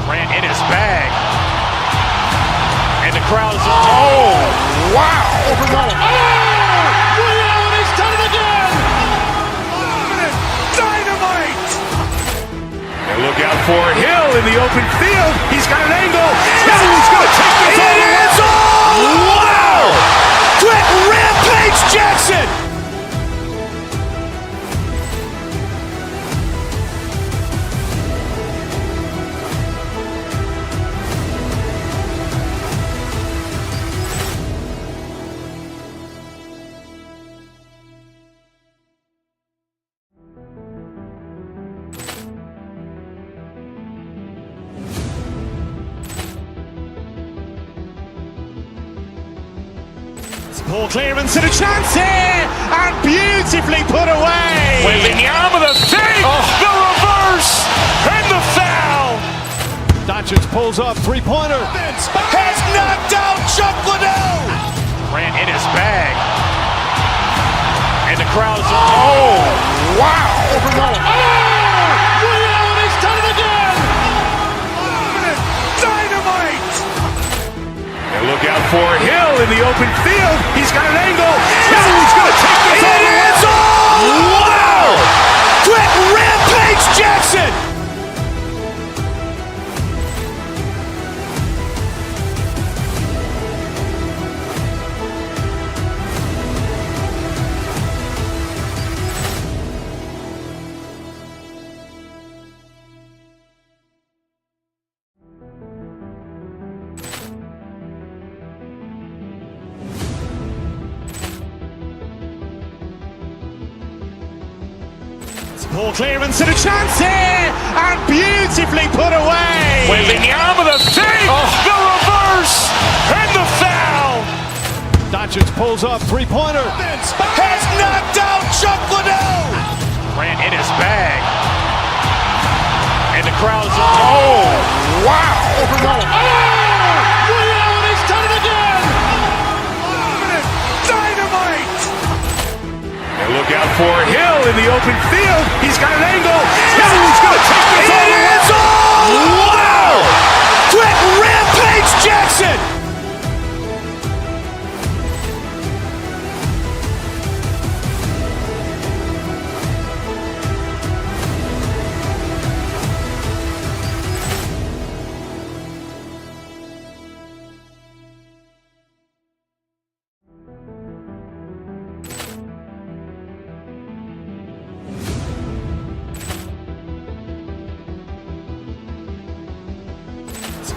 Grant in his bag. And the crowd is, oh, wow. Overrun. Oh, Ray Allen has done it again. Dynamite. And look out for Hill in the open field. He's got an angle. Hill is going to take this all the way. Wow. Grant Rampage Jackson. Poor clearance and a chance here, and beautifully put away. Waving the arm of the fake, the reverse, and the foul. Doncic pulls up, three-pointer. Has knocked out Chuck Liddell. Grant in his bag. And the crowd is, oh, wow. Overrun. Oh, Ray Allen has done it again. Dynamite. And look out for Hill in the open field. He's got an angle. Hill is going to take this all the way. Wow! Grant Rampage Jackson. Poor clearance and a chance here, and beautifully put away. Waving the arm of the fake, the reverse, and the foul. Doncic pulls up, three-pointer. Has knocked out Chuck Liddell. Grant in his bag. And the crowd is, oh, wow. Overrun. Oh, Ray Allen has done it again. Dynamite. And look out for Hill in the open field. He's got an angle. Hill is going to take this all the way. Wow! Grant Rampage Jackson.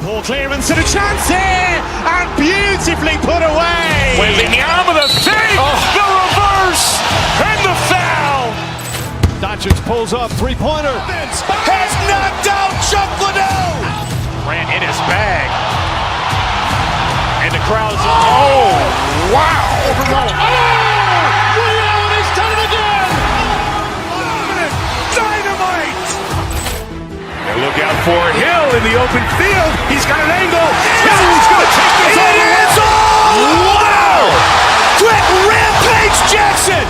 Poor clearance and a chance here, and beautifully put away. Waving the arm of the fake, the reverse, and the foul. Doncic pulls up, three-pointer. Has knocked out Chuck Liddell. Grant in his bag. And the crowd is, oh, wow. Overrun. Oh, Ray Allen has done it again. Dynamite. And look out for Hill in the open field. He's got an angle. Hill is going to take this all the way. Wow! Grant Rampage Jackson.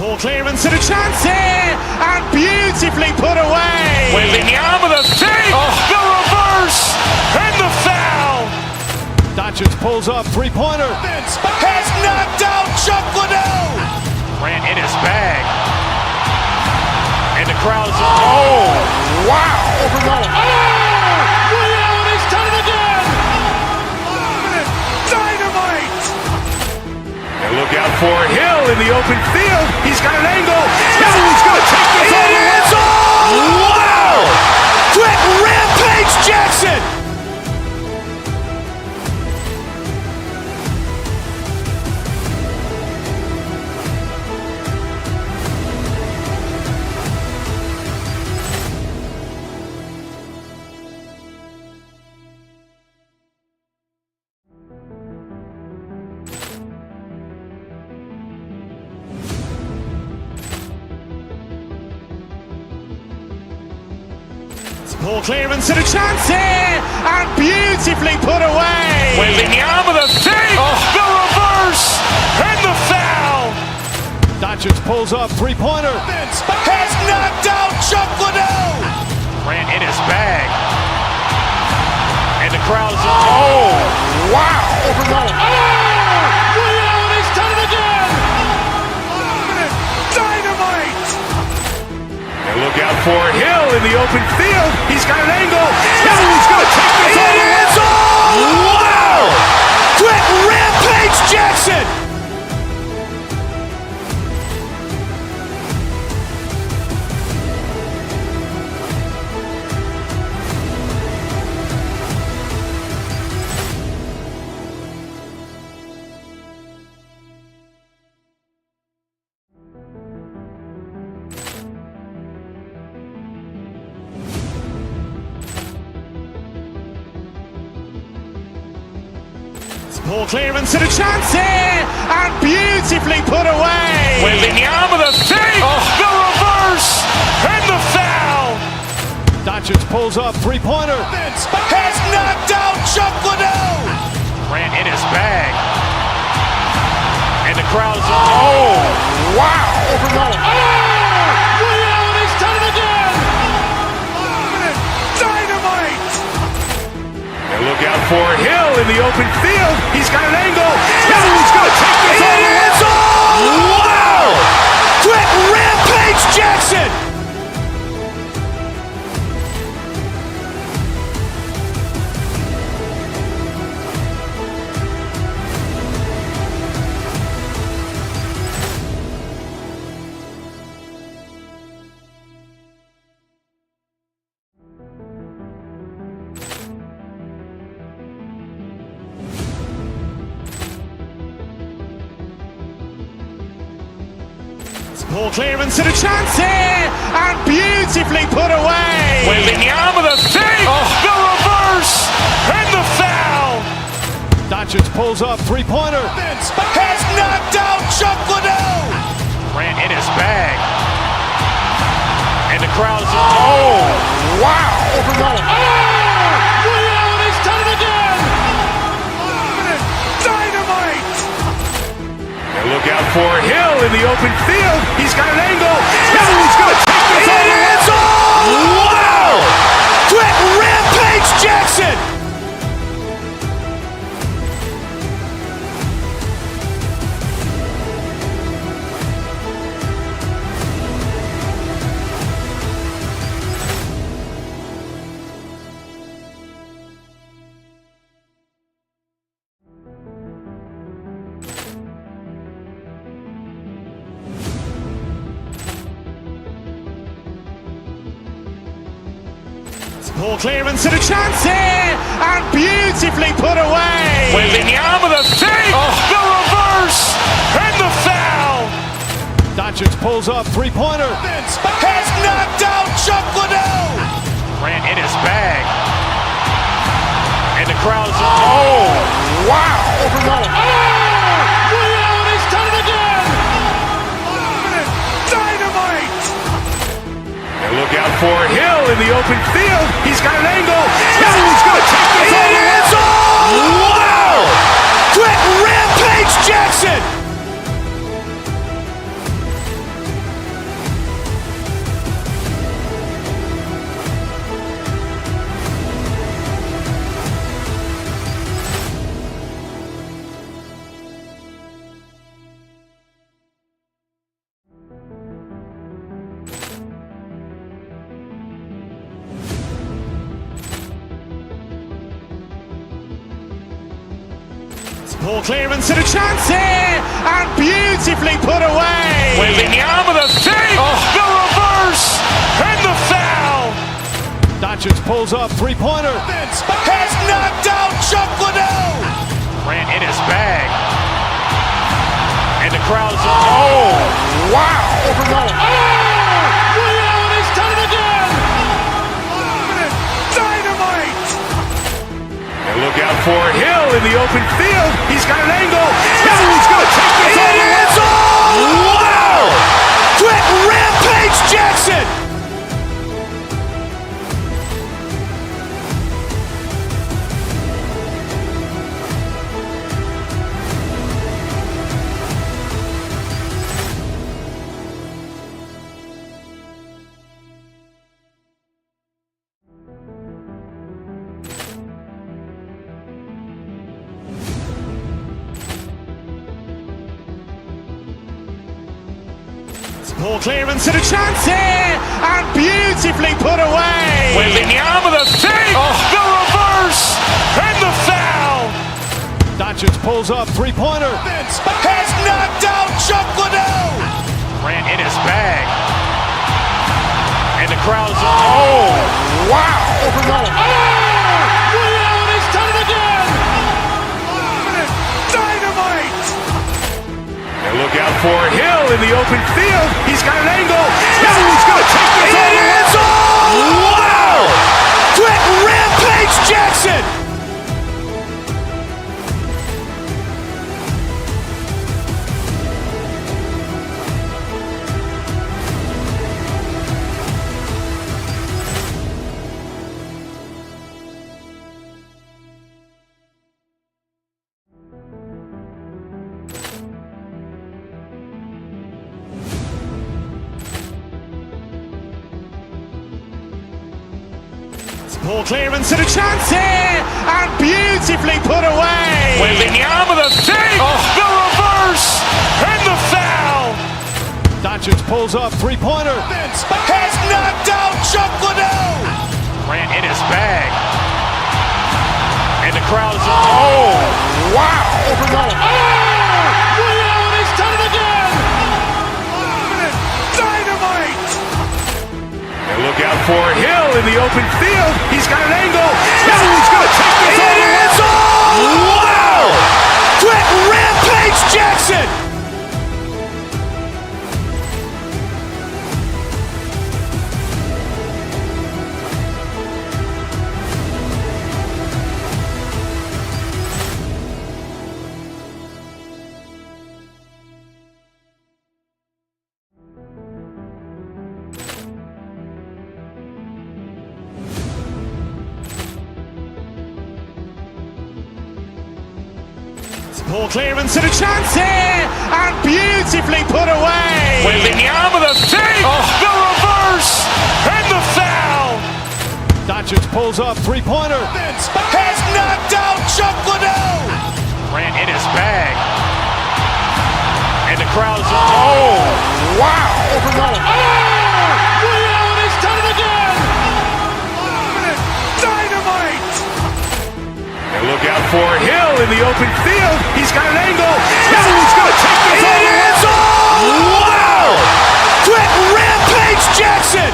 Poor clearance and a chance here, and beautifully put away. Waving the arm of the fake, the reverse, and the foul. Doncic pulls up, three-pointer. Has knocked out Chuck Liddell. Grant in his bag. And the crowd is, oh, wow. Overrun. Oh, Ray Allen has done it again. Dynamite. And look out for Hill in the open field. He's got an angle. Hill is going to take this all the way. Wow! Grant Rampage Jackson. Ball clearance and a chance here, and beautifully put away. Wembanyama the fake, the reverse, and the foul. Doncic pulls up, three-pointer. Has knocked out Chuck Liddell. Grant in his bag. And the crowd's oh, wow. Liddell has done it again. Dynamite. And look out for Hill in the open field. He's got an angle. He's going to take this all the way. Wow. Quick Rampage Jackson. Ball clearance and a chance here, and beautifully put away. Wembanyama the fake, the reverse, and the foul. Doncic pulls up, three-pointer. Has knocked out Chuck Liddell. Grant in his bag. And the crowd's oh, wow. Liddell has done it again. Dynamite. And look out for Hill in the open field. He's got an angle. He's going to take this all the way. Wow. Quick Rampage Jackson. Ball clearance and a chance here, and beautifully put away. Wembanyama the fake, the reverse, and the foul. Doncic pulls up, three-pointer. Has knocked out Chuck Liddell. Grant in his bag. And the crowd's oh, wow. Liddell has done it again. Dynamite. And look out for Hill in the open field. He's got an angle. He's going to take this all the way. Wow. Quick Rampage Jackson. Ball clearance and a chance here, and beautifully put away. Wembanyama the fake, the reverse, and the foul. Doncic pulls up, three-pointer. Has knocked out Chuck Liddell. Grant in his bag. And the crowd's oh, wow. Liddell has done it again. Dynamite. And look out for Hill in the open field. He's got an angle. He's going to take this all the way. Wow. Quick Rampage Jackson. Ball clearance and a chance here, and beautifully put away. Wembanyama the fake, the reverse, and the foul. Doncic pulls up, three-pointer. Has knocked out Chuck Liddell. Grant in his bag. And the crowd's oh, wow. Liddell has done it again. Dynamite. And look out for Hill in the open field. He's got an angle. He's going to take this all the way. Wow. Quick Rampage Jackson. Poor clearance and a chance here, and beautifully put away. Wembanyama with a fake, the reverse, and the foul. Doncic pulls up, three-pointer. Has knocked out Chuck Liddell. Grant in his bag. And the crowd's wow. Liddell has done it again. Dynamite. And look out for Hill in the open field. He's got an angle. He's going to take this all the way. Wow! Quick Rampage Jackson. Poor clearance and a chance here, and beautifully put away. Wembanyama with a fake, the reverse, and the foul. Doncic pulls up, three-pointer. Has knocked out Chuck Liddell. Grant in his bag. And the crowd's wow. Liddell has done it again. Dynamite. And look out for Hill in the open field. He's got an angle. He's going to take this all the way. Wow! Quick Rampage Jackson. Poor clearance and a chance here, and beautifully put away. Wembanyama with a fake, the reverse, and the foul. Doncic pulls up, three-pointer. Has knocked out Chuck Liddell. Grant in his bag. And the crowd's wow. Liddell has done it again. Dynamite. And look out for Hill in the open field. He's got an angle. He's going to take this all the way. Wow! Quick Rampage Jackson.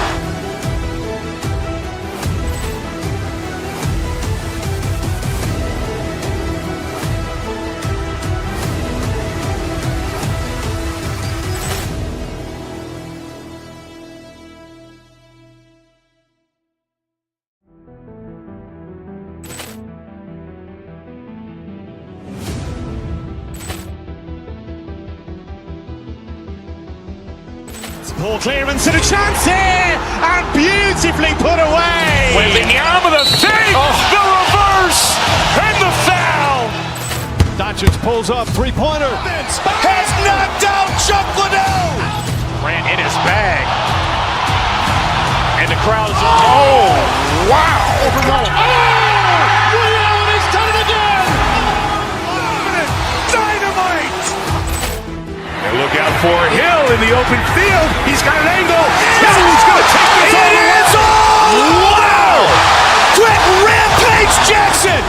Poor clearance and a chance here, and beautifully put away. Wembanyama with a fake, the reverse, and the foul. Doncic pulls up, three-pointer. Has knocked out Chuck Liddell. Grant in his bag. And the crowd's wow. Liddell has done it again. Dynamite. And look out for Hill in the open field. He's got an angle. He's going to take this all the way. Wow! Quick Rampage Jackson.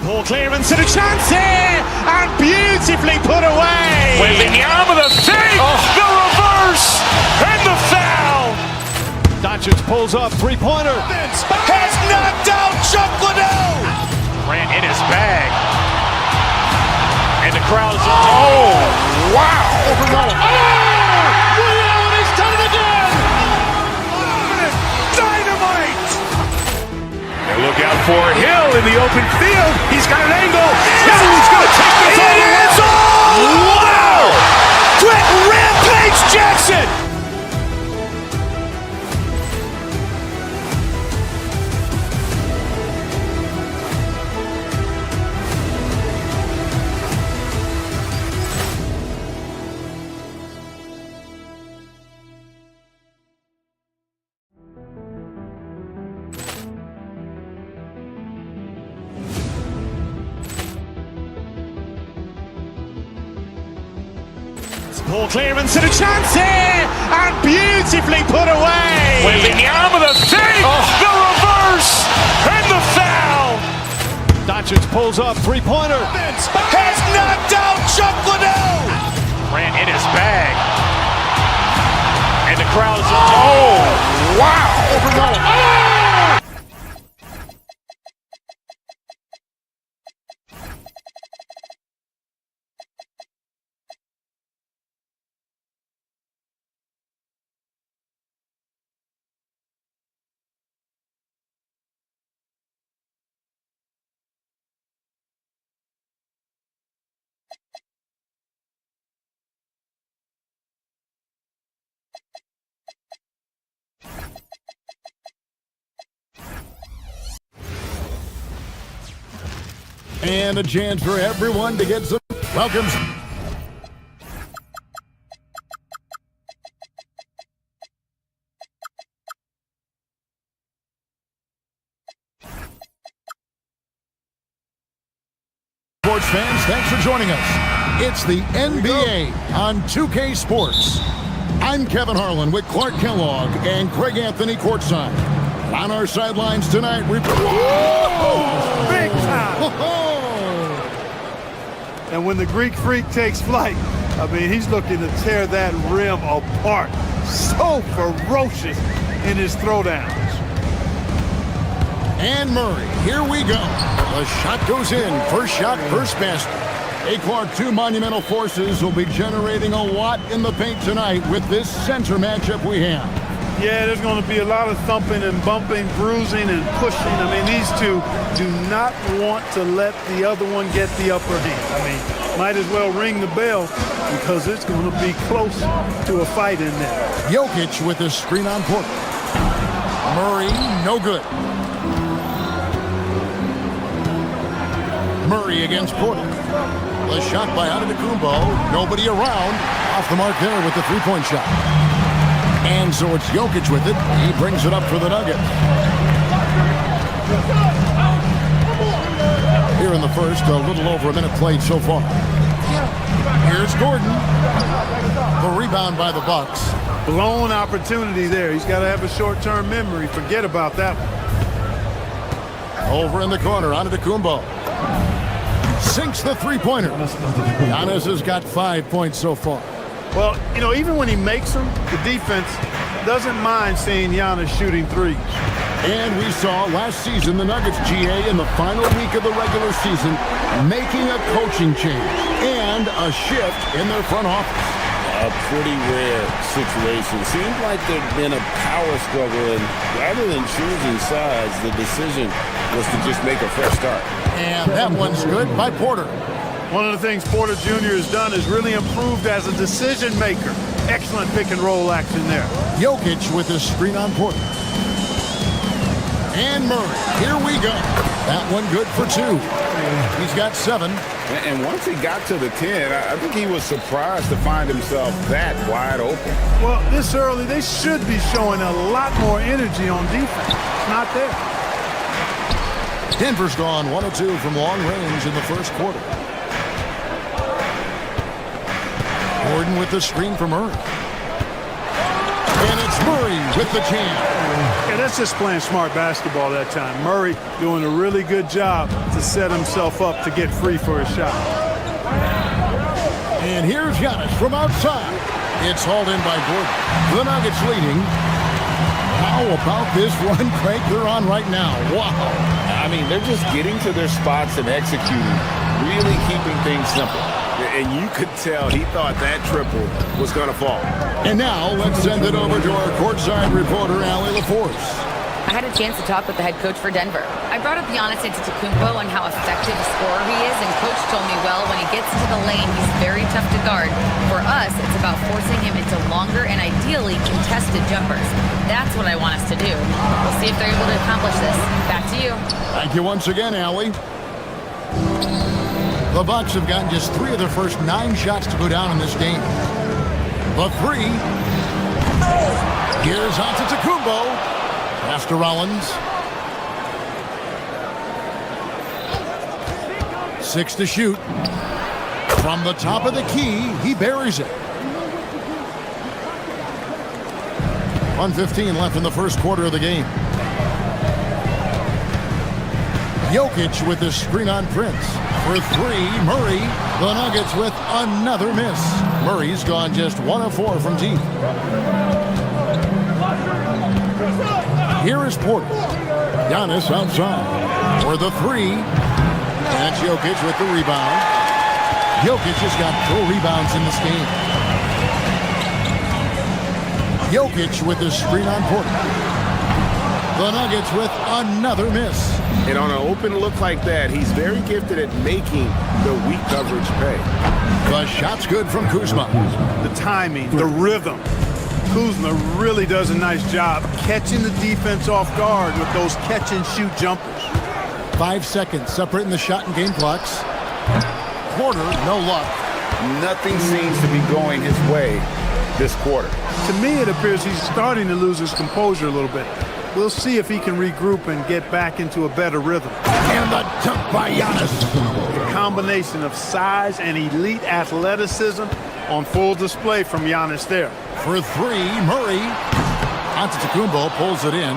Poor clearance and a chance here, and beautifully put away. Wembanyama with a fake, the reverse, and the foul. Doncic pulls up, three-pointer. Has knocked out Chuck Liddell. Grant in his bag. And the crowd's wow. Liddell has done it again. Dynamite. And look out for Hill in the open field. He's got an angle. He's going to take this all the way. Wow! Quick Rampage Jackson. Poor clearance and a chance here, and beautifully put away. Wembanyama the fake, the reverse, and the foul. Doncic pulls up, three-pointer. Has knocked out Chuck Liddell. Ran in his bag. And the crowd is... Oh, wow. And a chance for everyone to get some welcomes. Sports fans, thanks for joining us. It's the NBA on 2K Sports. I'm Kevin Harlan with Clark Kellogg and Craig Anthony courtside. On our sidelines tonight, big time! And when the Greek Freak takes flight, I mean, he's looking to tear that rim apart. So ferocious in his throwdowns. And Murray, here we go. The shot goes in. First shot, first basket. Hey, Clark, two monumental forces will be generating a lot in the paint tonight with this center matchup we have. Yeah, there's going to be a lot of thumping and bumping, bruising and pushing. I mean, these two do not want to let the other one get the upper hand. I mean, might as well ring the bell because it's going to be close to a fight in there. Jokic with a screen on Porter. Murray, no good. Murray against Porter. The shot by Antetokounmpo. Nobody around. Off the mark there with the three-point shot. And so it's Jokic with it. He brings it up for the Nuggets. Here in the first, a little over a minute played so far. Here's Gordon. The rebound by the Bucks. Blown opportunity there. He's got to have a short-term memory. Forget about that one. Over in the corner, Antetokounmpo. Sinks the three-pointer. Giannis has got 5 points so far. Well, you know, even when he makes them, the defense doesn't mind seeing Giannis shooting threes. And we saw last season the Nuggets GA in the final week of the regular season making a coaching change and a shift in their front office. A pretty rare situation. Seems like there'd been a power struggle, and rather than choosing sides, the decision was to just make a fresh start. And that one's good by Porter. One of the things Porter Jr. has done is really improved as a decision maker. Excellent pick and roll action there. Jokic with a screen on Porter. And Murray, here we go. That one good for two. He's got 7. And once he got to the 10, I think he was surprised to find himself that wide open. Well, this early, they should be showing a lot more energy on defense. It's not there. Denver's gone 1 of 2 from long range in the first quarter. Gordon with the screen for Murray. And it's Murray with the jam. Yeah, that's just playing smart basketball that time. Murray doing a really good job to set himself up to get free for a shot. And here's Giannis from outside. It's hauled in by Gordon. The Nuggets leading. How about this run, Craig, they're on right now? Wow. I mean, they're just getting to their spots and executing, really keeping things simple. And you could tell he thought that triple was going to fall. And now let's send it over to our courtside reporter, Allie LaForce. I had a chance to talk with the head coach for Denver. I brought up Giannis Antetokounmpo and how effective a scorer he is, and coach told me, well, when he gets into the lane, he's very tough to guard. For us, it's about forcing him into longer and ideally contested jumpers. That's what I want us to do. We'll see if they're able to accomplish this. Back to you. Thank you once again, Allie. The Bucks have gotten just 3 of their first 9 shots to go down in this game. The 3. Here's Antetokounmpo. Pass to Rollins. 6 to shoot. From the top of the key, he buries it. 1:15 left in the first quarter of the game. Jokic with the screen on Prince. For three, Murray. The Nuggets with another miss. Murray's gone just 1 of 4 from deep. Here is Porter. Giannis outside for the three. That's Jokic with the rebound. Jokic has got 4 rebounds in this game. Jokic with the screen on Porter. The Nuggets with another miss. And on an open look like that, he's very gifted at making the weak coverage pay. The shot's good from Kuzma. The timing, the rhythm. Kuzma really does a nice job catching the defense off guard with those catch-and-shoot jumpers. 5 seconds separating the shot and game clocks. Porter, no luck. Nothing seems to be going his way this quarter. To me, it appears he's starting to lose his composure a little bit. We'll see if he can regroup and get back into a better rhythm. And the dunk by Giannis. A combination of size and elite athleticism on full display from Giannis there. For three, Murray. Antetokounmpo pulls it in.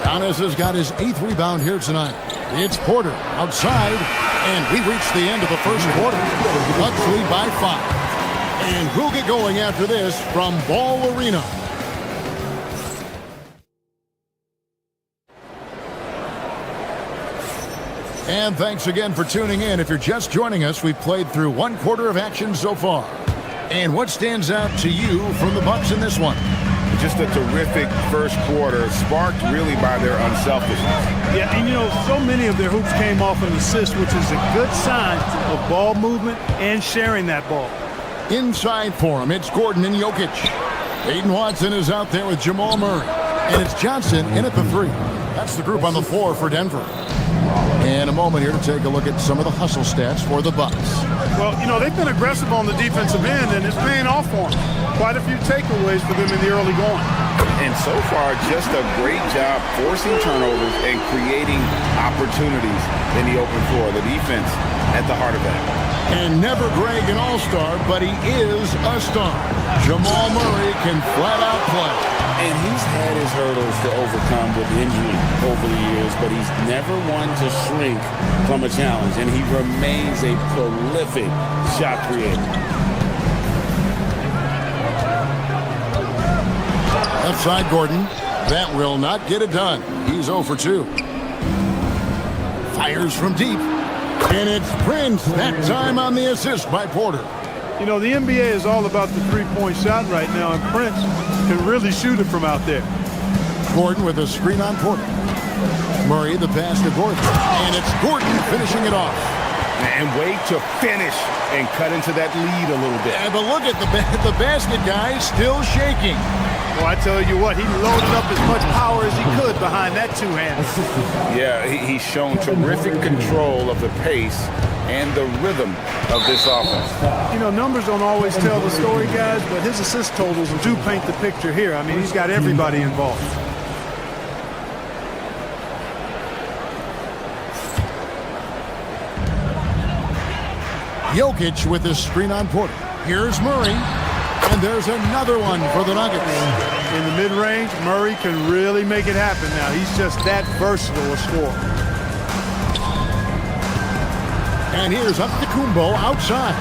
Giannis has got his 8th rebound here tonight. It's Porter outside, and we reach the end of the first quarter. Bucks lead by 5. And we'll get going after this from Ball Arena. And thanks again for tuning in. If you're just joining us, we've played through 1 quarter of action so far. And what stands out to you from the Bucks in this one? Just a terrific first quarter, sparked really by their unselfishness. Yeah, and you know, so many of their hoops came off an assist, which is a good sign of ball movement and sharing that ball. Inside for him, it's Gordon and Jokic. Aiden Watson is out there with Jamal Murray. And it's Johnson in at the 3. That's the group on the floor for Denver. And a moment here to take a look at some of the hustle stats for the Bucks. Well, you know, they've been aggressive on the defensive end, and it's paying off for them. Quite a few takeaways for them in the early going. And so far, just a great job forcing turnovers and creating opportunities in the open floor. The defense at the heart of that. And never Greg an all-star, but he is a star. Jamal Murray can flat out play. And he's had his hurdles to overcome with injury over the years, but he's never one to shrink from a challenge, and he remains a prolific shot creator. Left side, Gordon. That will not get it done. He's 0 for 2. Fires from deep. And it's Prince, that time on the assist by Porter. You know, the NBA is all about the three-point shot right now, and Prince can really shoot it from out there. Gordon with a screen on Porter. Murray the pass to Gordon. And it's Gordon finishing it off. And wait to finish and cut into that lead a little bit. Yeah, but look at the basket guy still shaking. Well, I tell you what, he loaded up as much power as he could behind that two-hander. Yeah, he's shown terrific control of the pace and the rhythm of this offense. You know, numbers don't always tell the story, guys, but his assist totals do paint the picture here. I mean, he's got everybody involved. Jokic with his screen on Porter. Here's Murray. And there's another one for the Nuggets. In the mid-range, Murray can really make it happen now. He's just that versatile a scorer. And here's Antetokounmpo outside.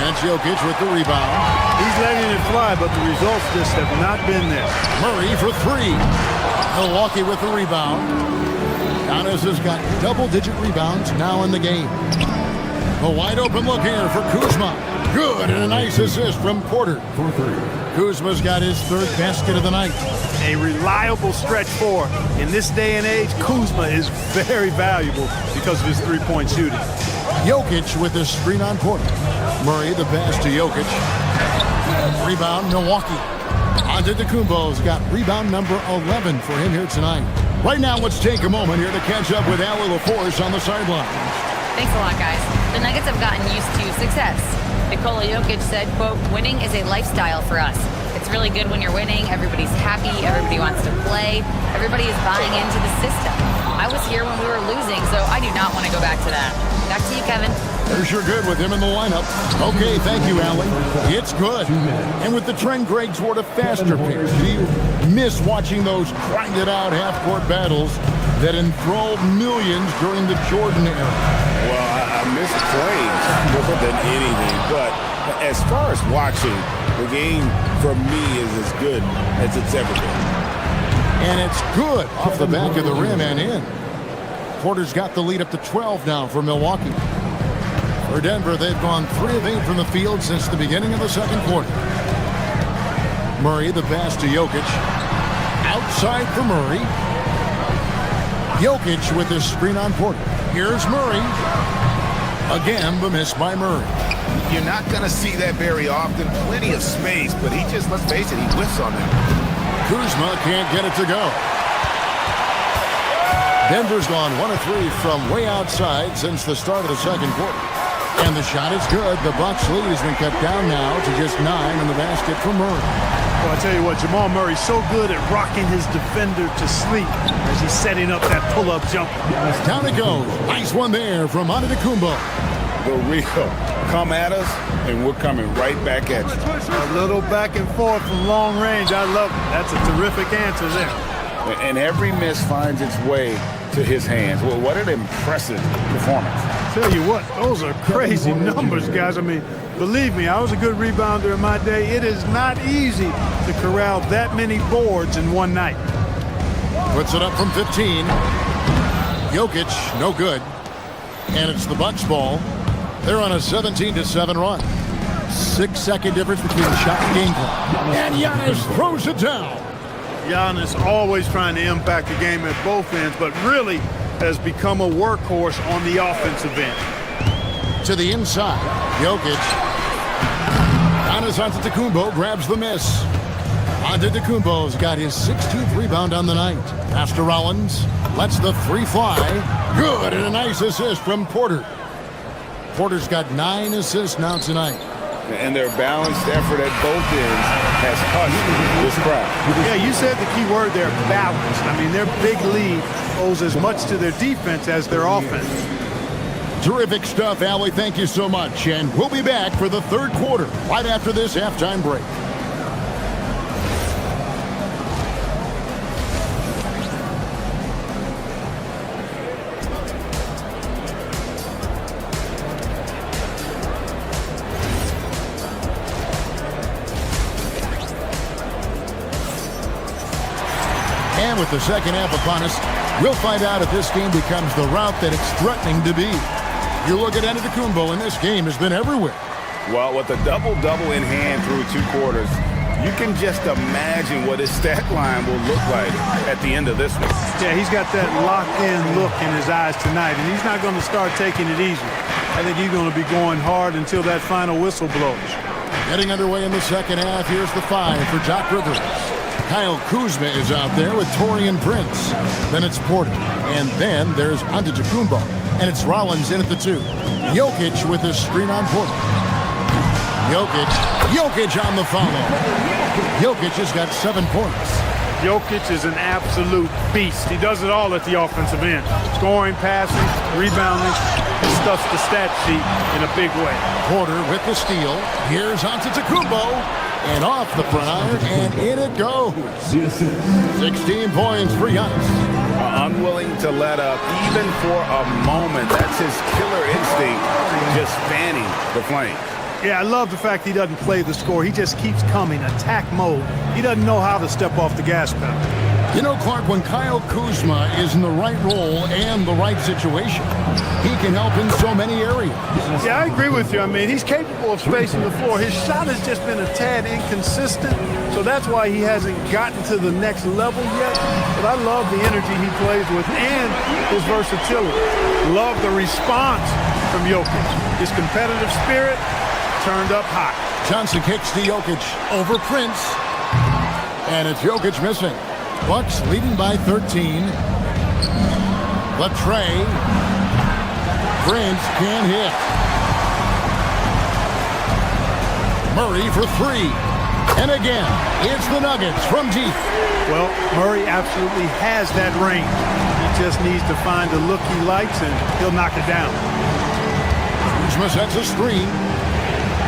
And Jokic with the rebound. He's letting it fly, but the results just have not been there. Murray for 3. Milwaukee with the rebound. Giannis has got double-digit rebounds now in the game. A wide open look here for Kuzma. Good, and a nice assist from Porter for 3. Kuzma's got his 3rd basket of the night. A reliable stretch 4. In this day and age, Kuzma is very valuable because of his three-point shooting. Jokic with the screen on Porter. Murray the pass to Jokic. Rebound Milwaukee. Antetokounmpo's got rebound number 11 for him here tonight. Right now, let's take a moment here to catch up with Allie LaForce on the sideline. Thanks a lot, guys. The Nuggets have gotten used to success. Nikola Jokic said, quote, "Winning is a lifestyle for us. It's really good when you're winning. Everybody's happy. Everybody wants to play. Everybody is buying into the system. I was here when we were losing, so I do not want to go back to that." Back to you, Kevin. There's your good with him in the lineup. Okay, thank you, Allie. It's good. And with the trend Greg toward a faster pace, do you miss watching those grinded-out half-court battles that enthralled millions during the Jordan era? Well, I miss playing more than anything, but as far as watching, the game for me is as good as it's ever been. And it's good off the back of the rim and in. Porter's got the lead up to 12 now for Milwaukee. For Denver, they've gone 3 of 8 from the field since the beginning of the second quarter. Murray, the pass to Jokic. Outside for Murray. Jokic with his screen on Porter. Here's Murray. Again, the miss by Murray. You're not going to see that very often. Plenty of space, but he just, let's face it, he whiffs on them. Kuzma can't get it to go. Denver's gone 1 of 3 from way outside since the start of the second quarter. And the shot is good. The Bucks lead has been cut down now to just 9 in the basket for Murray. Well, I tell you what, Jamal Murray's so good at rocking his defender to sleep as he's setting up that pull-up jumper. Down it goes. Nice one there from Antetokounmpo. The real come at us, and we're coming right back at you. A little back and forth from long range. I love it. That's a terrific answer there. And every miss finds its way to his hands. Well, what an impressive performance. Tell you what, those are crazy numbers, guys. I mean, believe me, I was a good rebounder in my day. It is not easy to corral that many boards in one night. Puts it up from 15. Jokic, no good. And it's the Bucks ball. They're on a 17-7 run. 6-second difference between the shot and game clock. And Giannis throws it down. Giannis always trying to impact the game at both ends, but really has become a workhorse on the offensive end. To the inside, Jokic. Giannis Antetokounmpo grabs the miss. Antetokounmpo's got his 6th rebound on the night. Pass to Rollins. Lets the 3 fly. Good, and a nice assist from Porter. Porter's got 9 assists now tonight. And their balanced effort at both ends has hushed this crowd. Yeah, you said the key word there, balanced. I mean, their big lead owes as much to their defense as their offense. Terrific stuff, Allie. Thank you so much. And we'll be back for the third quarter right after this halftime break. And with the second half upon us, we'll find out if this game becomes the route that it's threatening to be. You look at Antetokounmpo, and this game has been everywhere. Well, with a double-double in hand through 2 quarters, you can just imagine what his stat line will look like at the end of this one. Yeah, he's got that locked-in look in his eyes tonight, and he's not going to start taking it easy. I think he's going to be going hard until that final whistle blows. Getting underway in the second half, here's the 5 for Doc Rivers. Kyle Kuzma is out there with Taurean Prince. Then it's Porter. And then there's Antetokounmpo. And it's Rollins in at the 2. Jokic with his screen on Porter. Jokic on the follow. Jokic has got 7 points. Jokic is an absolute beast. He does it all at the offensive end. Scoring, passing, rebounding. He stuffs the stat sheet in a big way. Porter with the steal. Here's Antetokounmpo. And off the front iron, and in it goes. 16 points for Giannis. Unwilling to let up, even for a moment. That's his killer instinct, just fanning the flames. Yeah, I love the fact he doesn't play the score. He just keeps coming, attack mode. He doesn't know how to step off the gas pedal. You know, Clark, when Kyle Kuzma is in the right role and the right situation, he can help in so many areas. Yeah, I agree with you. I mean, he's capable of spacing the floor. His shot has just been a tad inconsistent, so that's why he hasn't gotten to the next level yet. But I love the energy he plays with and his versatility. Love the response from Jokic. His competitive spirit turned up high. Johnson kicks to Jokic over Prince. And it's Jokic missing. Bucks leading by 13. Latrey. Prince can't hit. Murray for 3. And again, it's the Nuggets from deep. Well, Murray absolutely has that range. He just needs to find the look he likes, and he'll knock it down. Kuzma sets a screen.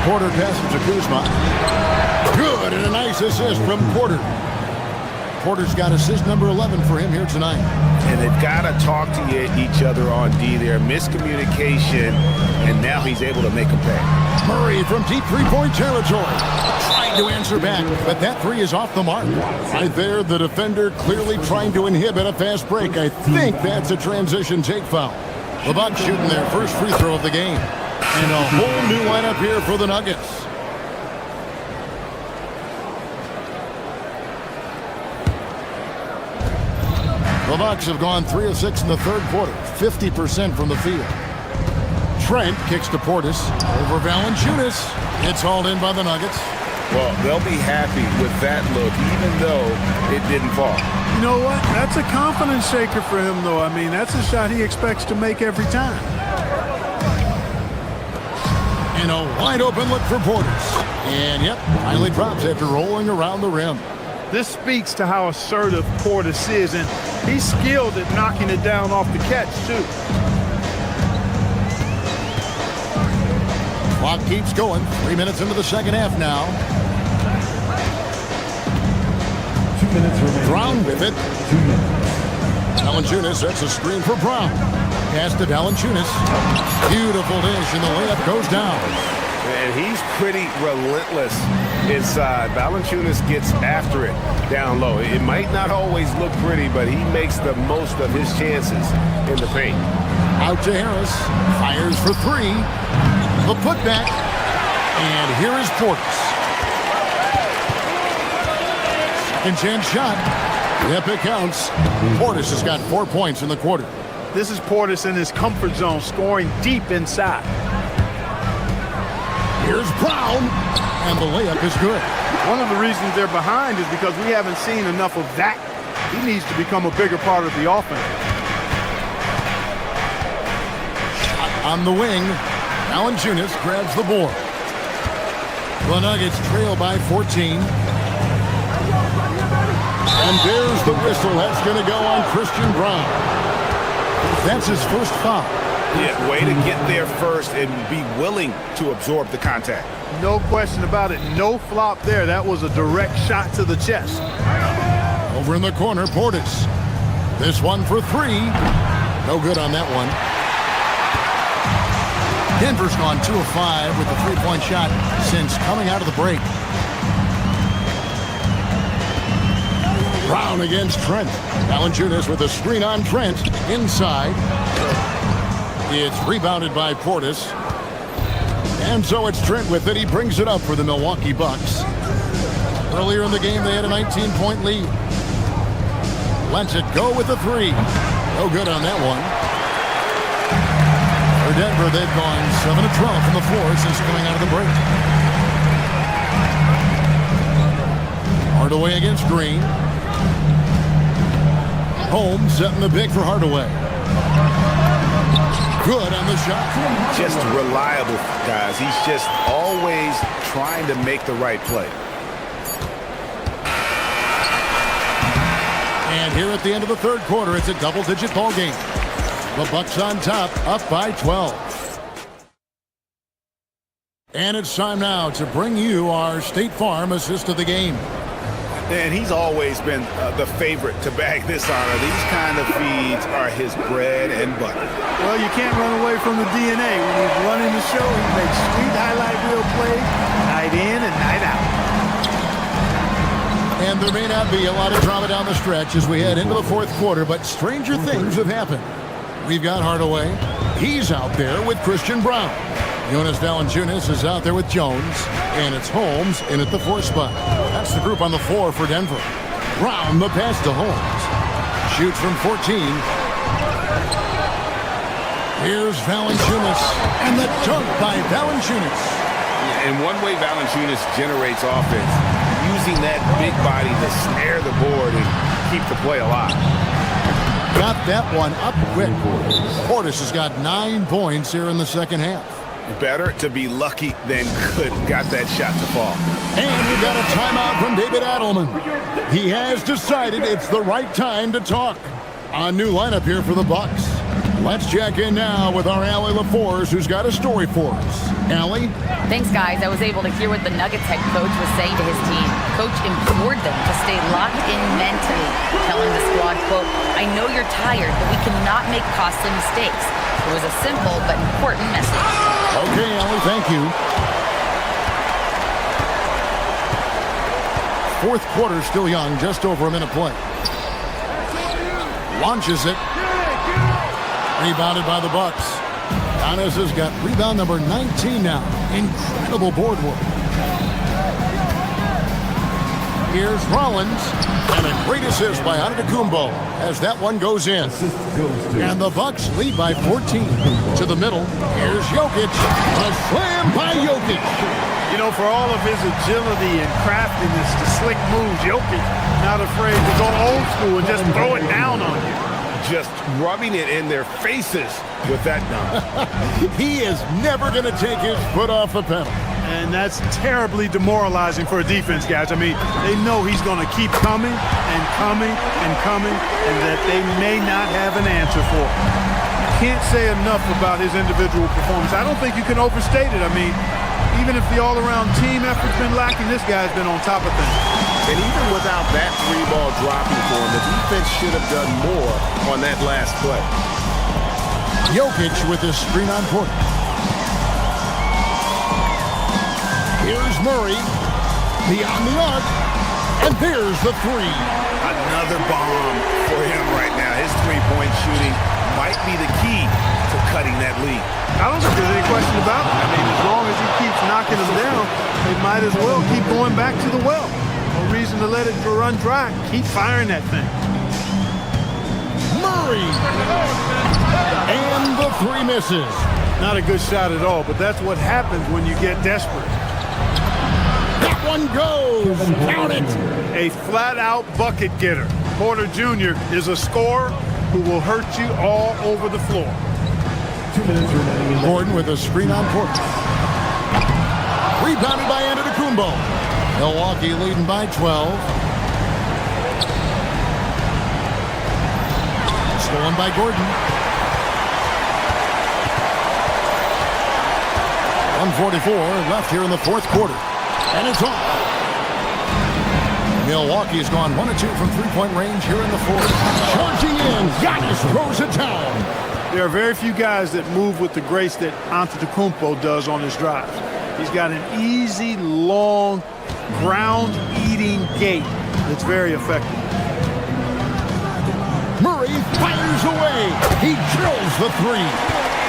Porter passes to Kuzma. Good, and a nice assist from Porter. Porter's got assist number 11 for him here tonight. And they've got to talk to each other on D there. Miscommunication, and now he's able to make a pay. Murray from deep three-point territory. Trying to answer back, but that three is off the mark. Right there, the defender clearly trying to inhibit a fast break. I think that's a transition take foul. The Bucks shooting their first free throw of the game. And a whole new lineup here for the Nuggets. The Bucks have gone 3 of 6 in the third quarter, 50% from the field. Trent kicks to Portis over Valanciunas. It's hauled in by the Nuggets. Well, they'll be happy with that look, even though it didn't fall. You know what? That's a confidence shaker for him, though. I mean, that's a shot he expects to make every time. And a wide open look for Portis. And yep, finally drops after rolling around the rim. This speaks to how assertive Portis is, and he's skilled at knocking it down off the catch, too. Clock keeps going. 3 minutes into the second half now. 2 minutes remaining. Brown with it. 2 minutes. Valanciunas sets a screen for Brown. Pass to Valanciunas. Beautiful dish, and the layup goes down. And he's pretty relentless inside. Valanciunas gets after it down low. It might not always look pretty, but he makes the most of his chances in the paint. Out to Harris. Fires for three. The putback. And here is Portis. Second chance shot. Yep, it counts. Portis has got 4 points in the quarter. This is Portis in his comfort zone, scoring deep inside. Here's Brown, and the layup is good. One of the reasons they're behind is because we haven't seen enough of that. He needs to become a bigger part of the offense. On the wing, Valanciunas grabs the board. The Nuggets trail by 14. And there's the whistle. That's going to go on Christian Brown. That's his first foul. Yeah, way to get there first and be willing to absorb the contact. No question about it. No flop there. That was a direct shot to the chest. Over in the corner, Portis. This one for three. No good on that one. Denver's gone 2 of 5 with the three-point shot since coming out of the break. Brown against Trent. Valanciunas with a screen on Trent. Inside. It's rebounded by Portis. And so it's Trent with it. He brings it up for the Milwaukee Bucks. Earlier in the game, they had a 19-point lead. Lets it go with the three. No good on that one. For Denver, they've gone 7 of 12 from the floor since coming out of the break. Hardaway against Green. Holmes setting the pick for Hardaway. Good on the shot. Just reliable, guys. He's just always trying to make the right play. And here at the end of the third quarter, it's a double-digit ball game. The Bucks on top, up by 12. And it's time now to bring you our State Farm assist of the game. And he's always been the favorite to bag this honor. These kind of feeds are his bread and butter. Well, you can't run away from the DNA. When he's running the show, he makes sweet highlight reel plays night in and night out. And there may not be a lot of drama down the stretch as we head into the fourth quarter, but stranger things have happened. We've got Hardaway. He's out there with Christian Brown. Jonas Valanciunas is out there with Jones. And it's Holmes in at the 4 spot. That's the group on the floor for Denver. Brown, the pass to Holmes. Shoots from 14. Here's Valanciunas. And the dunk by Valanciunas. And one way Valanciunas generates offense, using that big body to snare the board and keep the play alive. Got that one up quick. Portis has got 9 points here in the second half. Better to be lucky than good. Got that shot to fall. And we got a timeout from David Adelman. He has decided it's the right time to talk. A new lineup here for the Bucks. Let's check in now with our Allie LaForce, who's got a story for us. Allie? Thanks, guys. I was able to hear what the Nuggets head coach was saying to his team. Coach implored them to stay locked in mentally, telling the squad, quote, "I know you're tired, but we cannot make costly mistakes." It was a simple but important message. Okay, Allie, thank you. Fourth quarter still young, just over a minute play. Launches it. Rebounded by the Bucks. Giannis has got rebound number 19 now. Incredible board work. Here's Rollins. And a great assist by Antetokounmpo as that one goes in. And the Bucks lead by 14. To the middle. Here's Jokic. A slam by Jokic. You know, for all of his agility and craftiness, the slick moves, Jokic not afraid to go old school and just throw it down on you. Just rubbing it in their faces with that dunk. He is never going to take his foot off the pedal. And that's terribly demoralizing for a defense, guys. I mean, they know he's going to keep coming and coming and coming, and that they may not have an answer for. Can't say enough about his individual performance. I don't think you can overstate it. I mean, even if the all-around team effort's been lacking, this guy's been on top of things. And even without that three ball dropping for him, the defense should have done more on that last play. Jokic with his screen on Porter. Here's Murray. Beyond the arc. And there's the three. Another bomb for him right now. His three-point shooting might be the key to cutting that lead. I don't think there's any question about it. I mean, as long as he keeps knocking them down, they might as well keep going back to the well. No reason to let it run dry. Keep firing that thing. Murray. And the three misses. Not a good shot at all, but that's what happens when you get desperate. That one goes. Count it. A flat-out bucket getter. Porter Jr. is a scorer who will hurt you all over the floor. 2 minutes remaining. Gordon with a screen on Porter. Rebounded by Antetokounmpo. Milwaukee leading by 12. Stolen by Gordon. 1:44 left here in the fourth quarter. And it's off. Milwaukee has gone 1 of 2 from three-point range here in the fourth. Charging in. Giannis throws it down. There are very few guys that move with the grace that Antetokounmpo does on his drive. He's got an easy, long, ground-eating gait that's very effective. Murray fires away. He drills the three.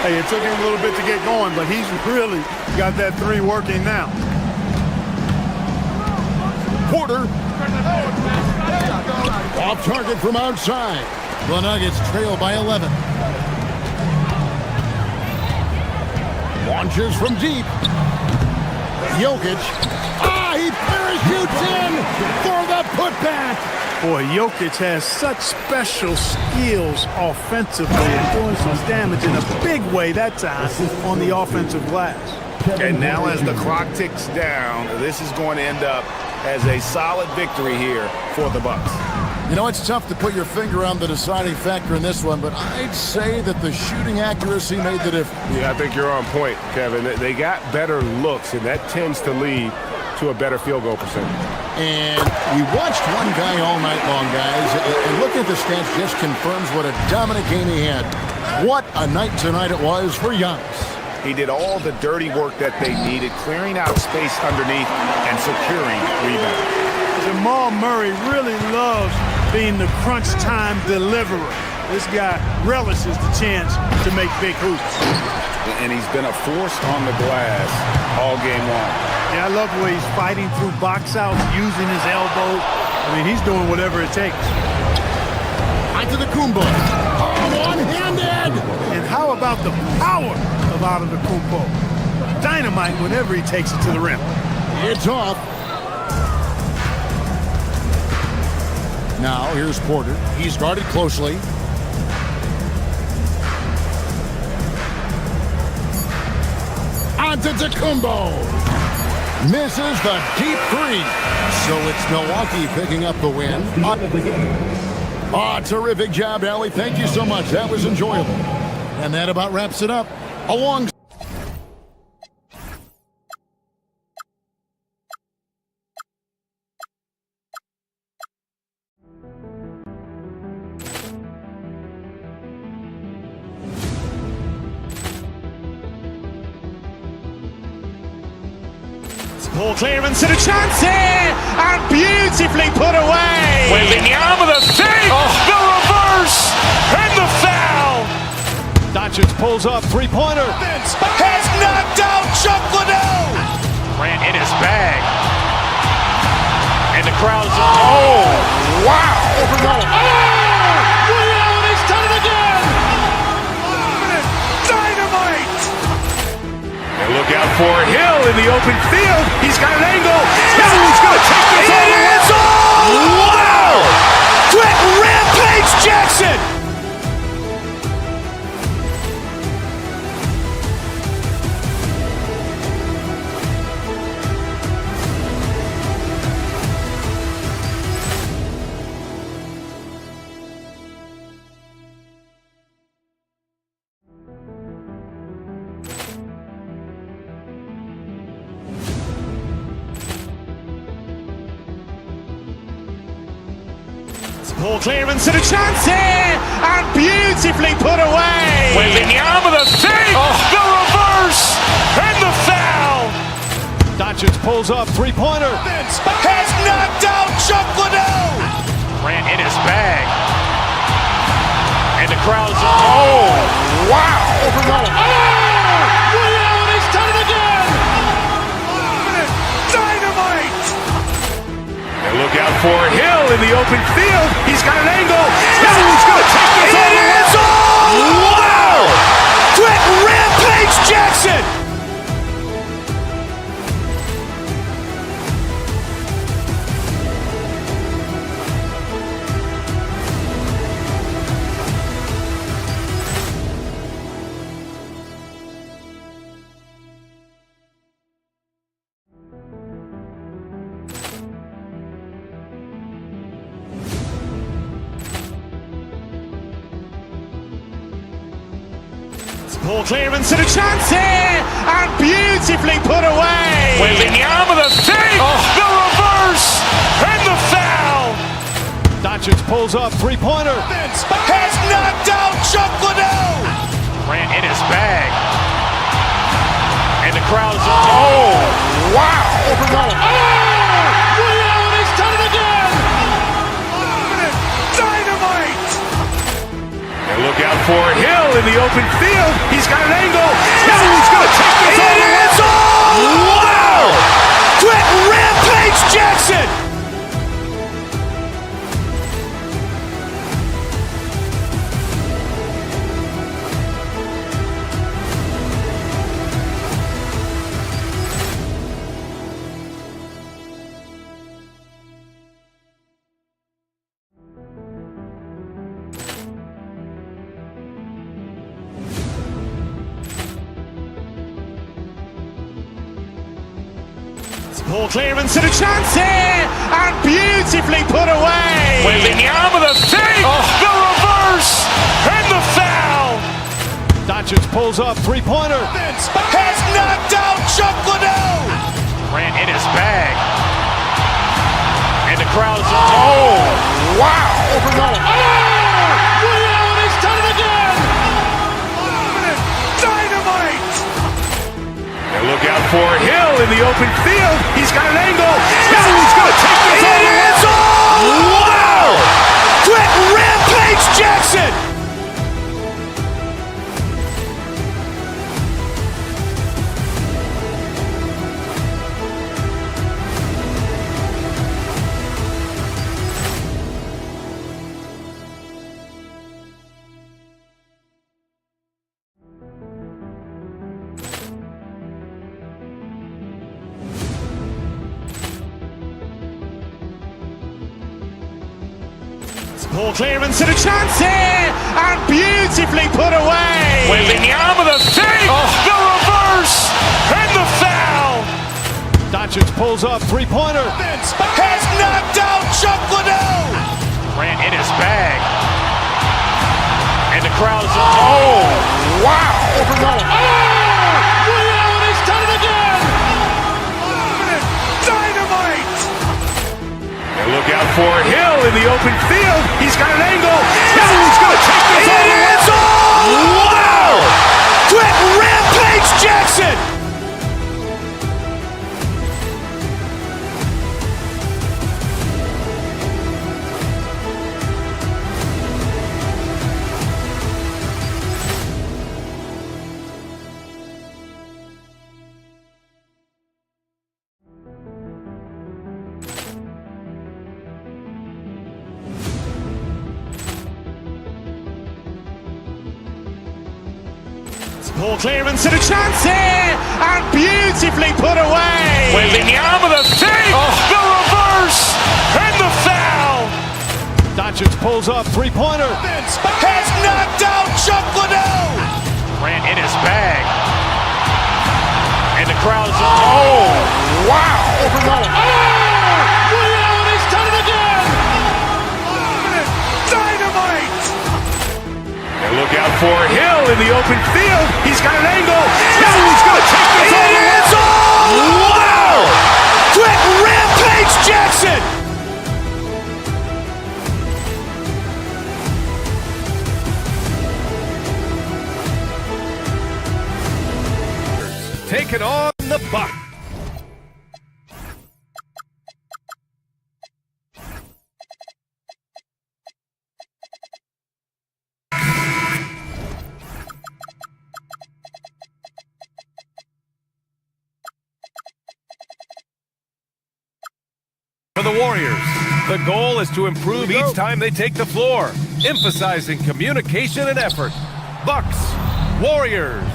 Hey, it took him a little bit to get going, but he's really got that three working now. Porter. Off target from outside. The Nuggets trail by 11. Launches from deep. Jokic. He parachutes in for the putback. Boy, Jokic has such special skills offensively and doing some damage in a big way that time on the offensive glass. And now as the clock ticks down, this is going to end up as a solid victory here for the Bucks. You know, it's tough to put your finger on the deciding factor in this one, but I'd say that the shooting accuracy made the difference. Yeah, I think you're on point, Kevin. They got better looks, and that tends to lead to a better field goal percentage. And we watched one guy all night long, guys, and looking at the stats just confirms what a dominant game he had. What a night tonight it was for Giannis. He did all the dirty work that they needed, clearing out space underneath and securing rebounds. Jamal Murray really loves being the crunch time deliverer. This guy relishes the chance to make big hoops. And he's been a force on the glass all game long. Yeah, I love the way he's fighting through box outs, using his elbow. I mean, he's doing whatever it takes. Antetokounmpo. One-handed. And how about the power of Antetokounmpo? Dynamite whenever he takes it to the rim. It's off. Now, here's Porter. He's guarded closely. Antetokounmpo misses the deep three. So it's Milwaukee picking up the win. Terrific job, Allie. Thank you so much. That was enjoyable. And that about wraps it up. Along. Poor clearance and a chance here, and beautifully put away. Wembanyama the fake, the reverse, and the foul. Doncic pulls up, three-pointer. Has knocked out Chuck Liddell. Grant in his bag. And the crowd's oh, wow. He's done it again. Dynamite. And look out for Hill in the open field. He's got an angle. He's going to take this all the way. Wow. Quick Rampage Jackson. Poor clearance and a chance here, and beautifully put away. Wembanyama the fake, the reverse, and the foul. Doncic pulls up, three-pointer. Has knocked out Chuck Liddell. Grant in his bag. And the crowd's oh, wow. He's done it again. Dynamite. And look out for Hill in the open field. He's got an angle. He's going to take this all the way. Wow. Quick Rampage Jackson. Poor clearance and a chance here, and beautifully put away. Wembanyama the fake, the reverse, and the foul. Doncic pulls up, three-pointer. Has knocked out Chuck Liddell. Grant in his bag. And the crowd's oh, wow. He's done it again. Dynamite. And look out for Hill in the open field. He's got an angle. He's going to take this all the way. Wow. Quick Rampage Jackson. Poor clearance and a chance here, and beautifully put away. Wembanyama the fake, the reverse, and the foul. Doncic pulls up, three-pointer. Has knocked out Chuck Liddell. Grant in his bag. And the crowd's oh, wow. He's done it again. Dynamite. And look out for Hill in the open field. He's got an angle. He's going to take this all the way. Wow. Quick Rampage Jackson. Poor clearance and a chance here, and beautifully put away. Wembanyama the fake, the reverse, and the foul. Doncic pulls up, three-pointer. Has knocked out Chuck Liddell. Grant in his bag. And the crowd is, oh, wow. He's done it again! Dynamite! And look out for Hill in the open field. He's got an angle. Hill's going to take this all the way. Wow! Quick Rampage Jackson! Poor clearance and a chance here! And beautifully put away! Wembanyama, the fake! The reverse! And the foul! Doncic pulls up, three-pointer. Has knocked out Chuck Liddell! Grant in his bag. And the crowd is, oh, wow! He's done it again! Dynamite! And look out for Hill in the open field. He's got an angle. Hill's going to take this all the way. Wow! Quick Rampage Jackson! Taking on the Buck. For the Warriors, the goal is to improve each time they take the floor, emphasizing communication and effort. Bucks, Warriors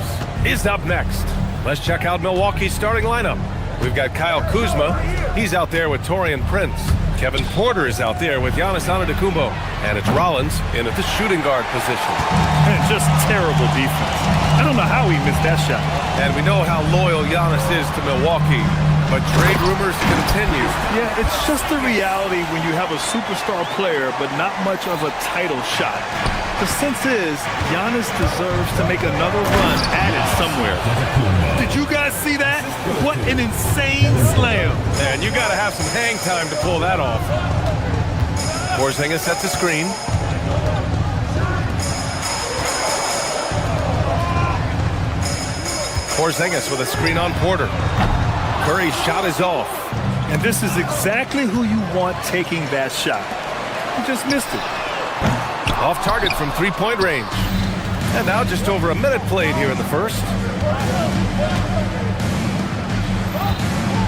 is up next. Let's check out Milwaukee's starting lineup. We've got Kyle Kuzma. He's out there with Taurean Prince. Kevin Porter is out there with Giannis Antetokounmpo. And it's Rollins in at the shooting guard position. And just terrible defense. I don't know how he missed that shot. And we know how loyal Giannis is to Milwaukee. But trade rumors continue. Yeah, it's just the reality when you have a superstar player but not much of a title shot. The sense is Giannis deserves to make another run at it somewhere. Did you guys see that? What an insane slam. And you got to have some hang time to pull that off. Porzingis sets a screen. Porzingis with a screen on Porter. Curry's shot is off. And this is exactly who you want taking that shot. He just missed it. Off target from three-point range. And now just over a minute played here in the first.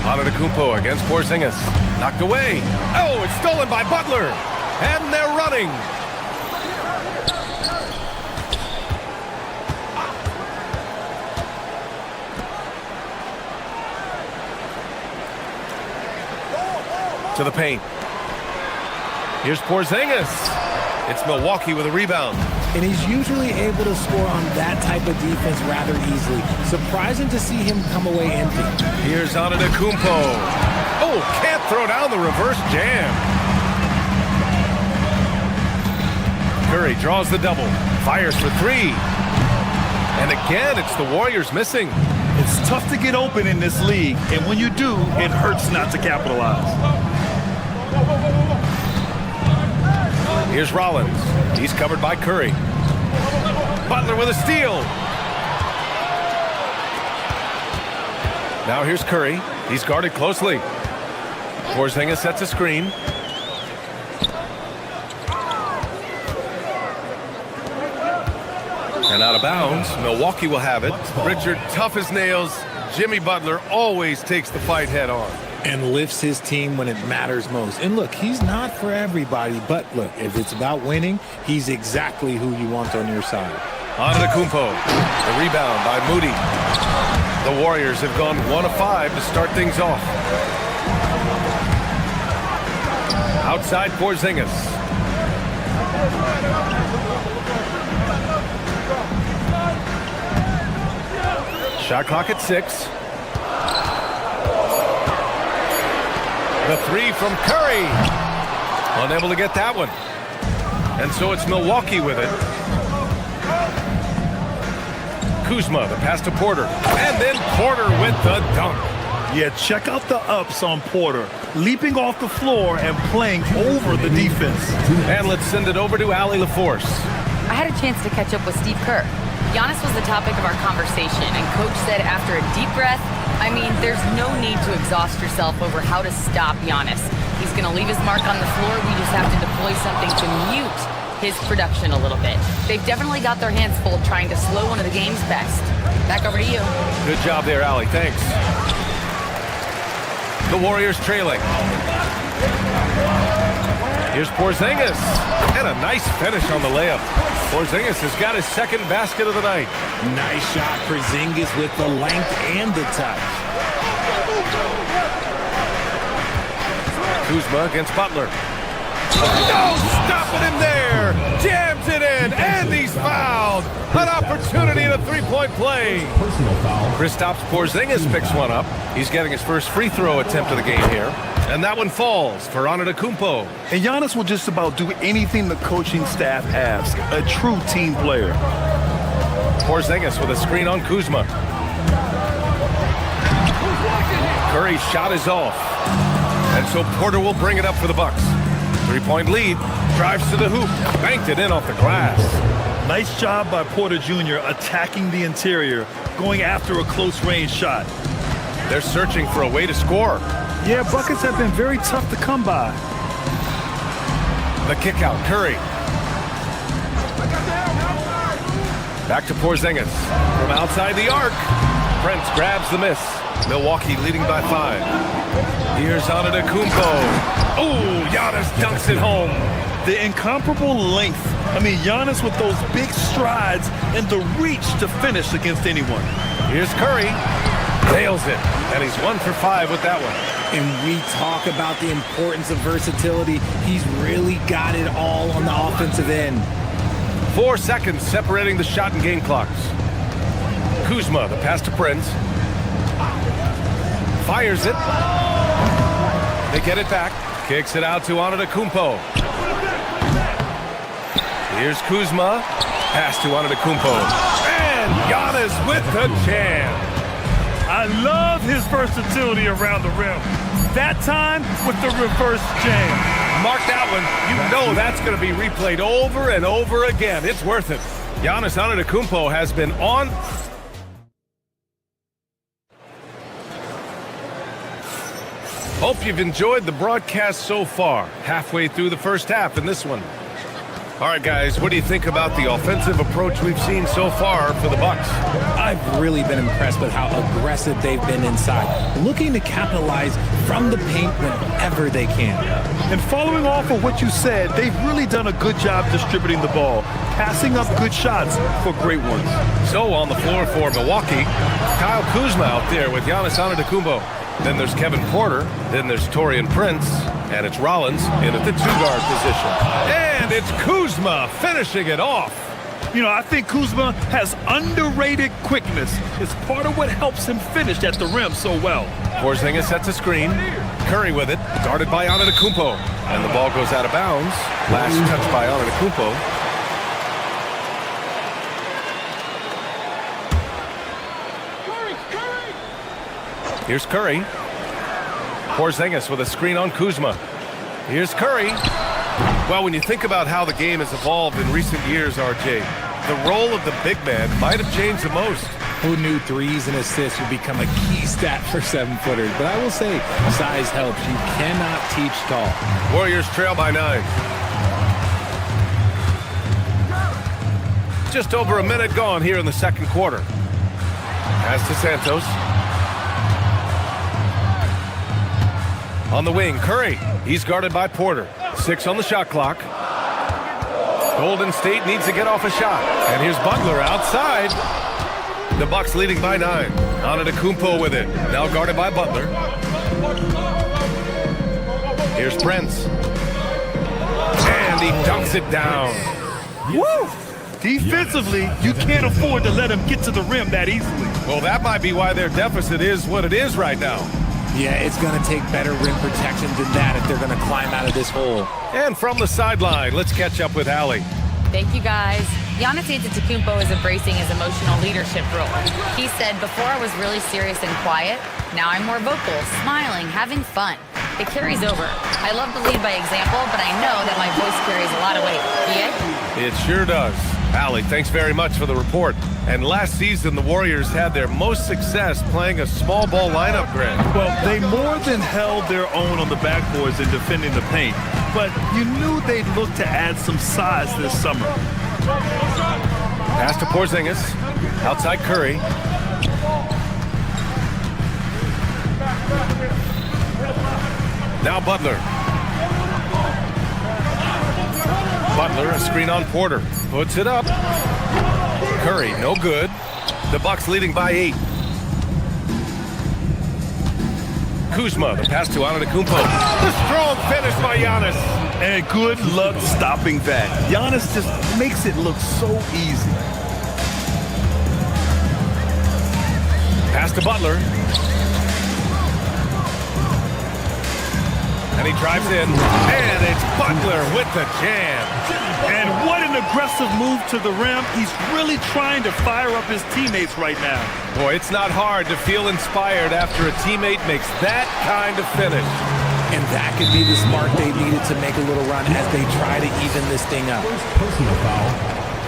Antetokounmpo against Porzingis. Knocked away. Oh, it's stolen by Butler. And they're running. To the paint. Here's Porzingis. It's Milwaukee with a rebound. And he's usually able to score on that type of defense rather easily. Surprising to see him come away empty. Here's Antetokounmpo. Oh, can't throw down the reverse jam. Curry draws the double. Fires for three. And again, it's the Warriors missing. It's tough to get open in this league, and when you do, it hurts not to capitalize. Here's Rollins. He's covered by Curry. Butler with a steal. Now here's Curry. He's guarded closely. Porzingis sets a screen. And out of bounds. Milwaukee will have it. Richard, tough as nails. Jimmy Butler always takes the fight head on. And lifts his team when it matters most. And look, he's not for everybody, but look, if it's about winning, he's exactly who you want on your side. Antetokounmpo, the rebound by Moody. The Warriors have gone 1 of 5 to start things off. Outside Porzingis. Shot clock at 6. The three from Curry. Unable to get that one. And so it's Milwaukee with it. Kuzma, the pass to Porter. And then Porter with the dunk. Yeah, check out the ups on Porter. Leaping off the floor and playing over the defense. And let's send it over to Allie LaForce. I had a chance to catch up with Steve Kerr. Giannis was the topic of our conversation, and Coach said after a deep breath, I mean, there's no need to exhaust yourself over how to stop Giannis. He's going to leave his mark on the floor. We just have to deploy something to mute his production a little bit. They've definitely got their hands full trying to slow one of the game's best. Back over to you. Good job there, Allie. Thanks. The Warriors trailing. Here's Porzingis. And a nice finish on the layup. Porzingis has got his second basket of the night. Nice shot, Porzingis with the length and the touch. Kuzma against Butler. No, stopping him there. Jams it in, and he's fouled. An opportunity in a three-point play. Kristaps Porzingis picks one up. He's getting his first free throw attempt of the game here. And that one falls for Antetokounmpo. And Giannis will just about do anything the coaching staff asks. A true team player. Porzingis with a screen on Kuzma. Curry's shot is off. And so Porter will bring it up for the Bucks. 3-point lead. Drives to the hoop. Banked it in off the glass. Nice job by Porter Jr. attacking the interior, going after a close-range shot. They're searching for a way to score. Yeah, buckets have been very tough to come by. The kick out, Curry. Back to Porzingis. From outside the arc. Prince grabs the miss. Milwaukee leading by 5. Here's Antetokounmpo. Oh, Giannis dunks it home. The incomparable length. I mean, Giannis with those big strides and the reach to finish against anyone. Here's Curry. Nails it. And he's 1 for 5 with that one. And we talk about the importance of versatility. He's really got it all on the offensive end. 4 seconds separating the shot and game clocks. Kuzma, the pass to Prince. Fires it. They get it back. Kicks it out to Antetokounmpo. Here's Kuzma. Pass to Antetokounmpo. And Giannis with the jam. I love his versatility around the rim. That time with the reverse jam. Mark that one. You know that's going to be replayed over and over again. It's worth it. Giannis Antetokounmpo has been on. Hope you've enjoyed the broadcast so far. Halfway through the first half in this one. All right, guys, what do you think about the offensive approach we've seen so far for the Bucks? I've really been impressed with how aggressive they've been inside, looking to capitalize from the paint whenever they can. And following off of what you said, they've really done a good job distributing the ball, passing up good shots for great ones. So on the floor for Milwaukee, Kyle Kuzma out there with Giannis Antetokounmpo. Then there's Kevin Porter. Then there's Taurean Prince. And it's Rollins in at the 2-guard position. And it's Kuzma finishing it off. You know, I think Kuzma has underrated quickness. It's part of what helps him finish at the rim so well. Porzingis sets a screen. Curry with it. Guarded by Antetokounmpo. And the ball goes out of bounds. Last touch by Antetokounmpo. Here's Curry. Porzingis with a screen on Kuzma. Here's Curry. Well, when you think about how the game has evolved in recent years, RJ, the role of the big man might have changed the most. Who knew threes and assists would become a key stat for 7-footers? But I will say, size helps. You cannot teach tall. Warriors trail by 9. Just over a minute gone here in the second quarter. Pass to Santos. On the wing, Curry. He's guarded by Porter. 6 on the shot clock. Golden State needs to get off a shot. And here's Butler outside. The Bucks leading by 9. Antetokounmpo with it. Now guarded by Butler. Here's Prince. And he dunks it down. Woo! Defensively, you can't afford to let him get to the rim that easily. Well, that might be why their deficit is what it is right now. Yeah, it's going to take better rim protection than that if they're going to climb out of this hole. And from the sideline, let's catch up with Allie. Thank you, guys. Giannis Antetokounmpo is embracing his emotional leadership role. He said, "Before I was really serious and quiet. Now I'm more vocal, smiling, having fun. It carries over. I love to lead by example, but I know that my voice carries a lot of weight." Yeah? It sure does. Allie, thanks very much for the report. And last season, the Warriors had their most success playing a small ball lineup, Grant. Well, they more than held their own on the backboards in defending the paint. But you knew they'd look to add some size this summer. Pass to Porzingis. Outside Curry. Now Butler. Butler, a screen on Porter. Puts it up. Curry, no good. The Bucks leading by 8. Kuzma, the pass to Antetokounmpo. The strong finish by Giannis. And good luck stopping that. Giannis just makes it look so easy. Pass to Butler. And he drives in. And it's Butler with the jam. And what an aggressive move to the rim. He's really trying to fire up his teammates right now. Boy, it's not hard to feel inspired after a teammate makes that kind of finish. And that could be the spark they needed to make a little run as they try to even this thing up. First personal foul.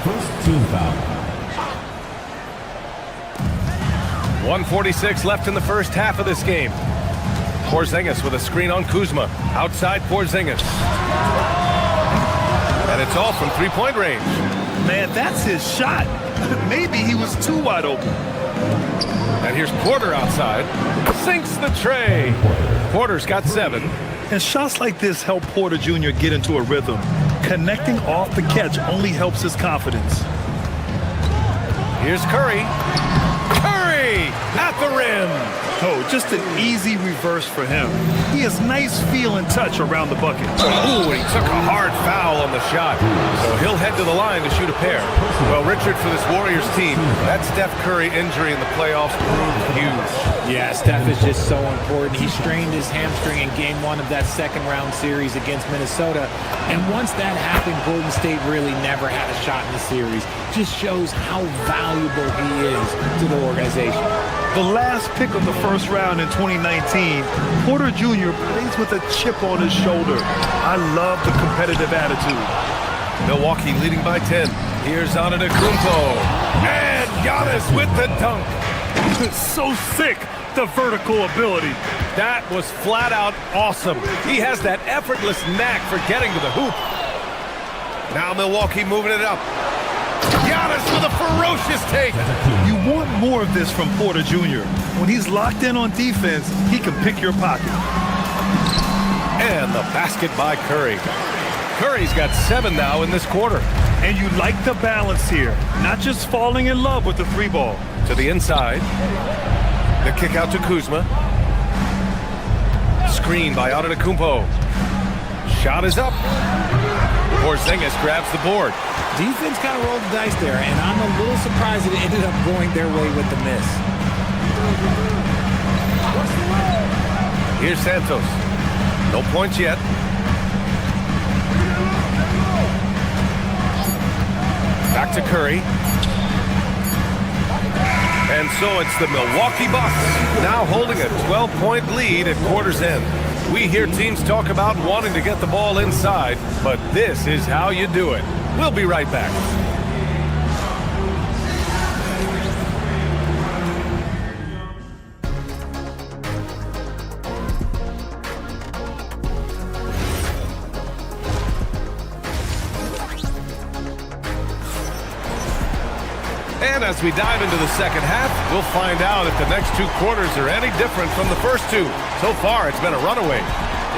First team foul. 1:46 left in the first half of this game. Porzingis with a screen on Kuzma. Outside Porzingis. And it's all from three-point range. Man, that's his shot. Maybe he was too wide open. And here's Porter outside. Sinks the tray. Porter's got 7. And shots like this help Porter Jr. get into a rhythm. Connecting off the catch only helps his confidence. Here's Curry. Curry at the rim. Oh, just an easy reverse for him. He has nice feel and touch around the bucket. Ooh, he took a hard foul on the shot. So he'll head to the line to shoot a pair. Well, Richard, for this Warriors team, that Steph Curry injury in the playoffs proved huge. Yeah, Steph is just so important. He strained his hamstring in game 1 of that second-round series against Minnesota. And once that happened, Golden State really never had a shot in the series. Just shows how valuable he is to the organization. The last pick of the first round in 2019, Porter Jr. plays with a chip on his shoulder. I love the competitive attitude. Milwaukee leading by 10. Here's Antetokounmpo. And Giannis with the dunk. So sick, the vertical ability. That was flat out awesome. He has that effortless knack for getting to the hoop. Now Milwaukee moving it up. Giannis with a ferocious take. You want more of this from Porter Jr. When he's locked in on defense, he can pick your pocket. And the basket by Curry. Curry's got 7 now in this quarter. And you like the balance here. Not just falling in love with the 3-ball. To the inside. The kick out to Kuzma. Screen by Antetokounmpo. Shot is up. Porzingis grabs the board. Defense kind of rolled the dice there, and I'm a little surprised it ended up going their way with the miss. Here's Santos. No points yet. Back to Curry. And so it's the Milwaukee Bucks now holding a 12-point lead at quarter's end. We hear teams talk about wanting to get the ball inside, but this is how you do it. We'll be right back. And as we dive into the second half, we'll find out if the next 2 quarters are any different from the first 2. So far, it's been a runaway.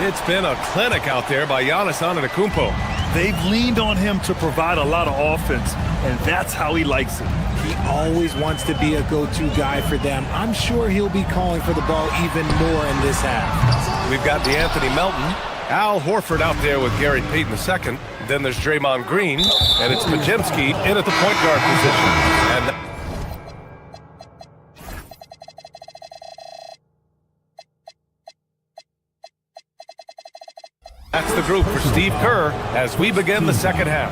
It's been a clinic out there by Giannis Antetokounmpo. They've leaned on him to provide a lot of offense, and that's how he likes it. He always wants to be a go-to guy for them. I'm sure he'll be calling for the ball even more in this half. We've got DeAnthony Melton, Al Horford out there with Gary Payton II. Then there's Draymond Green, and it's Majemski in at the point guard position. And that's the group for Steve Kerr as we begin the second half.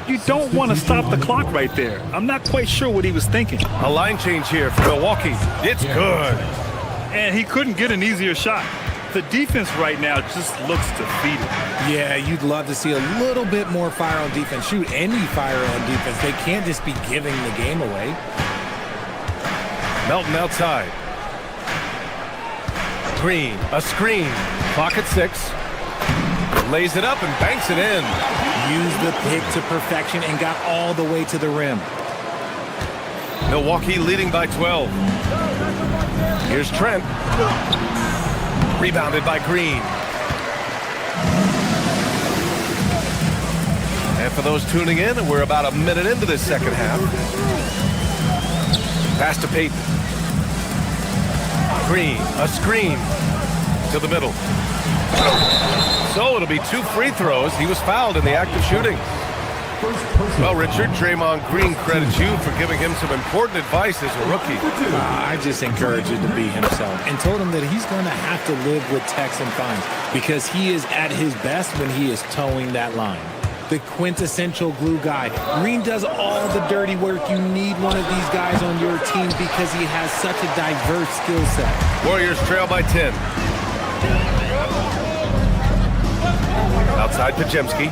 You don't want to stop the clock right there. I'm not quite sure what he was thinking. A line change here for Milwaukee. It's good. And he couldn't get an easier shot. The defense right now just looks defeated. Yeah, you'd love to see a little bit more fire on defense. Shoot, any fire on defense. They can't just be giving the game away. Melton outside. Green, a screen. Clock at 6. Lays it up and banks it in. Used the pick to perfection and got all the way to the rim. Milwaukee leading by 12. Here's Trent. Rebounded by Green. And for those tuning in, we're about a minute into this second half. Pass to Payton. Green, a screen to the middle. So it'll be 2 free throws. He was fouled in the act of shooting. Well, Richard, Draymond Green credits you for giving him some important advice as a rookie. I just encouraged him to be himself and told him that he's going to have to live with texts and fines because he is at his best when he is towing that line. The quintessential glue guy. Green does all the dirty work. You need one of these guys on your team because he has such a diverse skill set. Warriors trail by 10. Outside Pajemski.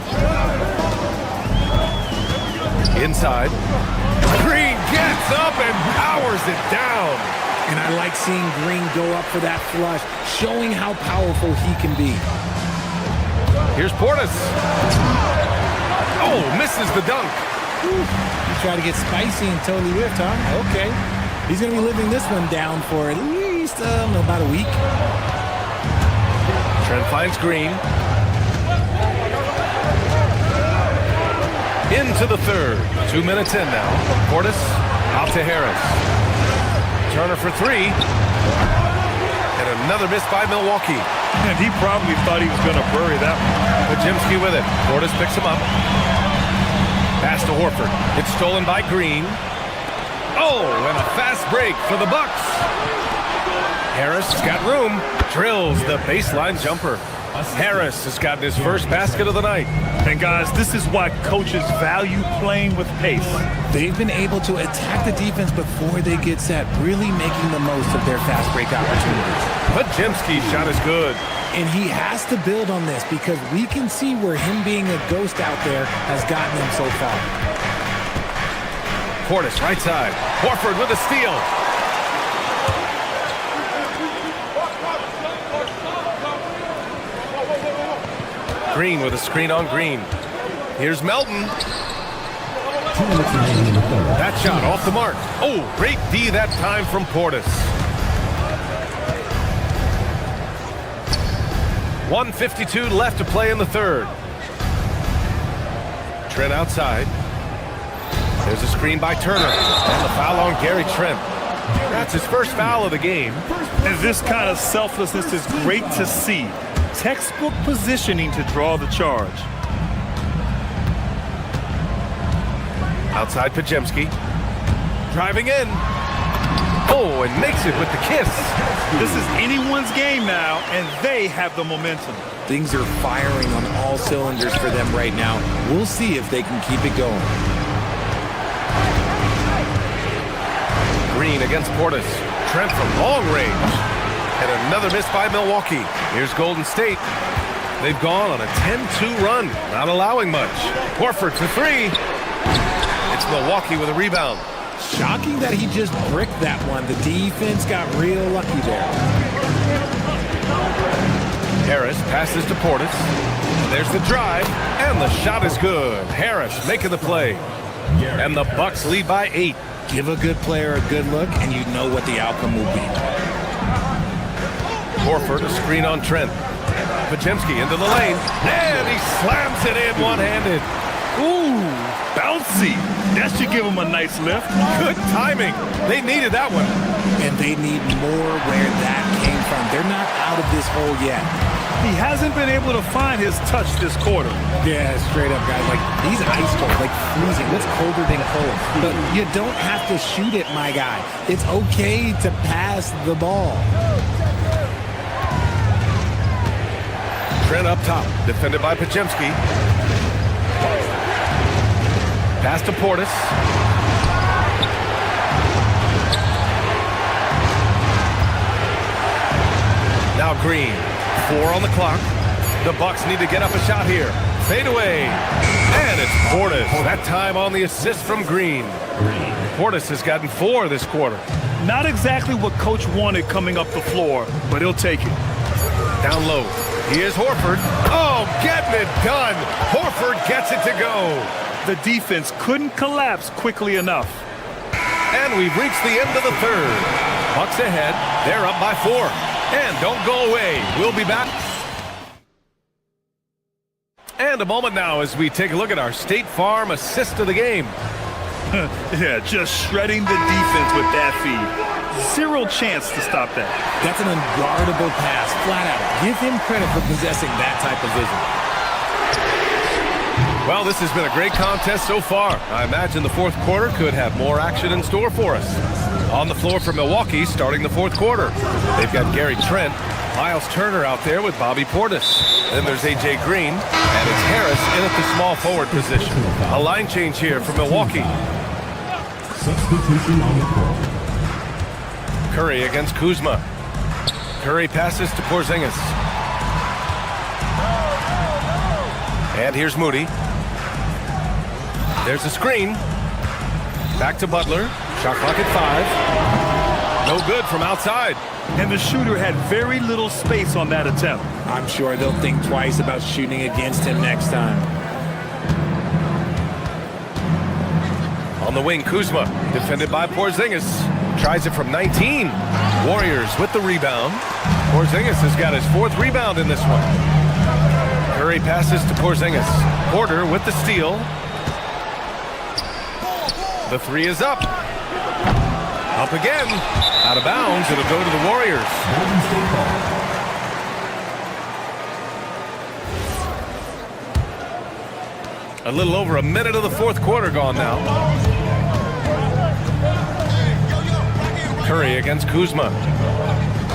Inside. Green gets up and powers it down. And I like seeing Green go up for that flush, showing how powerful he can be. Here's Portis. Oh, misses the dunk. You try to get spicy and totally whiffed, huh? Okay. He's going to be living this one down for at least about a week. Trent finds Green. Into the third. 2 minutes in now. Portis out to Harris. Turner for 3. And another miss by Milwaukee. And he probably thought he was going to bury that one. Pajemski with it. Portis picks him up. Pass to Horford. It's stolen by Green. Oh, and a fast break for the Bucks. Harris has got room. Drills the baseline jumper. Harris has gotten his first basket of the night. And guys, this is why coaches value playing with pace. They've been able to attack the defense before they get set, really making the most of their fast break opportunities. Pajemski's shot is good. And he has to build on this because we can see where him being a ghost out there has gotten him so far. Portis right side. Horford with a steal. Green with a screen on Green. Here's Melton. That shot off the mark. Oh, great D that time from Portis. 1:52 left to play in the third. Trent outside. There's a screen by Turner. And the foul on Gary Trent. That's his first foul of the game. And this kind of selflessness is great to see. Textbook positioning to draw the charge. Outside Pajemski. Driving in. Oh, and makes it with the kiss. This is anyone's game now, and they have the momentum. Things are firing on all cylinders for them right now. We'll see if they can keep it going. Green against Portis. Trent from long range. And another miss by Milwaukee. Here's Golden State. They've gone on a 10-2 run, not allowing much. Horford for 3. It's Milwaukee with a rebound. Shocking that he just bricked that one. The defense got real lucky there. Harris passes to Portis. There's the drive, and the shot is good. Harris making the play. And the Bucks lead by 8. Give a good player a good look, and you know what the outcome will be. Horford, a screen on Trent. Pajemski into the lane, and he slams it in one-handed. Ooh, bouncy. That should give him a nice lift. Good timing. They needed that one. And they need more where that came from. They're not out of this hole yet. He hasn't been able to find his touch this quarter. Yeah, straight up, guys. Like, he's ice cold, like freezing. What's colder than cold? But you don't have to shoot it, my guy. It's okay to pass the ball. Trent up top, defended by Pajemski. Pass to Portis. Now Green. 4 on the clock. The Bucks need to get up a shot here. Fade away. And it's Portis. That time on the assist from Green. Portis has gotten 4 this quarter. Not exactly what Coach wanted coming up the floor, but he'll take it. Down low. Here's Horford. Oh, getting it done. Horford gets it to go. The defense couldn't collapse quickly enough. And we've reached the end of the third. Bucks ahead. They're up by 4. And don't go away. We'll be back. And a moment now as we take a look at our State Farm assist of the game. Yeah, just shredding the defense with that feed. 0 chance to stop that. That's an unguardable pass, flat out. Give him credit for possessing that type of vision. Well, this has been a great contest so far. I imagine the fourth quarter could have more action in store for us. On the floor for Milwaukee starting the fourth quarter. They've got Gary Trent, Miles Turner out there with Bobby Portis. Then there's A.J. Green, and it's Harris in at the small forward position. A line change here for Milwaukee. Substitution on the court. Curry against Kuzma. Curry passes to Porzingis. And here's Moody. There's a screen. Back to Butler. Shot clock at 5. No good from outside. And the shooter had very little space on that attempt. I'm sure they'll think twice about shooting against him next time. On the wing, Kuzma, defended by Porzingis. Tries it from 19. Warriors with the rebound. Porzingis has got his 4th rebound in this one. Curry passes to Porzingis. Porter with the steal. The 3 is up. Up again. Out of bounds. It'll go to the Warriors. A little over a minute of the fourth quarter gone now. Curry against Kuzma.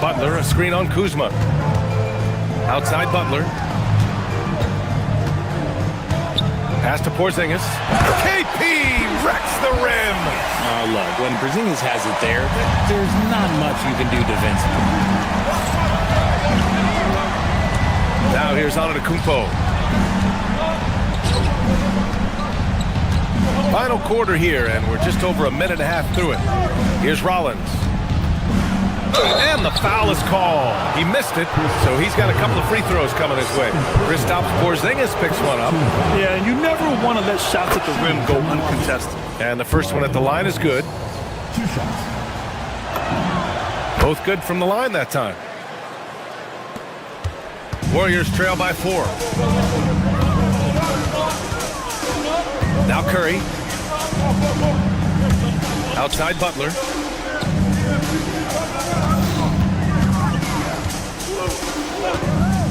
Butler, a screen on Kuzma. Outside Butler. Pass to Porzingis. KP wrecks the rim. Oh, look, when Porzingis has it there, there's not much you can do defensively. Now here's Antetokounmpo. Final quarter here, and we're just over a minute and a half through it. Here's Rollins. And the foul is called. He missed it, so he's got a couple of free throws coming his way. Kristaps Porzingis picks one up. Yeah, and you never want to let shots at the rim go uncontested. And the first one at the line is good. 2 shots. Both good from the line that time. Warriors trail by 4. Now Curry. Outside Butler.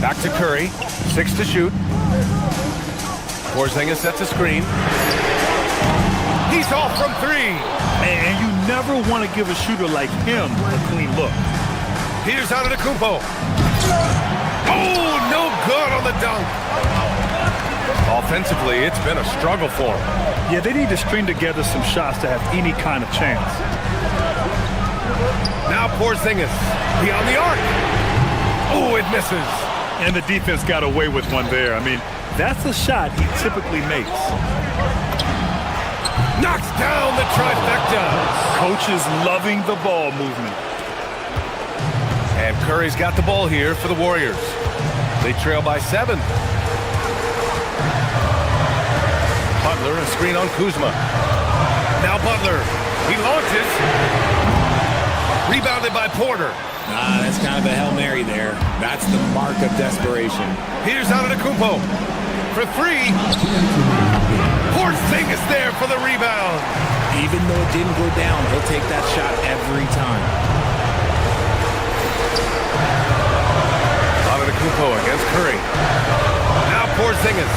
Back to Curry. 6 to shoot. Porzingis sets a screen. He's off from 3. And you never want to give a shooter like him a clean look. Here's Antetokounmpo. Oh, no good on the dunk. Offensively, it's been a struggle for him. Yeah, they need to string together some shots to have any kind of chance. Now Porzingis beyond the arc. Oh, it misses. And the defense got away with one there. I mean, that's a shot he typically makes. Knocks down the trifecta. Coach is loving the ball movement. And Curry's got the ball here for the Warriors. They trail by 7. Butler, a screen on Kuzma. Now Butler. He launches. Rebounded by Porter. That's kind of a Hail Mary there. That's the mark of desperation. Here's Antetokounmpo for 3. Porzingis there for the rebound. Even though it didn't go down, he'll take that shot every time. Antetokounmpo against Curry. Now Porzingis.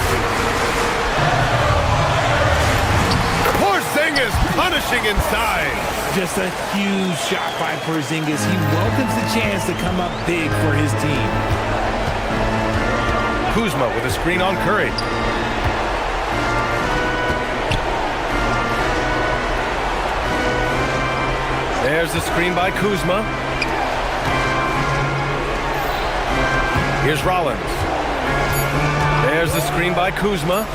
Porzingis punishing inside. Just a huge shot by Porzingis. He welcomes the chance to come up big for his team. Kuzma with a screen on Curry. There's the screen by Kuzma. Here's Rollins. There's the screen by Kuzma.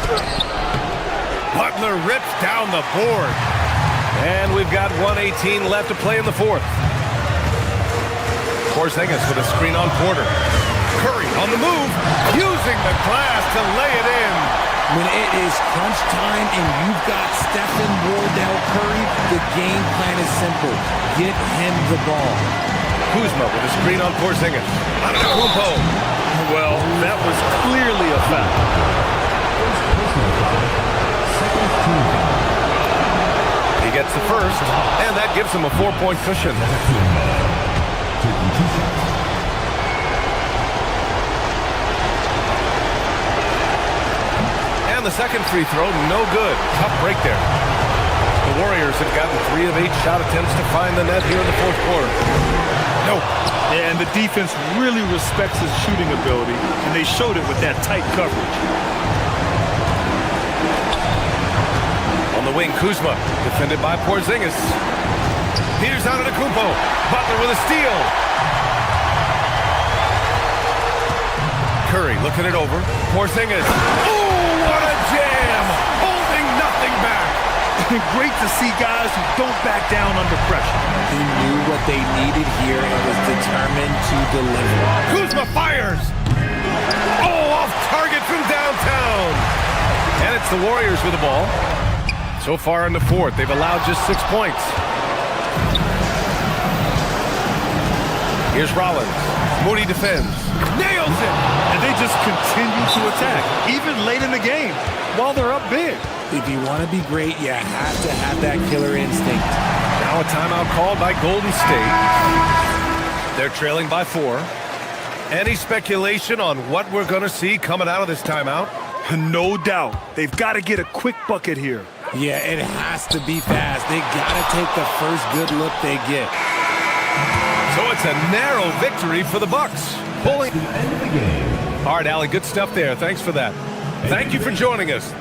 Butler rips down the board. And we've got 1:18 left to play in the fourth. Porzingis with a screen on Porter. Curry on the move, using the glass to lay it in. When it is crunch time and you've got Stephen Wardell Curry, the game plan is simple. Get him the ball. Kuzma with a screen on Porzingis. Antetokounmpo. Well, that was clearly a foul. He gets the first, and that gives him a 4-point cushion. And the second free throw, no good. Tough break there. The Warriors have gotten 3 of 8 shot attempts to find the net here in the fourth quarter. No. Yeah, and the defense really respects his shooting ability, and they showed it with that tight coverage. On the wing, Kuzma, defended by Porzingis. Here's Antetokounmpo. Butler with a steal. Curry looking it over. Porzingis. Oh, what a jam! Holding nothing back. Great to see guys who don't back down under pressure. He knew what they needed here and was determined to deliver. Kuzma fires. Oh, off target from downtown. And it's the Warriors with the ball. So far in the fourth, they've allowed just 6 points. Here's Rollins. Moody defends. Nails it. And they just continue to attack, even late in the game, while they're up big. If you want to be great, you have to have that killer instinct. Now a timeout called by Golden State. They're trailing by 4. Any speculation on what we're going to see coming out of this timeout? No doubt. They've got to get a quick bucket here. Yeah, it has to be fast. They got to take the first good look they get. So it's a narrow victory for the Bucks. Pulling. All right, Allie, good stuff there. Thanks for that. Thank you for joining us.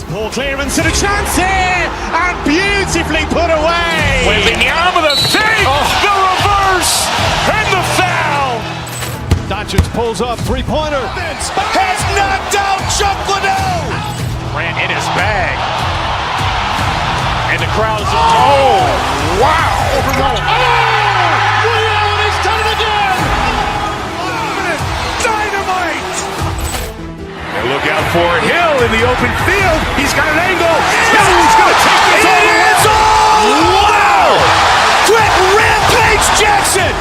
Ball clearance and a chance here, and beautifully put away. Waving the arm of the fake, the reverse, and the foul. Doncic pulls up, three-pointer. Has knocked out Chuck Liddell. Ran in his bag. And the crowd is, oh, wow. Leon has done it again. Dynamite. And look out for Hill in the open field. He's got an angle. He's going to take this all the way. Wow. Quick Rampage Jackson.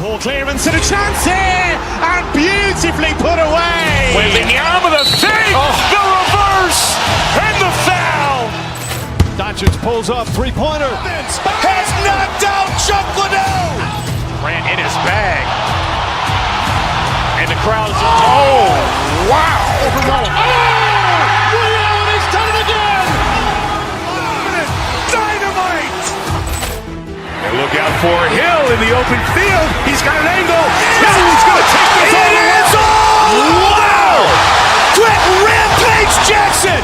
Ball clearance and a chance here, and beautifully put away. Waving the arm of the fake, the reverse, and the foul. Doncic pulls up, three-pointer. Has knocked out Chuck Liddell. Ran in his bag. And the crowd is, oh, wow. Leon has done it again. Dynamite. And look out for Hill in the open field. He's got an angle. He's going to take this all the way. Wow. Quick Rampage Jackson.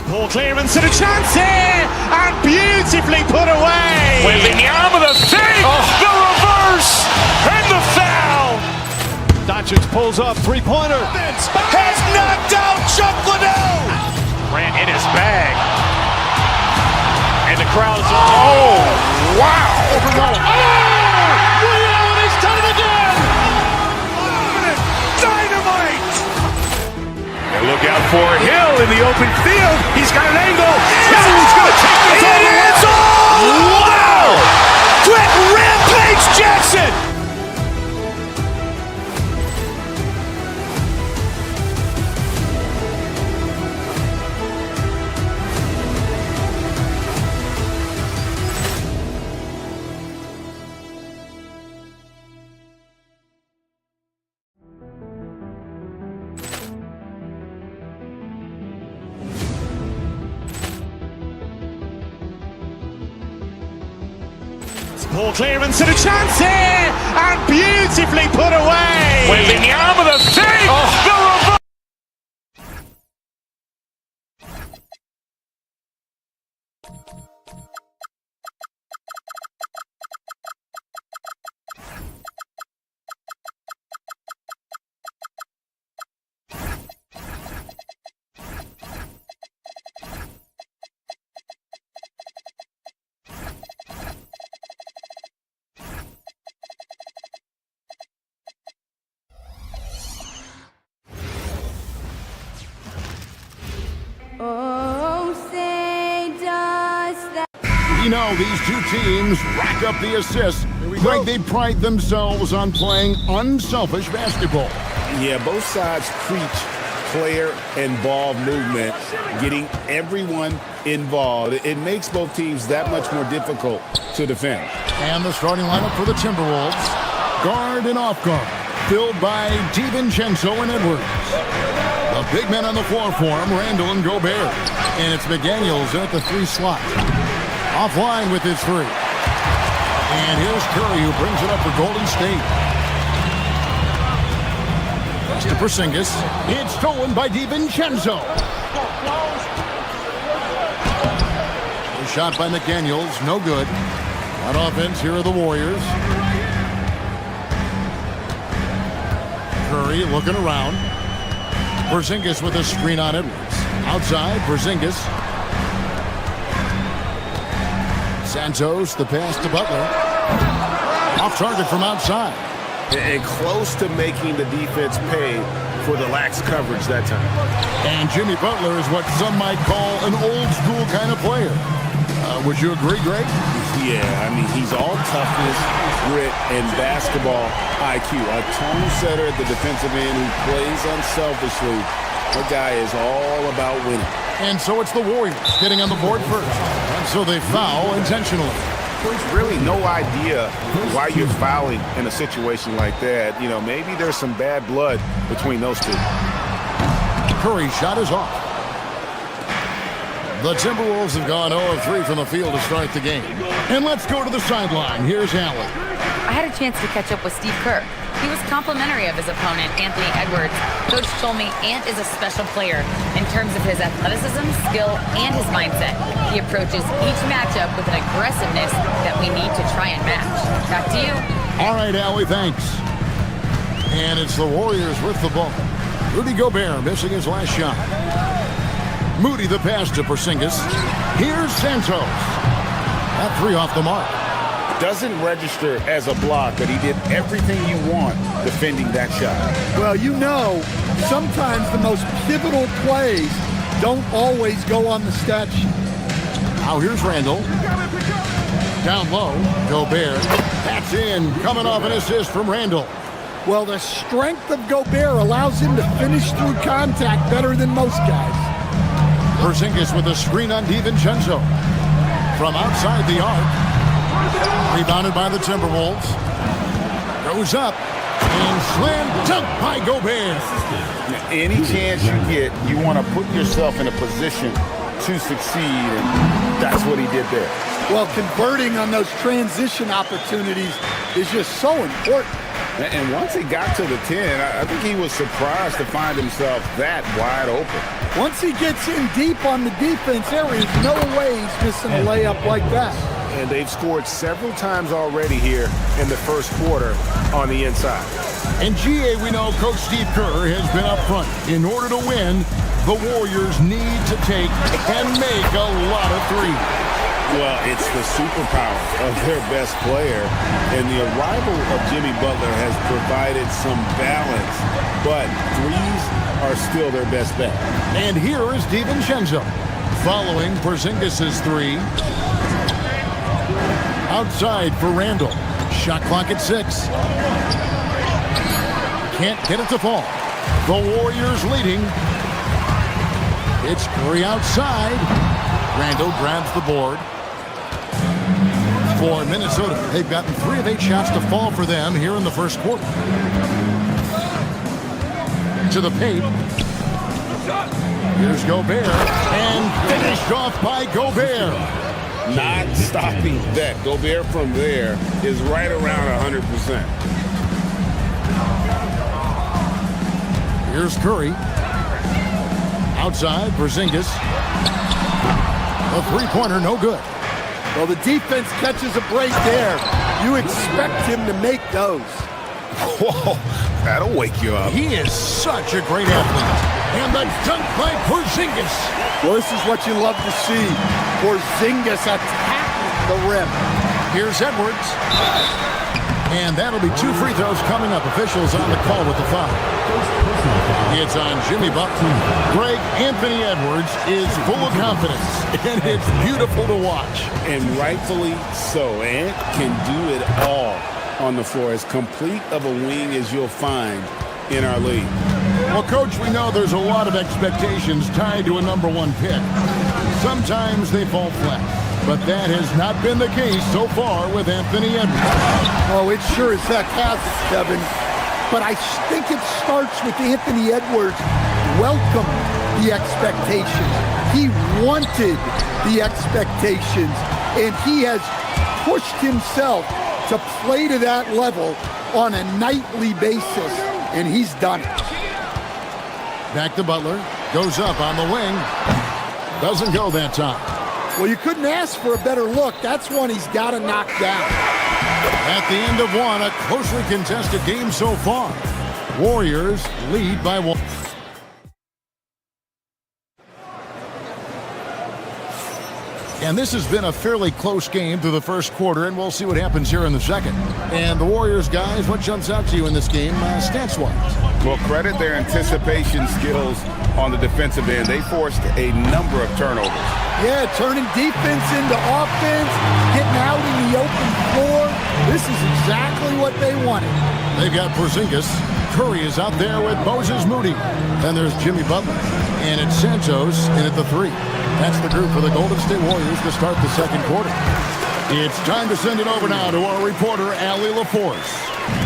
Poor clearance and a chance here, and beautifully put away. Wembanyama the save, the reverse, and the foul. Doncic pulls up, three-pointer. Has knocked out Chuck Liddell. Grant in his bag. And the crowd is, oh, wow. Leon has done it again. Dynamite. And look out for Hill in the open field. He's got an angle. He's going to take this all the way. It's all wow. Quick Rampage Jackson. Poor clearance and a chance here, and beautifully put away. Wembanyama the save, the reverse. Oh, say does that. You know, these two teams rack up the assists. Greg, they pride themselves on playing unselfish basketball. Yeah, both sides preach player and ball movement, getting everyone involved. It makes both teams that much more difficult to defend. And the starting lineup for the Timberwolves, guard and off guard, filled by DiVincenzo and Edwards. The big men on the floor for him, Randall and Gobert. And it's McDaniels at the 3 slot. Offline with his 3. And here's Curry, who brings it up for Golden State. Pass to Porzingis. It's stolen by DiVincenzo. A shot by McDaniels, no good. On offense, here are the Warriors. Curry looking around. Porzingis with a screen on Edwards. Outside, Porzingis. Santos, the pass to Butler. Off target from outside. And close to making the defense pay for the lax coverage that time. And Jimmy Butler is what some might call an old school kind of player. Would you agree, Greg? Yeah, I mean, he's all toughness, grit, and basketball IQ. A tone setter at the defensive end who plays unselfishly. The guy is all about winning. And so it's the Warriors getting on the board first. And so they foul intentionally. There's really no idea why you're fouling in a situation like that. You know, maybe there's some bad blood between those two. Curry's shot is off. The Timberwolves have gone 0 of 3 from the field to start the game. And let's go to the sideline. Here's Allen. I had a chance to catch up with Steve Kerr. He was complimentary of his opponent, Anthony Edwards. Coach told me Ant is a special player in terms of his athleticism, skill, and his mindset. He approaches each matchup with an aggressiveness that we need to try and match. Back to you. All right, Allie, thanks. And it's the Warriors with the ball. Rudy Gobert missing his last shot. Moody the pass to Porzingis. Here's Santos. That 3 off the mark. Doesn't register as a block, but he did everything you want defending that shot. Well, you know, sometimes the most pivotal plays don't always go on the stat sheet. Now here's Randall. Down low, Gobert. That's in, coming off an assist from Randall. Well, the strength of Gobert allows him to finish through contact better than most guys. Porzingis with a screen on DiVincenzo. From outside the arc. Rebounded by the Timberwolves. Goes up. And slam dunk by Gobert. Any chance you get, you want to put yourself in a position to succeed, and that's what he did there. Well, converting on those transition opportunities is just so important. And once he got to the 10, I think he was surprised to find himself that wide open. Once he gets in deep on the defense, there is no way he's missing a layup like that. And they've scored several times already here in the first quarter on the inside. In GA, we know Coach Steve Kerr has been up front. In order to win, the Warriors need to take and make a lot of threes. Well, it's the superpower of their best player, and the arrival of Jimmy Butler has provided some balance, but threes are still their best bet. And here is DiVincenzo following Porzingis' three. Outside for Randall. Shot clock at 6. Can't get it to fall. The Warriors leading. It's Curry outside. Randall grabs the board. For Minnesota, they've gotten 3 of 8 shots to fall for them here in the first quarter. To the paint. Here's Gobert. And finished off by Gobert. Not stopping that. Gobert from there is right around 100%. Here's Curry. Outside, Porzingis. A three-pointer, no good. Well, the defense catches a break there. You expect him to make those. Whoa, that'll wake you up. He is such a great athlete. And the dunk by Porzingis. Well, this is what you love to see. Porzingis attacking the rim. Here's Edwards. And that'll be 2 free throws coming up. Officials on the call with the foul. It's on Jimmy Butler. Greg, Anthony Edwards is full of confidence, and it's beautiful to watch. And rightfully so. Ant can do it all on the floor. As complete of a wing as you'll find in our league. Well, Coach, we know there's a lot of expectations tied to a #1 pick. Sometimes they fall flat, but that has not been the case so far with Anthony Edwards. Oh, it sure as heck has, Kevin. But I think it starts with Anthony Edwards welcome the expectations. He wanted the expectations, and he has pushed himself to play to that level on a nightly basis, and he's done it. Back to Butler. Goes up on the wing. Doesn't go that time. Well, you couldn't ask for a better look. That's one he's got to knock down. At the end of one, a closely contested game so far. Warriors lead by 1. And this has been a fairly close game through the first quarter, and we'll see what happens here in the second. And the Warriors, guys, what jumps out to you in this game, stats-wise? Well, credit their anticipation skills on the defensive end. They forced a number of turnovers. Yeah, turning defense into offense, getting out in the open floor. This is exactly what they wanted. They've got Porzingis. Curry is out there with Moses Moody. Then there's Jimmy Butler. And it's Santos in at the 3. That's the group for the Golden State Warriors to start the second quarter. It's time to send it over now to our reporter, Allie LaForce.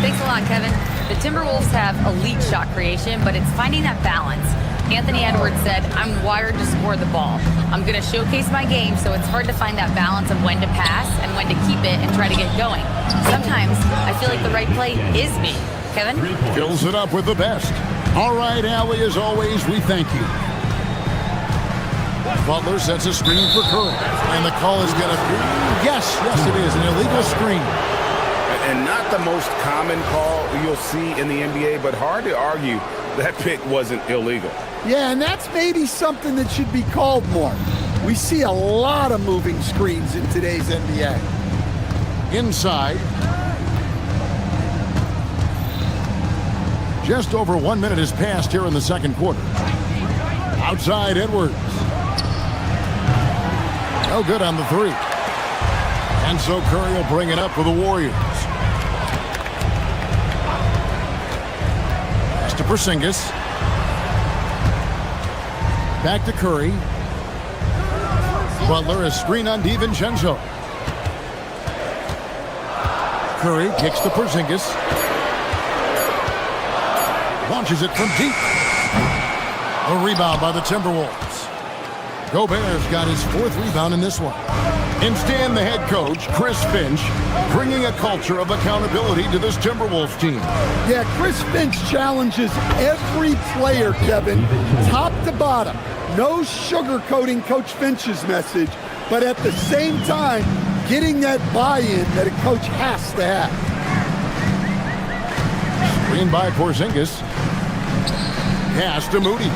Thanks a lot, Kevin. The Timberwolves have elite shot creation, but it's finding that balance. Anthony Edwards said, I'm wired to score the ball. I'm going to showcase my game, so it's hard to find that balance of when to pass and when to keep it and try to get going. Sometimes I feel like the right play is me. Kevin? Fills it up with the best. All right, Allie, as always, we thank you. Butler sets a screen for Curry. And the call is going to be, yes, it is, an illegal screen. And not the most common call you'll see in the NBA, but hard to argue that pick wasn't illegal. Yeah, and that's maybe something that should be called more. We see a lot of moving screens in today's NBA. Inside. Just over 1 minute has passed here in the second quarter. Outside, Edwards. No good on the 3. And so Curry will bring it up for the Warriors. Pass to Porzingis. Back to Curry. Butler is screen on DiVincenzo. Curry kicks to Porzingis. Launches it from deep. A rebound by the Timberwolves. Gobert's got his 4th rebound in this one. And Stan, the head coach, Chris Finch, bringing a culture of accountability to this Timberwolves team. Yeah, Chris Finch challenges every player, Kevin, top to bottom. No sugarcoating Coach Finch's message, but at the same time, getting that buy-in that a coach has to have. Screen by Porzingis. Pass to Moody.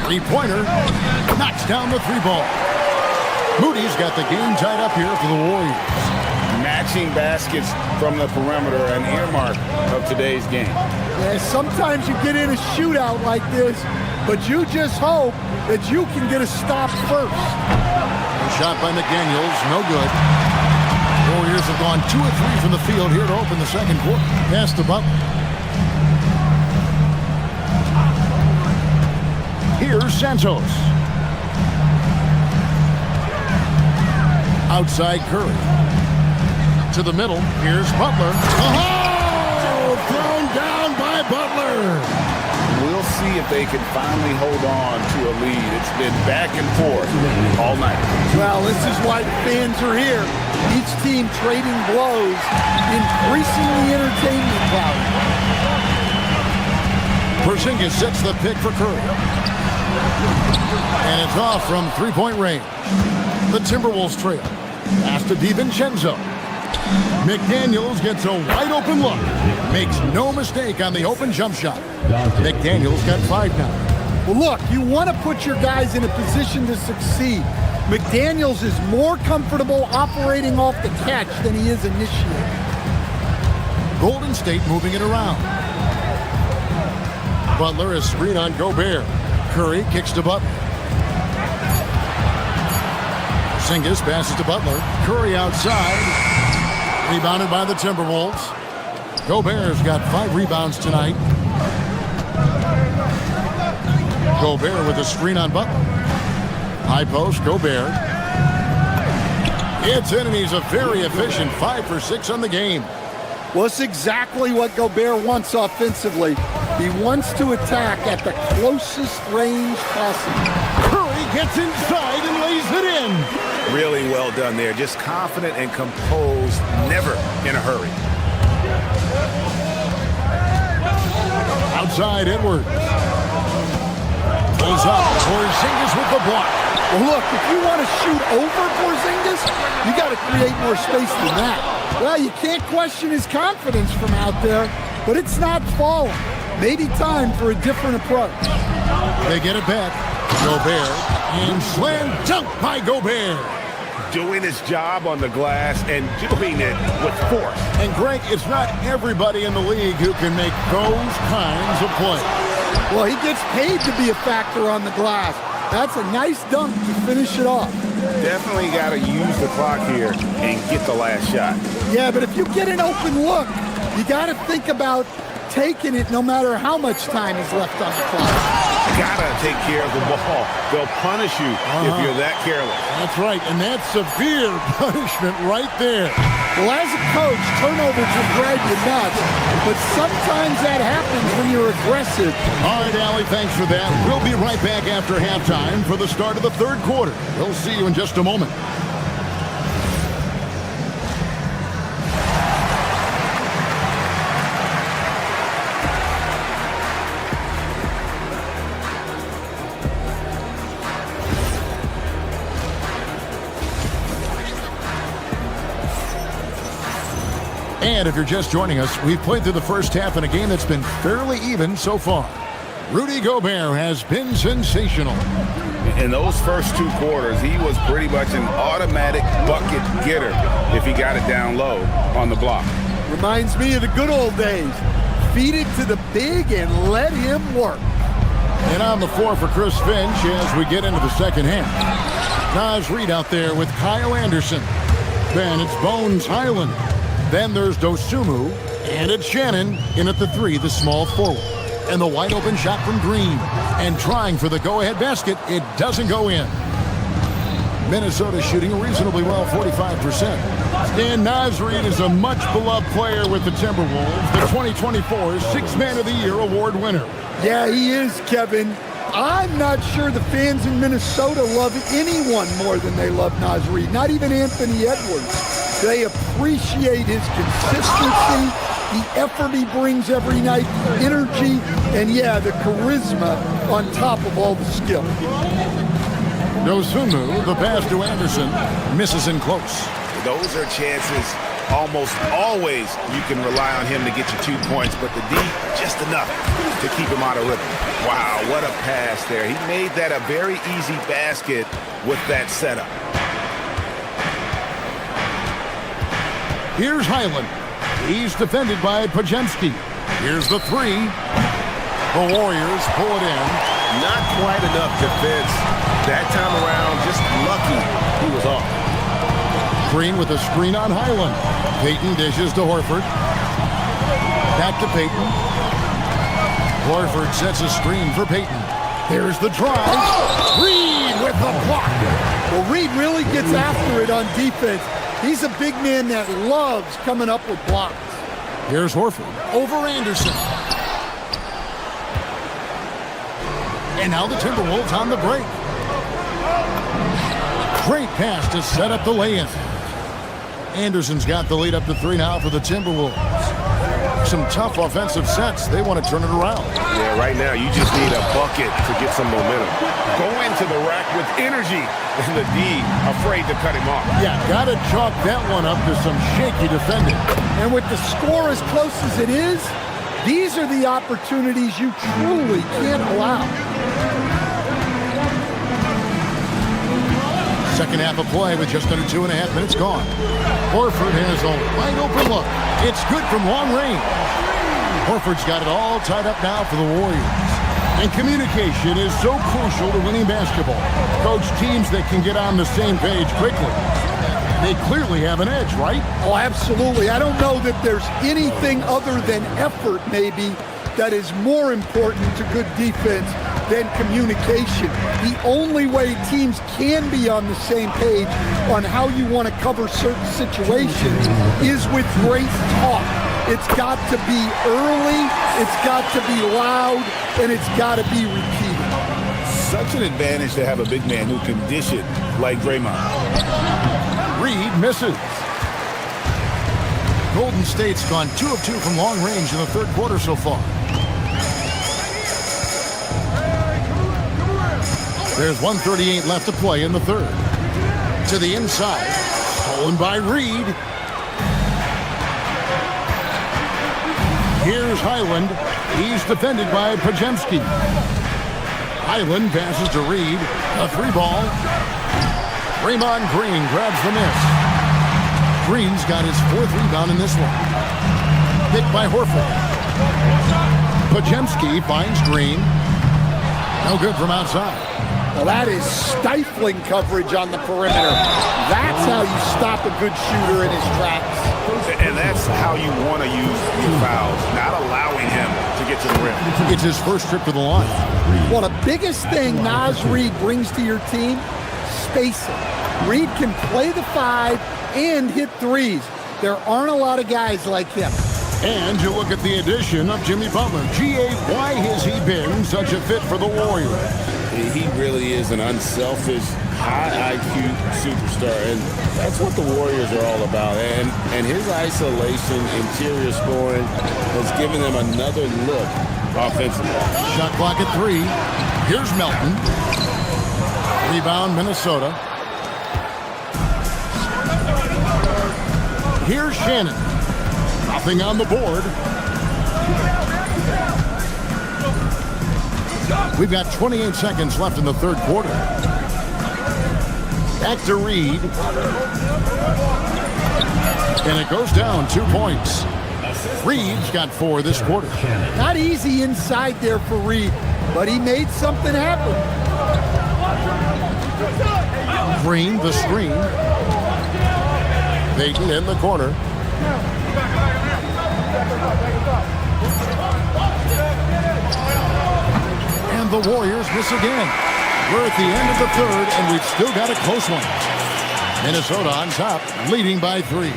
Three-pointer. Knocks down the three ball. Moody's got the game tied up here for the Warriors. Matching baskets from the perimeter, an earmark of today's game. Yeah, sometimes you get in a shootout like this, but you just hope that you can get a stop first. A shot by McDaniels, no good. Warriors have gone 2 of 3 from the field here to open the second quarter. Pass to Butler. Here's Santos. Outside Curry. To the middle. Here's Butler. Oh! Thrown down by Butler. We'll see if they can finally hold on to a lead. It's been back and forth all night. Well, this is why the fans are here. Each team trading blows, increasing the entertainment value. Porzingis sets the pick for Curry. And it's off from three-point range. The Timberwolves trail. Pass to DiVincenzo. McDaniels gets a wide-open look. Makes no mistake on the open jump shot. McDaniels got 5 now. Well, look, you want to put your guys in a position to succeed. McDaniels is more comfortable operating off the catch than he is initiating. Golden State moving it around. Butler is screen on Gobert. Curry kicks to Butler. Porzingis passes to Butler. Curry outside. Rebounded by the Timberwolves. Gobert's got 5 rebounds tonight. Gobert with a screen on Butler. High post, Gobert. It's in, and he's a very efficient 5 for 6 on the game. Well, it's exactly what Gobert wants offensively. He wants to attack at the closest range possible. Curry gets inside and lays it in. Really well done there. Just confident and composed, never in a hurry. Outside Edwards. Pulls up. Porzingis with the block. Well, look, if you want to shoot over Porzingis, you got to create more space than that. Well, you can't question his confidence from out there, but it's not falling. Maybe time for a different approach. They get it back. Gobert. And slam dunk by Gobert. Doing his job on the glass and doing it with force. And Greg, it's not everybody in the league who can make those kinds of plays. Well, he gets paid to be a factor on the glass. That's a nice dunk to finish it off. Definitely got to use the clock here and get the last shot. Yeah, but if you get an open look, you got to think about taking it no matter how much time is left on the clock. Gotta take care of the ball. They'll punish you if you're that careless. That's right, and that's severe punishment right there. Well, as a coach, turnovers will drive you nuts, but sometimes that happens when you're aggressive. All right, Allie, thanks for that. We'll be right back after halftime for the start of the third quarter. We'll see you in just a moment. And if you're just joining us, we've played through the first half in a game that's been fairly even so far. Rudy Gobert has been sensational. In those first 2 quarters, he was pretty much an automatic bucket getter if he got it down low on the block. Reminds me of the good old days. Feed it to the big and let him work. And on the floor for Chris Finch as we get into the second half. Naz Reid out there with Kyle Anderson. Then it's Bones Highland. Then there's Dosunmu, and it's Shannon in at the 3, the small forward. And the wide open shot from Green. And trying for the go-ahead basket, it doesn't go in. Minnesota shooting reasonably well, 45%. Stan Naz Reid is a much beloved player with the Timberwolves, the 2024 Sixth Man of the Year award winner. Yeah, he is, Kevin. I'm not sure the fans in Minnesota love anyone more than they love Naz Reid, not even Anthony Edwards. They appreciate his consistency, the effort he brings every night, energy, and yeah, the charisma on top of all the skill. Dosunmu, the pass to Anderson, misses in close. Those are chances almost always you can rely on him to get you 2 points, but the D, just enough to keep him out of rhythm. Wow, what a pass there. He made that a very easy basket with that setup. Here's Highland. He's defended by Pajemski. Here's the three. The Warriors pull it in. Not quite enough defense that time around. Just lucky he was off. Green with a screen on Highland. Payton dishes to Horford. Back to Payton. Horford sets a screen for Payton. Here's the drive. Reid with the block. Well, Reid really gets after it on defense. He's a big man that loves coming up with blocks. Here's Horford over Anderson. And now the Timberwolves on the break. Great pass to set up the lay-in. Anderson's got the lead up to 3 now for the Timberwolves. Some tough offensive sets. They want to turn it around. Yeah, right now you just need a bucket to get some momentum. Go into the rack with energy. And the D afraid to cut him off. Yeah, got to chalk that one up to some shaky defending. And with the score as close as it is, these are the opportunities you truly can't allow. Second half of play with just under 2.5 minutes gone. Horford has a wide open look. It's good from long range. Horford's got it all tied up now for the Warriors. And communication is so crucial to winning basketball. Coach, teams that can get on the same page quickly, they clearly have an edge, right? Oh, absolutely. I don't know that there's anything other than effort, maybe, that is more important to good defense than communication. The only way teams can be on the same page on how you want to cover certain situations is with great talk. It's got to be early, it's got to be loud, and it's got to be repeated. Such an advantage to have a big man who can dish it like Draymond. Reid misses. Golden State's gone 2 of 2 from long range in the third quarter so far. There's 1:38 left to play in the third. To the inside. Stolen by Reid. Here's Highland. He's defended by Pajemski. Highland passes to Reid. A 3-ball. Draymond Green grabs the miss. Green's got his 4th rebound in this one. Hit by Horford. Pajemski finds Green. No good from outside. Well, that is stifling coverage on the perimeter. That's how you stop a good shooter in his tracks. And that's how you want to use your fouls, not allowing him to get to the rim. It's his first trip to the line. Well, the biggest thing Naz Reid brings to your team, spacing. Reid can play the 5 and hit threes. There aren't a lot of guys like him. And you look at the addition of Jimmy Butler. G.A., why has he been such a fit for the Warriors? He really is an unselfish, high IQ superstar, and that's what the Warriors are all about. And his isolation, interior scoring has given them another look offensively. Shot clock at 3. Here's Melton. Rebound, Minnesota. Here's Shannon. Nothing on the board. We've got 28 seconds left in the third quarter. Back to Reid. And it goes down 2 points. Reid's got 4 this quarter. Not easy inside there for Reid, but he made something happen. Green, the screen. Payton in the corner. And the Warriors miss again. We're at the end of the third, and we've still got a close one. Minnesota on top, leading by 3.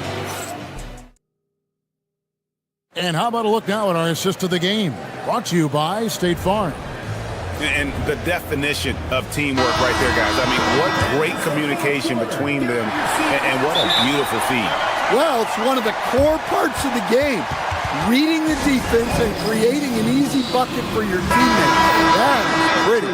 And how about a look now at our assist of the game? Brought to you by State Farm. And the definition of teamwork right there, guys. I mean, what great communication between them, and what a beautiful feed. Well, it's one of the core parts of the game. Reading the defense and creating an easy bucket for your teammates. That's pretty.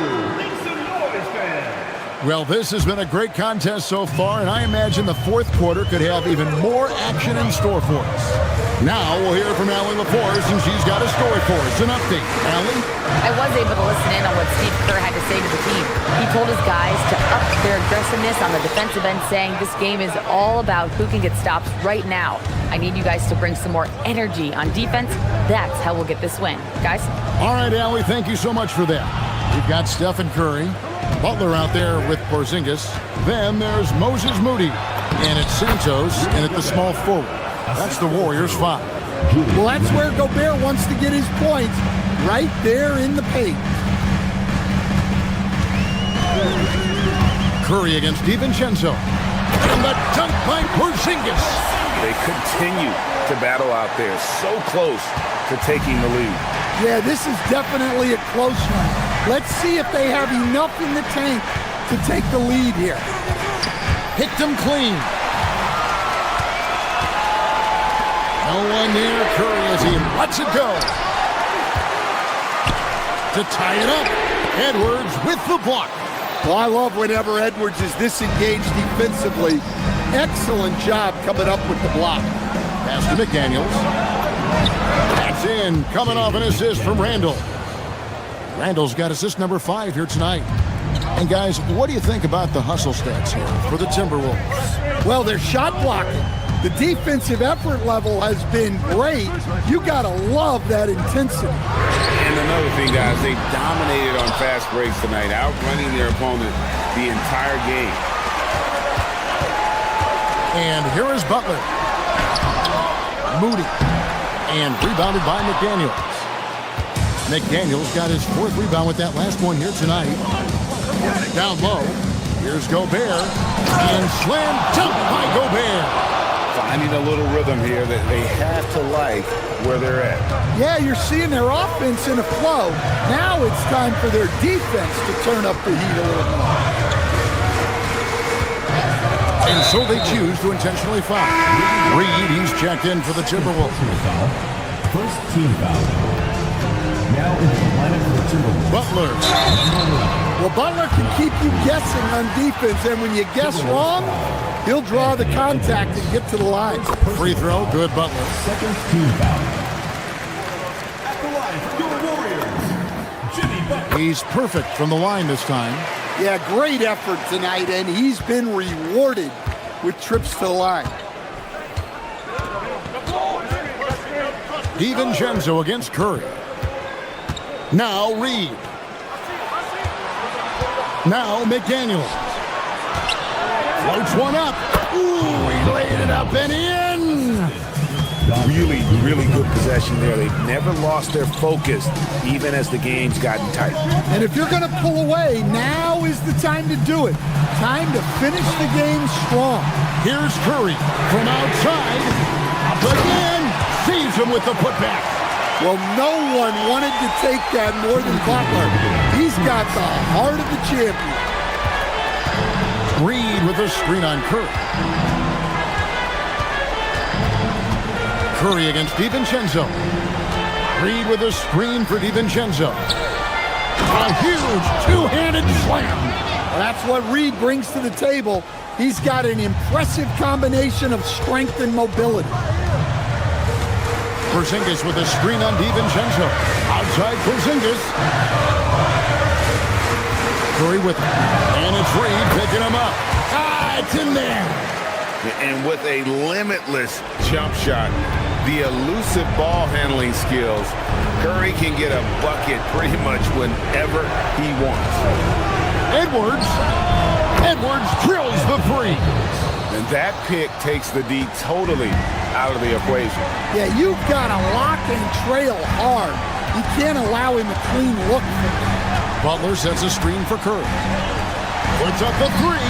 Well, this has been a great contest so far, and I imagine the fourth quarter could have even more action in store for us. Now we'll hear from Allie LaForce, and she's got a story for us. An update. Allie? I was able to listen in on what Steve Kerr had to say to the team. He told his guys to up their aggressiveness on the defensive end, saying this game is all about who can get stops right now. I need you guys to bring some more energy on defense. That's how we'll get this win. Guys? All right, Allie, thank you so much for that. We've got Stephen Curry, Butler out there with Porzingis. Then there's Moses Moody, and it's Santos, and at the small forward. That's the Warriors' 5. Well, that's where Gobert wants to get his points, right there in the paint. Curry against DiVincenzo. And the dunk by Porzingis. They continue to battle out there, so close to taking the lead. Yeah, this is definitely a close one. Let's see if they have enough in the tank to take the lead here. Hit them clean. No one near Curry as he lets it go. To tie it up, Edwards with the block. Well, I love whenever Edwards is this engaged defensively. Excellent job coming up with the block. Pass to McDaniels. That's in, coming off an assist from Randall. Randall's got assist number 5 here tonight. And guys, what do you think about the hustle stats here for the Timberwolves? Well, they're shot blocking. The defensive effort level has been great. You gotta love that intensity. And another thing, guys, they dominated on fast breaks tonight, outrunning their opponent the entire game. And here is Butler. Moody. And rebounded by McDaniels. McDaniels got his 4th rebound with that last one here tonight. Down low. Here's Gobert. And slam dunk by Gobert. Finding a little rhythm here that they have to like where they're at. Yeah, you're seeing their offense in a flow. Now it's time for their defense to turn up the heat a little more. And so they choose to intentionally foul. Reed, he's checked in for the Timberwolves. First team foul. Now into the lineup for the Timberwolves. Butler. Well, Butler can keep you guessing on defense, and when you guess wrong, he'll draw the contact and get to the line. Free throw, good Butler. Second team foul. At the line for your Warriors, Jimmy Butler. He's perfect from the line this time. Yeah, great effort tonight, and he's been rewarded with trips to the line. DiVincenzo against Curry. Now Reed. Now McDaniels. Floats one up. Ooh, he laid it up and in. Really, really good possession there. They've never lost their focus, even as the game's gotten tight. And if you're going to pull away, now is the time to do it. Time to finish the game strong. Here's Curry from outside. Up again. Sees him with the putback. Well, no one wanted to take that more than Butler. He's got the heart of the champion. Reed with a screen on Curry. Curry against DiVincenzo. Reed with a screen for DiVincenzo. A huge two-handed slam. Well, that's what Reed brings to the table. He's got an impressive combination of strength and mobility. Porzingis with a screen on DiVincenzo. Outside Porzingis. Curry with it. And it's Reed picking him up. Ah, it's in there. And with a limitless jump shot, the elusive ball handling skills, Curry can get a bucket pretty much whenever he wants. Edwards drills the three. And that pick takes the D totally out of the equation. Yeah, you've got to lock and trail hard. You can't allow him a clean look. Butler sets a screen for Curry. Puts up the three.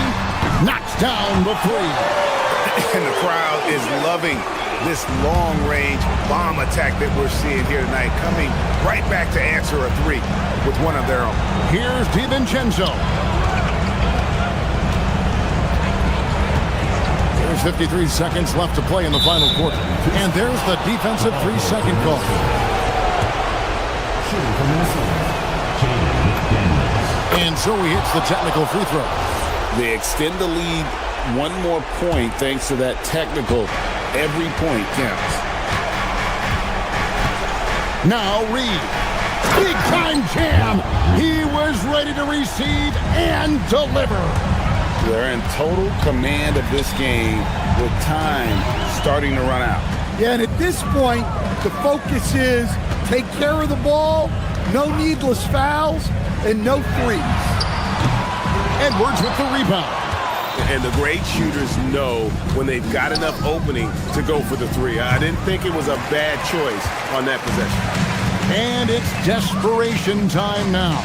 Knocks down the three. And the crowd is loving this long-range bomb attack that we're seeing here tonight, coming right back to answer a three with one of their own. Here's DiVincenzo. There's 53 seconds left to play in the final quarter. And there's the defensive 3-second call. And so he hits the technical free throw. They extend the lead one more point thanks to that technical. Every point counts. Now Reed. Big time jam. He was ready to receive and deliver. They're in total command of this game with time starting to run out. Yeah, and at this point, the focus is take care of the ball, no needless fouls, and no threes. Edwards with the rebound. And the great shooters know when they've got enough opening to go for the three. I didn't think it was a bad choice on that possession. And it's desperation time now.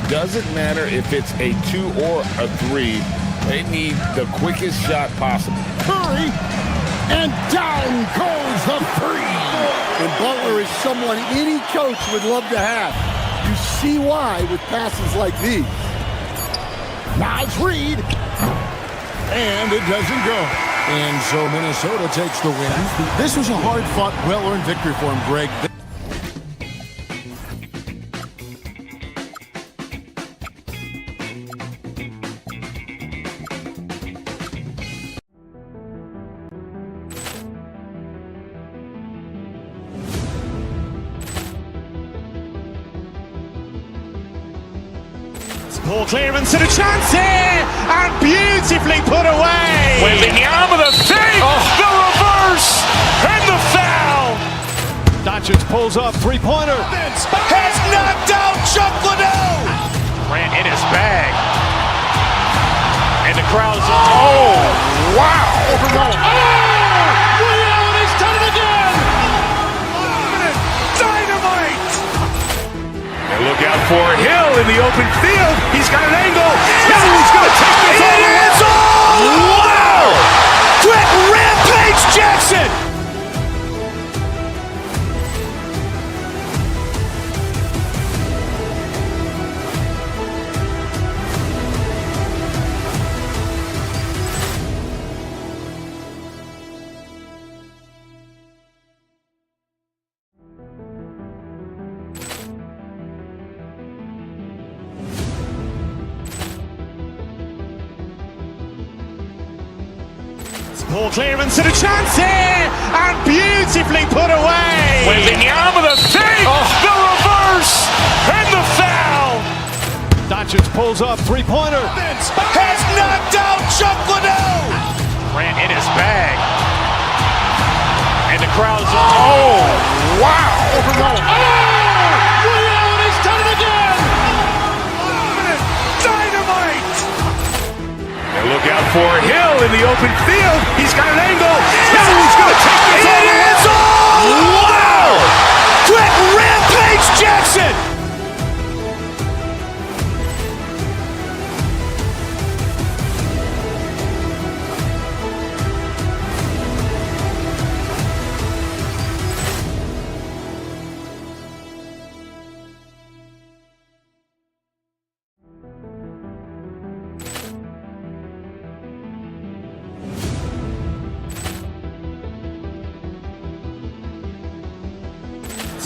Doesn't matter if it's a 2 or a 3. They need the quickest shot possible. Curry, and down goes the three. And Butler is someone any coach would love to have. You see why with passes like these. Now it's Reed. And it doesn't go. And so Minnesota takes the win. This was a hard-fought, well-earned victory for him, Greg. Ball clearance and a chance here, and beautifully put away. Wembanyama the fake, the reverse, and the foul. Doncic pulls up, three-pointer. Has knocked out Chuck Liddell. Grant in his bag. And the crowd's, oh, wow. Overall. Oh, Liddell, and he's done it again. Dynamite. And look out for Hill in the open field. He's got an angle. He's going to take this all the way. It is all! Wow! Quick Rampage Jackson! Ball clearance and a chance here, and beautifully put away. Wembanyama the fake, the reverse, and the foul. Doncic pulls up, three-pointer. Has knocked out Chuck Liddell. Grant in his bag. And the crowd's, oh, wow. Overall. Oh, Liddell, and he's done it again. Dynamite. And look out for Hill in the open field. He's got an angle. He's going to take this all the way. It is all! Wow! Quick Rampage Jackson!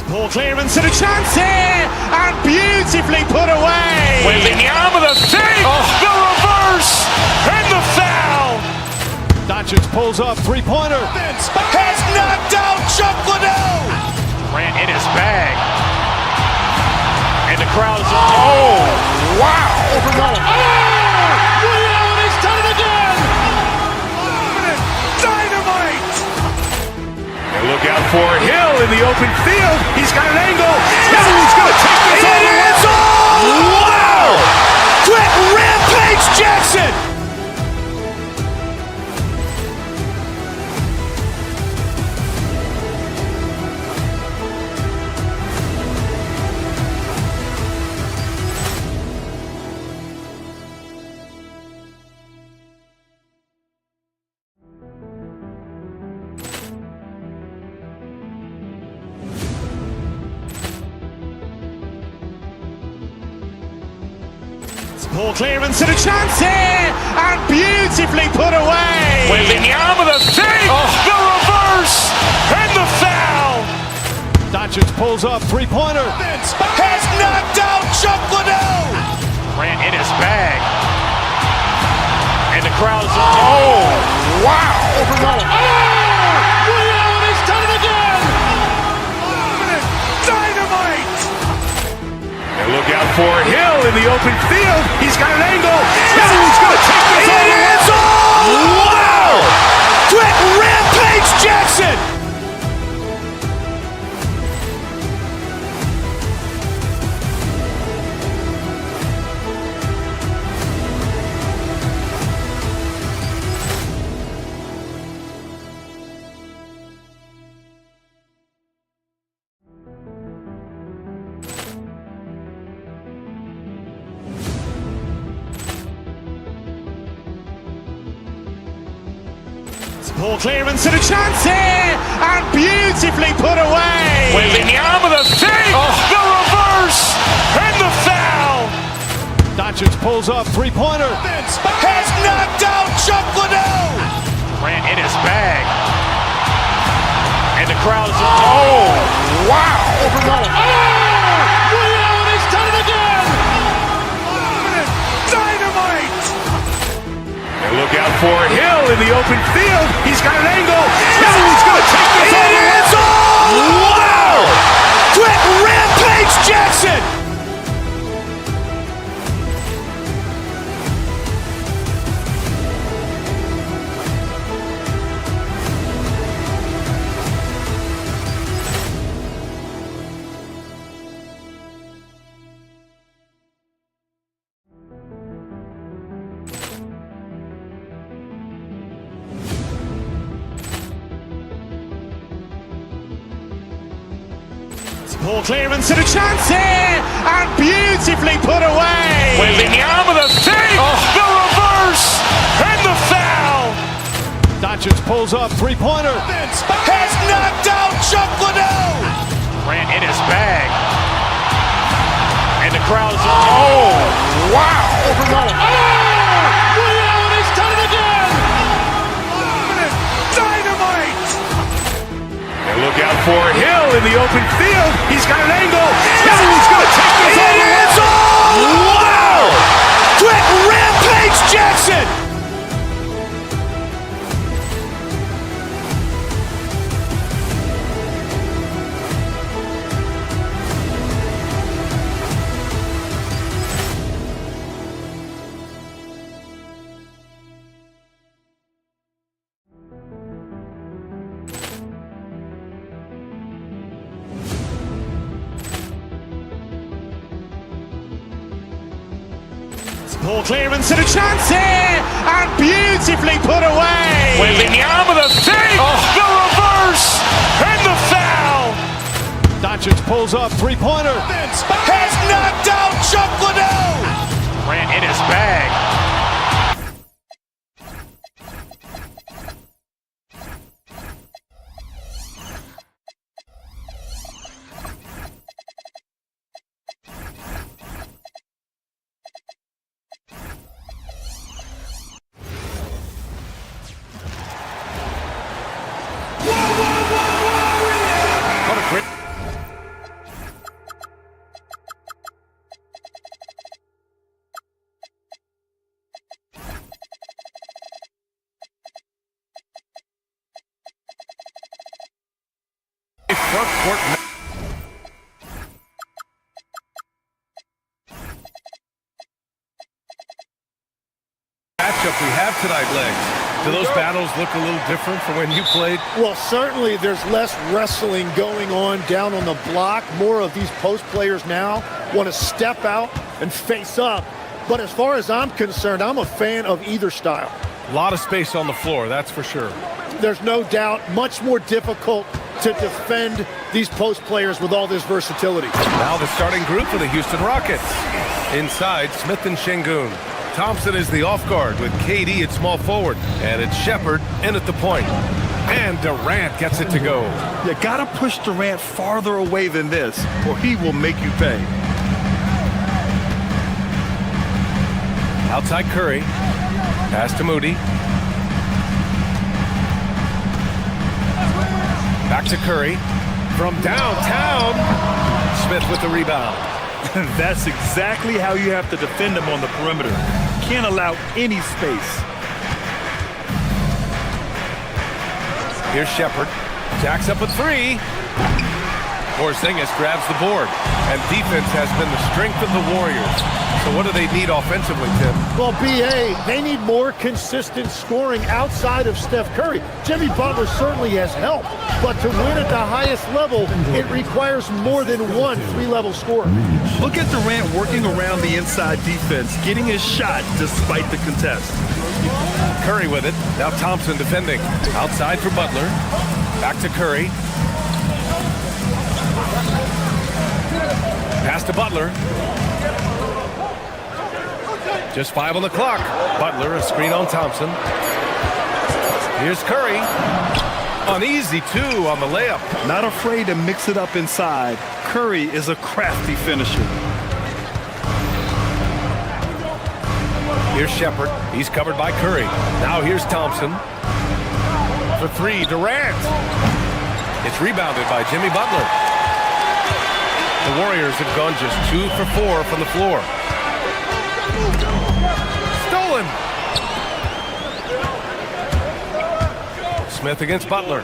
Ball clearance and a chance here, and beautifully put away. Wembanyama the fake, the reverse, and the foul. Doncic pulls up, three-pointer. Has knocked out Chuck Liddell. Grant in his bag. And the crowd's, oh, wow. Overall. Oh, Liddell, and he's done it again. Dynamite. And look out for Hill in the open field. He's got an angle. He's going to take this all the way. It is all! Wow! Quick Rampage Jackson! Poor clearance and a chance here, and beautifully put away. Wembanyama the fake, the reverse, and the foul. Doncic pulls up, three-pointer. Has knocked out Chuck Liddell. Grant in his bag. And the crowd's wow. Leon has done it again. Dynamite. And look out for Hill in the open field. He's got an angle. He's going to take this all the way. Wow. Quick Rampage Jackson. Poor clearance and a chance here, and beautifully put away. Wembanyama the fake, the reverse, and the foul. Doncic pulls up, three-pointer. Has knocked out Chuck Liddell. Grant in his bag. And the crowd's wow. Leon has done it again. Dynamite. And look out for Hill in the open field. He's got an angle. He's going to take this all the way. Wow. Quick Rampage Jackson. Poor clearance and a chance here, and beautifully put away. Wembanyama the fake, the reverse, and the foul. Doncic pulls up, three-pointer. Has knocked out Chuck Liddell. Grant in his bag. And the crowd's wow. Leon has done it again. Dynamite. And look out for Hill in the open field. He's got an angle. He's going to take this all the way. Wow. Quick Rampage Jackson. Poor clearance and a chance here, and beautifully put away. Wembanyama the fake, the reverse, and the foul. Doncic pulls up, three-pointer. Has knocked out Chuck Liddell. Grant in his bag. Front court matchup we have tonight, Legs. Do those battles look a little different from when you played? Well, certainly there's less wrestling going on down on the block. More of these post players now want to step out and face up. But as far as I'm concerned, I'm a fan of either style. A lot of space on the floor, that's for sure. There's no doubt much more difficult to defend these post players with all this versatility. Now the starting group for the Houston Rockets. Inside, Smith and Şengün. Thompson is the off guard with KD at small forward. And it's Shepherd in at the point. And Durant gets it to go. You gotta push Durant farther away than this, or he will make you pay. Outside Curry. Pass to Moody. Back to Curry. From downtown. Smith with the rebound. That's exactly how you have to defend him on the perimeter. Can't allow any space. Here's Shepherd. Jacks up a three. Porzingis grabs the board. And defense has been the strength of the Warriors. So what do they need offensively, Tim? Well, B.A., they need more consistent scoring outside of Steph Curry. Jimmy Butler certainly has helped, but to win at the highest level, it requires more than one three-level scorer. Look at Durant working around the inside defense, getting his shot despite the contest. Curry with it. Now Thompson defending. Outside for Butler. Back to Curry. Pass to Butler. Just 5 on the clock. Butler, a screen on Thompson. Here's Curry. An easy 2 on the layup. Not afraid to mix it up inside. Curry is a crafty finisher. Here's Shepherd. He's covered by Curry. Now here's Thompson. For 3, Durant. It's rebounded by Jimmy Butler. The Warriors have gone just 2 for 4 from the floor. Stolen. Smith against Butler.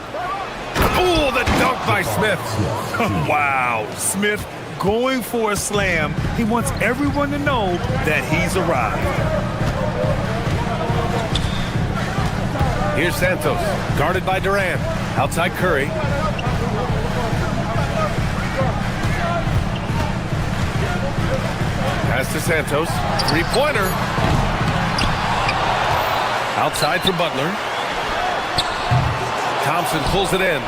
Oh, the dunk by Smith. Wow, Smith going for a slam. He wants everyone to know that he's arrived. Here's Santos, guarded by Durant. Outside Curry. Pass to Santos. Three-pointer. Outside for Butler. Thompson pulls it in.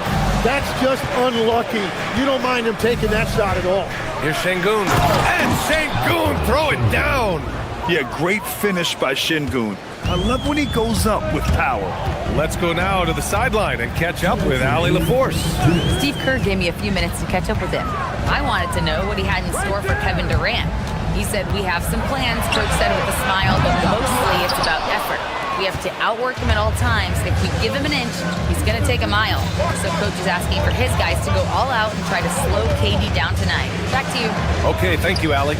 That's just unlucky. You don't mind him taking that shot at all. Here's Şengün. And Şengün throw it down. Yeah, great finish by Şengün. I love when he goes up with power. Let's go now to the sideline and catch up with Allie LaForce. Steve Kerr gave me a few minutes to catch up with him. I wanted to know what he had in store for Kevin Durant. He said, we have some plans, Coach said with a smile, but mostly it's about effort. We have to outwork him at all times. If we give him an inch, he's going to take a mile. So Coach is asking for his guys to go all out and try to slow KD down tonight. Back to you. Okay, thank you, Allie.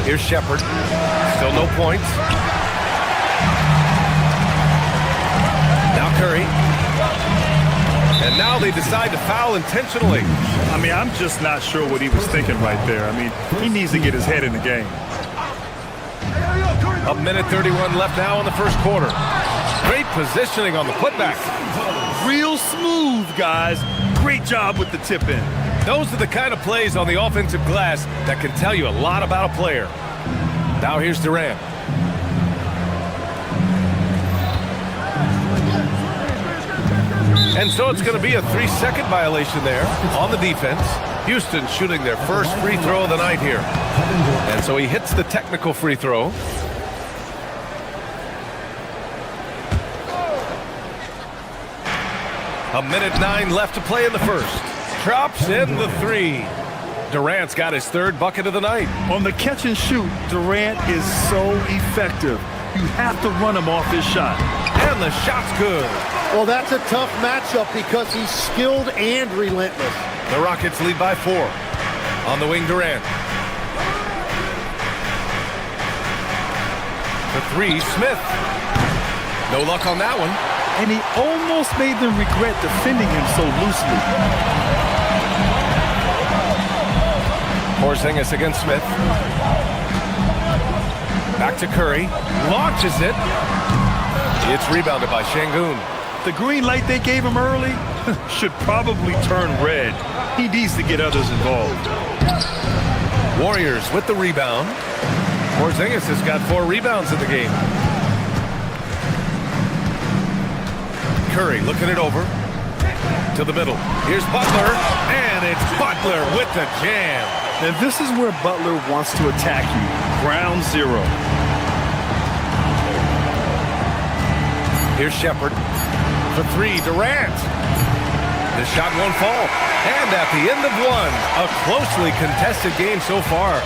Here's Shepherd. Still no points. Now Curry. And now they decide to foul intentionally. I mean, I'm just not sure what he was thinking right there. I mean, he needs to get his head in the game. A minute 31 left now in the first quarter. Great positioning on the putback. Real smooth, guys. Great job with the tip in. Those are the kind of plays on the offensive glass that can tell you a lot about a player. Now here's Durant. And so it's going to be a 3-second violation there on the defense. Houston shooting their first free throw of the night here. And so he hits the technical free throw. A minute 9 left to play in the first. Drops in the 3. Durant's got his third bucket of the night. On the catch and shoot, Durant is so effective. You have to run him off his shot. And the shot's good. Well, that's a tough matchup because he's skilled and relentless. The Rockets lead by 4. On the wing, Durant. The 3, Smith. No luck on that one. And he almost made them regret defending him so loosely. Porzingis against Smith. Back to Curry. Launches it. It's rebounded by Şengün. The green light they gave him early should probably turn red. He needs to get others involved. Warriors with the rebound. Porzingis has got 4 rebounds in the game. Curry looking it over to the middle. Here's Butler, and it's Butler with the jam. And this is where Butler wants to attack you. Ground zero. Here's Shepherd. For 3, Durant. The shot won't fall. And at the end of 1, a closely contested game so far.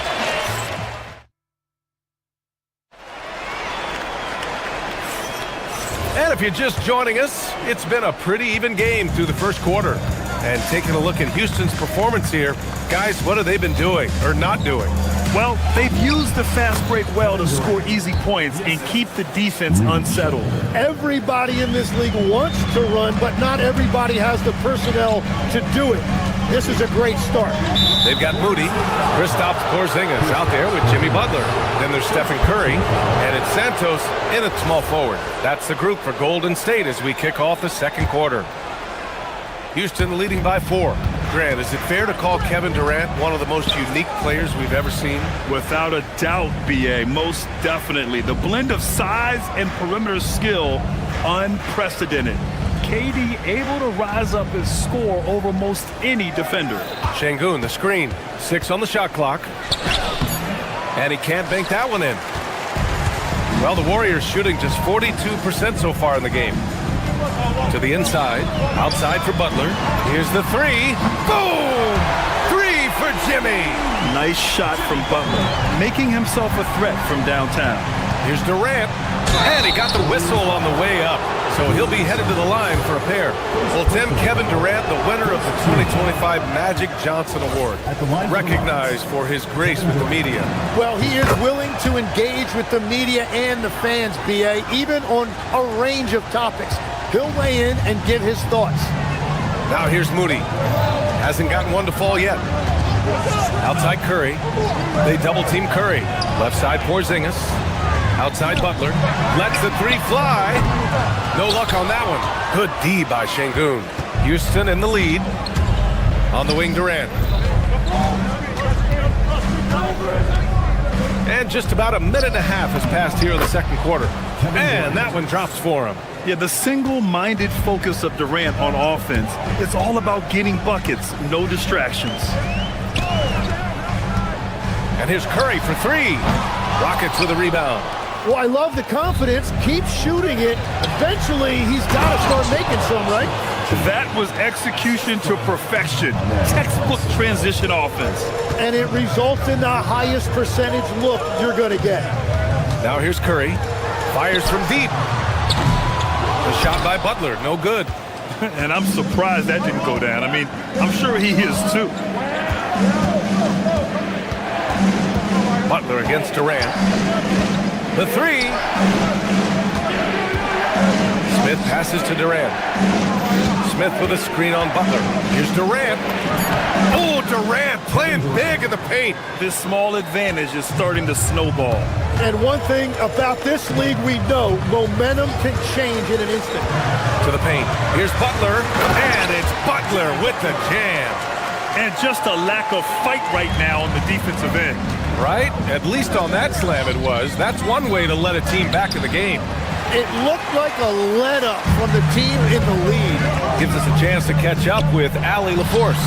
And if you're just joining us, it's been a pretty even game through the first quarter. And taking a look at Houston's performance here, guys, what have they been doing or not doing? Well, they've used the fast break well to score easy points and keep the defense unsettled. Everybody in this league wants to run, but not everybody has the personnel to do it. This is a great start. They've got Moody, Kristaps Porzingis out there with Jimmy Butler. Then there's Stephen Curry, and it's Santos in at small forward. That's the group for Golden State as we kick off the second quarter. Houston leading by 4. Grant, is it fair to call Kevin Durant one of the most unique players we've ever seen? Without a doubt, B.A., most definitely. The blend of size and perimeter skill, unprecedented. KD able to rise up and score over most any defender. Şengün, the screen. 6 on the shot clock. And he can't bank that one in. Well, the Warriors shooting just 42% so far in the game. To the inside. Outside for Butler. Here's the 3. Boom! 3 for Jimmy. Nice shot from Butler, making himself a threat from downtown. Here's Durant. And he got the whistle on the way up. So he'll be headed to the line for a pair. Well, Tim, Kevin Durant, the winner of the 2025 Magic Johnson Award, recognized for his grace with the media. Well, he is willing to engage with the media and the fans, B.A., even on a range of topics. He'll weigh in and give his thoughts. Now here's Moody. Hasn't gotten one to fall yet. Outside Curry. They double-team Curry. Left side Porzingis. Outside Butler. Lets the 3 fly. No luck on that one. Good D by Şengün. Houston in the lead. On the wing, Durant. And just about a minute and a half has passed here in the second quarter. And that one drops for him. Yeah, the single-minded focus of Durant on offense, it's all about getting buckets, no distractions. And here's Curry for 3. Rockets with a rebound. Well, I love the confidence. Keep shooting it. Eventually, he's got to start making some, right? That was execution to perfection. Textbook transition offense. And it results in the highest percentage look you're going to get. Now here's Curry. Fires from deep. The shot by Butler, no good. And I'm surprised that didn't go down. I mean, I'm sure he is too. Butler against Durant. The 3. Smith passes to Durant. Smith with a screen on Butler. Here's Durant. Oh, Durant playing big in the paint. This small advantage is starting to snowball. And one thing about this league we know, momentum can change in an instant. To the paint. Here's Butler. And it's Butler with the jam. And just a lack of fight right now on the defensive end. Right? At least on that slam it was. That's one way to let a team back in the game. It looked like a let-up from the team in the lead. Gives us a chance to catch up with Allie LaForce.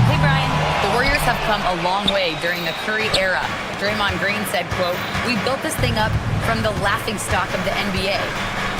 Hey, Brian. The Warriors have come a long way during the Curry era. Draymond Green said, quote, "We built this thing up from the laughingstock of the NBA.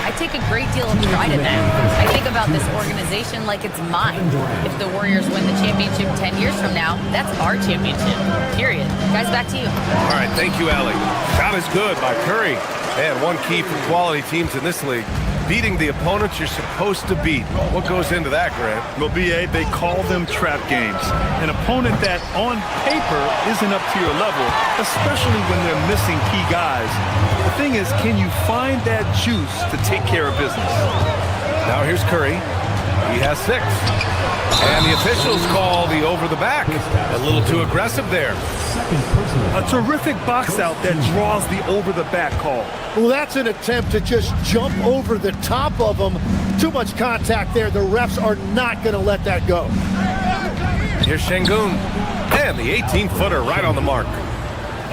I take a great deal of pride in that. I think about this organization like it's mine. If the Warriors win the championship 10 years from now, that's our championship, period." Guys, back to you. All right, thank you, Allie. Shot is good by Curry. And one key for quality teams in this league, beating the opponents you're supposed to beat. What goes into that, Grant? Well, B.A., they call them trap games. An opponent that, on paper, isn't up to your level, especially when they're missing key guys. The thing is, can you find that juice to take care of business? Now here's Curry. He has 6. And the officials call the over the back. A little too aggressive there. A terrific box out that draws the over the back call. Well, that's an attempt to just jump over the top of them. Too much contact there. The refs are not going to let that go. Here's Şengün. And the 18-footer right on the mark.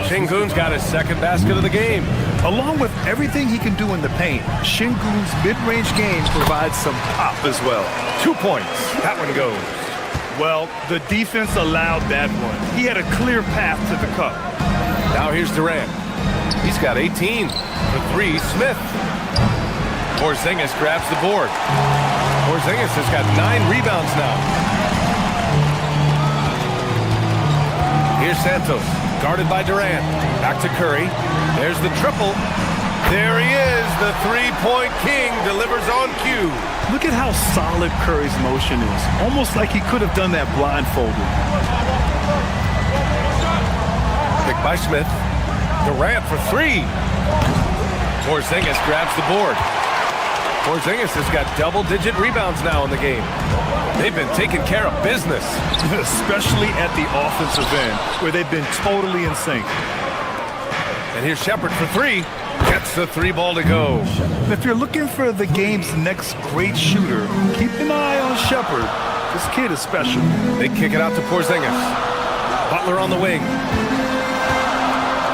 Şengün's got his second basket of the game. Along with everything he can do in the paint, Şengün's mid-range game provides some pop as well. 2 points. That one goes. Well, the defense allowed that one. He had a clear path to the cup. Now here's Durant. He's got 18. For 3, Smith. Porzingis grabs the board. Porzingis has got 9 rebounds now. Here's Santos, guarded by Durant. Back to Curry. There's the triple. There he is, the three-point king delivers on cue. Look at how solid Curry's motion is. Almost like he could have done that blindfolded. Pick by Smith. Durant for three. Porzingis grabs the board. Porzingis has got double-digit rebounds now in the game. They've been taking care of business. Especially at the offensive end, where they've been totally in sync. And here's Shepard for three. Gets the three ball to go. If you're looking for the game's next great shooter, keep an eye on Shepard. This kid is special. They kick it out to Porzingis. Butler on the wing.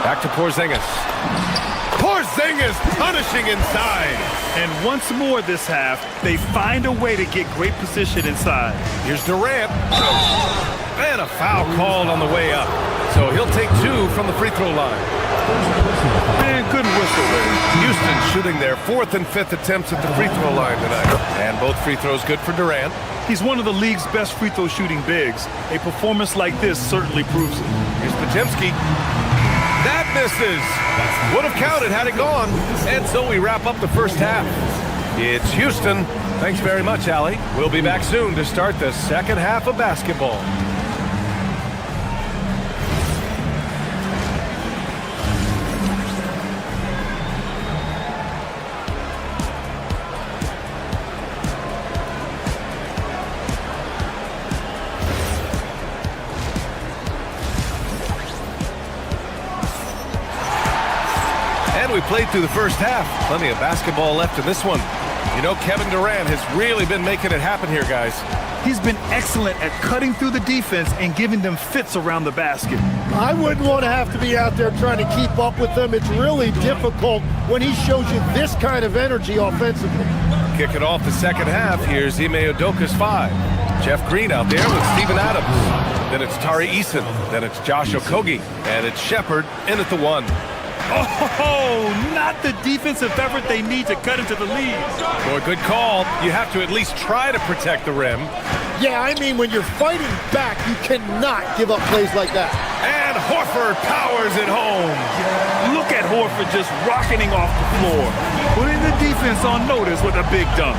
Back to Porzingis. Porzingis punishing inside. And once more this half, they find a way to get great position inside. Here's Durant. And a foul called on the way up. So he'll take two from the free throw line. And good whistle there. Houston shooting their fourth and fifth attempts at the free throw line tonight. And both free throws good for Durant. He's one of the league's best free throw shooting bigs. A performance like this certainly proves it. Here's Podziemski. That misses. Would have counted had it gone. And so we wrap up the first half. It's Houston. Thanks very much, Allie. We'll be back soon to start the second half of basketball. We played through the first half. Plenty of basketball left in this one. You know, Kevin Durant has really been making it happen here, guys. He's been excellent at cutting through the defense and giving them fits around the basket. I wouldn't want to have to be out there trying to keep up with them. It's really difficult when he shows you this kind of energy offensively. Kicking off the second half, here's Ime Udoka's five. Jeff Green out there with Steven Adams. Then it's Tari Eason. Then it's Josh Okogie. And it's Shepard in at the one. Oh, not the defensive effort they need to cut into the lead. Boy, good call. You have to at least try to protect the rim. Yeah, I mean, when you're fighting back, you cannot give up plays like that. And Horford powers it home. Look at Horford just rocketing off the floor, putting the defense on notice with a big dunk.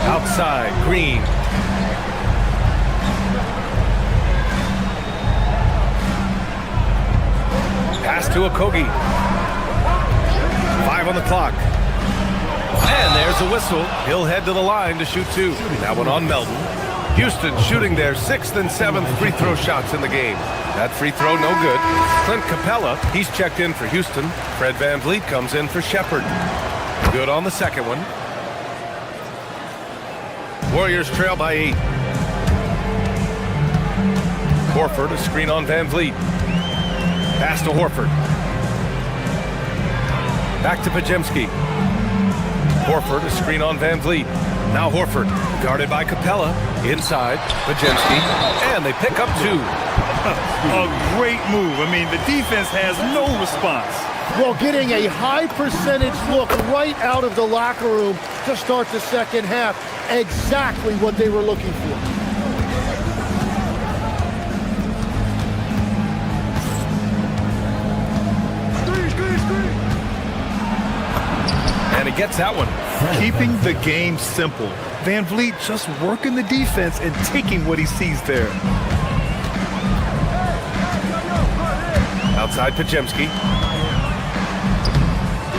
Outside, Green. Pass to Okogie. 5 on the clock. And there's a whistle. He'll head to the line to shoot two. That one on Melton. Houston shooting their 6th and 7th free throw shots in the game. That free throw no good. Clint Capella, he's checked in for Houston. Fred VanVleet comes in for Shepard. Good on the second one. Warriors trail by 8. Horford, a screen on VanVleet. Pass to Horford. Back to Podziemski. Horford, a screen on VanVleet. Now Horford, guarded by Capella. Inside, Podziemski. And they pick up two. A great move. I mean, the defense has no response. Well, getting a high percentage look right out of the locker room to start the second half. Exactly what they were looking for. And he gets that one. Keeping the game simple. VanVleet just working the defense and taking what he sees there. Outside Podziemski.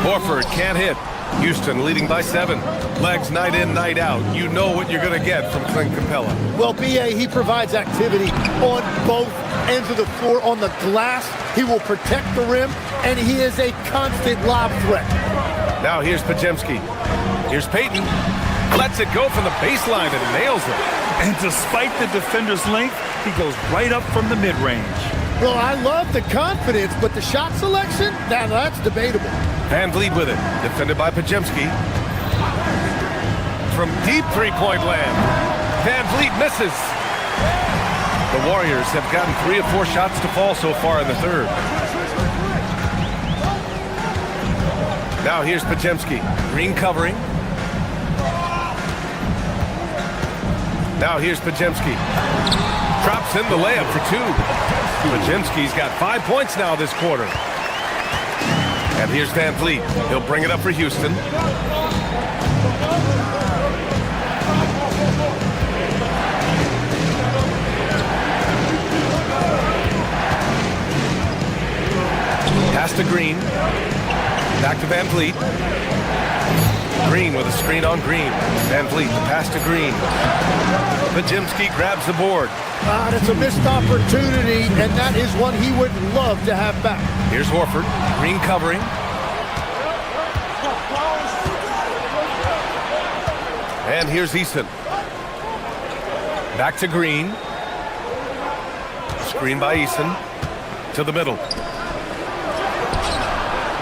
Horford can't hit. Houston leading by 7. Legs night in, night out. You know what you're going to get from Clint Capella. Well, B.A., he provides activity on both ends of the floor. On the glass, he will protect the rim, and he is a constant lob threat. Now here's Podziemski. Here's Payton. Lets it go from the baseline and nails it. And despite the defender's length, he goes right up from the mid-range. Well, I love the confidence, but the shot selection, now that's debatable. VanVleet with it. Defended by Podziemski. From deep three-point land. VanVleet misses. The Warriors have gotten 3 of 4 shots to fall so far in the third. Now here's Podziemski. Green covering. Now here's Podziemski. Drops in the layup for 2. Podziemski's got 5 points now this quarter. And here's Van Vliet. He'll bring it up for Houston. Pass to Green. Back to Van Vliet. Green with a screen on Green. Van Vliet, the pass to Green. Podziemski grabs the board. It's a missed opportunity, and that is one he would love to have back. Here's Horford. Green covering. And here's Easton. Back to Green. Screen by Easton. To the middle.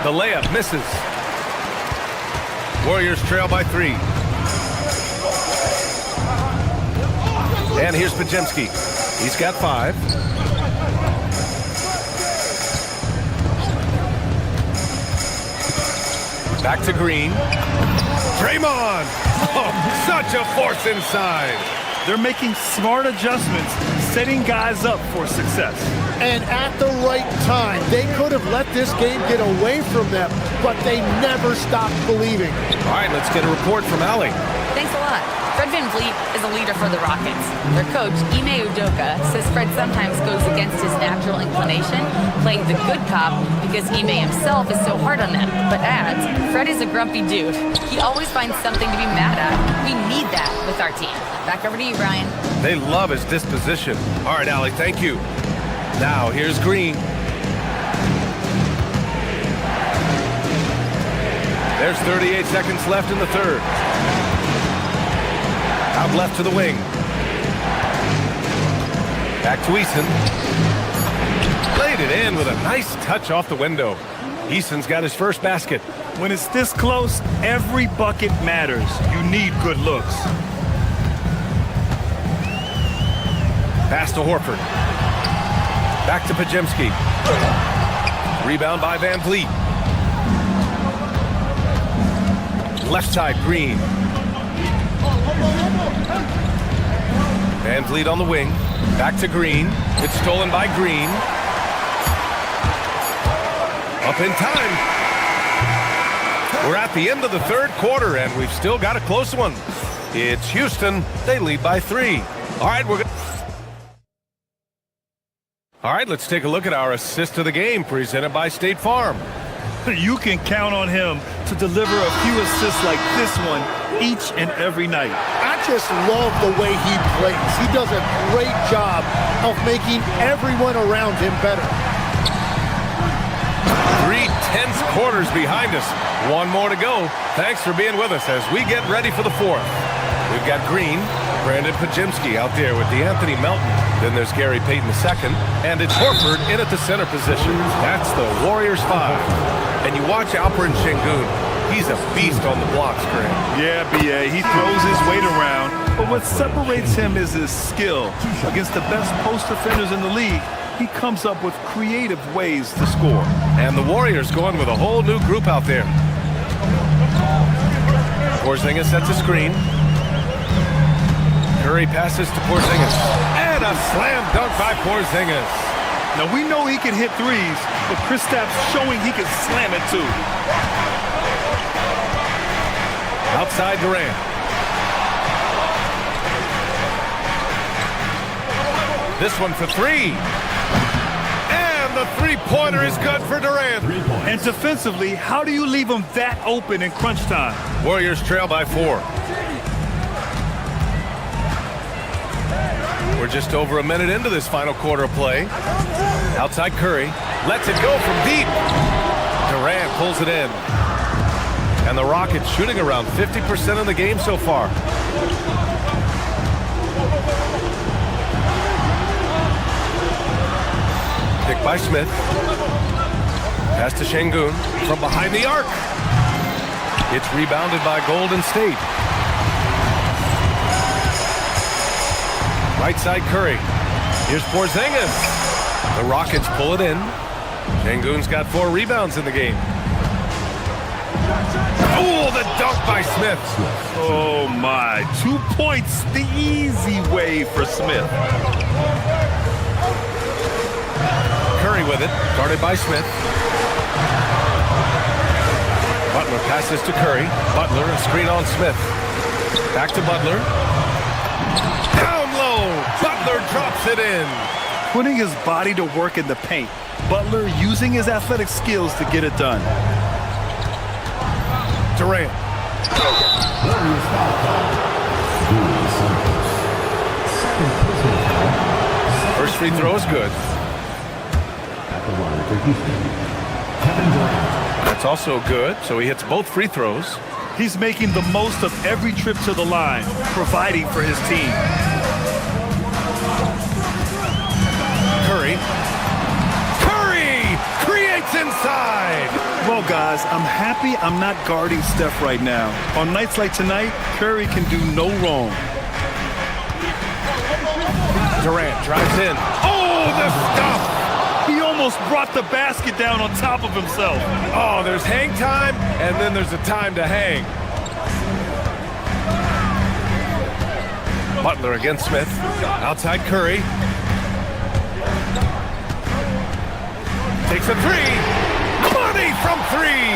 The layup misses. Warriors trail by 3. And here's Podziemski. He's got 5. Back to Green. Draymond! Oh, such a force inside. They're making smart adjustments, setting guys up for success. And at the right time, they could have let this game get away from them, but they never stopped believing. All right, let's get a report from Allie. Thanks a lot. Fred VanVleet is a leader for the Rockets. Their coach, Ime Udoka, says Fred sometimes goes against his natural inclination, playing the good cop because Ime himself is so hard on them, but adds, Fred is a grumpy dude. He always finds something to be mad at. We need that with our team. Back over to you, Brian. They love his disposition. All right, Allie, thank you. Now, here's Green. There's 38 seconds left in the third. Out left to the wing. Back to Easton. Laid it in with a nice touch off the window. Easton's got his first basket. When it's this close, every bucket matters. You need good looks. Pass to Horford. Back to Podziemski. Rebound by Van Vliet. Left side, Green. Van Vliet on the wing. Back to Green. It's stolen by Green. Up in time. We're at the end of the third quarter, and we've still got a close one. It's Houston. They lead by 3. All right, All right, let's take a look at our assist of the game presented by State Farm. You can count on him to deliver a few assists like this one each and every night. I just love the way he plays. He does a great job of making everyone around him better. 3 tense quarters behind us. One more to go. Thanks for being with us as we get ready for the fourth. We've got Green, Brandon Podziemski out there with DeAnthony Melton. Then there's Gary Payton II, and it's Horford in at the center position. That's the Warriors 5. And you watch Alperen Şengün. He's a beast on the blocks, Grant. Yeah, B.A. He throws his weight around, but what separates him is his skill. Against the best post defenders in the league, he comes up with creative ways to score. And the Warriors going with a whole new group out there. Porzingis sets a screen. Curry passes to Porzingis. And a slam dunk by Porzingis. Now, we know he can hit threes, but Kristaps showing he can slam it too. Outside Durant. This one for 3. And the three-pointer is good for Durant. And defensively, how do you leave him that open in crunch time? Warriors trail by 4. We're just over a minute into this final quarter of play. Outside Curry. Lets it go from deep. Durant pulls it in. And the Rockets shooting around 50% of the game so far. Pick by Smith. Pass to Şengün from behind the arc. It's rebounded by Golden State. Right side Curry. Here's Porzingis. The Rockets pull it in. Şengün's got 4 rebounds in the game. Oh, the dunk by Smith. Oh, my. 2 points the easy way for Smith. Curry with it. Guarded by Smith. Butler passes to Curry. Butler, a screen on Smith. Back to Butler. Down low. Butler drops it in. Putting his body to work in the paint. Butler using his athletic skills to get it done. Durant. First free throw is good. That's also good, so he hits both free throws. He's making the most of every trip to the line, providing for his team. Curry. Curry creates inside. Well, guys, I'm happy I'm not guarding Steph right now. On nights like tonight, Curry can do no wrong. Durant drives in. Oh, the stuff! He almost brought the basket down on top of himself. Oh, there's hang time, and then there's a time to hang. Butler against Smith. Outside Curry. Takes a three. Money from three.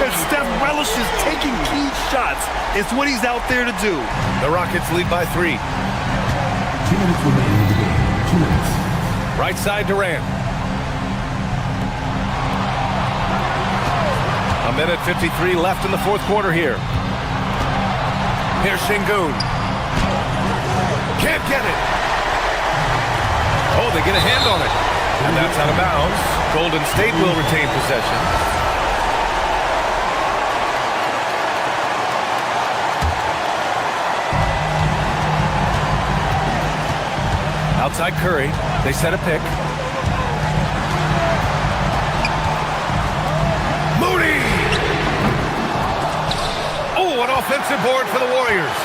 And Steph relishes taking key shots. It's what he's out there to do. The Rockets lead by 3. 2 minutes remaining in the game. 2 minutes. Right side Durant. A minute 53 left in the fourth quarter here. Here's Şengün. Can't get it. Oh, they get a hand on it. And that's out of bounds. Golden State will retain possession. Outside Curry. They set a pick. Moody! Oh, an offensive board for the Warriors.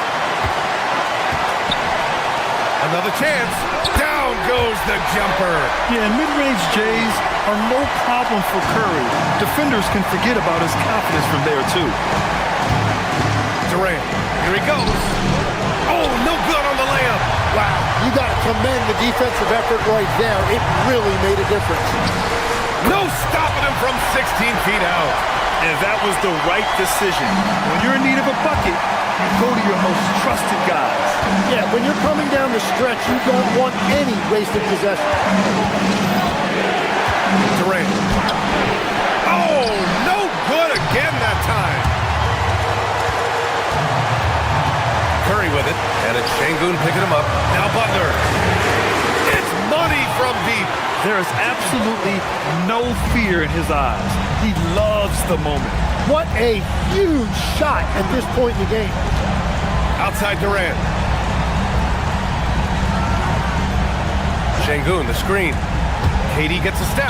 Another chance. Down goes the jumper. Yeah, mid-range Jays are no problem for Curry. Defenders can forget about his confidence from there, too. Durant. Here he goes. Oh, no good on the layup. Wow, you got to commend the defensive effort right there. It really made a difference. No stopping him from 16 feet out. And that was the right decision. When you're in need of a bucket, you go to your most trusted guys. Yeah, when you're coming down the stretch, you don't want any wasted possession. Durant. Oh, no good again that time. Curry with it, and it's Şengün picking him up. Now Butler. It's money from deep. There is absolutely no fear in his eyes. He loves the moment. What a huge shot at this point in the game. Outside Durant. Şengün, the screen. KD gets a step.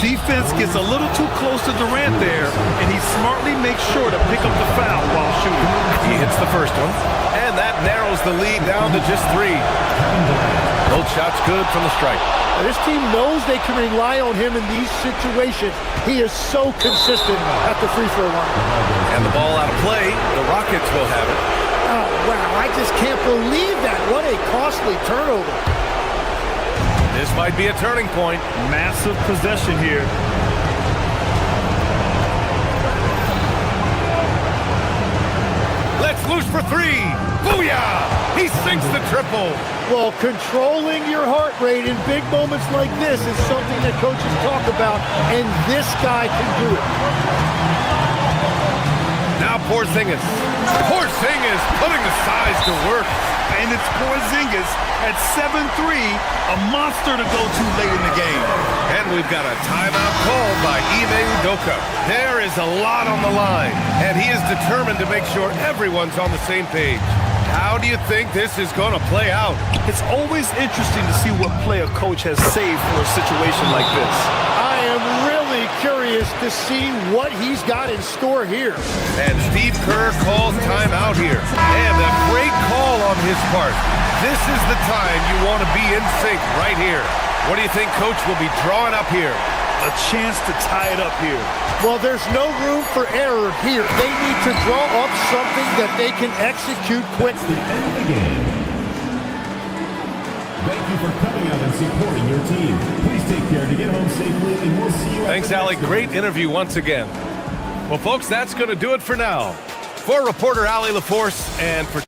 Defense gets a little too close to Durant there, and he smartly makes sure to pick up the foul while shooting. He hits the first one, and that narrows the lead down to just 3. Both shots good from the stripe. This team knows they can rely on him in these situations. He is so consistent at the free throw line. And the ball out of play, the Rockets will have it. Oh, wow, I just can't believe that. What a costly turnover. This might be a turning point. Massive possession here. Let's loose for 3. Booyah! He sinks the triple. Well, controlling your heart rate in big moments like this is something that coaches talk about, and this guy can do it. Now Porzingis. Porzingis putting the size to work. And it's Porzingis at 7'3", a monster to go to late in the game. And we've got a timeout called by Ime Udoka. There is a lot on the line, and he is determined to make sure everyone's on the same page. How do you think this is going to play out? It's always interesting to see what play a coach has saved for a situation like this. I am really curious to see what he's got in store here. And Steve Kerr calls timeout here. And a great call on his part. This is the time you want to be in sync right here. What do you think Coach will be drawing up here? A chance to tie it up here. Well, there's no room for error here. They need to draw up something that they can execute quickly. End the game. Thank you for coming out and supporting your team. Please take care to get home safely, and we'll see you. Thanks, Alec. Great interview once again. Well, folks, that's going to do it for now. For reporter Allie LaForce and for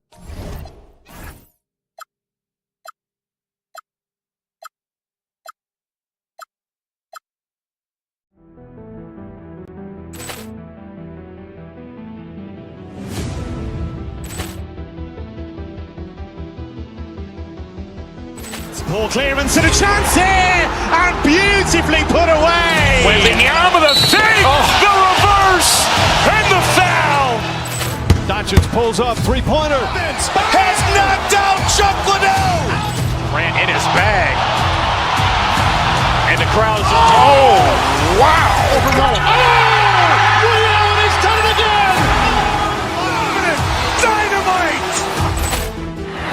Ball clearance and a chance here, and beautifully put away. Wembanyama the fake, the reverse, and the foul. Doncic pulls up, three-pointer. Has knocked out Chuck Liddell. Grant in his bag. And the crowd's, oh, wow. Liddell, and he's done it again. Dynamite.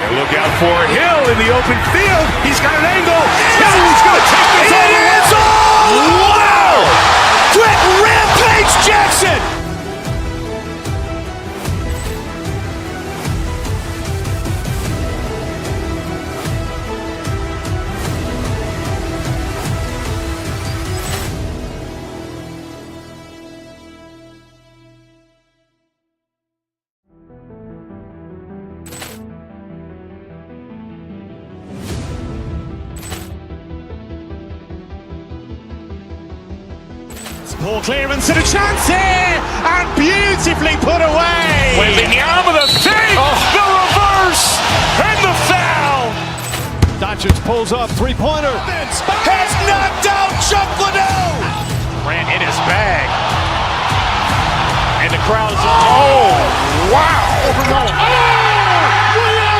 and look out for Hill in the open field. He's got an angle. He's going to take this all the way. It's all! Wow! Quick Rampage Jackson. Ball clearance and a chance here, and beautifully put away. Wembanyama the fake, the reverse, and the foul. Doncic pulls up, three-pointer. Has knocked out Chuck Liddell. Grant in his bag. And the crowd's, oh, wow. Liddell,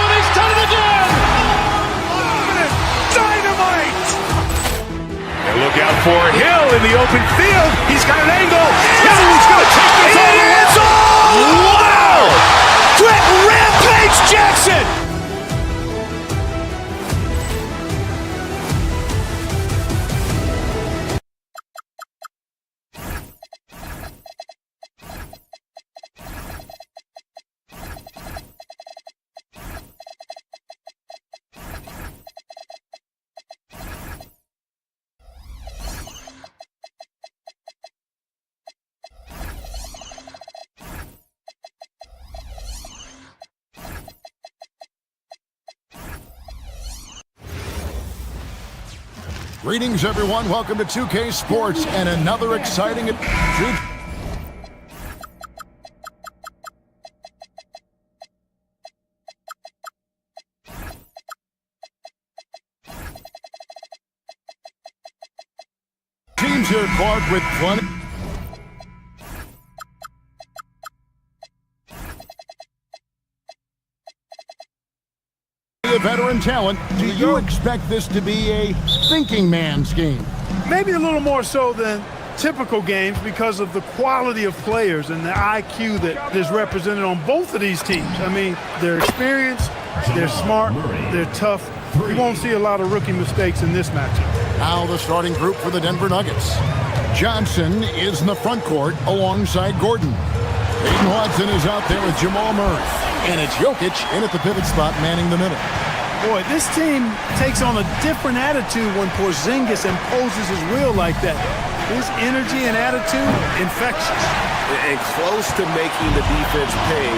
and he's done it again. Dynamite. And look out for Hill in the open field. He's got an angle. He's going to take this all the way. It's all! Wow! Quick Rampage Jackson. Greetings, everyone. Welcome to 2K Sports and another exciting... Teams here, Clark, with plenty... veteran talent. Do you expect this to be a thinking man's game? Maybe a little more so than typical games because of the quality of players and the IQ that is represented on both of these teams. I mean, they're experienced, they're smart, they're tough. You won't see a lot of rookie mistakes in this matchup. Now the starting group for the Denver Nuggets. Johnson is in the front court alongside Gordon. Aiden Watson is out there with Jamal Murray. And it's Jokic in at the pivot spot, manning the middle. Boy, this team takes on a different attitude when Porzingis imposes his will like that. His energy and attitude, infectious. And close to making the defense pay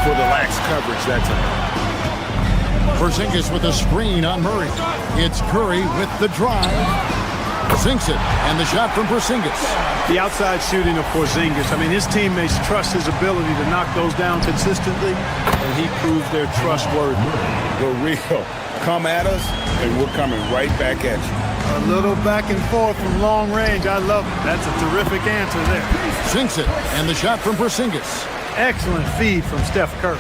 for the lax coverage that time. Porzingis with a screen on Murray. It's Curry with the drive. Sinks it, and the shot from Porzingis. The outside shooting of Porzingis. I mean, his teammates trust his ability to knock those down consistently, and he proves they're trustworthy. Go real. Come at us, and we're coming right back at you. A little back and forth from long range. I love it. That's a terrific answer there. Sinks it, and the shot from Porzingis. Excellent feed from Steph Curry.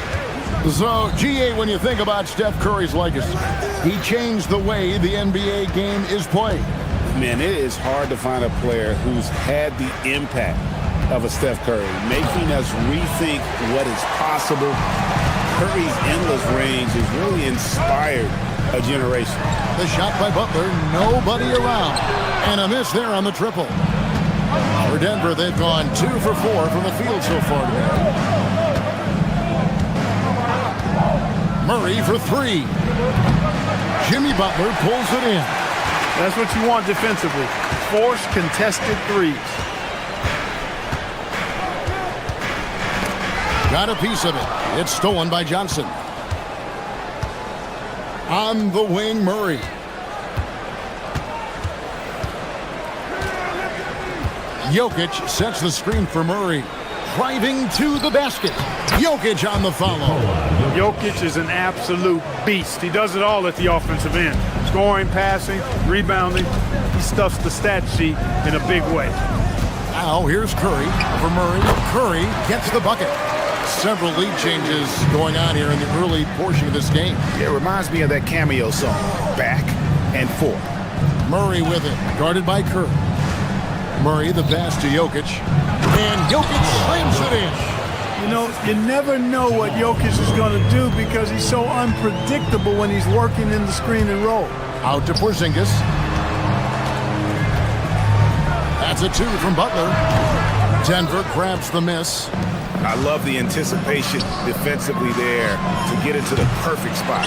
So, GA, when you think about Steph Curry's legacy, he changed the way the NBA game is played. Man, it is hard to find a player who's had the impact of a Steph Curry, making us rethink what is possible. Curry's endless range has really inspired a generation. The shot by Butler, nobody around. And a miss there on the triple. For Denver, they've gone 2 for 4 from the field so far today. Murray for 3. Jimmy Butler pulls it in. That's what you want defensively. Force contested threes. got a piece of it. It's stolen by Johnson. On the wing, Murray. Jokic sets the screen for Murray. Driving to the basket. Jokic on the follow. Jokic is an absolute beast. He does it all at the offensive end. Scoring, passing, rebounding. He stuffs the stat sheet in a big way. Now here's Curry for Murray. Curry gets the bucket. Several lead changes going on here in the early portion of this game. It reminds me of that cameo song, Back and Forth. Murray with it, guarded by Curry. Murray the pass to Jokic. And Jokic slams it in. You know, you never know what Jokic is going to do because he's so unpredictable when he's working in the screen and roll. Out to Porzingis. That's a 2 from Butler. Denver grabs the miss. I love the anticipation defensively there to get into the perfect spot.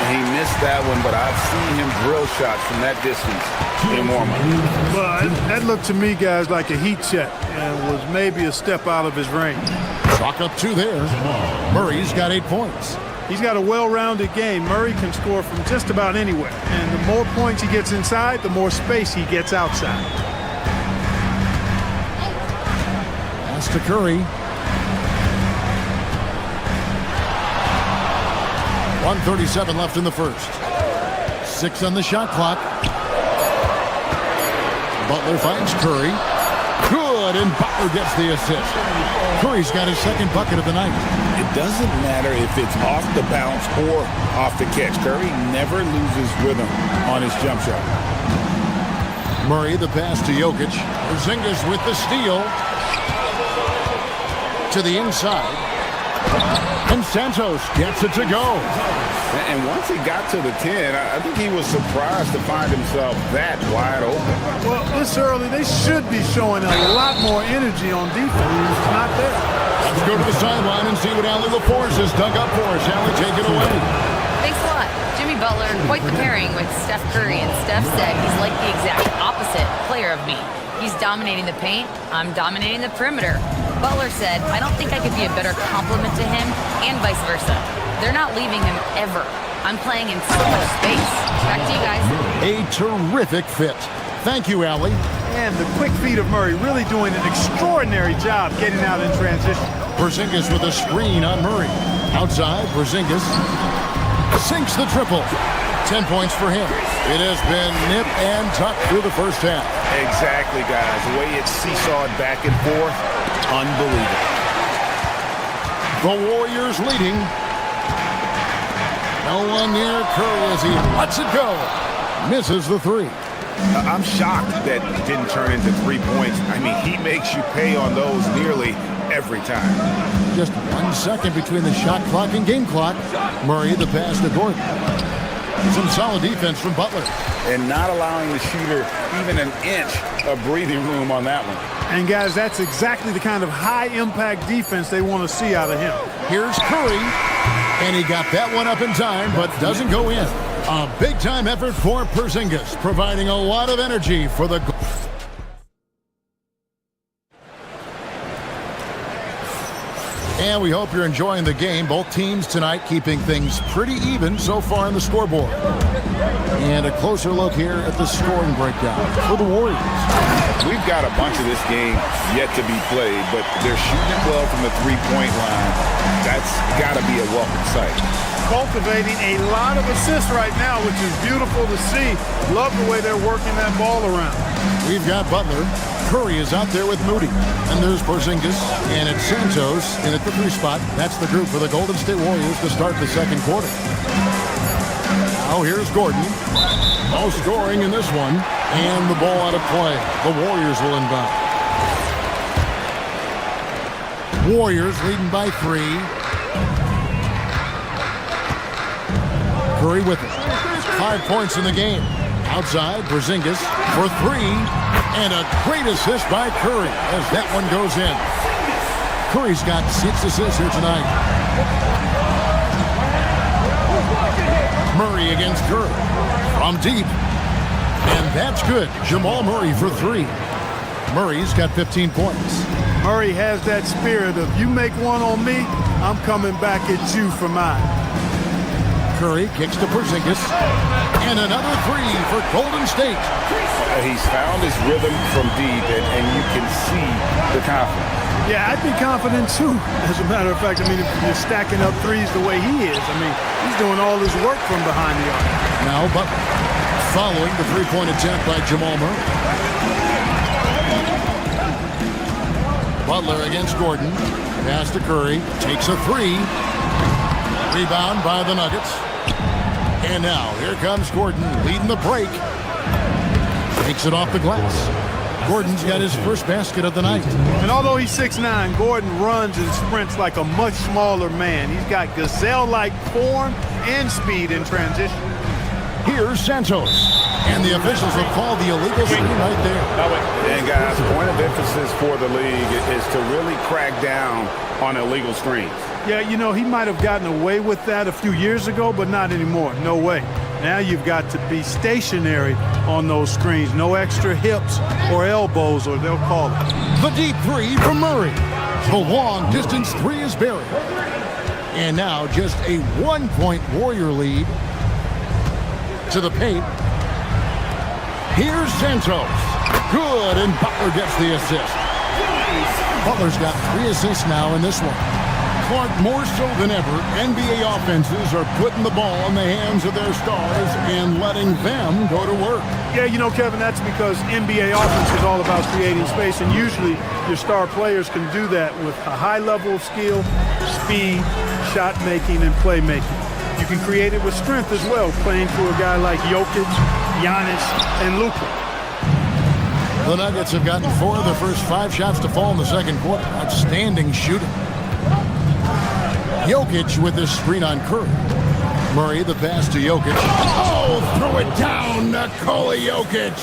He missed that one, but I've seen him drill shots from that distance in warm-up. Well, that looked to me, guys, like a heat check and was maybe a step out of his range. Chalk up 2 there. Murray's got 8 points. He's got a well-rounded game. Murray can score from just about anywhere. And the more points he gets inside, the more space he gets outside. Pass to Curry. 1:37 left in the first. 6 on the shot clock. Butler finds Curry. Good, and Butler gets the assist. Curry's got his second bucket of the night. It doesn't matter if it's off the bounce or off the catch. Curry never loses rhythm on his jump shot. Murray the pass to Jokic. Porzingis with the steal. To the inside. And Santos gets it to go. And once he got to the 10, I think he was surprised to find himself that wide open. Well, this early, they should be showing a lot more energy on defense. It's not there. Let's go to the sideline and see what Allie LaForce has dug up for us. Allie, take it away. Thanks a lot. Jimmy Butler, quite the pairing with Steph Curry, and Steph said he's like the exact opposite player of me. He's dominating the paint, I'm dominating the perimeter. Butler said, I don't think I could be a better complement to him, and vice versa. They're not leaving him ever. I'm playing in so much space. Back to you guys. A terrific fit. Thank you, Allie. And the quick feet of Murray really doing an extraordinary job getting out in transition. Porzingis with a screen on Murray. Outside, Porzingis sinks the triple. 10 points for him. It has been nip and tuck through the first half. Exactly, guys. The way it's seesawed back and forth, unbelievable. The Warriors leading. No one near Curry as he lets it go. Misses the 3. I'm shocked that didn't turn into 3 points. I mean, he makes you pay on those nearly every time. Just 1 second between the shot clock and game clock. Murray the pass to Gordon. Some solid defense from Butler. And not allowing the shooter even an inch of breathing room on that one. And guys, that's exactly the kind of high-impact defense they want to see out of him. Here's Curry. And he got that one up in time, but doesn't go in. A big-time effort for Porzingis, providing a lot of energy for the... And we hope you're enjoying the game. Both teams tonight keeping things pretty even so far on the scoreboard. And a closer look here at the scoring breakdown for the Warriors. We've got a bunch of this game yet to be played, but they're shooting it well from the three-point line. That's got to be a welcome sight. Cultivating a lot of assists right now, which is beautiful to see. Love the way they're working that ball around. We've got Butler. Curry is out there with Moody. And there's Porzingis. And it's Santos in at the 3 spot. That's the group for the Golden State Warriors to start the second quarter. Now here's Gordon. No scoring in this one. And the ball out of play. The Warriors will inbound. Warriors leading by 3. Curry with it. 5 points in the game. Outside, Porzingis for 3. And a great assist by Curry as that one goes in. Curry's got 6 assists here tonight. Murray against Curry. From deep. And that's good. Jamal Murray for 3. Murray's got 15 points. Murray has that spirit of you make one on me, I'm coming back at you for mine. Curry kicks to Porzingis. And another three for Golden State. He's found his rhythm from deep, and you can see the confidence. Yeah, I'd be confident too, as a matter of fact. I mean, if you're stacking up threes the way he is, I mean, he's doing all his work from behind the arc. Now Butler following the three-point attempt by Jamal Murray. Butler against Gordon. Pass to Curry. Takes a three. Rebound by the Nuggets. And now here comes Gordon leading the break. Takes it off the glass. Gordon's got his first basket of the night. And although he's 6'9", Gordon runs and sprints like a much smaller man. He's got gazelle-like form and speed in transition. Here's Santos. And the officials have called the illegal screen right there. And guys, point of emphasis for the league is to really crack down on illegal screens. Yeah, you know, he might have gotten away with that a few years ago, but not anymore. No way. Now you've got to be stationary on those screens. No extra hips or elbows, or they'll call it. The deep three from Murray. The long distance three is buried. And now just a 1-point Warrior lead to the paint. Here's Santos. Good, and Butler gets the assist. Butler's got 3 assists now in this one. Clark, more so than ever, NBA offenses are putting the ball in the hands of their stars and letting them go to work. Yeah, you know, Kevin, that's because NBA offense is all about creating space, and usually your star players can do that with a high level of skill, speed, shot making, and playmaking. You can create it with strength as well, playing for a guy like Jokic, Giannis, and Luka. The Nuggets have gotten 4 of the first 5 shots to fall in the second quarter. Outstanding shooting. Jokic with this screen on Curry. Murray, the pass to Jokic. Oh, throw it down, Nikola Jokic.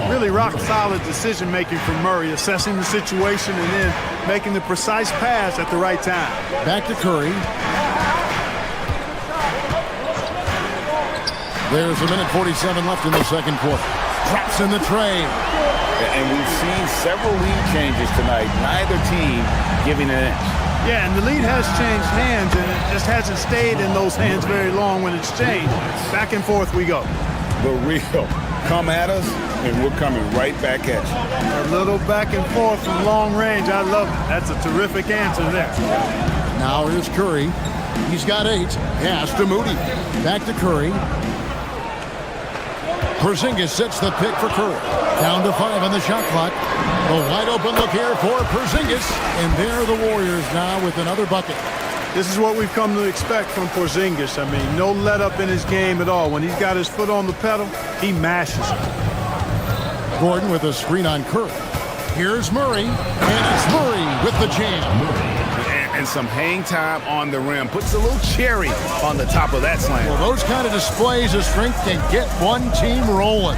Really rock-solid decision-making from Murray, assessing the situation and then making the precise pass at the right time. Back to Curry. There's a minute 47 left in the second quarter. Drops in the tray. And we've seen several lead changes tonight. Neither team giving an inch. Yeah, and the lead has changed hands, and it just hasn't stayed in those hands very long when it's changed. Back and forth we go. The real. Come at us, and we're coming right back at you. A little back and forth from long range. I love it. That's a terrific answer there. Now here's Curry. He's got 8. Pass to Moody. Back to Curry. Porzingis sets the pick for Curry. Down to 5 on the shot clock. A wide open look here for Porzingis. And there are the Warriors now with another bucket. This is what we've come to expect from Porzingis. I mean, no let up in his game at all. When he's got his foot on the pedal, he mashes it. Gordon with a screen on Curry. Here's Murray. And it's Murray with the jam. And some hang time on the rim. Puts a little cherry on the top of that slam. Well, those kind of displays of strength can get one team rolling.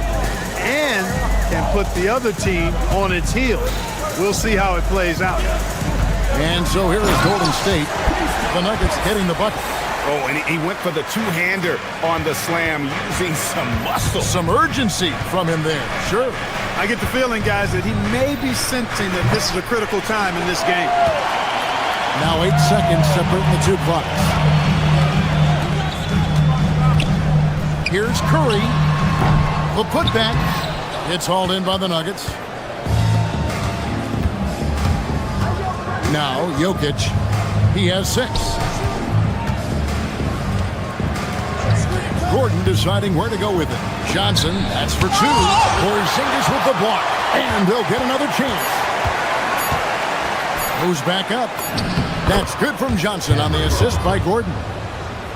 And can put the other team on its heels. We'll see how it plays out. And so here is Golden State. The Nuggets hitting the bucket. Oh, and he went for the two-hander on the slam, using some muscle. Some urgency from him there. Sure. I get the feeling, guys, that he may be sensing that this is a critical time in this game. Now 8 seconds separating the 2 clocks. Here's Curry. The putback. It's hauled in by the Nuggets. Now Jokic. He has 6. Gordon deciding where to go with it. Johnson, that's for 2. Porzingis with the block. And they'll get another chance. Goes back up. That's good from Johnson on the assist by Gordon.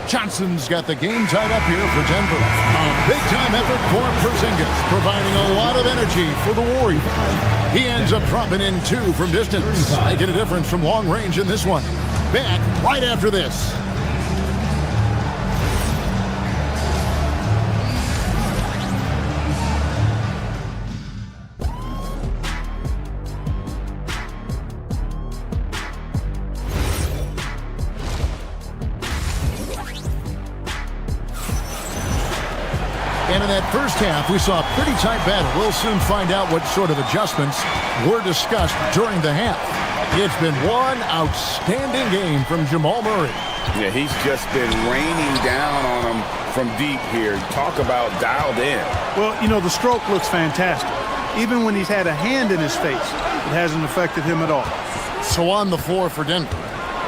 Johnson's got the game tied up here for Denver. A big-time effort for Porzingis, providing a lot of energy for the Warriors. He ends up dropping in 2 from distance, making a difference from long range in this one. Back right after this. And in that first half, we saw a pretty tight battle. We'll soon find out what sort of adjustments were discussed during the half. It's been one outstanding game from Jamal Murray. Yeah, he's just been raining down on him from deep here. Talk about dialed in. Well, you know, the stroke looks fantastic. Even when he's had a hand in his face, it hasn't affected him at all. So on the floor for Denver.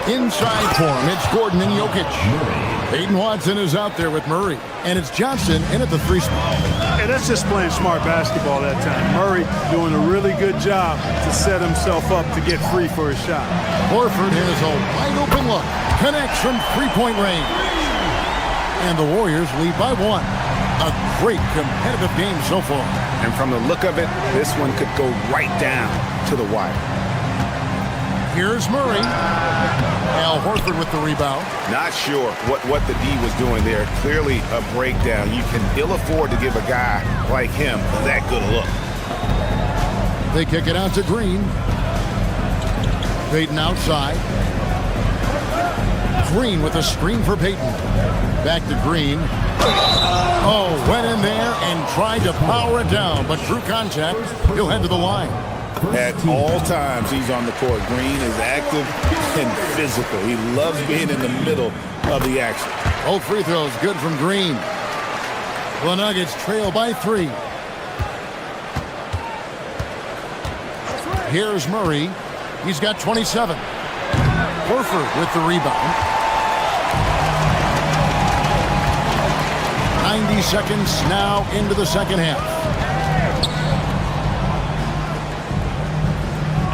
Inside for him, it's Gordon and Jokic. Peyton Watson is out there with Murray. And it's Johnson in at the 3 spot. Yeah, that's just playing smart basketball that time. Murray doing a really good job to set himself up to get free for his shot. Horford has a wide open look. Connects from 3-point range. And the Warriors lead by 1. A great competitive game so far. And from the look of it, this one could go right down to the wire. Here's Murray. Al Horford with the rebound. Not sure what the D was doing there. Clearly a breakdown. You can ill afford to give a guy like him that good a look. They kick it out to Green. Peyton outside. Green with a screen for Peyton. Back to Green. Oh, went in there and tried to power it down, but through contact, he'll head to the line. At all times he's on the court. Green is active and physical. He loves being in the middle of the action. Both free throws good from Green. The Nuggets trail by 3. Here's Murray. He's got 27. Horford with the rebound. 90 seconds now into the second half.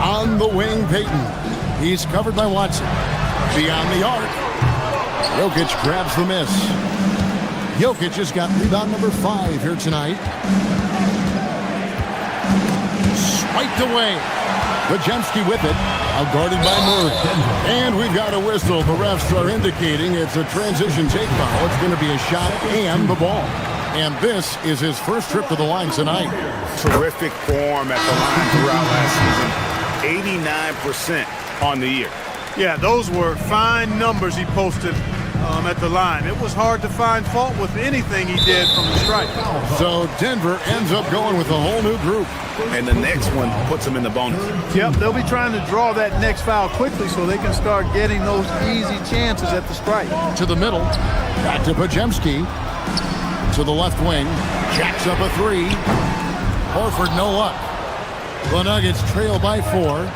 On the wing, Peyton. He's covered by Watson. Beyond the arc. Jokic grabs the miss. Jokic has got rebound number 5 here tonight. Swiped away. Podziemski with it. Outguarded by Murray. And we've got a whistle. The refs are indicating it's a transition take foul. It's going to be a shot and the ball. And this is his first trip to the line tonight. Terrific form at the line throughout last season. 89% on the year. Yeah, those were fine numbers he posted at the line. It was hard to find fault with anything he did from the stripe. So Denver ends up going with a whole new group. And the next one puts them in the bonus. Yep, they'll be trying to draw that next foul quickly so they can start getting those easy chances at the stripe. To the middle. Back to Podziemski. To the left wing. Jacks up a 3. Horford no luck. The Nuggets trail by 4.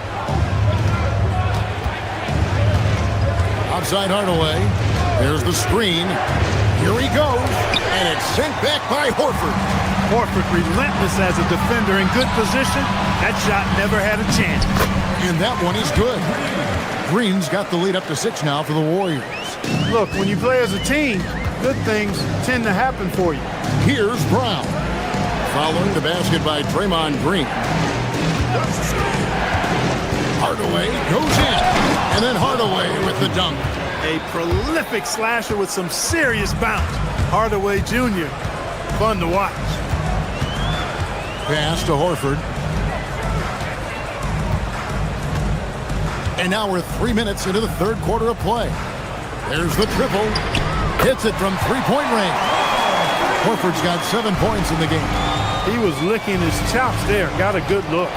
Outside Hardaway. There's the screen. Here he goes. And it's sent back by Horford. Horford relentless as a defender in good position. That shot never had a chance. And that one is good. Green's got the lead up to 6 now for the Warriors. Look, when you play as a team, good things tend to happen for you. Here's Brown. Following the basket by Draymond Green. Hardaway goes in. And then Hardaway with the dunk. A prolific slasher with some serious bounce. Hardaway Jr. Fun to watch. Pass to Horford. And now we're 3 minutes into the third quarter of play. There's the triple. Hits it from 3-point range. Horford's got 7 points in the game. He was licking his chops there. Got a good look.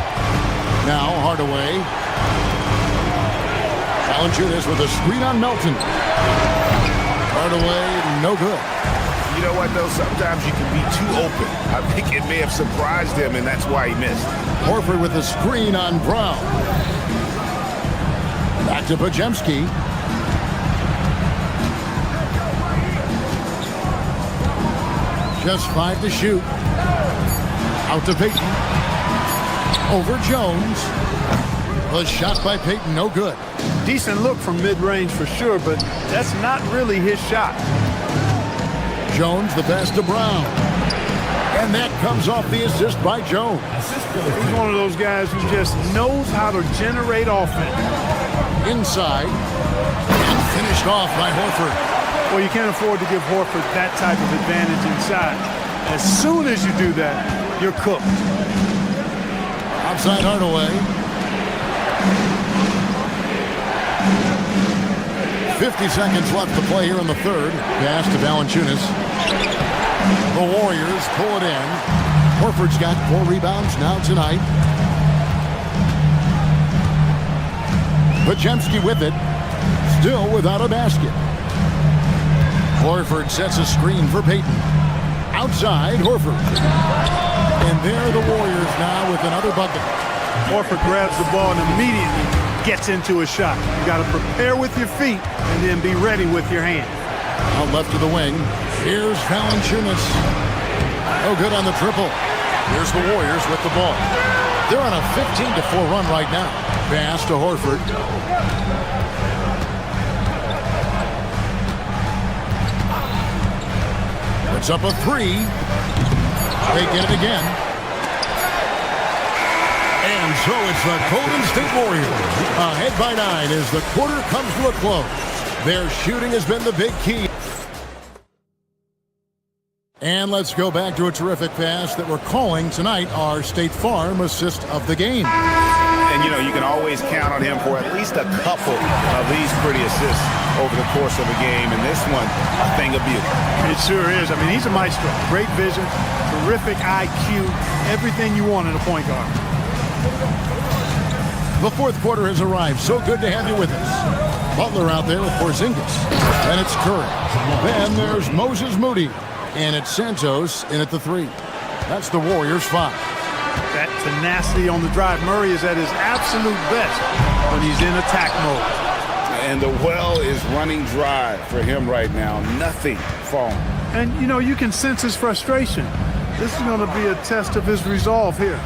Now Hardaway. Valanciunas with a screen on Melton. Hardaway, no good. You know what, though? Sometimes you can be too open. I think it may have surprised him, and that's why he missed. Horford with a screen on Brown. Back to Podziemski. Just 5 to shoot. Out to Peyton. Over Jones. The shot by Peyton, no good. Decent look from mid-range for sure, but that's not really his shot. Jones, the pass to Brown. And that comes off the assist by Jones. He's one of those guys who just knows how to generate offense. Inside. And finished off by Horford. Well, you can't afford to give Horford that type of advantage inside. As soon as you do that, you're cooked. Outside Hardaway. 50 seconds left to play here in the third. Pass to Valanciunas. The Warriors pull it in. Horford's got 4 rebounds now tonight. Podziemski with it. Still without a basket. Horford sets a screen for Payton. Outside, Horford. And there the Warriors now with another bucket. Horford grabs the ball and immediately gets into a shot. You got to prepare with your feet and then be ready with your hands. Out left to the wing. Here's Valanciunas. No good on the triple. Here's the Warriors with the ball. They're on a 15-4 run right now. Pass to Horford. It's up a three. They get it again. And so it's the Golden State Warriors ahead by 9 as the quarter comes to a close. Their shooting has been the big key. And let's go back to a terrific pass that we're calling tonight our State Farm assist of the game. And, you know, you can always count on him for at least a couple of these pretty assists over the course of a game. And this one, a thing of beauty. It sure is. I mean, he's a maestro. Great vision, terrific IQ, everything you want in a point guard. The fourth quarter has arrived. So good to have you with us. Butler out there with Porzingis. And it's Curry. Then there's Moses Moody. And it's Santos in at the 3. That's the Warriors' 5. That tenacity on the drive. Murray is at his absolute best when he's in attack mode. And the well is running dry for him right now. Nothing falling. And, you know, you can sense his frustration. This is going to be a test of his resolve here.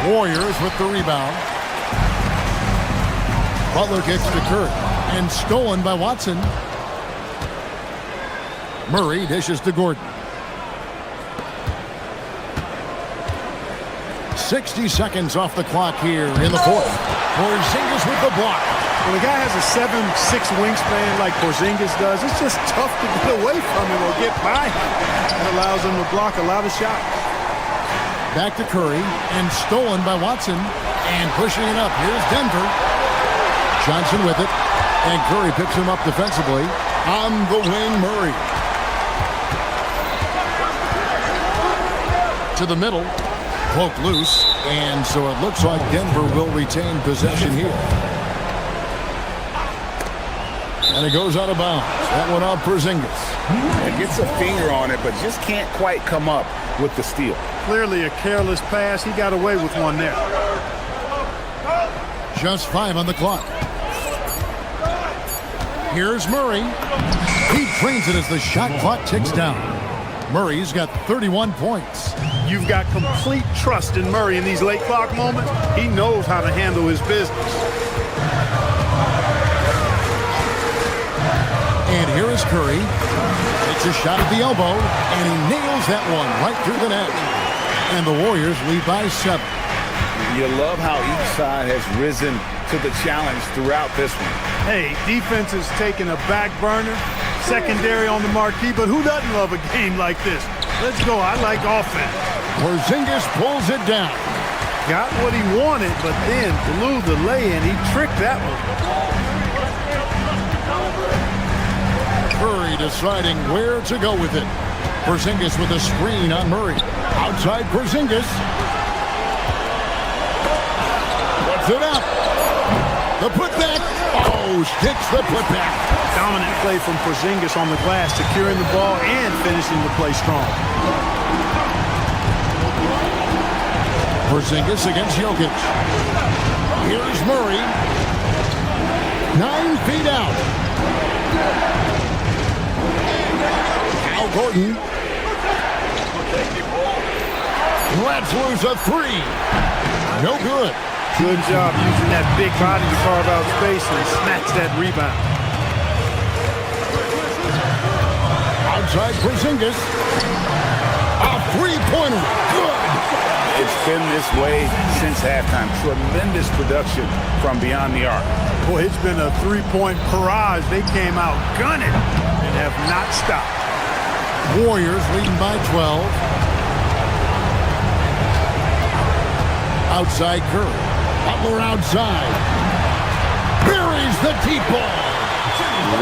Warriors with the rebound. Butler kicks to Curry. And stolen by Watson. Murray dishes to Gordon. 60 seconds off the clock here in the fourth. Porzingis with the block. When a guy has a 7'6" wingspan like Porzingis does, it's just tough to get away from him or get by him. That allows him to block a lot of shots. Back to Curry and stolen by Watson. And pushing it up. Here's Denver. Johnson with it. And Curry picks him up defensively. On the wing, Murray. To the middle, cloak loose, and so it looks like Denver will retain possession here. And it goes out of bounds. That one off Porzingis. It gets a finger on it, but just can't quite come up with the steal. Clearly a careless pass. He got away with one there. Just 5 on the clock. Here's Murray. He drains it as the shot clock ticks down. Murray's got 31 points. You've got complete trust in Murray in these late clock moments. He knows how to handle his business. And here is Curry. Takes a shot at the elbow, and he nails that one right through the net. And the Warriors lead by 7. You love how each side has risen to the challenge throughout this one. Hey, defense is taking a back burner. Secondary on the marquee, but who doesn't love a game like this? Let's go. I like offense. Porzingis pulls it down. Got what he wanted, but then blew the lay-in. He tricked that one. Curry deciding where to go with it. Porzingis with a screen on Murray. Outside Porzingis. Puts it up. The putback. Oh, sticks the putback. Dominant play from Porzingis on the glass, securing the ball and finishing the play strong. Porzingis against Jokic. Here's Murray. 9 feet out. Al Gordon. Let's lose a 3. No good. Good job using that big body to carve out space and snatch that rebound. Outside Porzingis. A three-pointer. Good. It's been this way since halftime. Tremendous production from beyond the arc. Boy, it's been a three-point barrage. They came out gunning and have not stopped. Warriors leading by 12. Outside Curry. Butler outside. Buries the deep ball.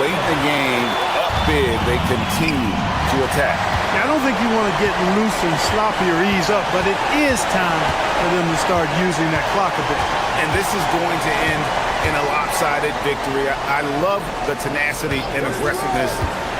Late in the game, up big, they continue to attack. I don't think you want to get loose and sloppy or ease up, but it is time for them to start using that clock a bit. And this is going to end in a lopsided victory. I love the tenacity and aggressiveness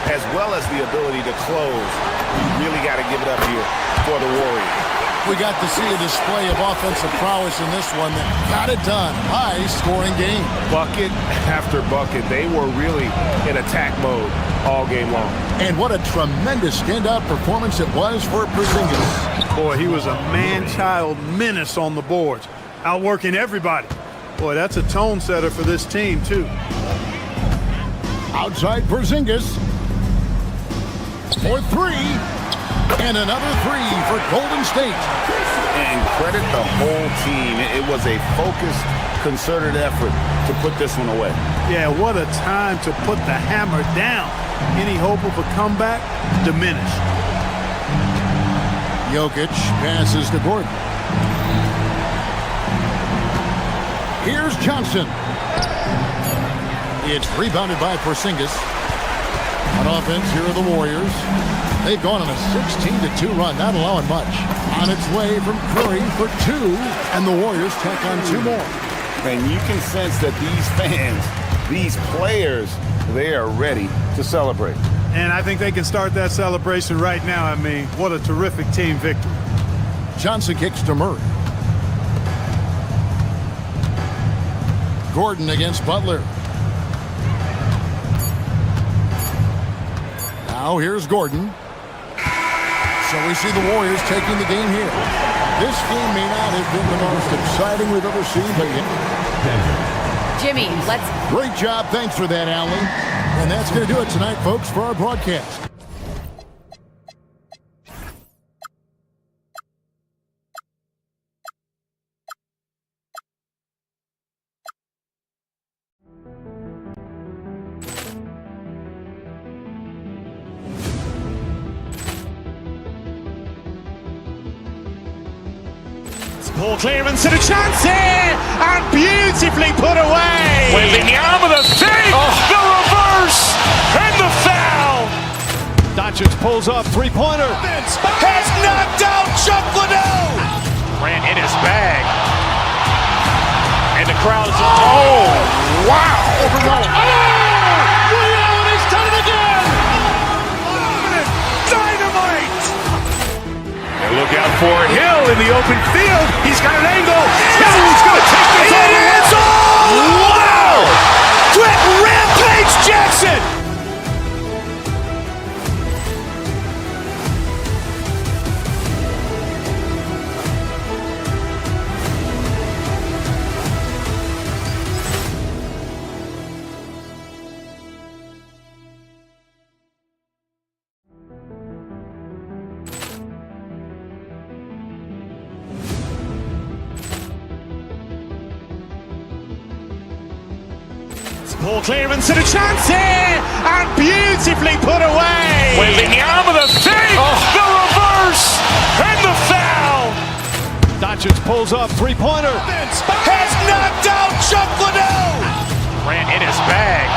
as well as the ability to close. You really got to give it up here for the Warriors. We got to see a display of offensive prowess in this one that got it done. High-scoring game. Bucket after bucket. They were really in attack mode all game long. And what a tremendous standout performance it was for Porzingis. Boy, he was a man-child menace on the boards, outworking everybody. Boy, that's a tone setter for this team, too. Outside Porzingis. For three. And another three for Golden State. And credit the whole team. It was a focused, concerted effort to put this one away. Yeah, what a time to put the hammer down. Any hope of a comeback diminished. Jokic passes to Gordon. Here's Johnson. It's rebounded by Porzingis. On offense, here are the Warriors. They've gone on a 16-2 run, not allowing much. On its way from Curry for two, and the Warriors tack on two more. And you can sense that these fans, these players, they are ready to celebrate. And I think they can start that celebration right now. I mean, what a terrific team victory. Johnson kicks to Murray. Gordon against Butler. Now here's Gordon. So we see the Warriors taking the game here. This game may not have been the most exciting we've ever seen, but Jimmy, let's... Great job. Thanks for that, Allie. And that's going to do it tonight, folks, for our broadcast. Ball clearance and a chance here, and beautifully put away. Wembanyama the fake, the reverse, and the foul. Doncic pulls up, three-pointer. Has knocked out Chuck Liddell. Ran in his bag, and the crowd is wow! Overrun. Allen has done it again. Dynamite. Look out for Hill in the open field. He's got an angle. He's going to take this all the way. Wow! Quick Rampage Jackson. Ball clearance and a chance here, and beautifully put away. Wembanyama the fake, the reverse, and the foul. Doncic pulls up, three-pointer. Has knocked out Chuck Liddell. Ran in his bag,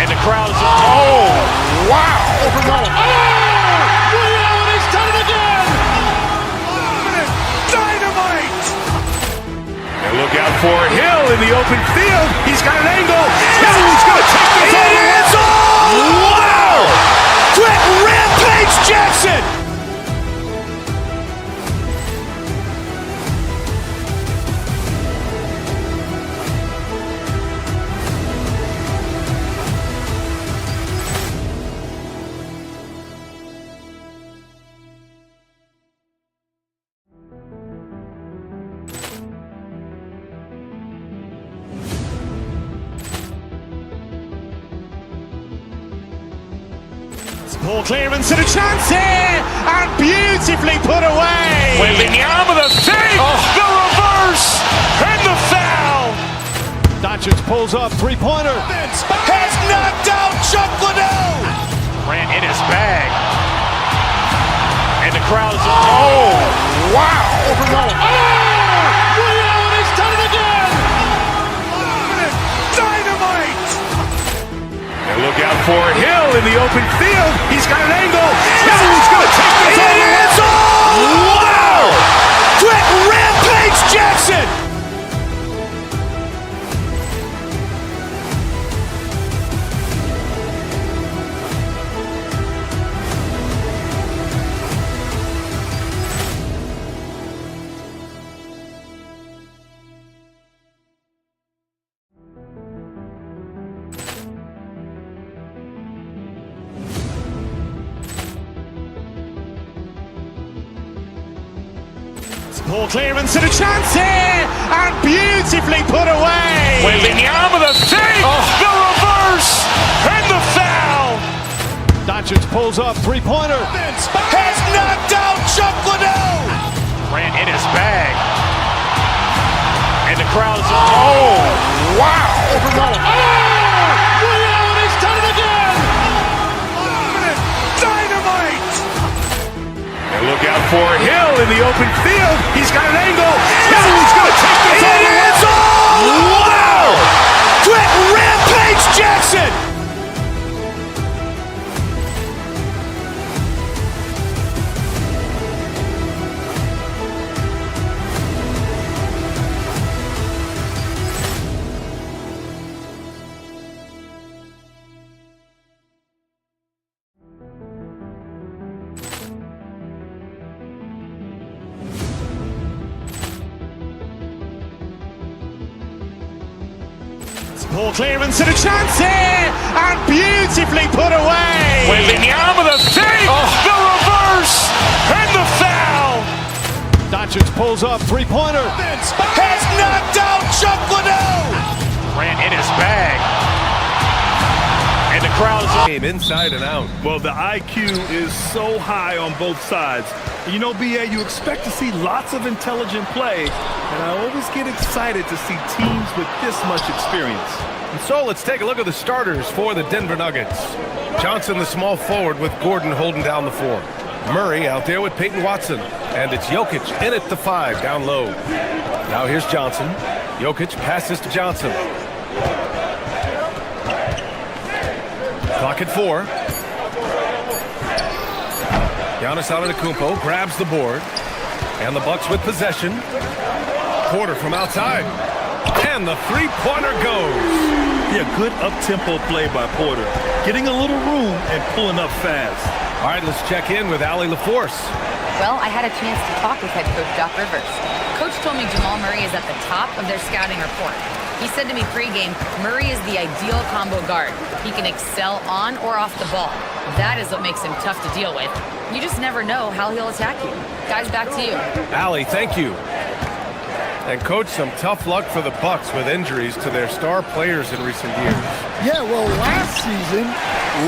and the crowd is wow! Overrun. Allen has done it again. Dynamite. And look out for Hill in the open field. He's got an angle. He's going to take this all the way. Wow! Quick Rampage Jackson. Ball clearance and a chance here, and beautifully put away. Wembanyama the fake, the reverse, and the foul. Doncic pulls up, three-pointer. Has knocked out Chuck Liddell. Ran in his bag, and the crowd is wow! Overrun. Allen has done it again. Dynamite. And look out for Hill in the open field. He's got an angle. Ball clearance and a chance here, and beautifully put away. Wembanyama the save, the reverse, and the foul. Doncic pulls up, three-pointer. Has knocked out Chuck Liddell. Grant in his bag. And the crowd's, oh, wow. He's done it again. Dynamite. And look out for Hill in the open field. He's got an angle. Hill's going to take this all the way. Wow. Quick Rampage Jackson. Ball clearance and a chance here, and beautifully put away. Wembanyama the save, the reverse, and the foul. Doncic pulls up, three-pointer. Has knocked out Chuck Liddell. Grant in his bag. And the crowd's Game inside and out. Well, the IQ is so high on both sides. You know, BA, you expect to see lots of intelligent play, and I always get excited to see teams with this much experience. And so let's take a look at the starters for the Denver Nuggets. Johnson, the small forward, with Gordon holding down the 4. Murray out there with Peyton Watson. And it's Jokic in at the 5, down low. Now here's Johnson. Jokic passes to Johnson. Clock at 4. Giannis Antetokounmpo grabs the board. And the Bucks with possession. Porter from outside. And the three-pointer goes. Yeah, good up-tempo play by Porter. Getting a little room and pulling up fast. All right, let's check in with Allie LaForce. Well, I had a chance to talk with head coach Doc Rivers. Coach told me Jamal Murray is at the top of their scouting report. He said to me pregame, Murray is the ideal combo guard. He can excel on or off the ball. That is what makes him tough to deal with. You just never know how he'll attack you. Guys, back to you. Allie, thank you. And coach, some tough luck for the Bucks with injuries to their star players in recent years. Yeah, well, last season,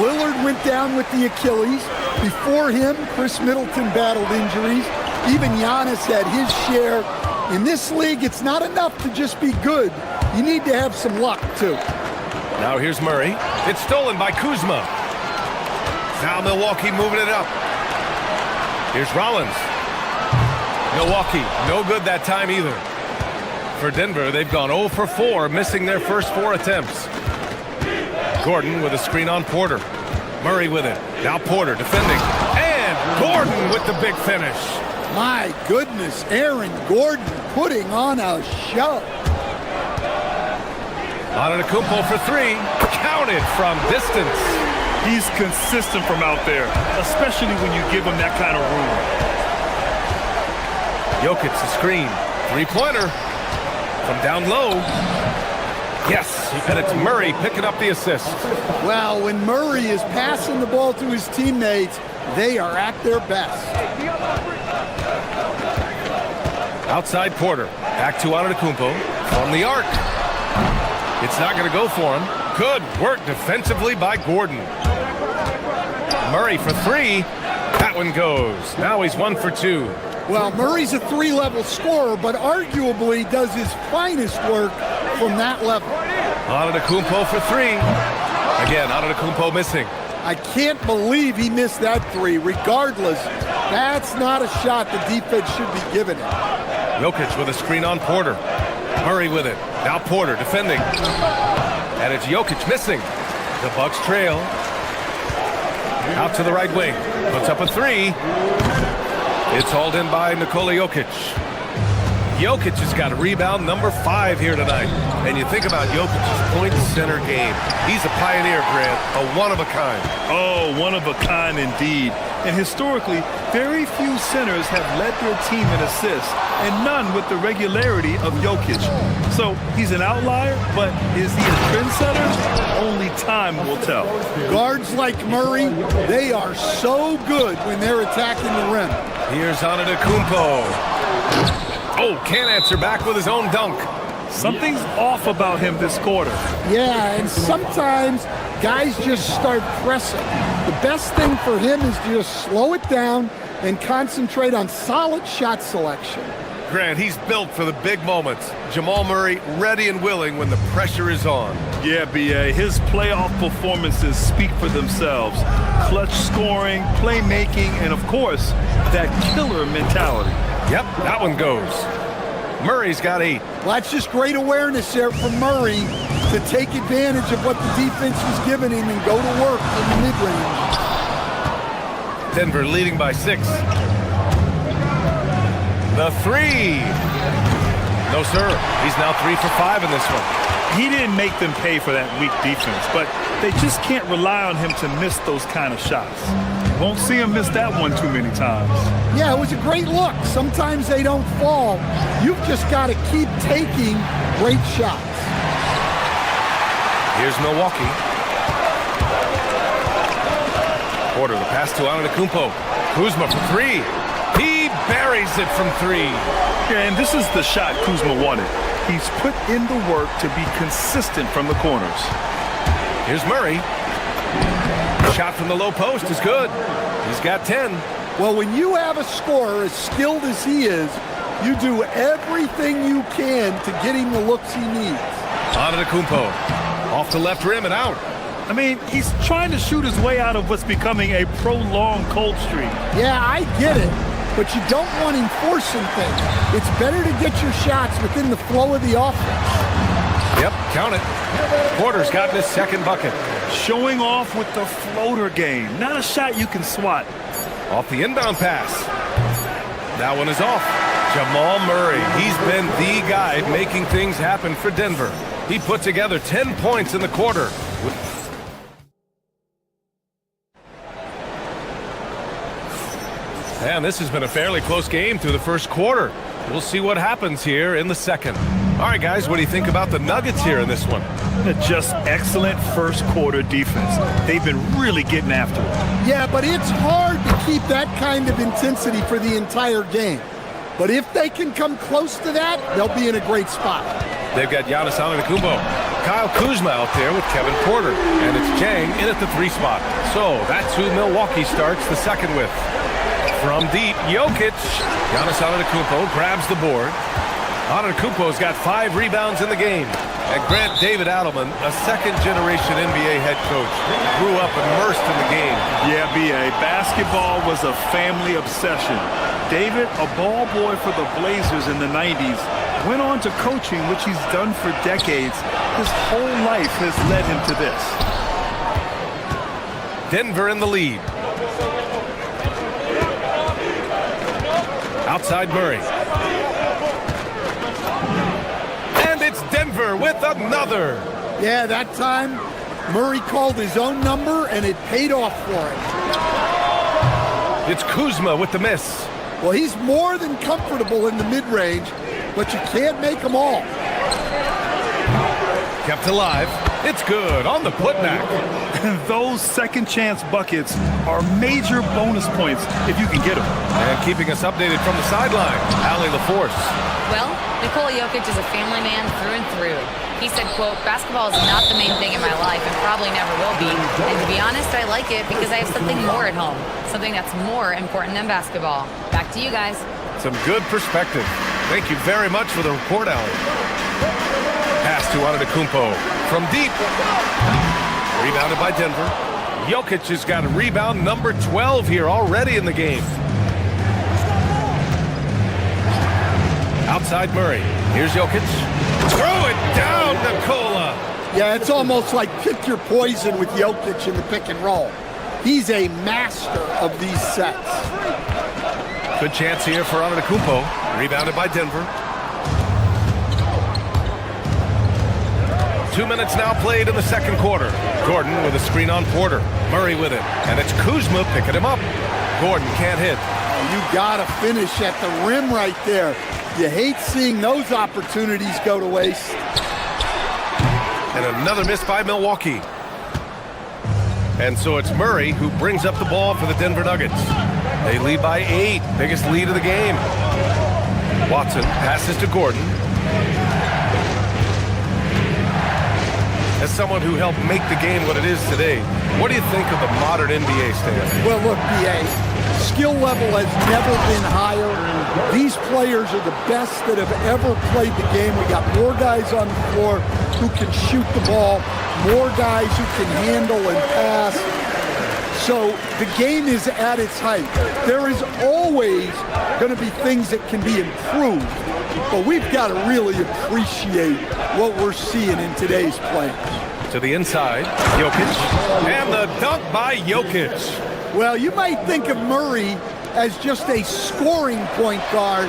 Lillard went down with the Achilles. Before him, Chris Middleton battled injuries. Even Giannis had his share. In this league, it's not enough to just be good. You need to have some luck, too. Now here's Murray. It's stolen by Kuzma. Now Milwaukee moving it up. Here's Rollins. Milwaukee, no good that time either. For Denver, they've gone 0 for 4, missing their first 4 attempts. Gordon with a screen on Porter. Murray with it. Now Porter defending. And Gordon with the big finish. My goodness, Aaron Gordon putting on a show. Antetokounmpo for 3. Counted from distance. He's consistent from out there, especially when you give him that kind of room. Jokic the screen. Three-pointer. From down low. Yes, and it's Murray picking up the assist. Well, when Murray is passing the ball to his teammates, they are at their best. Outside Porter. Back to Antetokounmpo. From the arc. It's not going to go for him. Good work defensively by Gordon. Murray for 3. That one goes. Now he's 1 for 2. Well, Murray's a 3-level scorer, but arguably does his finest work from that level. Antetokounmpo for 3. Again, Antetokounmpo missing. I can't believe he missed that 3. Regardless, that's not a shot the defense should be giving him. Jokic with a screen on Porter. Murray with it. Now Porter defending. And it's Jokic missing. The Bucks trail. Out to the right wing. Puts up a 3. It's hauled in by Nikola Jokic. Jokic has got a rebound number 5 here tonight. And you think about Jokic's point center game. He's a pioneer, Grant, a one-of-a-kind. Oh, one-of-a-kind indeed. And historically, very few centers have led their team in assists, and none with the regularity of Jokic. So he's an outlier, but is he a trendsetter? Only time will tell. Guards like Murray, they are so good when they're attacking the rim. Here's Antetokounmpo. Oh, can't answer back with his own dunk. Something's off about him this quarter. Yeah, and sometimes guys just start pressing. The best thing for him is to just slow it down and concentrate on solid shot selection. Grant, he's built for the big moments. Jamal Murray ready and willing when the pressure is on. Yeah, B.A., his playoff performances speak for themselves. Clutch scoring, playmaking, and of course, that killer mentality. Yep, that one goes. Murray's got 8. Well, that's just great awareness there from Murray to take advantage of what the defense was giving him and go to work in the mid-range. Denver leading by 6. The 3. No, sir. He's now 3 for 5 in this one. He didn't make them pay for that weak defense, but they just can't rely on him to miss those kind of shots. Won't see him miss that one too many times. Yeah, it was a great look. Sometimes they don't fall. You've just got to keep taking great shots. Here's Milwaukee. Porter, the pass to Antetokounmpo. Kuzma for 3. He buries it from 3. Yeah, and this is the shot Kuzma wanted. He's put in the work to be consistent from the corners. Here's Murray. Shot from the low post is good. He's got 10. Well, when you have a scorer as skilled as he is, you do everything you can to get him the looks he needs. Antetokounmpo off the left rim and out. I mean, he's trying to shoot his way out of what's becoming a prolonged cold streak. Yeah, I get it, but you don't want him forcing things. It's better to get your shots within the flow of the offense. Yep, count it. Porter's gotten his second bucket. Showing off with the floater game. Not a shot you can swat. Off the inbound pass. That one is off. Jamal Murray, he's been the guy making things happen for Denver. He put together 10 points in the quarter. And this has been a fairly close game through the first quarter. We'll see what happens here in the second. All right, guys, what do you think about the Nuggets here in this one? Just excellent first quarter defense. They've been really getting after it. Yeah, but it's hard to keep that kind of intensity for the entire game. But if they can come close to that, they'll be in a great spot. They've got Giannis Antetokounmpo, Kyle Kuzma out there with Kevin Porter, and it's Jang in at the 3 spot. So that's who Milwaukee starts the second with. From deep, Jokic. Giannis Antetokounmpo grabs the board. Antetokounmpo's got 5 rebounds in the game. And Grant David Adelman, a second-generation NBA head coach, grew up immersed in the game. Yeah, B.A., basketball was a family obsession. David, a ball boy for the Blazers in the 90s, went on to coaching, which he's done for decades. His whole life has led him to this. Denver in the lead. Outside Murray. And it's Denver with another. Yeah, that time Murray called his own number and it paid off for him. It's Kuzma with the miss. Well, he's more than comfortable in the mid-range, but you can't make them all. Kept alive. It's good on the putback. Those second chance buckets are major bonus points if you can get them. And keeping us updated from the sideline, Allie LaForce. Well, Nikola Jokic is a family man through and through. He said, quote, "Basketball is not the main thing in my life and probably never will be. And to be honest, I like it because I have something more at home, something that's more important than basketball." Back to you guys. Some good perspective. Thank you very much for the report, Allie. Pass to Antetokounmpo from deep. Rebounded by Denver. Jokic has got a rebound number 12 here already in the game. Outside Murray. Here's Jokic. Throw it down, Nikola. Yeah, it's almost like pick your poison with Jokic in the pick and roll. He's a master of these sets. Good chance here for Antetokounmpo. Rebounded by Denver. 2 minutes now played in the second quarter. Gordon with a screen on Porter. Murray with it. And it's Kuzma picking him up. Gordon can't hit. You gotta finish at the rim right there. You hate seeing those opportunities go to waste. And another miss by Milwaukee. And so it's Murray who brings up the ball for the Denver Nuggets. They lead by 8. Biggest lead of the game. Watson passes to Gordon. As someone who helped make the game what it is today, what do you think of the modern NBA standard? Well, look, BA, skill level has never been higher. These players are the best that have ever played the game. We got more guys on the floor who can shoot the ball, more guys who can handle and pass. So the game is at its height. There is always going to be things that can be improved, but we've got to really appreciate what we're seeing in today's play. To the inside, Jokic, and the dunk by Jokic. Well, you might think of Murray as just a scoring point guard,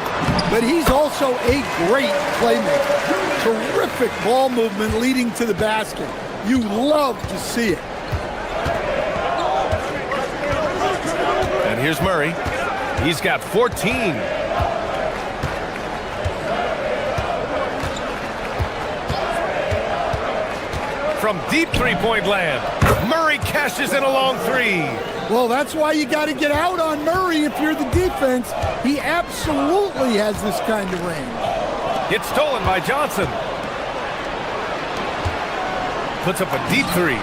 but he's also a great playmaker. Terrific ball movement leading to the basket. You love to see it. And here's Murray. He's got 14. From deep three-point land, Murray cashes in a long three. Well, that's why you got to get out on Murray if you're the defense. He absolutely has this kind of range. It's stolen by Johnson. Puts up a deep three.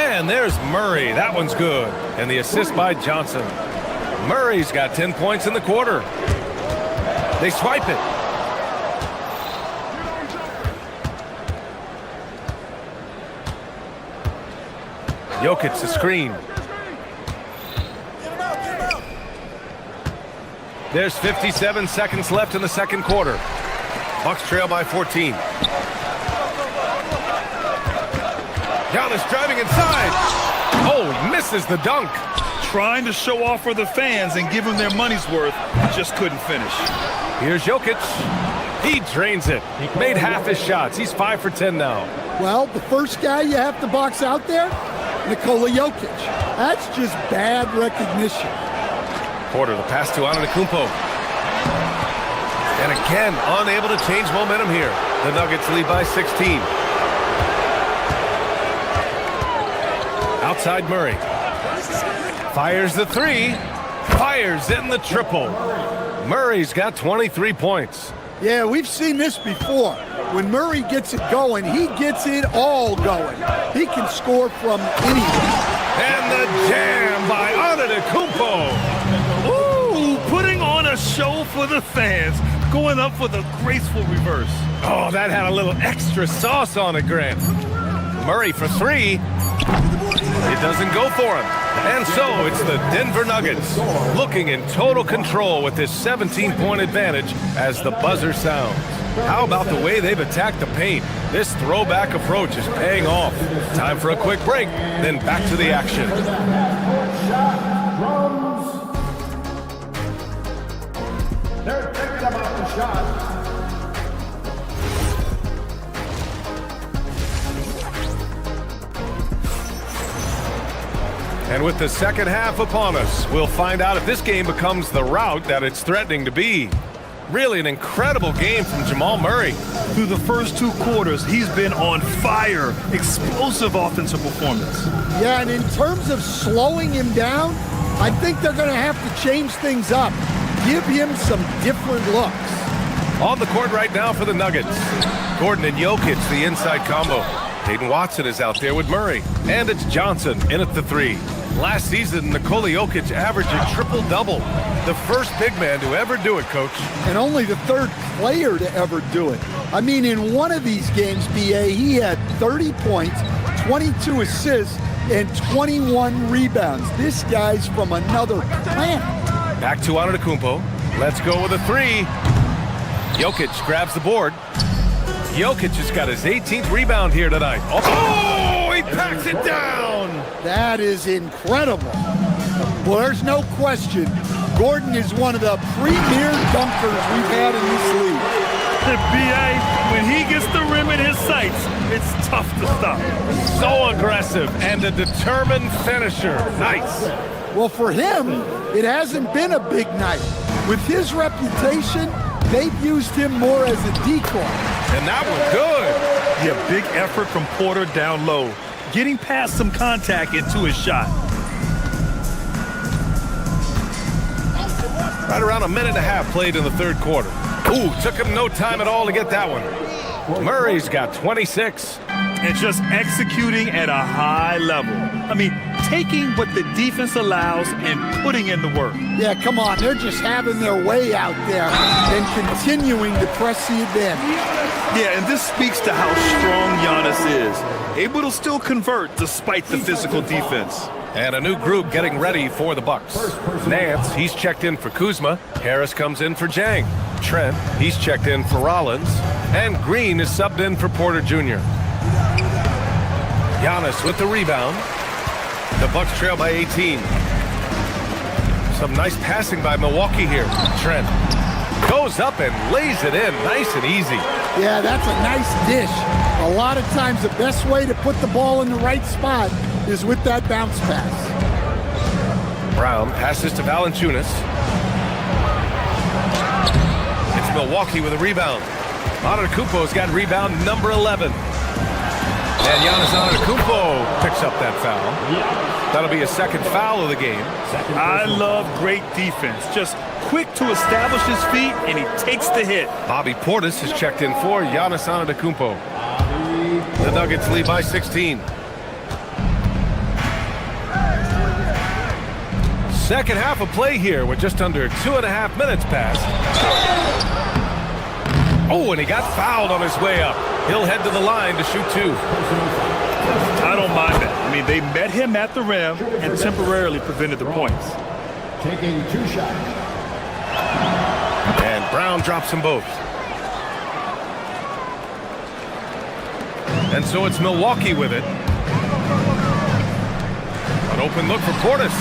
And there's Murray. That one's good. And the assist by Johnson. Murray's got 10 points in the quarter. They swipe it. Jokic the screen. There's 57 seconds left in the second quarter. Bucks trail by 14. Giannis driving inside. Oh, misses the dunk. Trying to show off for the fans and give them their money's worth, just couldn't finish. Here's Jokic. He drains it. He made half his shots. He's 5 for 10 now. Well, the first guy you have to box out there, Nikola Jokic. That's just bad recognition. Porter, the pass to Antetokounmpo. And again, unable to change momentum here. The Nuggets lead by 16. Outside Murray. Fires the three. Fires in the triple. Murray's got 23 points. Yeah, we've seen this before. When Murray gets it going, he gets it all going. He can score from anywhere. And the jam by Antetokounmpo. Ooh, putting on a show for the fans. Going up for the graceful reverse. Oh, that had a little extra sauce on it, Grant. Murray for three. It doesn't go for him. And so it's the Denver Nuggets looking in total control with this 17-point advantage as the buzzer sounds. How about the way they've attacked the paint? This throwback approach is paying off. Time for a quick break, then back to the action. They're thinking about the shot. And with the second half upon us, we'll find out if this game becomes the rout that it's threatening to be. Really an incredible game from Jamal Murray. Through the first two quarters, he's been on fire. Explosive offensive performance. Yeah, and in terms of slowing him down, I think they're going to have to change things up. Give him some different looks. On the court right now for the Nuggets. Gordon and Jokic, the inside combo. Peyton Watson is out there with Murray. And it's Johnson in at the three. Last season, Nikola Jokic averaged a triple-double. The first big man to ever do it, Coach. And only the third player to ever do it. I mean, in one of these games, BA, he had 30 points, 22 assists, and 21 rebounds. This guy's from another planet. Back to Antetokounmpo. Let's go with a three. Jokic grabs the board. Jokic has got his 18th rebound here tonight. Oh, he packs it down. That is incredible. Well, there's no question. Gordon is one of the premier dunkers we've had in this league. B.A., when he gets the rim in his sights, it's tough to stop. So aggressive and a determined finisher. Nice. Well, for him, it hasn't been a big night. With his reputation, they've used him more as a decoy. And that was good. Yeah, big effort from Porter down low, getting past some contact into his shot. Right around a minute and a half played in the third quarter. Ooh, took him no time at all to get that one. Murray's got 26. And just executing at a high level. I mean, taking what the defense allows and putting in the work. Yeah, come on. They're just having their way out there and continuing to press the advantage. Yeah, and this speaks to how strong Giannis is. Able to still convert despite the physical defense. And a new group getting ready for the Bucks. Nance, he's checked in for Kuzma. Harris comes in for Jang. Trent, he's checked in for Rollins. And Green is subbed in for Porter Jr. Giannis with the rebound. The Bucks trail by 18. Some nice passing by Milwaukee here. Trent goes up and lays it in nice and easy. Yeah, that's a nice dish. A lot of times the best way to put the ball in the right spot is with that bounce pass. Brown passes to Valanciunas. It's Milwaukee with a rebound. Antetokounmpo's got rebound number 11. And Giannis Antetokounmpo picks up that foul. That'll be his second foul of the game. I love great defense. Just quick to establish his feet, and he takes the hit. Bobby Portis is checked in for Giannis Antetokounmpo. The Nuggets lead by 16. Second half of play here with just under 2.5 minutes passed. Oh, and he got fouled on his way up. He'll head to the line to shoot 2. I don't mind that. I mean, they met him at the rim and temporarily prevented the points. Taking 2 shots. And Brown drops them both. And so it's Milwaukee with it. An open look for Portis.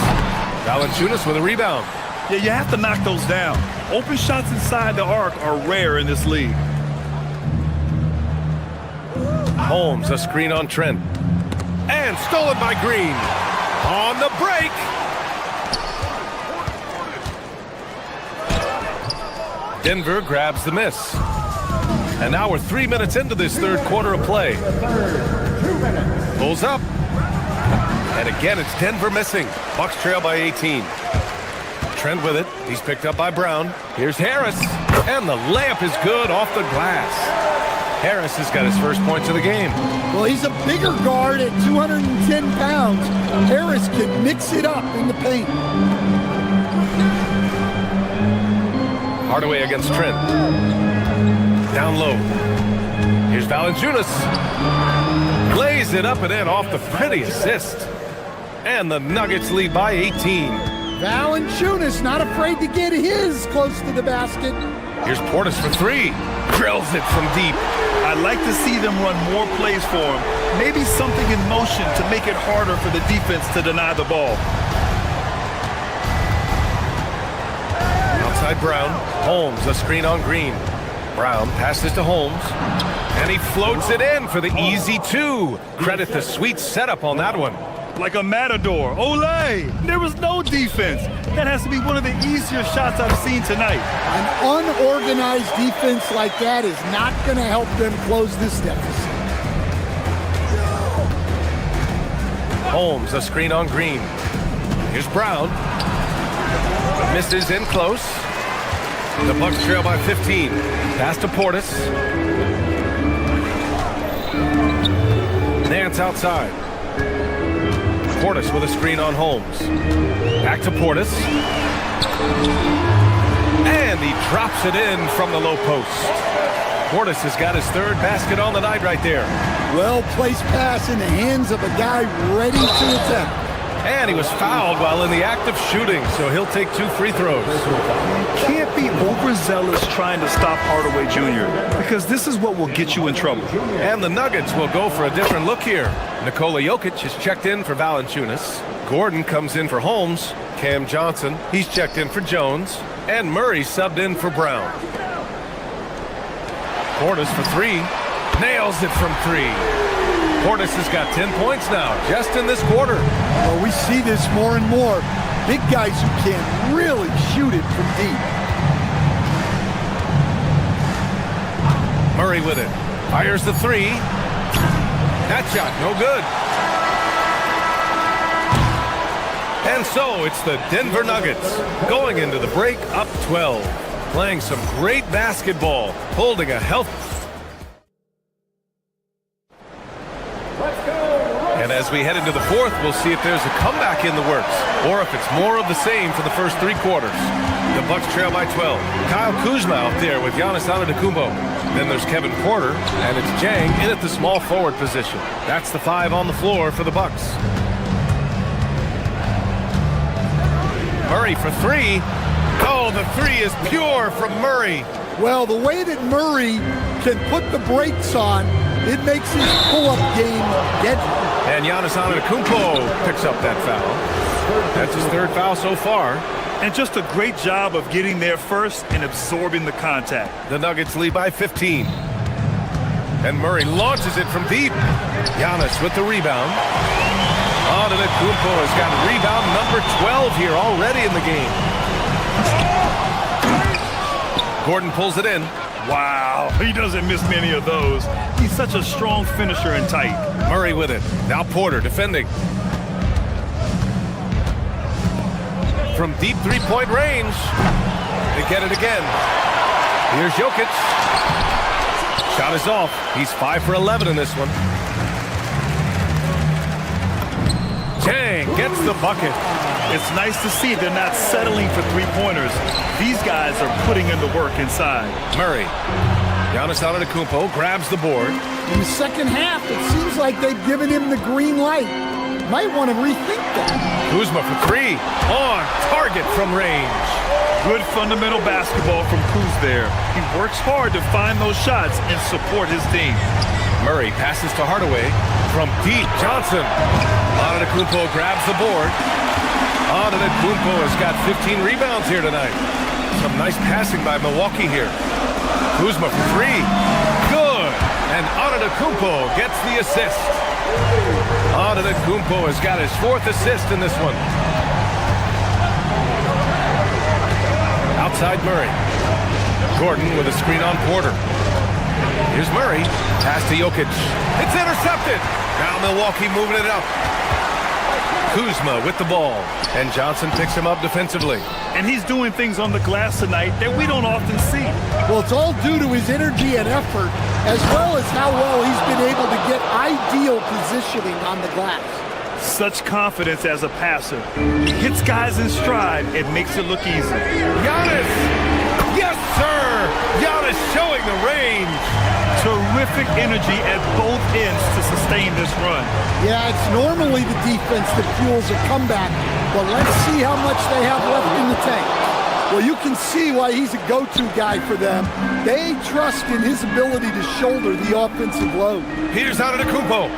Valanciunas with a rebound. Yeah, you have to knock those down. Open shots inside the arc are rare in this league. Holmes, a screen on Trent. And stolen by Green. On the break. Denver grabs the miss. And now we're 3 minutes into this third quarter of play. Pulls up. And again, it's Denver missing. Bucks trail by 18. Trent with it. He's picked up by Brown. Here's Harris. And the layup is good off the glass. Harris has got his first points of the game. Well, he's a bigger guard at 210 pounds. Harris can mix it up in the paint. Hardaway against Trent. Down low. Here's Valanciunas. Lays it up and in off the pretty assist. And the Nuggets lead by 18. Valanciunas not afraid to get his close to the basket. Here's Portis for 3. Drills it from deep. I'd like to see them run more plays for him. Maybe something in motion to make it harder for the defense to deny the ball. Outside Brown. Holmes, a screen on Green. Brown passes to Holmes. And he floats it in for the easy 2. Credit the sweet setup on that one. Like a matador. Olay! There was no defense. That has to be one of the easier shots I've seen tonight. An unorganized defense like that is not going to help them close this deficit. Holmes, a screen on Green. Here's Brown. Misses in close. The Bucks trail by 15. Pass to Portis. Nance outside. Portis with a screen on Holmes. Back to Portis. And he drops it in from the low post. Portis has got his third basket on the night right there. Well-placed pass in the hands of a guy ready to attempt. And he was fouled while in the act of shooting, so he'll take 2 free throws. You can't be overzealous trying to stop Hardaway Jr. because this is what will get you in trouble. And the Nuggets will go for a different look here. Nikola Jokic is checked in for Valanciunas. Gordon comes in for Holmes. Cam Johnson, he's checked in for Jones. And Murray subbed in for Brown. Portis for 3. Nails it from 3. Portis has got 10 points now, just in this quarter. Well, we see this more and more. Big guys who can really shoot it from deep. Murray with it. Fires the 3. That shot, no good. And so it's the Denver Nuggets going into the break up 12. playing some great basketball, holding a health. And as we head into the fourth, we'll see if there's a comeback in the works or if it's more of the same for the first 3 quarters. The Bucks trail by 12. Kyle Kuzma out there with Giannis Antetokounmpo. Then there's Kevin Porter, and it's Jang in at the small forward position. That's the 5 on the floor for the Bucks. Murray for 3. Oh, the 3 is pure from Murray. Well, the way that Murray can put the brakes on, it makes his pull-up game deadly. And Giannis Antetokounmpo picks up that foul. That's his 3rd foul so far. And just a great job of getting there first and absorbing the contact. The Nuggets lead by 15. And Murray launches it from deep. Giannis with the rebound. Antetokounmpo has got rebound number 12 here already in the game. Gordon pulls it in. Wow, he doesn't miss many of those. He's such a strong finisher and tight. Murray with it. Now Porter defending. From deep 3-point range. They get it again. Here's Jokic. Shot is off. He's 5 for 11 in this one. Jang gets the bucket. It's nice to see they're not settling for 3-pointers. These guys are putting in the work inside. Murray. Giannis Antetokounmpo grabs the board. In the second half, it seems like they've given him the green light. Might want to rethink that. Kuzma for 3. On target from range. Good fundamental basketball from Kuz there. He works hard to find those shots and support his team. Murray passes to Hardaway. From deep, Johnson. Antetokounmpo grabs the board. Antetokounmpo has got 15 rebounds here tonight. Some nice passing by Milwaukee here. Kuzma for 3. Good. And Antetokounmpo gets the assist. Antetokounmpo has got his 4th assist in this one. Outside Murray. Gordon with a screen on Porter. Here's Murray. Pass to Jokic. It's intercepted. Now Milwaukee moving it up. Kuzma with the ball. And Johnson picks him up defensively. And he's doing things on the glass tonight that we don't often see. Well, it's all due to his energy and effort, as well as how well he's been able to get ideal positioning on the glass. Such confidence as a passer. He hits guys in stride and makes it look easy. Giannis! Yes, sir! Giannis showing the range. Terrific energy at both ends to sustain this run. Yeah, it's normally the defense that fuels a comeback, but let's see how much they have left in the tank. Well, you can see why he's a go-to guy for them. They trust in his ability to shoulder the offensive load. Here's Antetokounmpo.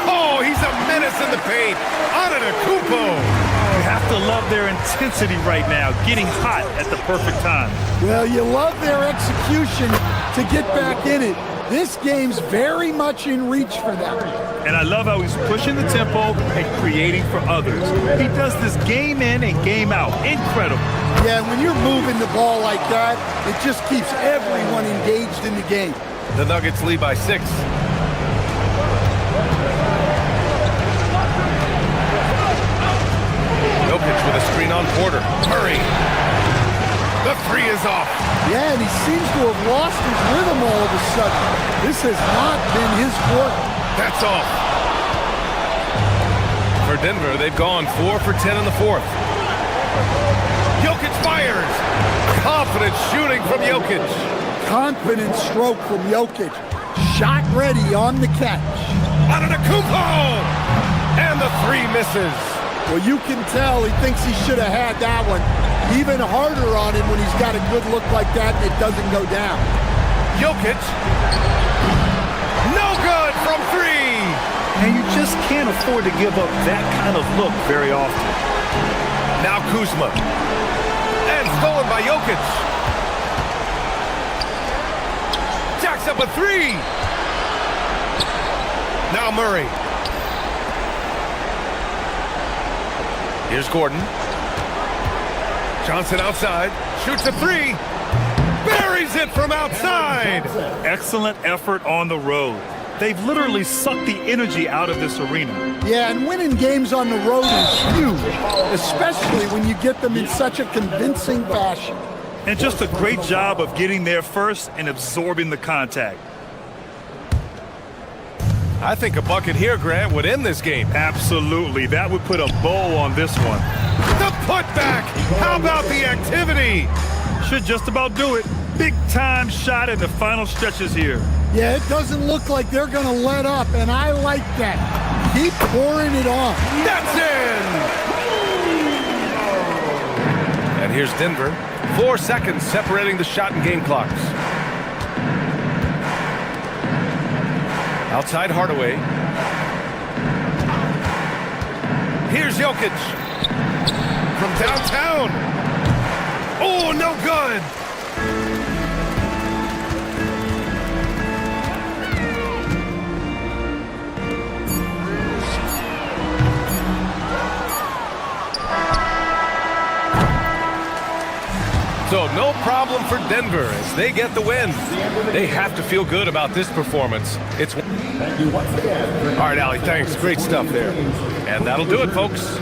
Oh, he's a menace in the paint. Antetokounmpo. You have to love their intensity right now, getting hot at the perfect time. Well, you love their execution to get back in it. This game's very much in reach for them. And I love how he's pushing the tempo and creating for others. He does this game in and game out. Incredible. Yeah, when you're moving the ball like that, it just keeps everyone engaged in the game. The Nuggets lead by 6. Jokic with a screen on Porter. Murray. The 3 is off. Yeah, and he seems to have lost his rhythm all of a sudden. This has not been his work. That's off. For Denver, they've gone 4 for 10 in the 4th. Jokic fires. Confident shooting from Jokic. Confident stroke from Jokic. Shot ready on the catch. Antetokounmpo! And the 3 misses. Well, you can tell he thinks he should have had that one. Even harder on him when he's got a good look like that and it doesn't go down. Jokic. No good from 3. And you just can't afford to give up that kind of look very often. Now Kuzma. And stolen by Jokic. Jacks up a 3. Now Murray. Here's Gordon. Johnson outside. Shoots a 3. Buries it from outside. Excellent effort on the road. They've literally sucked the energy out of this arena. Yeah, and winning games on the road is huge, especially when you get them in such a convincing fashion. And just a great job of getting there first and absorbing the contact. I think a bucket here, Grant, would end this game. Absolutely. That would put a bow on this one. The putback! How about the activity? Should just about do it. Big time shot in the final stretches here. Yeah, it doesn't look like they're going to let up, and I like that. Keep pouring it on. That's in! And here's Denver. 4 seconds separating the shot and game clocks. Outside Hardaway. Here's Jokic. From downtown. Oh, no good. So no problem for Denver as they get the win. They have to feel good about this performance. It's Thank you once again. all right, Allie, thanks. Great stuff there. And that'll do it, folks.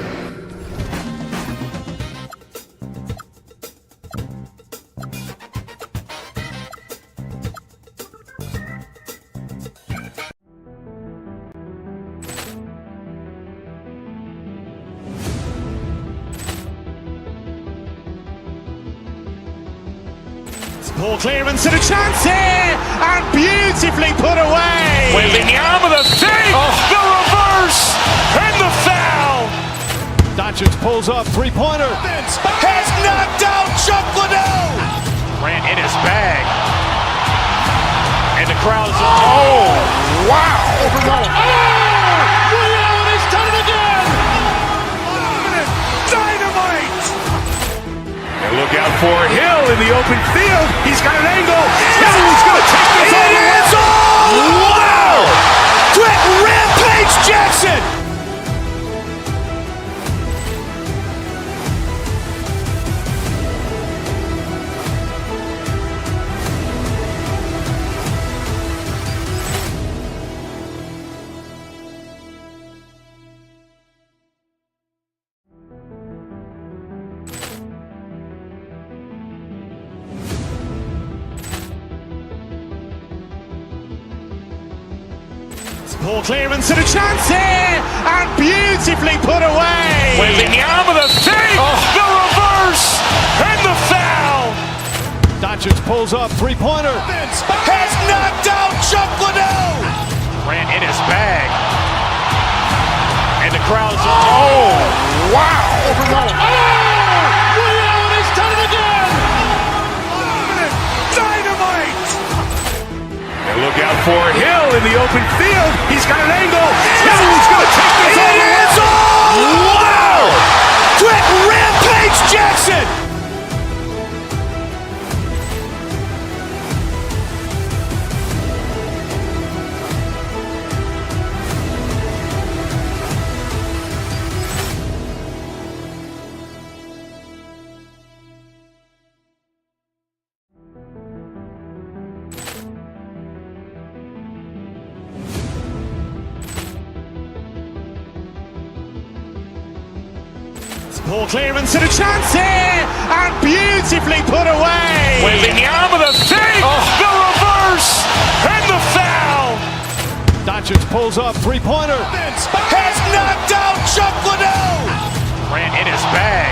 Ball clearance and a chance here, and beautifully put away. Wembanyama the fake, the reverse, and the foul. Doncic pulls up, three-pointer. Has knocked out Chuck Liddell. Grant in his bag. And the crowd's, oh, wow. He's done it again. Dynamite. And look out for Hill in the open field. He's got an angle. He's going to take this all the way. Wow. Quick Rampage Jackson. Ball clearance and a chance here, and beautifully put away. Wembanyama the fake, the reverse, and the foul. Doncic pulls up, three-pointer. Has knocked out Chuck Liddell. Grant in his bag. And the crowd's, oh, wow. He's done it again. Dynamite. And look out for Hill in the open field. He's got an angle. He's going to take this all the way. Wow. Quick Rampage Jackson. Ball clearance and a chance here, and beautifully put away. Wembanyama the fake, the reverse, and the foul. Doncic pulls up, three-pointer. Has knocked out Chuck Liddell. Grant in his bag.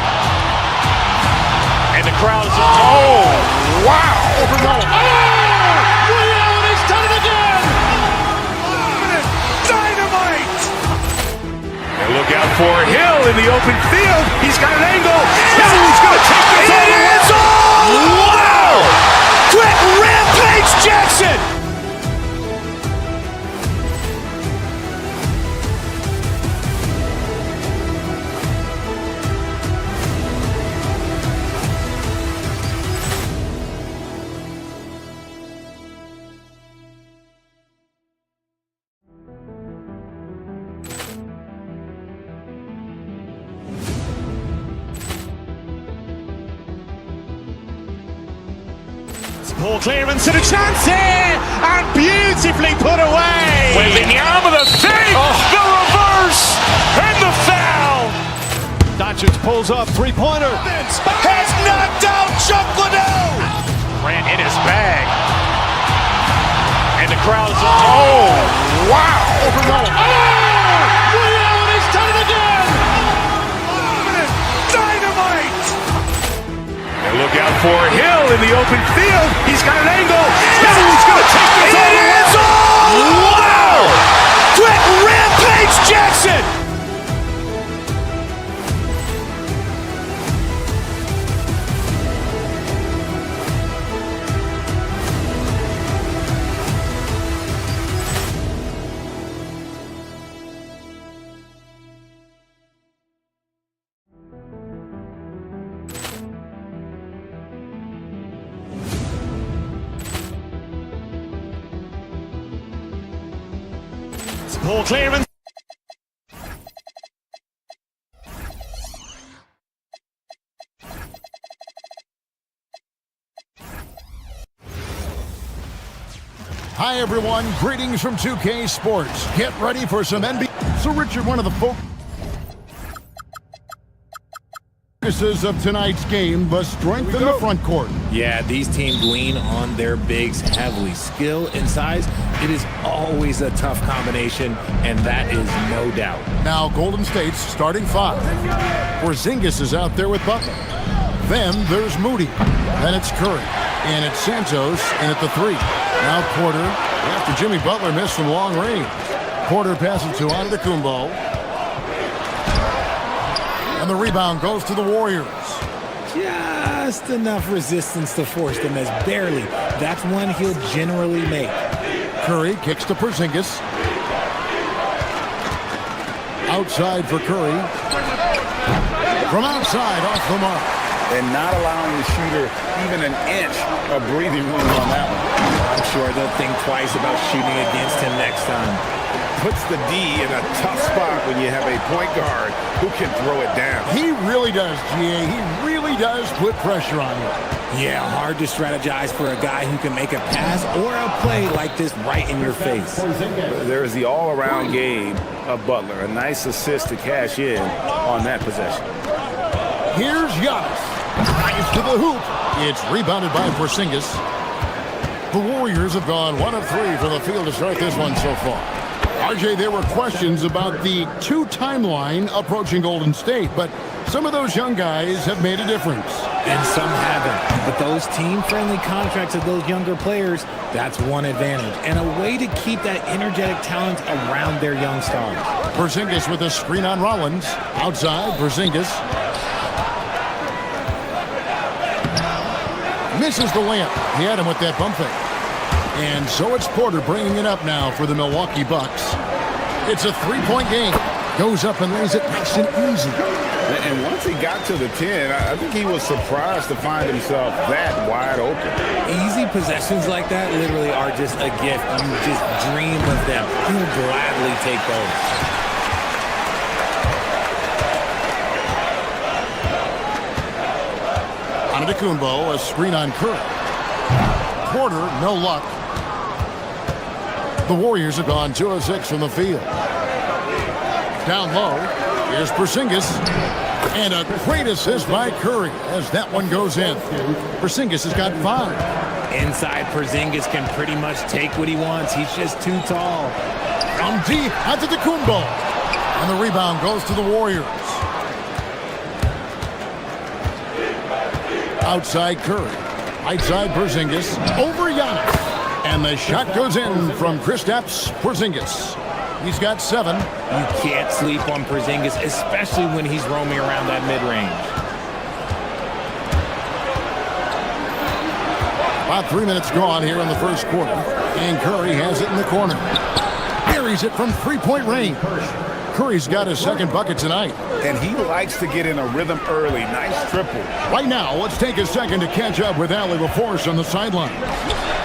And the crowd's, oh, wow. He's done it again. Dynamite. And look out for Hill in the open field. He's got an angle. He's going to take this all the way. Wow. Quick Rampage Jackson. Ball clearance and a chance here, and beautifully put away. Wembanyama the fake, the reverse, and the foul. Doncic pulls up, three-pointer. Has knocked out Chuck Liddell. Grant in his bag. And the crowd is, oh, wow. Overruled. Oh! Ray Allen has done it again! Dynamite. And look out for Hill in the open field. He's got an angle. He's going to take this all the way. Wow! Quick Rampage Jackson. Ball clearance. Hi, everyone. Greetings from 2K Sports. Get ready for some NBA. So, Richard, one of the focuses of tonight's game was strength in the front court. Yeah, these teams lean on their bigs heavily. Skill and size, it is always a tough combination, and that is no doubt. Now, Golden State's starting five. Porzingis is out there with Butler. Then there's Moody. Then it's Curry. And it's Santos in at the three. Now Porter, after Jimmy Butler missed from long range. Porter passes to Antetokounmpo. And the rebound goes to the Warriors. Just enough resistance to force them as barely. That's one he'll generally make. Curry kicks to Porzingis. Outside for Curry. From outside, off the mark. And not allowing the shooter even an inch of breathing room on that one. I'm sure they'll think twice about shooting against him next time. Puts the D in a tough spot when you have a point guard who can throw it down. He really does, GA. He really does put pressure on you. Yeah, hard to strategize for a guy who can make a pass or a play like this right in your face. There is the all-around game of Butler. A nice assist to cash in on that possession. Here's Giannis. Drives to the hoop. It's rebounded by Porzingis. The Warriors have gone 1 of 3 from the field to start this one so far. RJ, there were questions about the two timeline approaching Golden State, but some of those young guys have made a difference. And some haven't. But those team-friendly contracts of those younger players, that's one advantage. And a way to keep that energetic talent around their young stars. Porzingis with a screen on Rollins. Outside, Porzingis. Misses the layup. He had him with that bump fake. And so it's Porter bringing it up now for the Milwaukee Bucks. It's a three-point game. Goes up and lays it nice and easy. And once he got to the 10, I think he was surprised to find himself that wide open. Easy possessions like that literally are just a gift. You just dream of them. You will gladly take those. Antetokounmpo, a screen on Curry. Porter, no luck. The Warriors have gone 2 of 6 from the field. Down low, here's Porzingis. And a great assist by Curry as that one goes in. Porzingis has got 5. Inside, Porzingis can pretty much take what he wants. He's just too tall. From deep, Antetokounmpo. And the rebound goes to the Warriors. Outside Curry. Outside Porzingis. Over Giannis. And the shot goes in from Kristaps Porzingis. He's got 7. You can't sleep on Porzingis, especially when he's roaming around that mid-range. About 3 minutes gone here in the first quarter. And Curry has it in the corner. Buries it from three-point range. Curry's got his second bucket tonight. And he likes to get in a rhythm early. Nice triple. Right now, let's take a second to catch up with Allie LaForce on the sideline.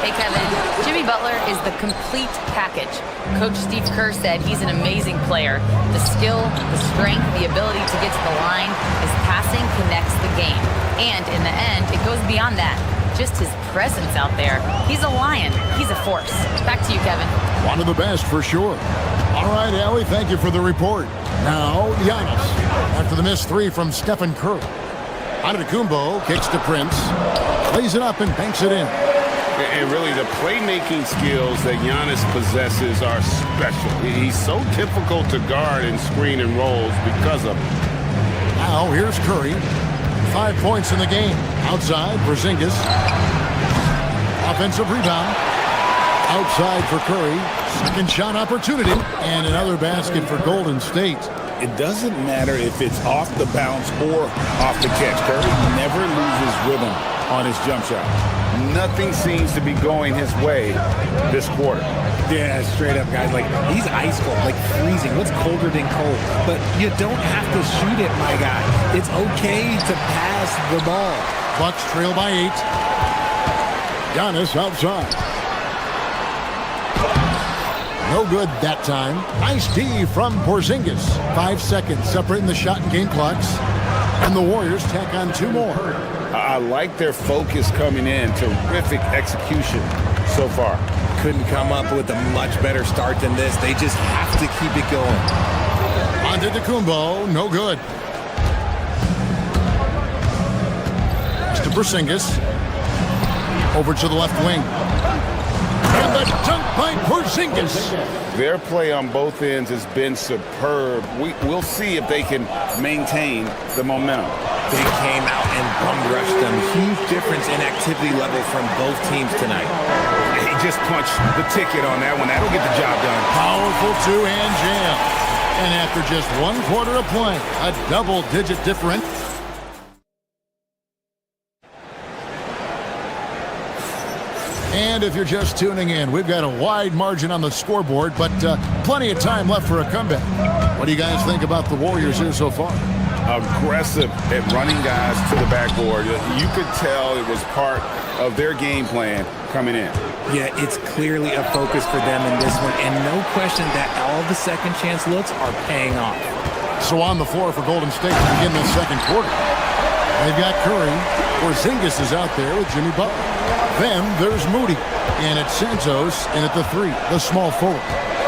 Hey, Kevin. Jimmy Butler is the complete package. Coach Steve Kerr said he's an amazing player. The skill, the strength, the ability to get to the line, his passing connects the game. And in the end, it goes beyond that. Just his presence out there. He's a lion. He's a force. Back to you, Kevin. One of the best for sure. All right, Allie, thank you for the report. Now Giannis. After the missed three from Stephen Curry. Antetokounmpo kicks to Prince. Lays it up and banks it in. And really, the playmaking skills that Giannis possesses are special. He's so difficult to guard and screen and rolls because of it. Now here's Curry. 5 points in the game. Outside, Porzingis. Offensive rebound. Outside for Curry. Second shot opportunity. And another basket for Golden State. It doesn't matter if it's off the bounce or off the catch. Curry never loses rhythm on his jump shot. Nothing seems to be going his way this quarter. Yeah, straight up, guys. Like, he's ice cold, like freezing. What's colder than cold? But you don't have to shoot it, my guy. It's okay to pass the ball. Bucks trail by 8. Giannis outside. No good that time. Nice D from Porzingis. 5 seconds separating the shot and game clocks. And the Warriors tack on 2 more. I like their focus coming in. Terrific execution so far. Couldn't come up with a much better start than this. They just have to keep it going. Antetokounmpo, no good. To Porzingis. Over to the left wing. And the dunk by Porzingis. Their play on both ends has been superb. We'll see if they can maintain the momentum. They came out and bum rushed them. Huge difference in activity level from both teams tonight. He just punched the ticket on that one. That'll get the job done. Powerful two-hand jam. And after just 1 quarter of play, a double-digit difference. And if you're just tuning in, we've got a wide margin on the scoreboard, but plenty of time left for a comeback. What do you guys think about the Warriors here so far? Aggressive at running guys to the backboard. You could tell it was part of their game plan coming in. Yeah, it's clearly a focus for them in this one, and no question that all the second chance looks are paying off. So on the floor for Golden State to begin this second quarter. They've got Curry. Porzingis is out there with Jimmy Butler. Then there's Moody. And it's Santos in at the 3, the small forward.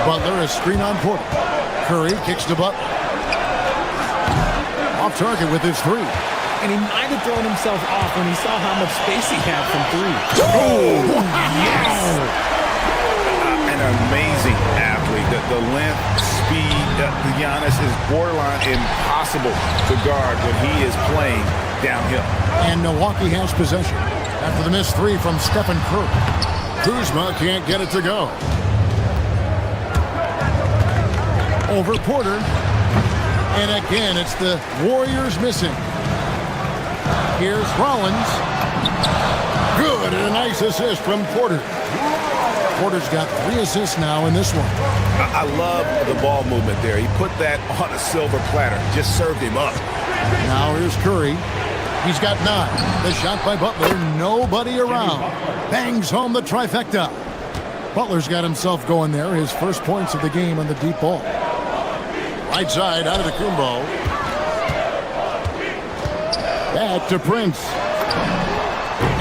Butler is screen on Porter. Curry kicks to Butler. Off target with his 3. And he might have thrown himself off when he saw how much space he had from 3. Oh, yes! An amazing athlete. The length, speed, Giannis is borderline impossible to guard when he is playing downhill. And Milwaukee has possession after the missed 3 from Stephen Curry. Kuzma can't get it to go. Over Porter. And again, it's the Warriors missing. Here's Rollins. Good, and a nice assist from Porter. Porter's got 3 assists now in this one. I love the ball movement there. He put that on a silver platter. Just served him up. Now here's Curry. He's got 9. The shot by Butler. Nobody around. Bangs home the trifecta. Butler's got himself going there. His first points of the game on the deep ball. Right side out of the Antetokounmpo. Back to Prince.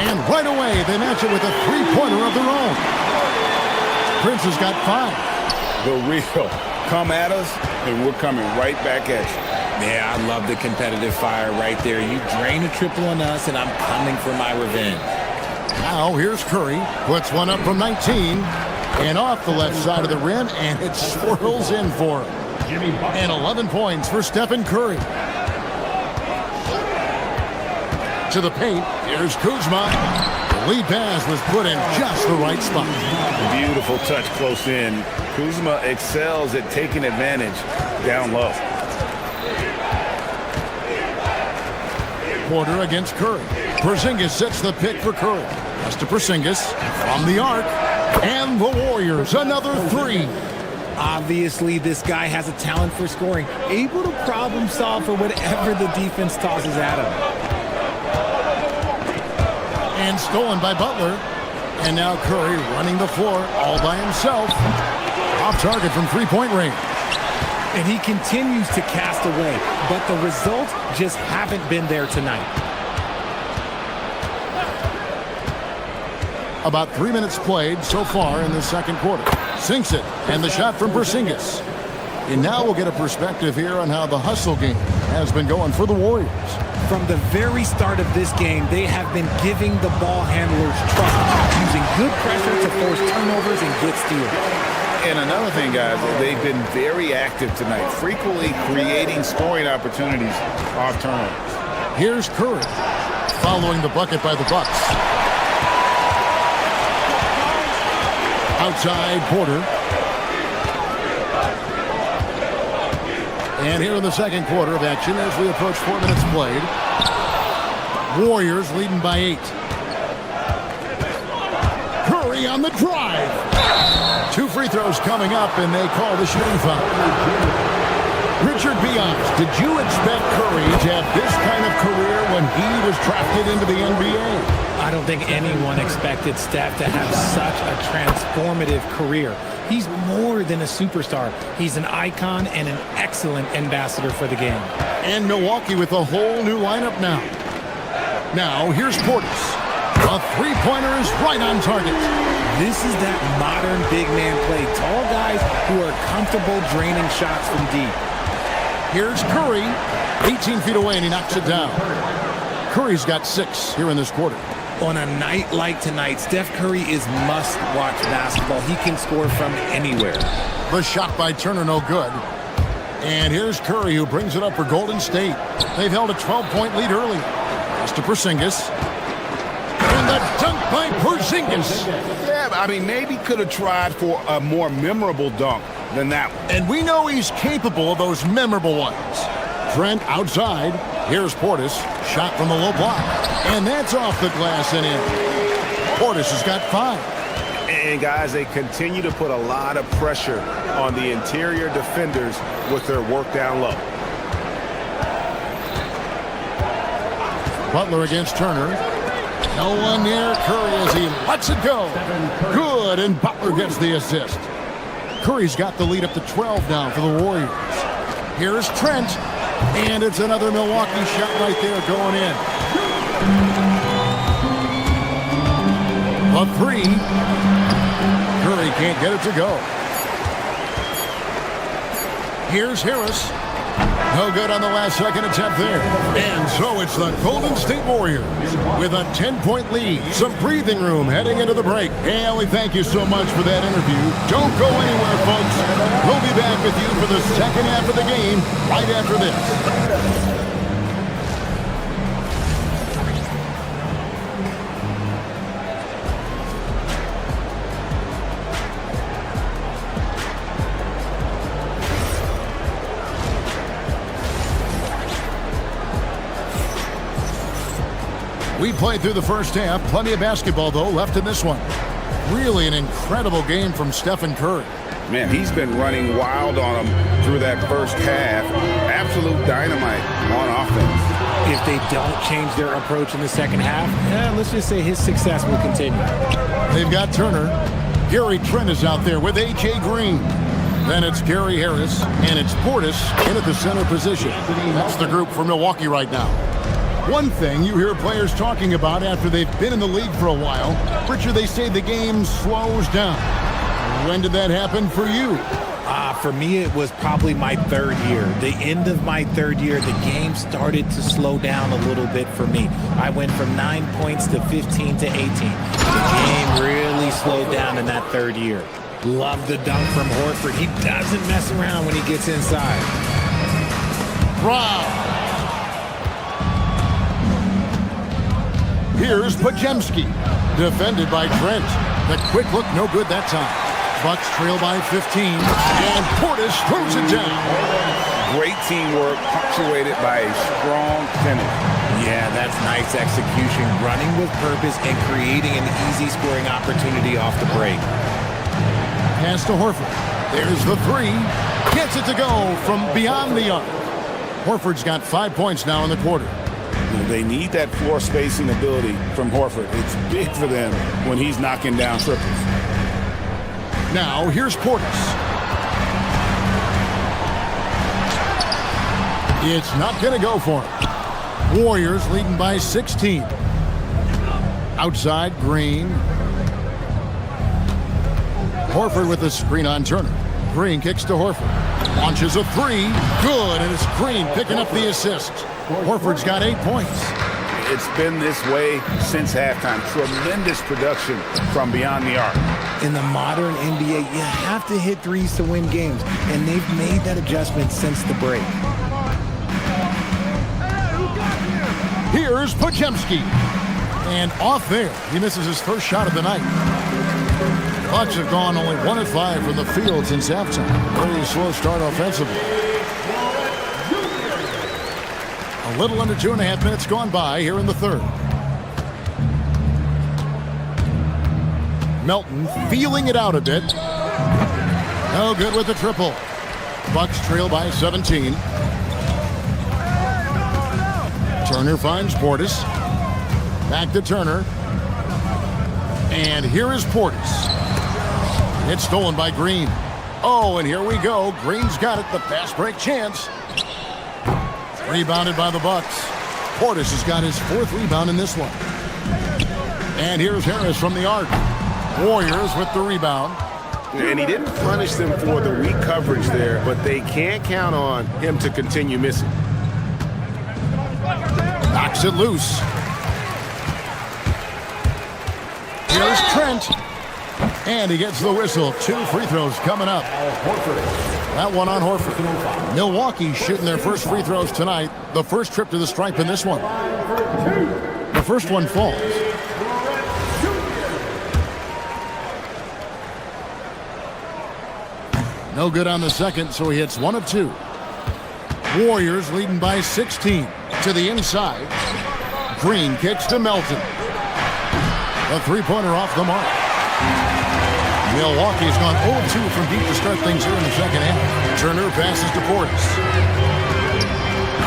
And right away, they match it with a 3-pointer of their own. Prince has got 5. The real. Come at us, and we're coming right back at you. Yeah, I love the competitive fire right there. You drain a triple on us, and I'm coming for my revenge. Now here's Curry. Puts one up from 19. And off the left side of the rim, and it swirls in for him. And 11 points for Stephen Curry. To the paint, here's Kuzma. The lead pass was put in just the right spot. Beautiful touch close in. Kuzma excels at taking advantage down low. Porter against Curry. Porzingis sets the pick for Curry. Pass to Porzingis from the arc. And the Warriors, another 3. Obviously, this guy has a talent for scoring, able to problem solve for whatever the defense tosses at him. And stolen by Butler. And now Curry running the floor all by himself. Off target from 3-point range. And he continues to cast away, but the results just haven't been there tonight. About 3 minutes played so far in the second quarter. Sinks it, and the shot from Porzingis. And now we'll get a perspective here on how the hustle game has been going for the Warriors. From the very start of this game, they have been giving the ball handlers trouble, using good pressure to force turnovers and get steals. And another thing, guys, they've been very active tonight, frequently creating scoring opportunities off turnovers. Here's Curry, following the bucket by the Bucks. Outside, Porter. And here in the second quarter of action as we approach 4 minutes played. Warriors leading by 8. Curry on the drive. 2 free throws coming up, and they call the shooting foul. Richard, be honest, did you expect Curry to have this kind of career when he was drafted into the NBA? I don't think anyone expected Steph to have such a transformative career. He's more than a superstar. He's an icon and an excellent ambassador for the game. And Milwaukee with a whole new lineup now. Now, here's Portis. A three-pointer is right on target. This is that modern big man play. Tall guys who are comfortable draining shots from deep. Here's Curry, 18 feet away, and he knocks it down. Curry's got 6 here in this quarter. On a night like tonight, Steph Curry is must-watch basketball. He can score from anywhere. The shot by Turner, no good. And here's Curry, who brings it up for Golden State. They've held a 12-point lead early. Pass to Porzingis. And the dunk by Porzingis. Yeah, I mean, maybe could have tried for a more memorable dunk than that one. And we know he's capable of those memorable ones. Trent outside. Here's Portis. Shot from the low block. And that's off the glass and in. Portis has got 5. And, guys, they continue to put a lot of pressure on the interior defenders with their work down low. Butler against Turner. No one near Curry as he lets it go. Good, and Butler gets the assist. Curry's got the lead up to 12 now for the Warriors. Here's Trent, and it's another Milwaukee shot right there going in. A 3. Curry can't get it to go. Here's Harris. No good on the last second attempt there. And so it's the Golden State Warriors with a 10-point lead. Some breathing room heading into the break. Hey, Ellie, thank you so much for that interview. Don't go anywhere, folks. We'll be back with you for the second half of the game right after this. We played through the first half. Plenty of basketball, though, left in this one. Really an incredible game from Stephen Curry. Man, he's been running wild on them through that first half. Absolute dynamite on offense. If they don't change their approach in the second half, let's just say his success will continue. They've got Turner. Gary Trent is out there with A.J. Green. Then it's Gary Harris, and it's Portis in at the center position. That's the group for Milwaukee right now. One thing you hear players talking about after they've been in the league for a while, Richard, they say the game slows down. When did that happen for you? For me, it was probably my 3rd year. The end of my 3rd year, the game started to slow down a little bit for me. I went from 9 points to 15 to 18. The game really slowed down in that 3rd year. Love the dunk from Horford. He doesn't mess around when he gets inside. Wow. Here's Podziemski, defended by Trent. The quick look, no good that time. Bucks trail by 15, and Portis throws it down. Great teamwork, punctuated by a strong finish. Yeah, that's nice execution, running with purpose and creating an easy scoring opportunity off the break. Pass to Horford. There's the 3. Gets it to go from beyond the arc. Horford's got 5 points now in the quarter. They need that floor spacing ability from Horford. It's big for them when he's knocking down triples. Now, here's Portis. It's not going to go for him. Warriors leading by 16. Outside, Green. Horford with the screen on Turner. Green kicks to Horford. Launches a three. Good, and it's Green picking up the assist. Horford's got 8 points. It's been this way since halftime. Tremendous production from beyond the arc. In the modern NBA, you have to hit threes to win games, and they've made that adjustment since the break. Here's Podziemski. And off there, he misses his first shot of the night. Bucks have gone only 1 of 5 from the field since halftime. Very slow start offensively. A little under 2.5 minutes gone by here in the third. Melton feeling it out a bit. No good with the triple. Bucks trail by 17. Turner finds Portis. Back to Turner. And here is Portis. It's stolen by Green. Oh, and here we go. Green's got it. The fast break chance. Rebounded by the Bucks. Portis has got his 4th rebound in this one. And here's Harris from the arc. Warriors with the rebound. And he didn't punish them for the weak coverage there, but they can't count on him to continue missing. Knocks it loose. Here's Trent. And he gets the whistle. 2 free throws coming up. That one on Horford. Milwaukee shooting their first free throws tonight. The first trip to the stripe in this one. The first one falls. No good on the second, so he hits 1 of 2. Warriors leading by 16 to the inside. Green kicks to Melton. A 3-pointer off the mark. Milwaukee's gone 0-2 from deep to start things here in the second half. Turner passes to Portis.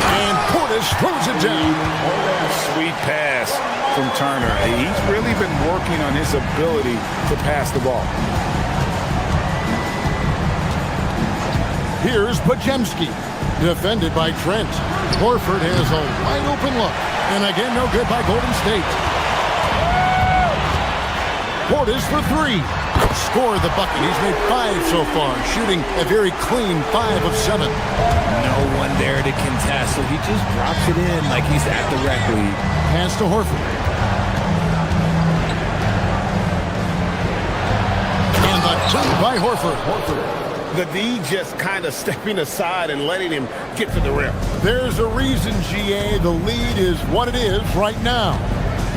And Portis throws it down. Sweet pass from Turner. He's really been working on his ability to pass the ball. Here's Podziemski, defended by Trent. Horford has a wide open look. And again, no good by Golden State. Portis for 3. Scored the bucket. He's made 5 so far, shooting a very clean 5 of 7. No one there to contest, so he just drops it in like he's at the rec league. Pass to Horford. And the dunk by Horford. The D just kind of stepping aside and letting him get to the rim. There's a reason, GA. The lead is what it is right now.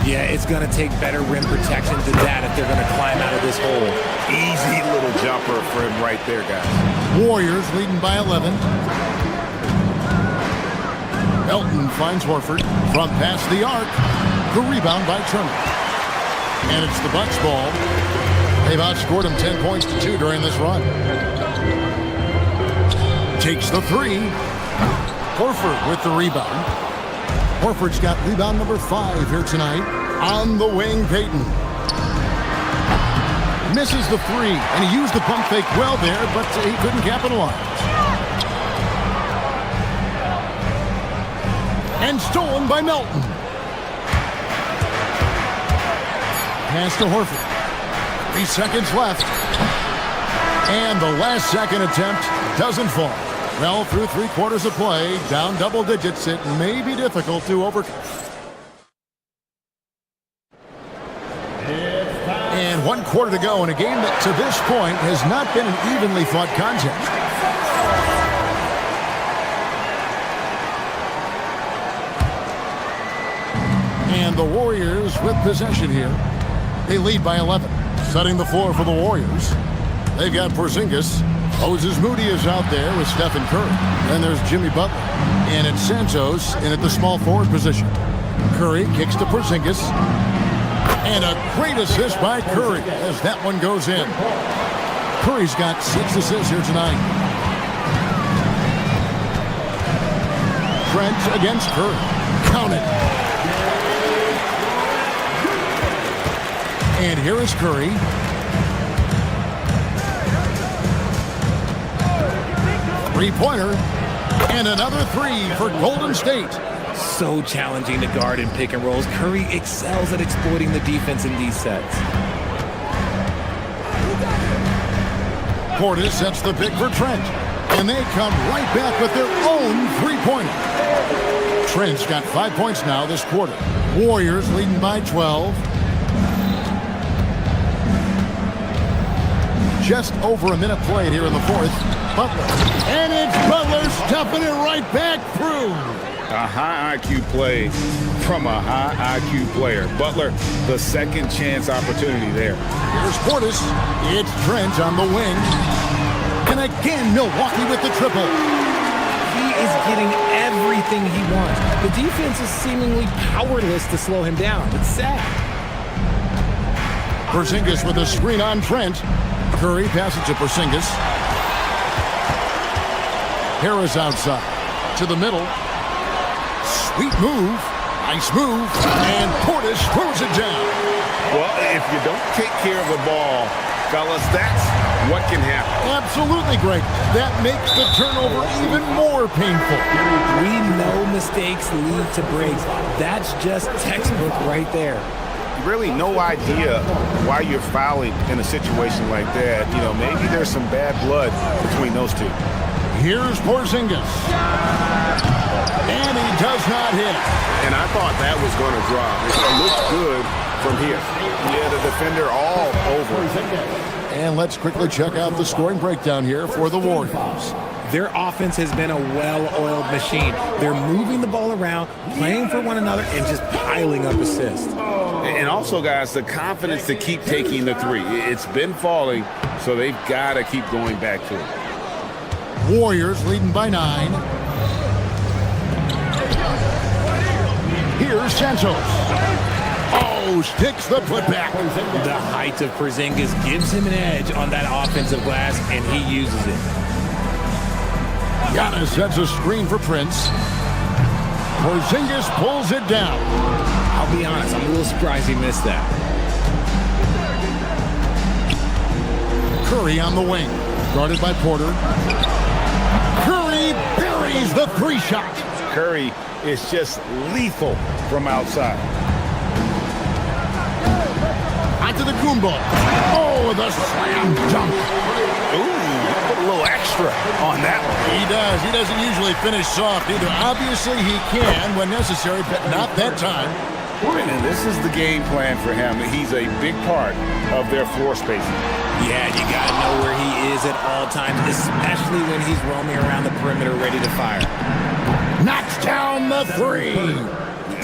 Yeah, it's going to take better rim protection than that if they're going to climb out of this hole. Easy little jumper for him right there, guys. Warriors leading by 11. Melton finds Horford from past the arc. The rebound by Turner. And it's the Bucks ball. They've outscored him 10 points to 2 during this run. Takes the 3. Horford with the rebound. Horford's got rebound number 5 here tonight. On the wing, Payton. Misses the 3, and he used the pump fake well there, but he couldn't capitalize. And stolen by Melton. Pass to Horford. 3 seconds left. And the last second attempt doesn't fall. Well, through 3 quarters of play, down double digits, it may be difficult to overcome. And 1 quarter to go in a game that to this point has not been an evenly fought contest. And the Warriors with possession here. They lead by 11. Setting the floor for the Warriors. They've got Porzingis. Moses Moody is out there with Stephen Curry. Then there's Jimmy Butler. And it's Santos in at the small forward position. Curry kicks to Porzingis. And a great assist by Curry as that one goes in. Curry's got 6 assists here tonight. Trent against Curry. Count it. And here is Curry. Three-pointer, and another 3 for Golden State. So challenging to guard in pick and rolls. Curry excels at exploiting the defense in these sets. Portis sets the pick for Trent. And they come right back with their own three-pointer. Trent's got 5 points now this quarter. Warriors leading by 12. Just over a minute played here in the fourth. Butler. And it's Butler stuffing it right back through. A high IQ play from a high IQ player. Butler, the second chance opportunity there. Here's Portis. It's Trent on the wing. And again, Milwaukee with the triple. He is getting everything he wants. The defense is seemingly powerless to slow him down. It's sad. Porzingis with a screen on Trent. Curry passes to Porzingis. Harris outside. To the middle. Sweet move. Nice move. And Portis throws it down. Well, if you don't take care of the ball, fellas, that's what can happen. Absolutely, Greg. That makes the turnover even more painful. We know mistakes lead to breaks. That's just textbook right there. Really no idea why you're fouling in a situation like that. You know, maybe there's some bad blood between those two. Here's Porzingis. And he does not hit. And I thought that was going to drop. It looked good from here. Yeah, the defender all over. And let's quickly check out the scoring breakdown here for the Warriors. Their offense has been a well-oiled machine. They're moving the ball around, playing for one another, and just piling up assists. And also, guys, the confidence to keep taking the three. It's been falling, so they've got to keep going back to it. Warriors leading by 9. Here's Santos. Oh, sticks the putback. The height of Porzingis gives him an edge on that offensive glass, and he uses it. Giannis sets a screen for Prince. Porzingis pulls it down. I'll be honest, I'm a little surprised he missed that. Curry on the wing, guarded by Porter. Curry buries the three-shot. Curry is just lethal from outside. Onto the Kumbo. Oh, the slam dunk. Ooh, put a little extra on that one. He does. He doesn't usually finish soft either. Obviously, he can when necessary, but not that time. And this is the game plan for him. He's a big part of their floor spacing. Yeah, you got to know where he is at all times, especially when he's roaming around the perimeter ready to fire. Knocks down the three.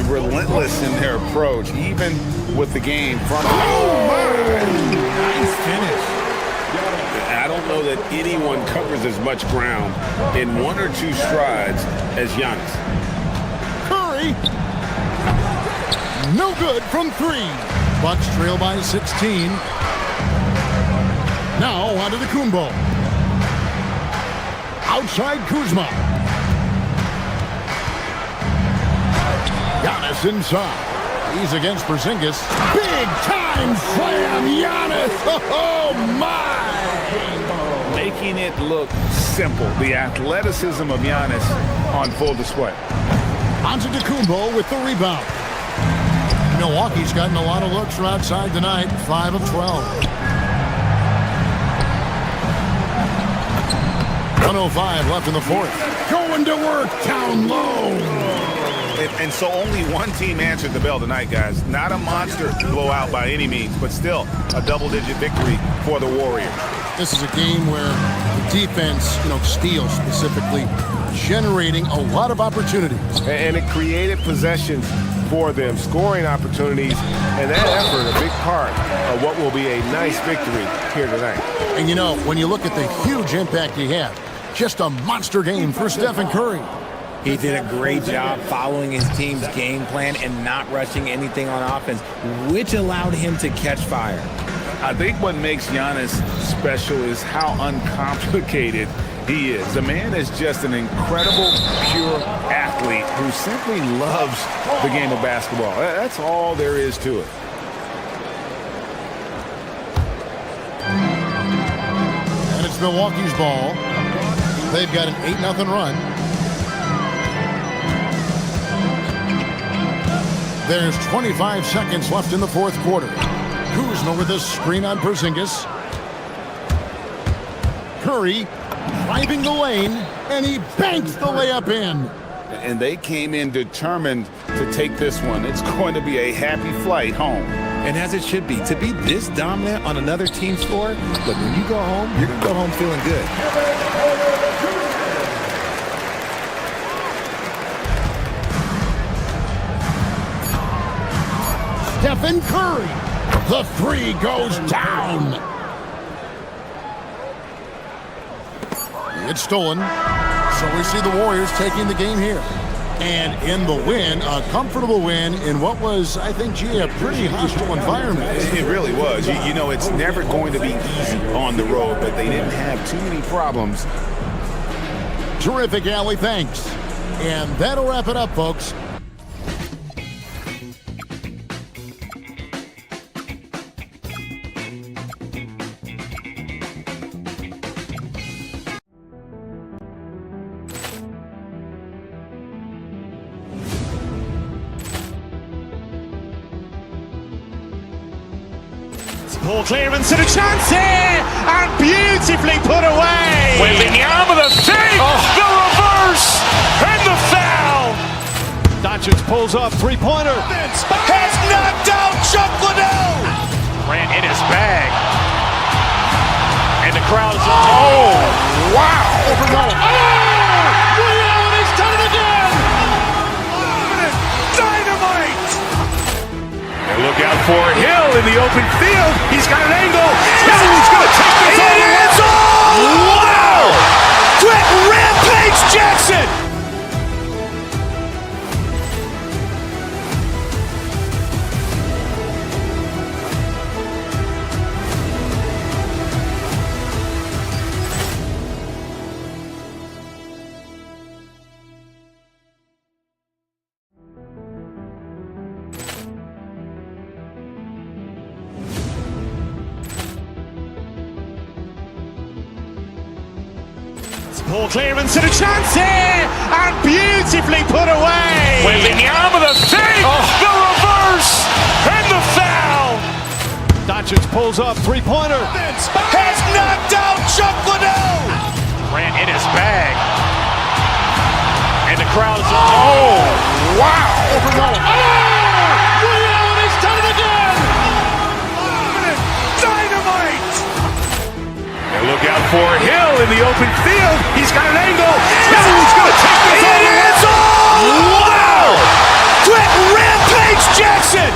Relentless in their approach, even with the game front. Oh, my! Nice finish. I don't know that anyone covers as much ground in 1 or 2 strides as Giannis. Curry. No good from 3. Bucks trail by 16. Now onto the Kumbo. Outside Kuzma. Giannis inside. He's against Porzingis. Big time slam, Giannis. Oh, my. Making it look simple. The athleticism of Giannis on full display. Onto DeCumbo with the rebound. Milwaukee's gotten a lot of looks from outside tonight. 5 of 12. 1:05 left in the fourth. Going to work down low. And so only one team answered the bell tonight, guys. Not a monster blowout by any means, but still a double-digit victory for the Warriors. This is a game where the defense, steals specifically, generating a lot of opportunities. And it created possessions for them, scoring opportunities, and that effort, a big part of what will be a nice victory here tonight. And when you look at the huge impact he had, just a monster game for Stephen Curry. He did a great job following his team's game plan and not rushing anything on offense, which allowed him to catch fire. I think what makes Giannis special is how uncomplicated he is. The man is just an incredible, pure athlete who simply loves the game of basketball. That's all there is to it. And it's Milwaukee's ball. They've got an 8-0 run. There's 25 seconds left in the fourth quarter. Kuzma with a screen on Porzingis. Curry driving the lane, and he banks the layup in. And they came in determined to take this one. It's going to be a happy flight home. And as it should be, to be this dominant on another team's floor, look, when you go home, you're going to go home feeling good. Stephen Curry. The three goes down. It's stolen. So we see the Warriors taking the game here. And in the win, a comfortable win in what was, I think, a pretty hostile environment. It really was. You know, it's never going to be easy on the road, but they didn't have too many problems. Terrific, Allie. Thanks. And that'll wrap it up, folks. Ball clearance and a chance here, and beautifully put away. Wembanyama the fake, the reverse, and the foul. Doncic pulls up, three-pointer. Has knocked out Chuck Liddell. Ran in his bag. And the crowd is, oh, wow. Overruled. He's done it again. Dynamite. And look out for Hill in the open field. He's got an angle. He's going to take this all the way. Wow! Quick Rampage Jackson. Ball clearance and a chance here, and beautifully put away. Wembanyama the fake, the reverse, and the foul. Doncic pulls up, three-pointer. Has knocked out Chuck Liddell. Ran in his bag. And the crowd is, oh, wow. Overruled. He's done it again. Dynamite. And look out for Hill in the open field. He's got an angle. He's going to take this all the way. Wow! Quick Rampage Jackson.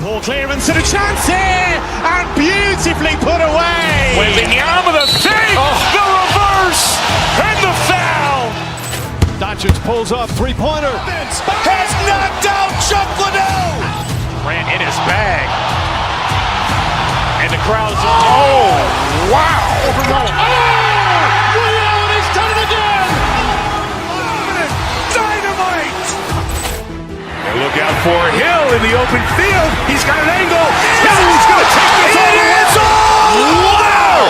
Ball clearance and a chance here, and beautifully put away. Wembanyama the fake, the reverse, and the foul. Doncic pulls up, three-pointer. Has knocked out Chuck Liddell. Ran in his bag. And the crowd is, oh, wow. Overruled. He's done it again. Dynamite. And look out for Hill in the open field. He's got an angle. He's going to take this all the way. Wow!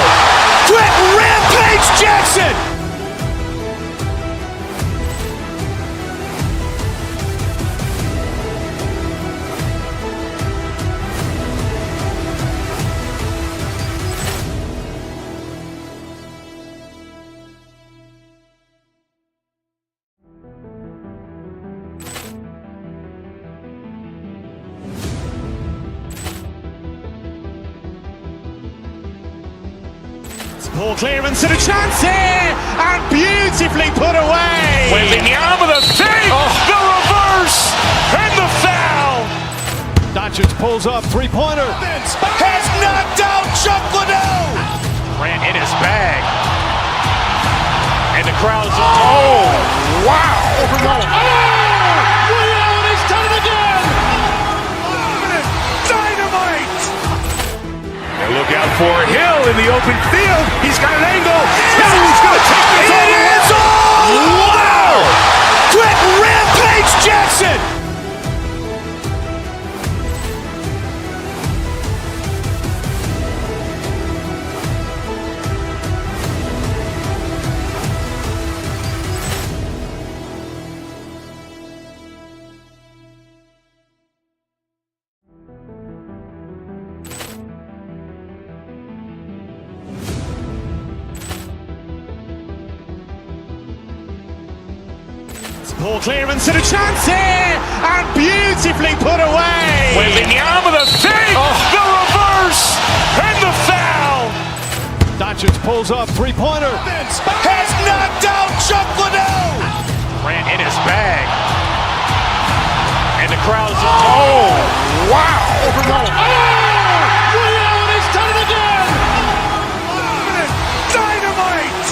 Quick Rampage Jackson. Ball clearance and a chance here, and beautifully put away. Wembanyama the fake, the reverse, and the foul. Doncic pulls up, three-pointer. Has knocked out Chuck Liddell. Ran in his bag. And the crowd is, oh, wow. Overruled. He's done it again. Dynamite. And look out for Hill in the open field. He's got an angle. He's going to take this all the way. Ball clearance and a chance here, and beautifully put away. Wembanyama with a save, the reverse, and the foul. Doncic pulls up, three-pointer. Has knocked out Chuck Liddell. Grant in his bag. And the crowd's... Oh, wow. He's done it again. Dynamite.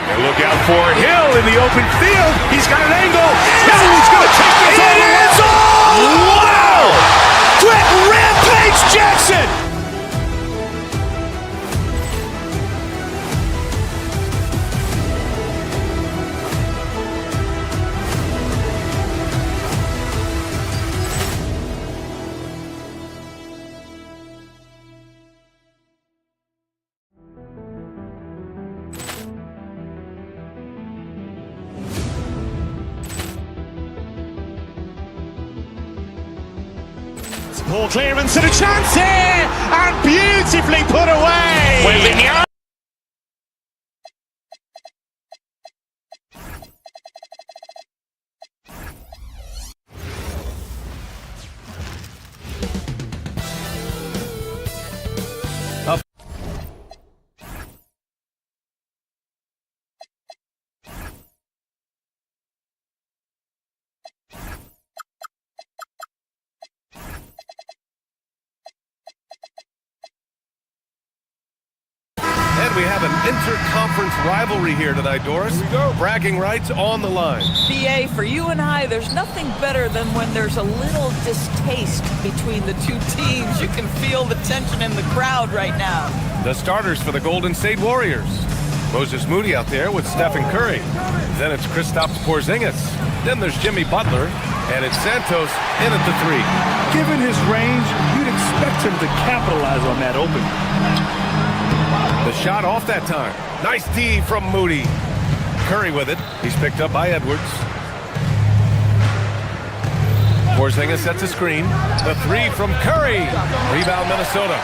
And look out for Hill in the open field. He's got an angle. Hill's going to take this all the way. Wow. Quick Rampage Jackson. Ball clearance and a chance here, and beautifully put away. Wembanyama. And we have an interconference rivalry here tonight, Doris. Here we go. Bragging rights on the line. BA, for you and I, there's nothing better than when there's a little distaste between the two teams. You can feel the tension in the crowd right now. The starters for the Golden State Warriors. Moses Moody out there with Stephen Curry. Then it's Kristaps Porzingis. Then there's Jimmy Butler. And it's Santos in at the three. Given his range, you'd expect him to capitalize on that opening. The shot off that time. Nice D from Moody. Curry with it. He's picked up by Edwards. Porzingis sets a screen. The three from Curry. Rebound Minnesota.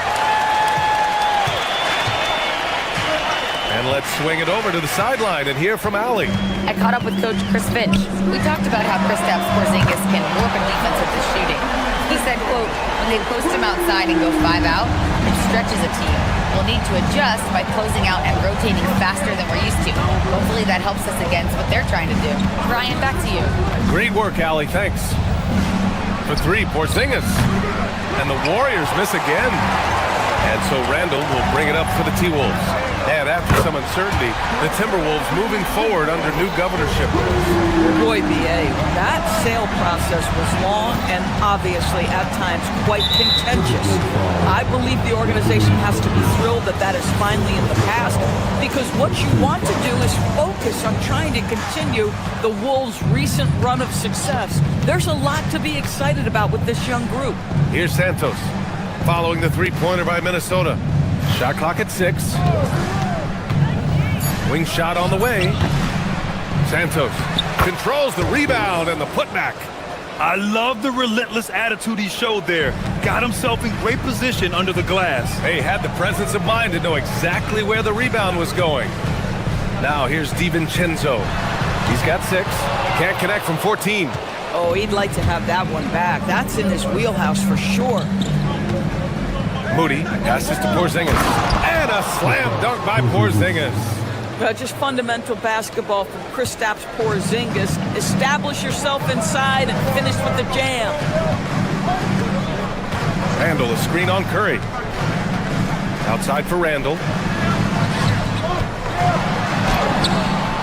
And let's swing it over to the sideline and hear from Allie. I caught up with Coach Chris Finch. We talked about how Kristaps Porzingis can warp a defense with his shooting. He said, quote, when they post him outside and go 5 out, it stretches a team. We'll need to adjust by closing out and rotating faster than we're used to. Hopefully that helps us against what they're trying to do. Brian, back to you. Great work, Allie. Thanks. For three, Porzingis. And the Warriors miss again. And so Randall will bring it up for the T-Wolves. And after some uncertainty, the Timberwolves moving forward under new governorship. Boy, BA, that sale process was long and obviously at times quite contentious. I believe the organization has to be thrilled that that is finally in the past, because what you want to do is focus on trying to continue the Wolves' recent run of success. There's a lot to be excited about with this young group. Here's Santos, following the three-pointer by Minnesota. Shot clock at 6. Wing shot on the way. Santos controls the rebound and the putback. I love the relentless attitude he showed there. Got himself in great position under the glass. He had the presence of mind to know exactly where the rebound was going. Now here's DiVincenzo. He's got 6. Can't connect from 14. Oh, he'd like to have that one back. That's in his wheelhouse for sure. Moody passes to Porzingis. And a slam dunk by Porzingis. Just fundamental basketball from Kristaps Porzingis. Establish yourself inside and finish with the jam. Randall, a screen on Curry. Outside for Randall.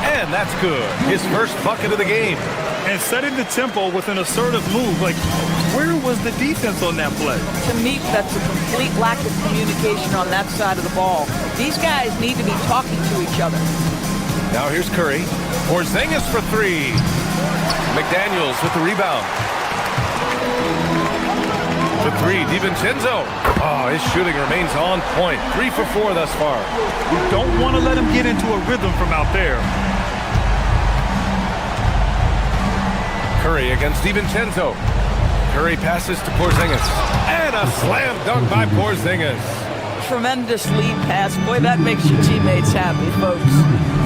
And that's good. His first bucket of the game. And setting the tempo with an assertive move. Like, where was the defense on that play? To me, that's a complete lack of communication on that side of the ball. These guys need to be talking to each other. Now here's Curry. Porzingis for 3. McDaniels with the rebound. For 3, DiVincenzo. Oh, his shooting remains on point. 3 for 4 thus far. We don't want to let him get into a rhythm from out there. Curry against DiVincenzo. Curry passes to Porzingis. And a slam dunk by Porzingis. Tremendous lead pass. Boy, that makes your teammates happy, folks.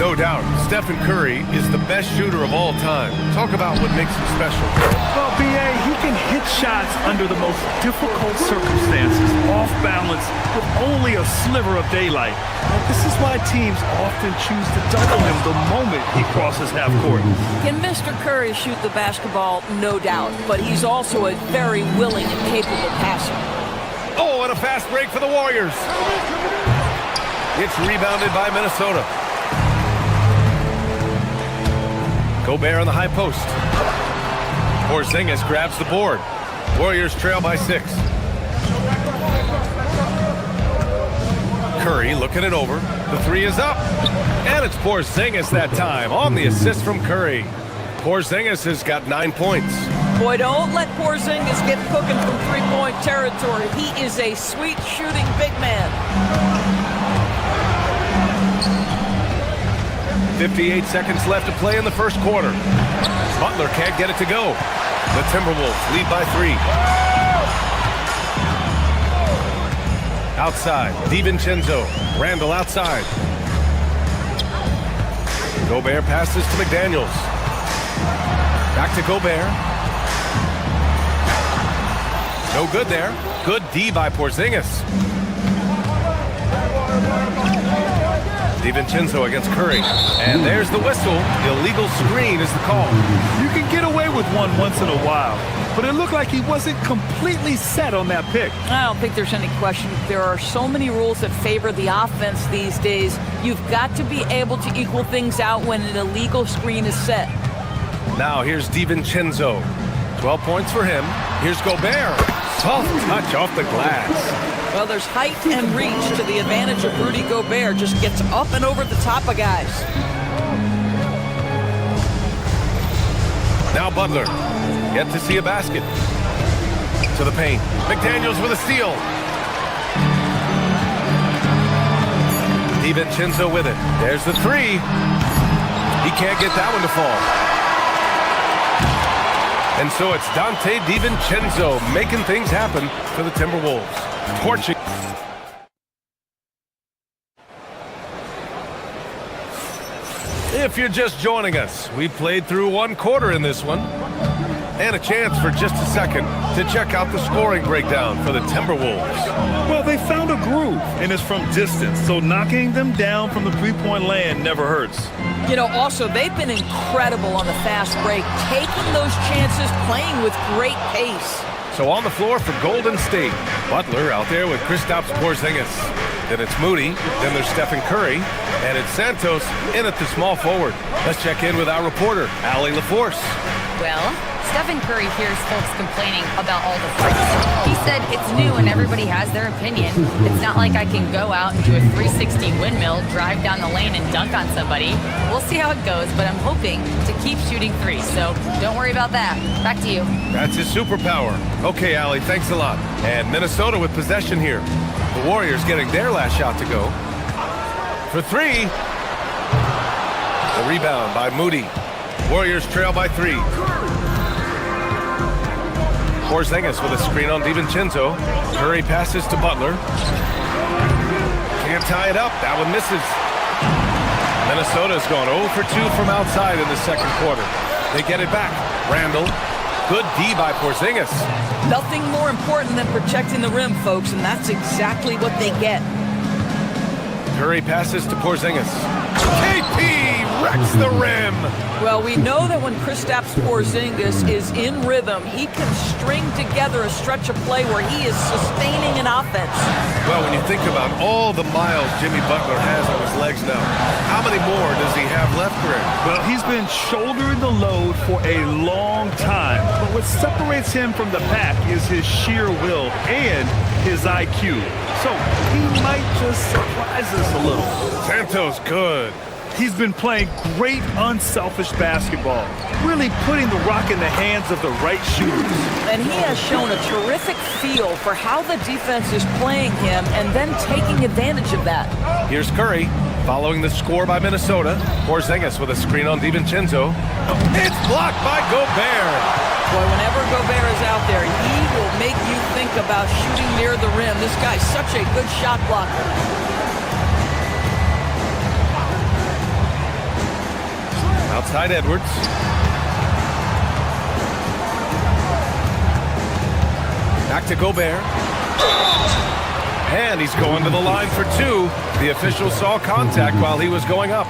No doubt, Stephen Curry is the best shooter of all time. Talk about what makes him special. Well, B.A., he can hit shots under the most difficult circumstances, off balance, with only a sliver of daylight. And this is why teams often choose to double him the moment he crosses half court. Can Mr. Curry shoot the basketball? No doubt. But he's also a very willing and capable passer. Oh, and a fast break for the Warriors. It's rebounded by Minnesota. Gobert on the high post. Porzingis grabs the board. Warriors trail by 6. Curry looking it over. The 3 is up. And it's Porzingis that time on the assist from Curry. Porzingis has got 9 points. Boy, don't let Porzingis get cooking from three-point territory. He is a sweet shooting big man. 58 seconds left to play in the first quarter. Butler can't get it to go. The Timberwolves lead by 3. Outside, DiVincenzo. Randall outside. Gobert passes to McDaniels. Back to Gobert. No good there. Good D by Porzingis. DiVincenzo against Curry. And there's the whistle. Illegal screen is the call. You can get away with one once in a while, but it looked like he wasn't completely set on that pick. I don't think there's any question. There are so many rules that favor the offense these days. You've got to be able to equal things out when an illegal screen is set. Now here's DiVincenzo. 12 points for him. Here's Gobert. Soft touch off the glass. Well, there's height and reach to the advantage of Rudy Gobert. Just gets up and over the top of guys. Now Butler. Yet to see a basket. To the paint. McDaniels with a steal. DiVincenzo with it. There's the 3. He can't get that one to fall. And so it's Dante DiVincenzo making things happen for the Timberwolves. Torching. If you're just joining us, we played through 1 quarter in this one. And a chance for just a second to check out the scoring breakdown for the Timberwolves. Well, they found a groove, and it's from distance, so knocking them down from the three-point land never hurts. You know, also, they've been incredible on the fast break, taking those chances, playing with great pace. So on the floor for Golden State, Butler out there with Kristaps Porzingis. Then it's Moody, then there's Stephen Curry, and it's Santos in at the small forward. Let's check in with our reporter, Allie LaForce. Well, Stephen Curry hears folks complaining about all the threats. He said it's new and everybody has their opinion. It's not like I can go out and do a 360 windmill, drive down the lane and dunk on somebody. We'll see how it goes, but I'm hoping to keep shooting threes, so don't worry about that. Back to you. That's his superpower. Okay, Allie, thanks a lot. And Minnesota with possession here. The Warriors getting their last shot to go. For 3. The rebound by Moody. Warriors trail by 3. Porzingis with a screen on DiVincenzo. Curry passes to Butler. Can't tie it up. That one misses. Minnesota's gone 0 for 2 from outside in the second quarter. They get it back. Randall. Good D by Porzingis. Nothing more important than protecting the rim, folks, and that's exactly what they get. Curry passes to Porzingis. KP wrecks the rim. Well, we know that when Kristaps Porzingis is in rhythm, he can string together a stretch of play where he is sustaining an offense. Well, when you think about all the miles Jimmy Butler has on his legs now, how many more does he have left, Greg? Well, he's been shouldering the load for a long time. But what separates him from the pack is his sheer will and his IQ. So he might just surprise us a little. Santos good. He's been playing great unselfish basketball, really putting the rock in the hands of the right shooters. And he has shown a terrific feel for how the defense is playing him and then taking advantage of that. Here's Curry following the score by Minnesota. Porzingis with a screen on DiVincenzo. It's blocked by Gobert. Boy, whenever Gobert is out there, he will make you think about shooting near the rim. This guy's such a good shot blocker. Outside Edwards. Back to Gobert. And he's going to the line for two. The official saw contact while he was going up.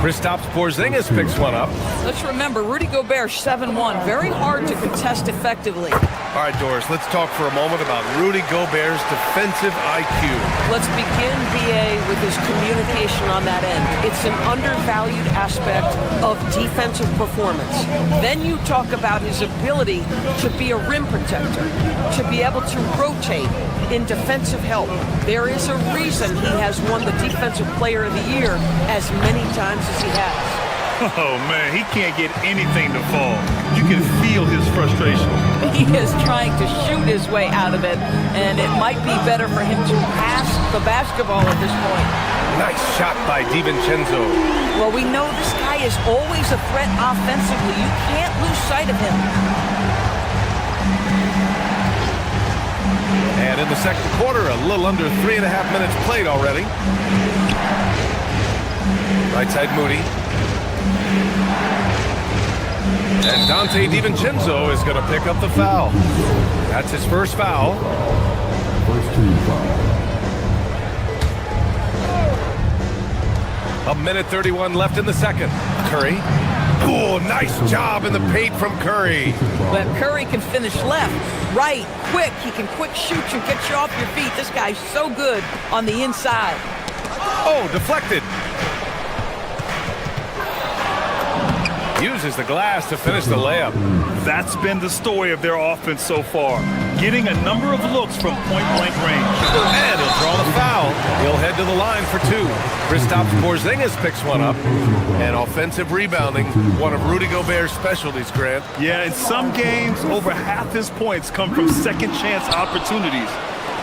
Kristaps Porzingis picks one up. Let's remember, Rudy Gobert, 7'1", very hard to contest effectively. All right, Doris, let's talk for a moment about Rudy Gobert's defensive IQ. Let's begin, BA, with his communication on that end. It's an undervalued aspect of defensive performance. Then you talk about his ability to be a rim protector, to be able to rotate in defensive help. There is a reason he has won the Defensive Player of the Year as many times as he has. Oh, man, he can't get anything to fall. You can feel his frustration. He is trying to shoot his way out of it, and it might be better for him to pass the basketball at this point. Nice shot by DiVincenzo. Well, we know this guy is always a threat offensively. You can't lose sight of him. And in the second quarter, a little under 3.5 minutes played already. Right side Moody. And Dante DiVincenzo is going to pick up the foul. That's his first foul. First team foul. A minute 31 left in the second. Curry. Oh, nice job in the paint from Curry. But Curry can finish left, right, quick. He can quick shoot you, get you off your feet. This guy's so good on the inside. Oh, deflected. Uses the glass to finish the layup. That's been the story of their offense so far. Getting a number of looks from point-blank range. And he'll draw the foul. He'll head to the line for two. Kristaps Porzingis picks one up. And offensive rebounding, one of Rudy Gobert's specialties, Grant. Yeah, in some games, over half his points come from second-chance opportunities.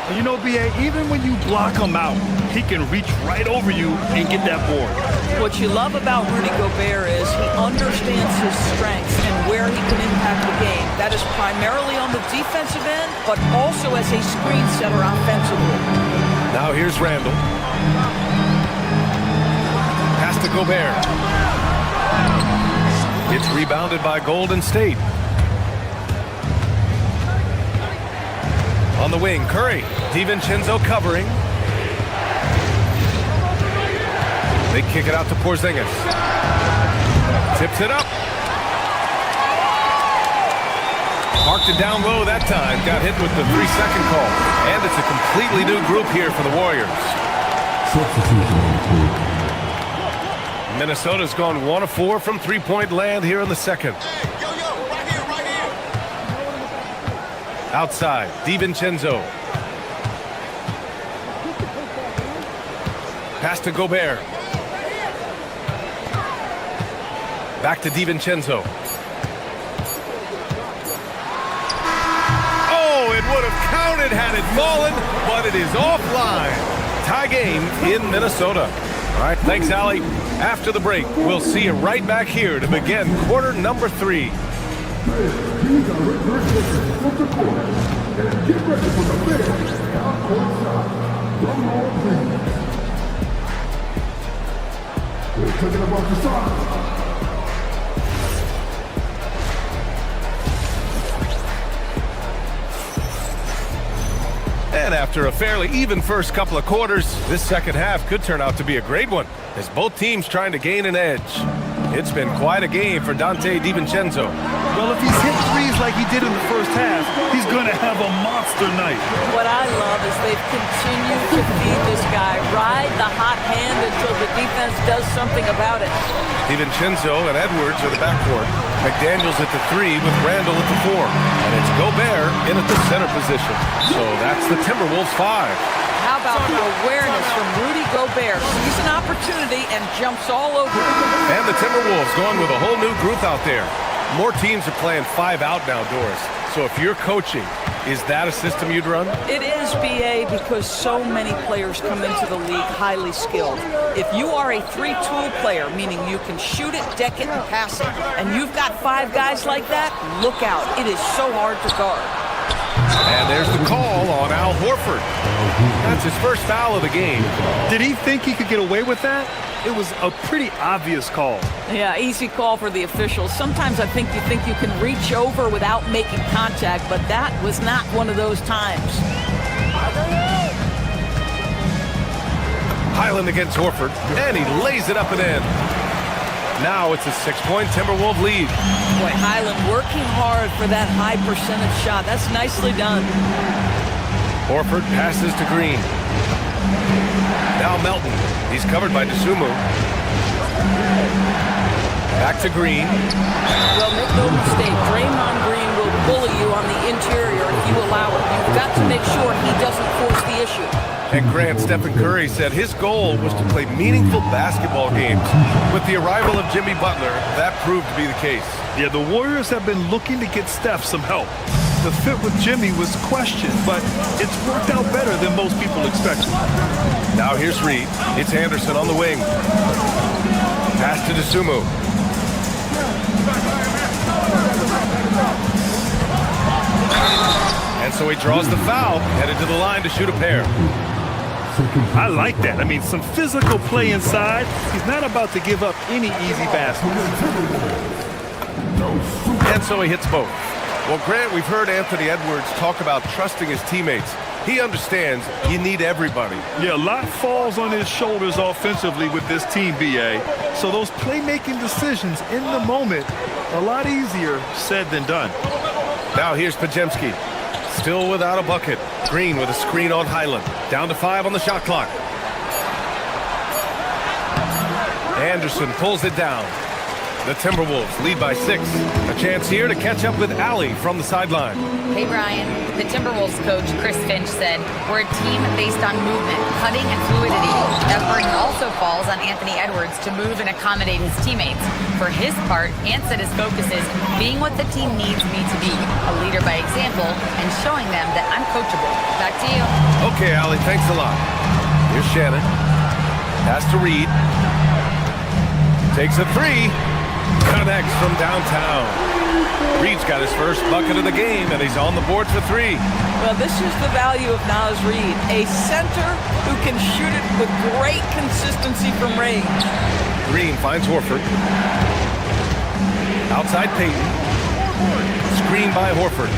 And you know, B.A., even when you block him out, he can reach right over you and get that board. What you love about Rudy Gobert is he understands his strengths and where he can impact the game. That is primarily on the defensive end, but also as a screen setter offensively. Now here's Randall. Pass to Gobert. It's rebounded by Golden State. On the wing, Curry. DiVincenzo covering. They kick it out to Porzingis. Tips it up. Marked it down low that time. Got hit with the 3-second call. And it's a completely new group here for the Warriors. Minnesota's gone 1 of 4 from three-point land here in the second. Outside, DiVincenzo. Pass to Gobert. Back to DiVincenzo. Oh, it would have counted had it fallen, but it is offline. Tie game in Minnesota. All right, thanks, Allie. After the break, we'll see you right back here to begin quarter number 3. These are reversals from the court. And get ready for the big half-court shot from all teams. They're taking them off the side. And after a fairly even first couple of quarters, this second half could turn out to be a great one, as both teams trying to gain an edge. It's been quite a game for Dante DiVincenzo. Well, if he's hit threes like he did in the first half, he's going to have a monster night. What I love is they've continued to feed this guy, ride the hot hand until the defense does something about it. DiVincenzo and Edwards are the backcourt. McDaniels at the 3 with Randall at the 4. And it's Gobert in at the center position. So that's the Timberwolves 5. How about the awareness from Rudy Gobert? Sees an opportunity and jumps all over it. And the Timberwolves going with a whole new group out there. More teams are playing 5 out now, Doris. So if you're coaching, is that a system you'd run? It is, BA, because so many players come into the league highly skilled. If you are a 3-tool player, meaning you can shoot it, deck it, and pass it, and you've got 5 guys like that, look out. It is so hard to guard. And there's the call on Al Horford. That's his first foul of the game. Did he think he could get away with that? It was a pretty obvious call. Yeah, easy call for the officials. Sometimes I think you can reach over without making contact, but that was not one of those times. Highland against Horford, and he lays it up and in. Now it's a 6-point Timberwolves lead. Boy, Highland working hard for that high percentage shot. That's nicely done. Horford passes to Green. Now Melton. He's covered by Dosunmu. Back to Green. Well, make no mistake, Draymond Green will bully you on the interior if you allow it. You've got to make sure he doesn't force the issue. And Grant, Stephen Curry said his goal was to play meaningful basketball games. With the arrival of Jimmy Butler, that proved to be the case. Yeah, the Warriors have been looking to get Steph some help. The fit with Jimmy was questioned, but it's worked out better than most people expected. Now here's Reed. It's Anderson on the wing. Pass to Dosunmu. And so he draws the foul, headed to the line to shoot a pair. I like that. I mean, some physical play inside. He's not about to give up any easy baskets. And so he hits both. Well, Grant, we've heard Anthony Edwards talk about trusting his teammates. He understands you need everybody. Yeah, a lot falls on his shoulders offensively with this team, BA. So those playmaking decisions in the moment, a lot easier said than done. Now here's Podziemski. Still without a bucket. Green with a screen on Highland. Down to 5 on the shot clock. Anderson pulls it down. The Timberwolves lead by 6. A chance here to catch up with Allie from the sideline. Hey, Brian. The Timberwolves coach, Chris Finch, said, we're a team based on movement, cutting, and fluidity. That burden also falls on Anthony Edwards to move and accommodate his teammates. For his part, Ant said his focus is being what the team needs me to be, a leader by example, and showing them that I'm coachable. Back to you. Okay, Allie, thanks a lot. Here's Shannon. Pass to Reed. Takes a 3. Connects from downtown. Reed's got his first bucket of the game, and he's on the board for 3. Well, this is the value of Naz Reid, a center who can shoot it with great consistency from range. Green finds Horford. Outside Payton. Screen by Horford.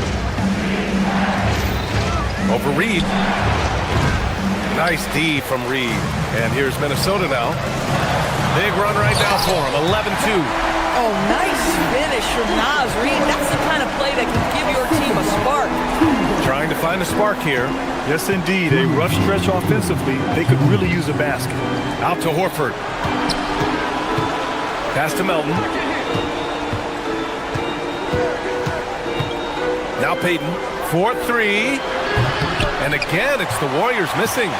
Over Reed. Nice D from Reed. And here's Minnesota now. Big run right now for him, 11-2. Oh, nice finish from Naz Reid. That's the kind of play that can give your team a spark. Trying to find a spark here. Yes, indeed. A rough stretch offensively. They could really use a basket. Out to Horford. Pass to Melton. Now Payton. 4-3. And again, it's the Warriors missing.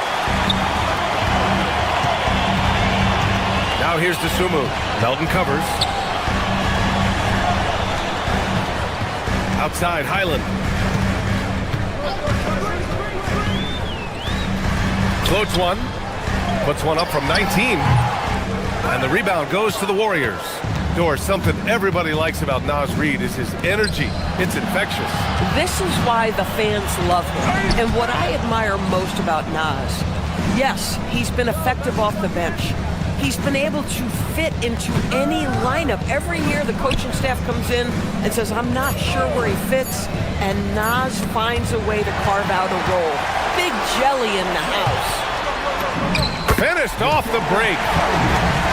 Now here's Dosunmu. Melton covers. Outside, Highland. Floats one. Puts one up from 19. And the rebound goes to the Warriors. Something everybody likes about Naz Reid is his energy. It's infectious. This is why the fans love him. And what I admire most about Naz, yes, he's been effective off the bench. He's been able to fit into any lineup. Every year the coaching staff comes in and says, I'm not sure where he fits, and Naz finds a way to carve out a role. Big jelly in the house. Finished off the break.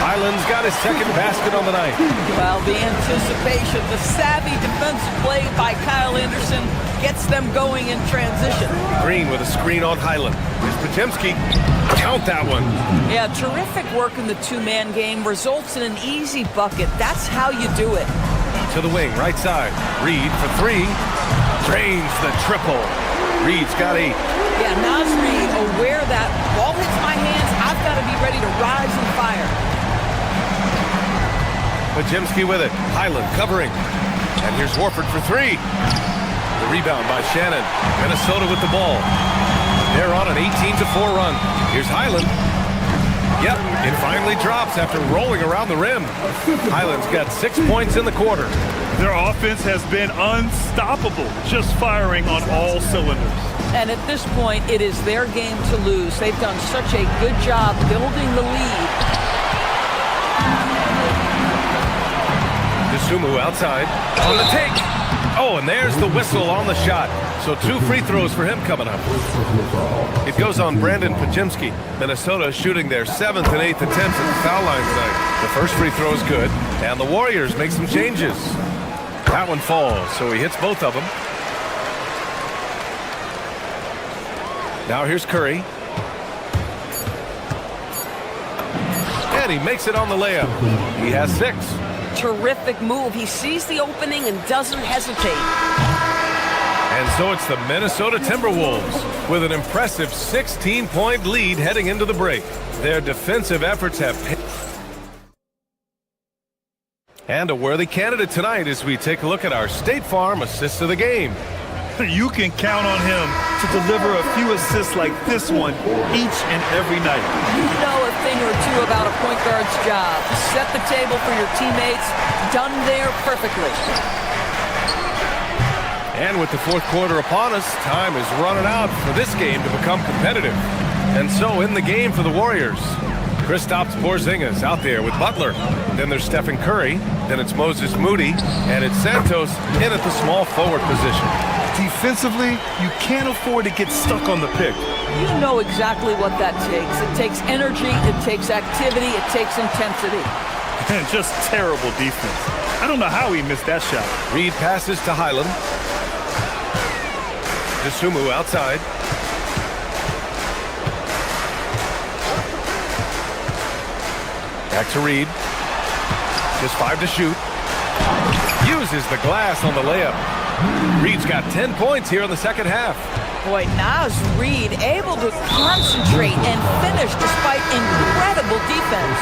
Highland's got his second basket on the night. Well, the anticipation, the savvy defensive play by Kyle Anderson gets them going in transition. Green with a screen on Highland. Here's Podziemski. Count that one. Yeah, terrific work in the two-man game results in an easy bucket. That's how you do it. To the wing, right side. Reed for 3. Drains the triple. Reed's got 8. Yeah, Naz Reid aware that ball hits my hands, I've got to be ready to rise and fire. Podziemski with it. Highland covering. And here's Horford for 3. The rebound by Shannon. Minnesota with the ball. They're on an 18-4 run. Here's Highland. Yep, it finally drops after rolling around the rim. Highland's got 6 points in the quarter. Their offense has been unstoppable, just firing on all cylinders. And at this point, it is their game to lose. They've done such a good job building the lead. DeSumo outside on the take. Oh, and there's the whistle on the shot. So 2 free throws for him coming up. It goes on Brandon Pajemski. Minnesota shooting their 7th and 8th attempts at the foul line tonight. The first free throw is good, and the Warriors make some changes. That one falls, so he hits both of them. Now here's Curry. And he makes it on the layup. He has 6. Terrific move. He sees the opening and doesn't hesitate. And so it's the Minnesota Timberwolves with an impressive 16-point lead heading into the break. Their defensive efforts have paid. And a worthy candidate tonight as we take a look at our State Farm assist of the game. You can count on him to deliver a few assists like this one each and every night. You know a thing or two about a point guard's job. Set the table for your teammates. Done there perfectly. And with the fourth quarter upon us, time is running out for this game to become competitive. And so in the game for the Warriors, Kristaps Porzingis out there with Butler. Then there's Stephen Curry. Then it's Moses Moody. And it's Santos in at the small forward position. Defensively, you can't afford to get stuck on the pick. You know exactly what that takes. It takes energy, it takes activity, it takes intensity. And just terrible defense. I don't know how he missed that shot. Reed passes to Highland. DeSumo outside. Back to Reed. Just 5 to shoot. Uses the glass on the layup. Reed's got 10 points here in the second half. Boy, now's Reed able to concentrate and finish despite incredible defense.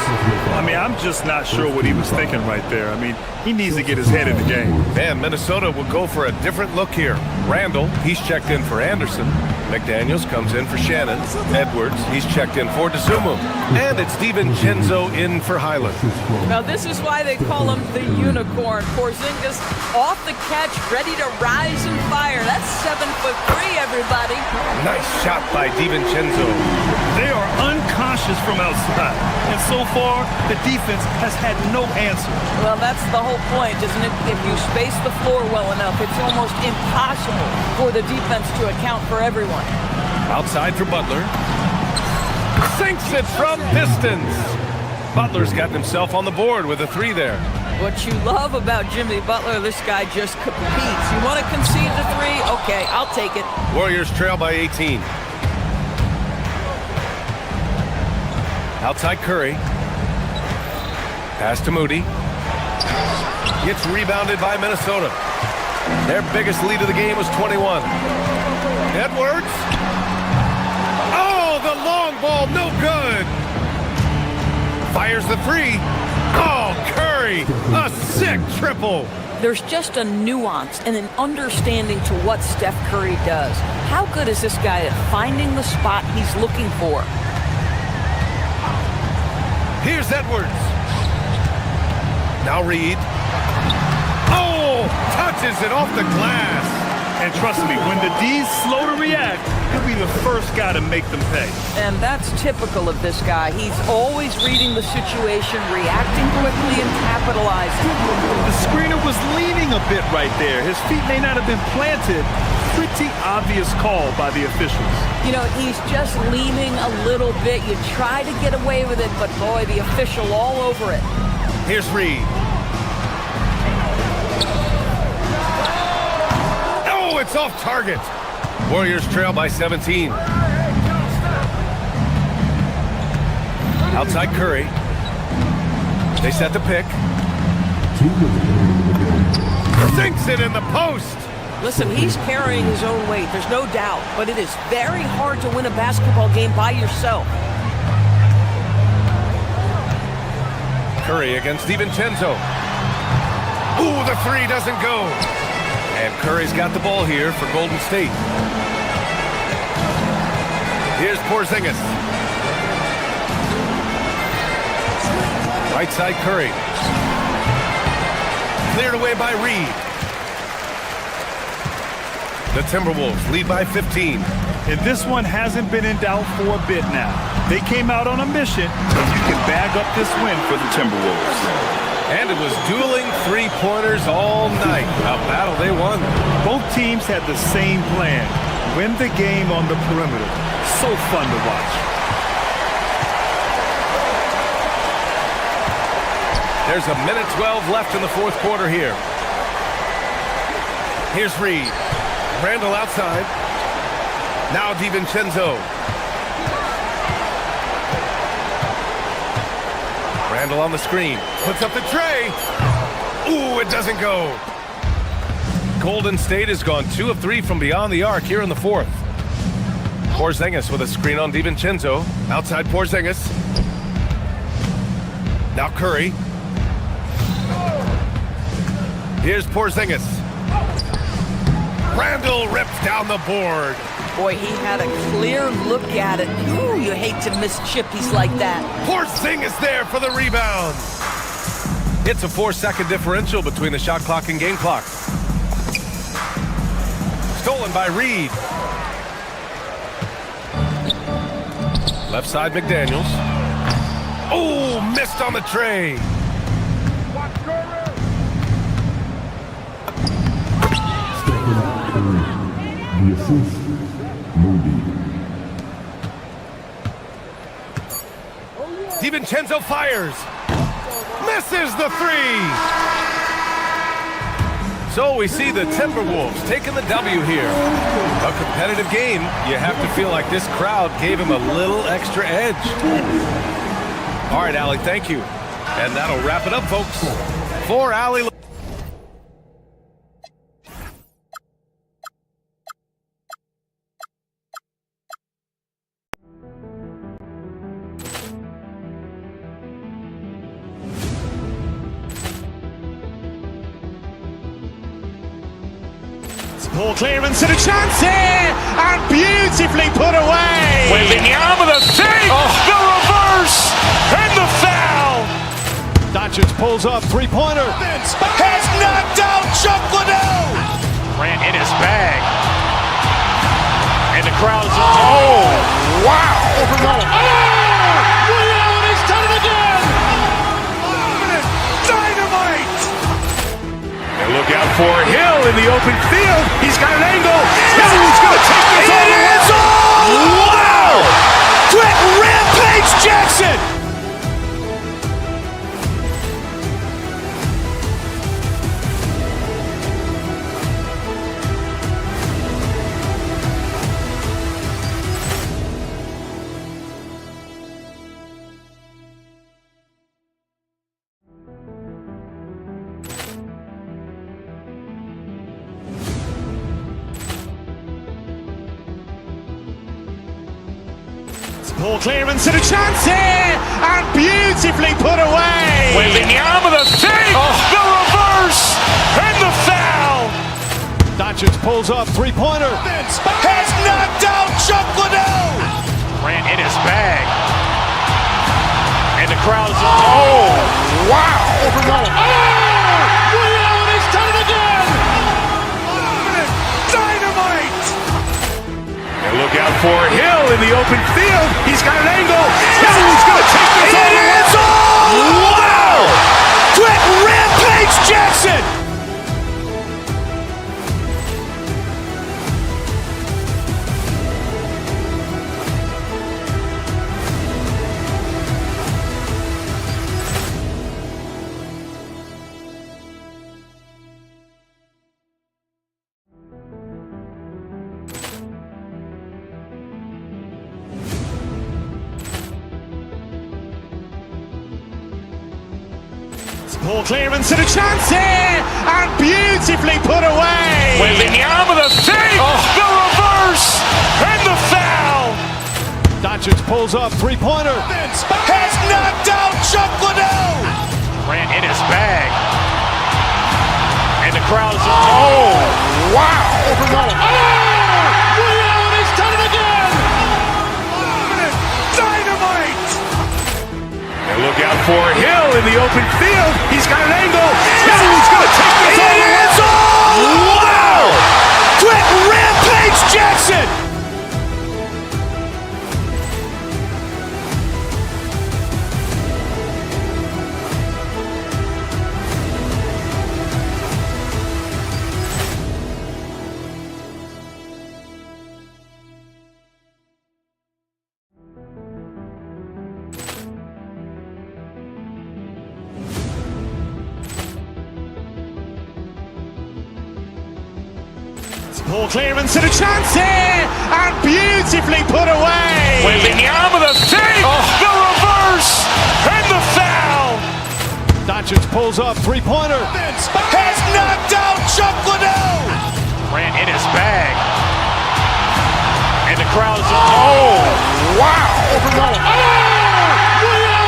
I mean, I'm just not sure what he was thinking right there. I mean, he needs to get his head in the game. And Minnesota will go for a different look here. Randall, he's checked in for Anderson. McDaniels comes in for Shannon. Edwards, he's checked in for DeSumo. And it's DiVincenzo in for Highland. Now this is why they call him the unicorn. Porzingis off the catch, ready to rise and fire. That's 7'3", everybody. Nice shot by DiVincenzo. They are unconscious from outside. And so far, the defense has had no answer. Well, that's the whole point, isn't it? If you space the floor well enough, it's almost impossible for the defense to account for everyone. Outside for Butler. Sinks it from distance. Butler's gotten himself on the board with a 3 there. What you love about Jimmy Butler, this guy just competes. You want to concede the 3? Okay, I'll take it. Warriors trail by 18. Outside Curry. Pass to Moody. Gets rebounded by Minnesota. Their biggest lead of the game was 21. Edwards. Oh, the long ball, no good. Fires the 3. Oh, Curry, a sick triple. There's just a nuance and an understanding to what Steph Curry does. How good is this guy at finding the spot he's looking for? Here's Edwards. Now Reed. Oh, touches it off the glass. And trust me, when the D's slow to react, he'll be the first guy to make them pay. And that's typical of this guy. He's always reading the situation, reacting quickly, and capitalizing. The screener was leaning a bit right there. His feet may not have been planted. Pretty obvious call by the officials. You know, he's just leaning a little bit. You try to get away with it, but boy, the official all over it. Here's Reed. Oh, it's off target. Warriors trail by 17. Outside Curry. They set the pick. Sinks it in the post. Listen, he's carrying his own weight, there's no doubt, but it is very hard to win a basketball game by yourself. Curry against DiVincenzo. Ooh, the 3 doesn't go. And Curry's got the ball here for Golden State. Here's Porzingis. Right side Curry. Cleared away by Reed. The Timberwolves lead by 15. And this one hasn't been in doubt for a bit now. They came out on a mission, and you can bag up this win for the Timberwolves. And it was dueling three-pointers all night. A battle they won. Both teams had the same plan. Win the game on the perimeter. So fun to watch. There's a minute 12 left in the fourth quarter here. Here's Reed. Randall outside. Now DiVincenzo. Randall on the screen. Puts up the tray. Ooh, it doesn't go. Golden State has gone 2 of 3 from beyond the arc here in the fourth. Porzingis with a screen on DiVincenzo. Outside Porzingis. Now Curry. Here's Porzingis. Randall rips down the board. Boy, he had a clear look at it. Ooh, you hate to miss chippies like that. Porzingis there for the rebound. It's a 4-second differential between the shot clock and game clock. Stolen by Reed. Left side McDaniels. Oh, missed on the tray. The assist, Moody. DiVincenzo fires. Misses the three. So we see the Timberwolves taking the W here. A competitive game. You have to feel like this crowd gave him a little extra edge. All right, Allie, thank you. And that'll wrap it up, folks. For Allie. Poor clearance and a chance here, and beautifully put away. Wembanyama the save, the reverse, and the foul. Doncic pulls up, three-pointer. Has knocked out Chuck Liddell. Grant in his bag. And the crowd's, oh, wow. He's done it again. Dynamite. And look out for Hill in the open field. He's got an angle. Hill's going to take this all the way. Wow! Quick Rampage Jackson. Poor clearance and a chance here, and beautifully put away. Wembanyama the save, the reverse, and the foul. Doncic pulls up, three-pointer. Has knocked out Chuck Liddell. Grant in his bag. And the crowd's, oh, wow. He's done it again. Dynamite. And look out for Hill in the open field. He's got an angle. Hill's going to take this all the way. Wow! Quick Rampage Jackson. Poor clearance and a chance here, and beautifully put away. Wembanyama the save, the reverse, and the foul. Doncic pulls up, three-pointer. Has knocked out Chuck Liddell. Grant in his bag. And the crowd's, oh, wow. He's done it again. Dynamite. And look out for Hill in the open field. He's got an angle. Hill's going to take It is all! Wow! Quick Rampage Jackson! Poor clearance and a chance here, and beautifully put away. Wembanyama the fake, the reverse, and the foul. Doncic pulls up, three-pointer. Has knocked out Chuck Liddell. Ran in his bag. And the crowd's oh, wow.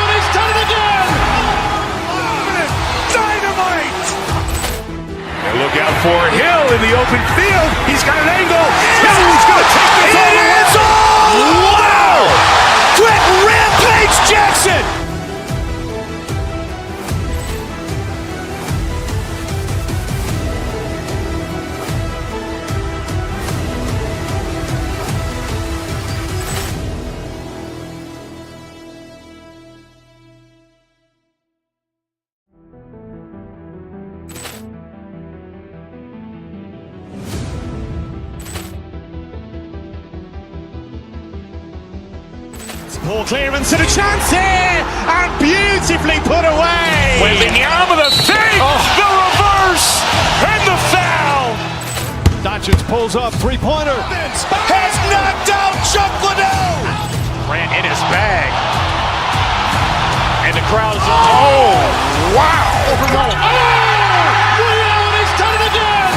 He's done it again. Dynamite. And look out for Hill in the open field. He's got an angle. He's going to take this all the way. It is all! Wow! Quick Rampage Jackson! Poor clearance and a chance here, and beautifully put away. Wembanyama the fake, the reverse, and the foul. Doncic pulls up, three-pointer. Has knocked out Chuck Liddell. Ran in his bag. And the crowd's oh, wow. He's done it again.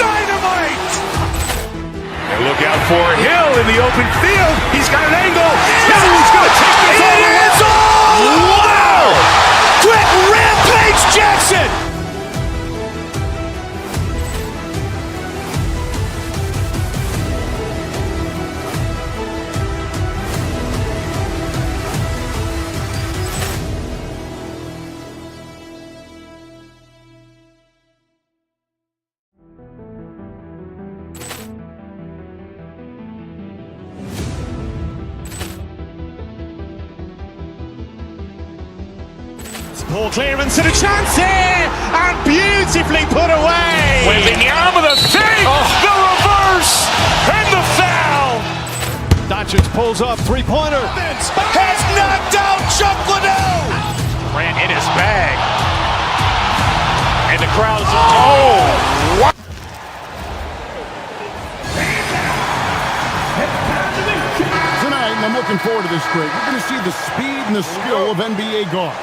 Dynamite. And look out for Hill in the open field. He's got an angle. He's going to take this all the way. It is all! Wow! Quick Rampage Jackson! Poor clearance and a chance here, and beautifully put away. Wembanyama the fake, the reverse, and the foul. Doncic pulls up, three-pointer. Has knocked out Chuck Liddell. Ran in his bag. And the crowd's oh, wow. Tonight, and I'm looking forward to this break, we're going to see the speed and the skill of NBA guards.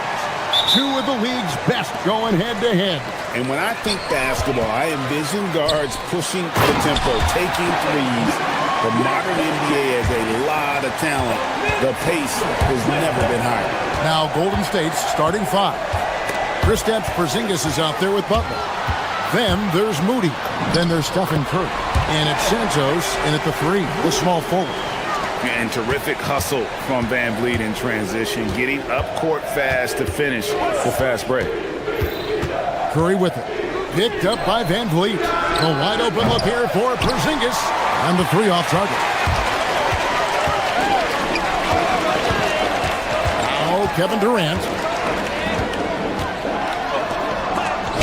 Two of the league's best going head-to-head. And when I think basketball, I envision guards pushing the tempo, taking threes. The modern NBA has a lot of talent. The pace has never been higher. Now Golden State's starting five. Kristaps Porzingis is out there with Butler. Then there's Moody. Then there's Stephen Curry. And it's Santos in at the three, the small forward. And terrific hustle from Van Vliet in transition, getting up court fast to finish the fast break. Curry with it. Picked up by Van Vliet. The wide open look here for Porzingis. And the three off target. Now Kevin Durant.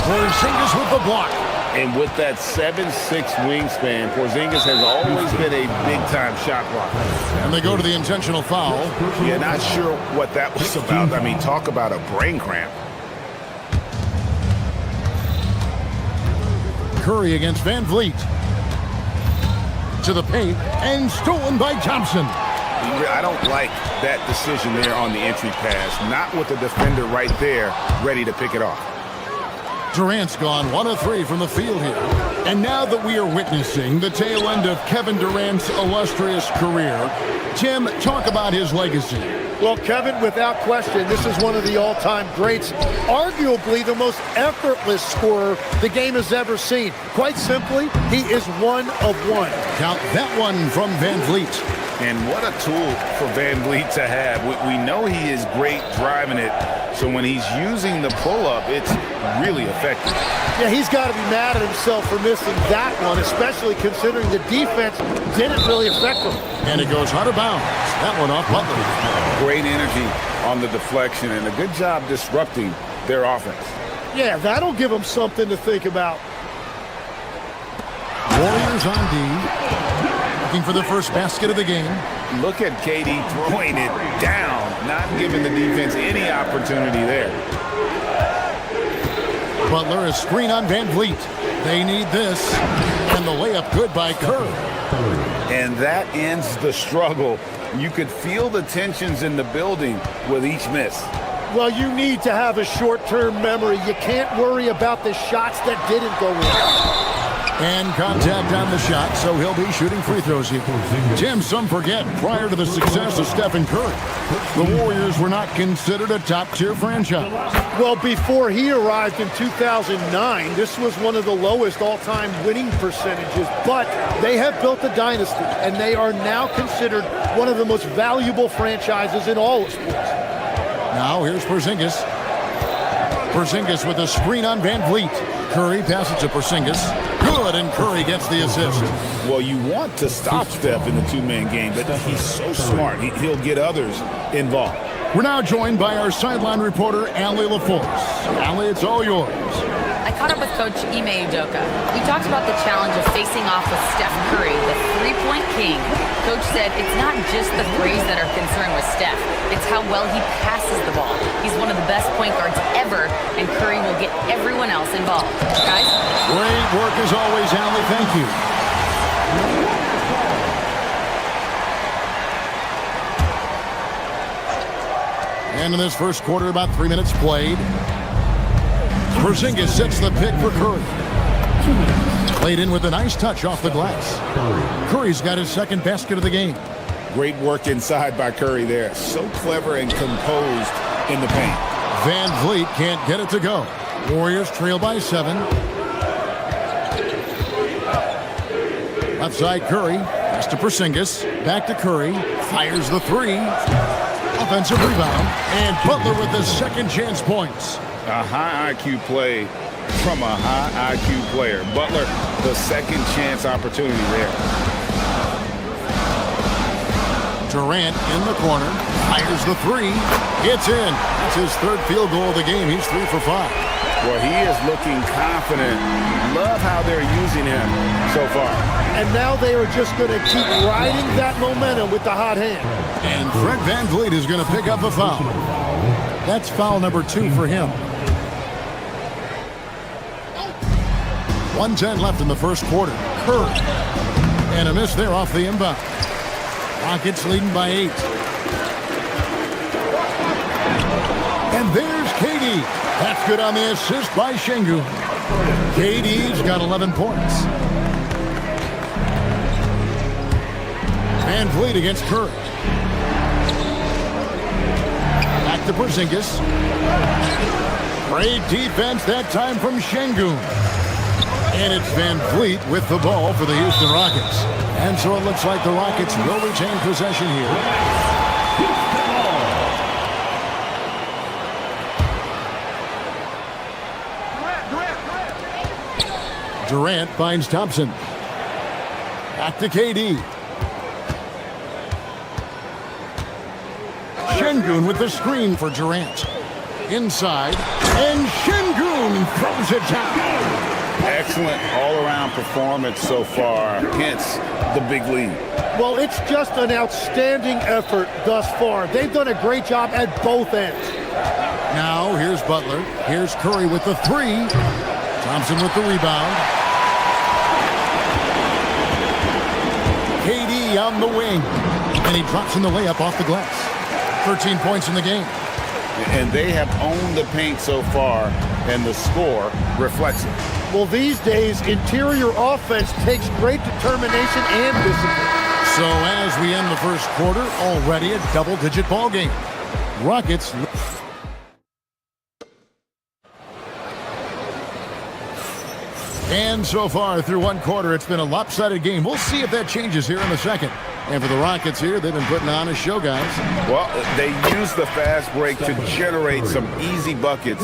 Porzingis with the block. And with that 7'6" wingspan, Porzingis has always been a big-time shot blocker. And they go to the intentional foul. Yeah, not sure what that was about. I mean, talk about a brain cramp. Curry against Van Vliet. To the paint, and stolen by Thompson. I don't like that decision there on the entry pass. Not with the defender right there, ready to pick it off. Durant's gone 1 of 3 from the field here. And now that we are witnessing the tail end of Kevin Durant's illustrious career, Tim, talk about his legacy. Well, Kevin, without question, this is one of the all-time greats. Arguably the most effortless scorer the game has ever seen. Quite simply, he is 1 of 1. Count that one from Van Vliet. And what a tool for Van Vliet to have. We know he is great driving it, so when he's using the pull-up, it's really effective. Yeah, he's got to be mad at himself for missing that one, especially considering the defense didn't really affect him. And it goes out of bounds. That one off Butler. Great energy on the deflection and a good job disrupting their offense. Yeah, that'll give him something to think about. Warriors on D. Looking for the first basket of the game. Look at KD throwing it down, not giving the defense any opportunity there. Butler, a screen on Van Vliet. They need this. And the layup good by Curry. And that ends the struggle. You could feel the tensions in the building with each miss. Well, you need to have a short-term memory. You can't worry about the shots that didn't go in. And contact on the shot, so he'll be shooting free throws here. Tim, some forget, prior to the success of Stephen Curry, the Warriors were not considered a top-tier franchise. Well, before he arrived in 2009, this was one of the lowest all-time winning percentages, but they have built a dynasty, and they are now considered one of the most valuable franchises in all of sports. Now, here's Porzingis. Porzingis with a screen on Van Vliet. Curry passes to Porzingis. Good, and Curry gets the assist. Well, you want to stop Steph in the two-man game, but he's so smart. He'll get others involved. We're now joined by our sideline reporter, Allie LaForce. Allie, it's all yours. I caught up with Coach Ime Udoka. We talked about the challenge of facing off with Steph Curry, the three-point king. Coach said it's not just the threes that are concerned with Steph. It's how well he passes the ball. He's one of the best point guards ever, and Curry will get everyone else involved. Guys? Great work as always, Allie. Thank you. And in this first quarter, about 3 minutes played. Porzingis sets the pick for Curry. Played in with a nice touch off the glass. Curry's got his second basket of the game. Great work inside by Curry there. So clever and composed in the paint. Van Vliet can't get it to go. Warriors trail by 7. Left side Curry. Pass to Porzingis. Back to Curry. Fires the three. Offensive rebound. And Butler with the second chance points. A high IQ play from a high IQ player. Butler, the second chance opportunity there. Durant in the corner. Fires the three. It's in. That's his third field goal of the game. He's 3 for 5. Well, he is looking confident. Love how they're using him so far. And now they are just going to keep riding that momentum with the hot hand. And Fred Van Vliet is going to pick up a foul. That's foul number 2 for him. 1:10 left in the first quarter. Curry. And a miss there off the inbound. Rockets leading by 8. And there's KD. That's good on the assist by Şengün. KD's got 11 points. Van Vliet against Curry. Back to Porzingis. Great defense that time from Şengün. And it's Van Vliet with the ball for the Houston Rockets. And so it looks like the Rockets will retain possession here. Durant finds Thompson. Back to KD. Şengün with the screen for Durant. Inside. And Şengün throws it down. Excellent all-around performance so far, hence the big lead. Well, it's just an outstanding effort thus far. They've done a great job at both ends. Now, here's Butler. Here's Curry with the three. Thompson with the rebound. KD on the wing. And he drops in the layup off the glass. 13 points in the game. And they have owned the paint so far, and the score reflects it. Well, these days, interior offense takes great determination and discipline. So as we end the first quarter, already a double-digit ball game. Rockets. And so far through one quarter, it's been a lopsided game. We'll see if that changes here in the second. And for the Rockets here, they've been putting on a show, guys. Well, they use the fast break to generate some easy buckets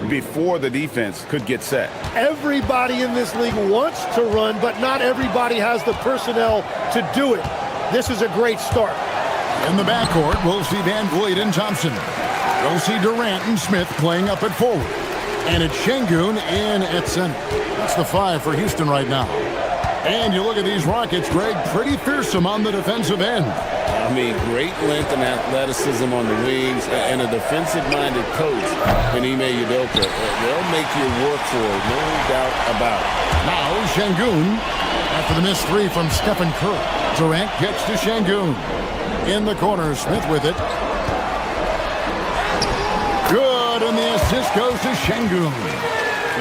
before the defense could get set. Everybody in this league wants to run, but not everybody has the personnel to do it. This is a great start. In the backcourt, we'll see Van Vliet and Thompson. We'll see Durant and Smith playing up at forward. And it's Şengün in at center. That's the 5 for Houston right now. And you look at these Rockets, Greg, pretty fearsome on the defensive end. I mean, great length and athleticism on the wings, and a defensive-minded coach in Ime Udoka. They'll make you work for it, no doubt about it. Now Şengün, after the missed 3 from Stephen Curry. Durant gets to Şengün. In the corner, Smith with it. Good, and the assist goes to Şengün.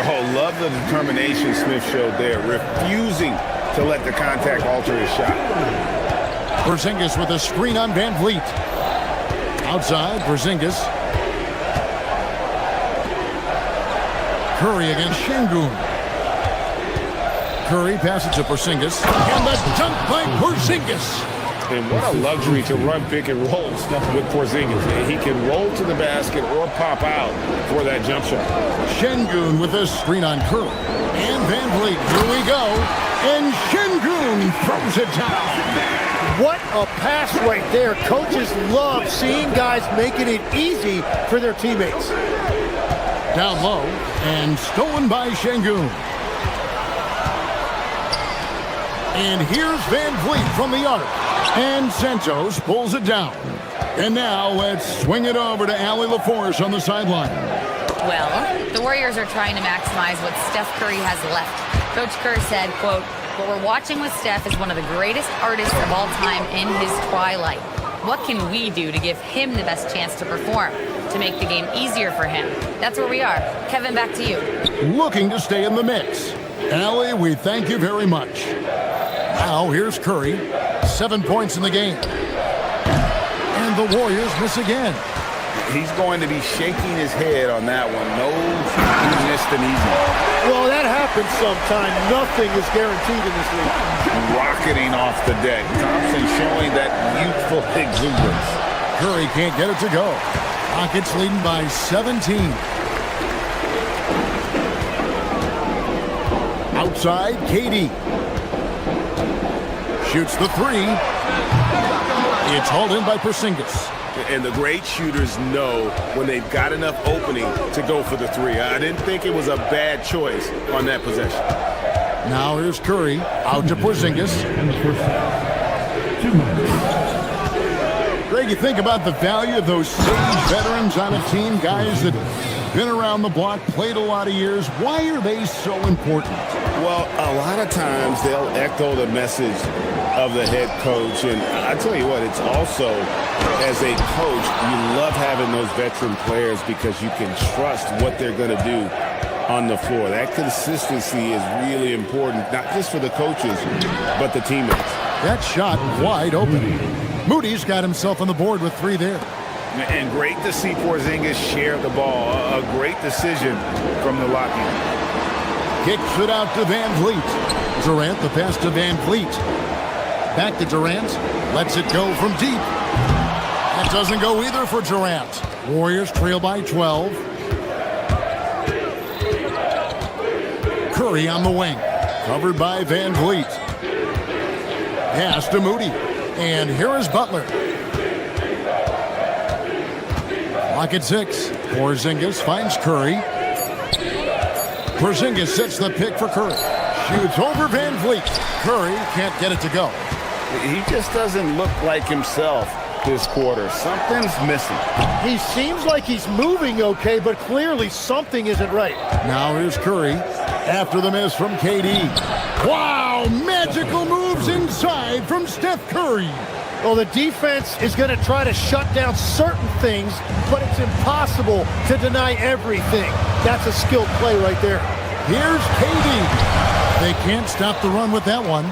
Oh, love the determination Smith showed there, refusing to let the contact alter his shot. Porzingis with a screen on Van Vliet. Outside, Porzingis. Curry against Şengün. Curry passes to Porzingis. And the dunk by Porzingis. And what a luxury to run pick and roll with Porzingis. He can roll to the basket or pop out for that jump shot. Şengün with a screen on Curry. And Van Vliet, here we go. And Şengün throws it down. What a pass right there. Coaches love seeing guys making it easy for their teammates. Down low and stolen by Şengün. And here's Van Vliet from the arc. And Santos pulls it down. And now let's swing it over to Allie LaForce on the sideline. Well, the Warriors are trying to maximize what Steph Curry has left. Coach Kerr said, quote, "What we're watching with Steph is one of the greatest artists of all time in his twilight. What can we do to give him the best chance to perform, to make the game easier for him?" That's where we are. Kevin, back to you. Looking to stay in the mix. Allie, we thank you very much. Now here's Curry. 7 points in the game. And the Warriors miss again. He's going to be shaking his head on that one. No, he missed an easy. Well, that happens sometime. Nothing is guaranteed in this league. Rocketing off the deck. Thompson showing that youthful exuberance. Curry can't get it to go. Rockets leading by 17. Outside, KD. Shoots the 3. It's hauled in by Porzingis. And the great shooters know when they've got enough opening to go for the 3. I didn't think it was a bad choice on that possession. Now here's Curry out to Porzingis. Greg, you think about the value of those sage veterans on a team, guys that been around the block, played a lot of years. Why are they so important? Well, a lot of times they'll echo the message of the head coach. And I tell you what, it's also, as a coach, you love having those veteran players because you can trust what they're going to do on the floor. That consistency is really important, not just for the coaches, but the teammates. That shot wide open. Moody's got himself on the board with 3 there. And great to see Porzingis share the ball. A great decision from the lock-in. Kicks it out to Van Vliet. Durant, the pass to Van Vliet. Back to Durant. Lets it go from deep. That doesn't go either for Durant. Warriors trail by 12. Curry on the wing. Covered by Van Vliet. Pass to Moody. And here is Butler. Clock at 6. Porzingis finds Curry. Porzingis sets the pick for Curry. Shoots over Van Vliet. Curry can't get it to go. He just doesn't look like himself this quarter. Something's missing. He seems like he's moving okay, but clearly something isn't right. Now here's Curry after the miss from KD. Wow, magical moves inside from Steph Curry. Well, the defense is going to try to shut down certain things, but it's impossible to deny everything. That's a skilled play right there. Here's KD. They can't stop the run with that one.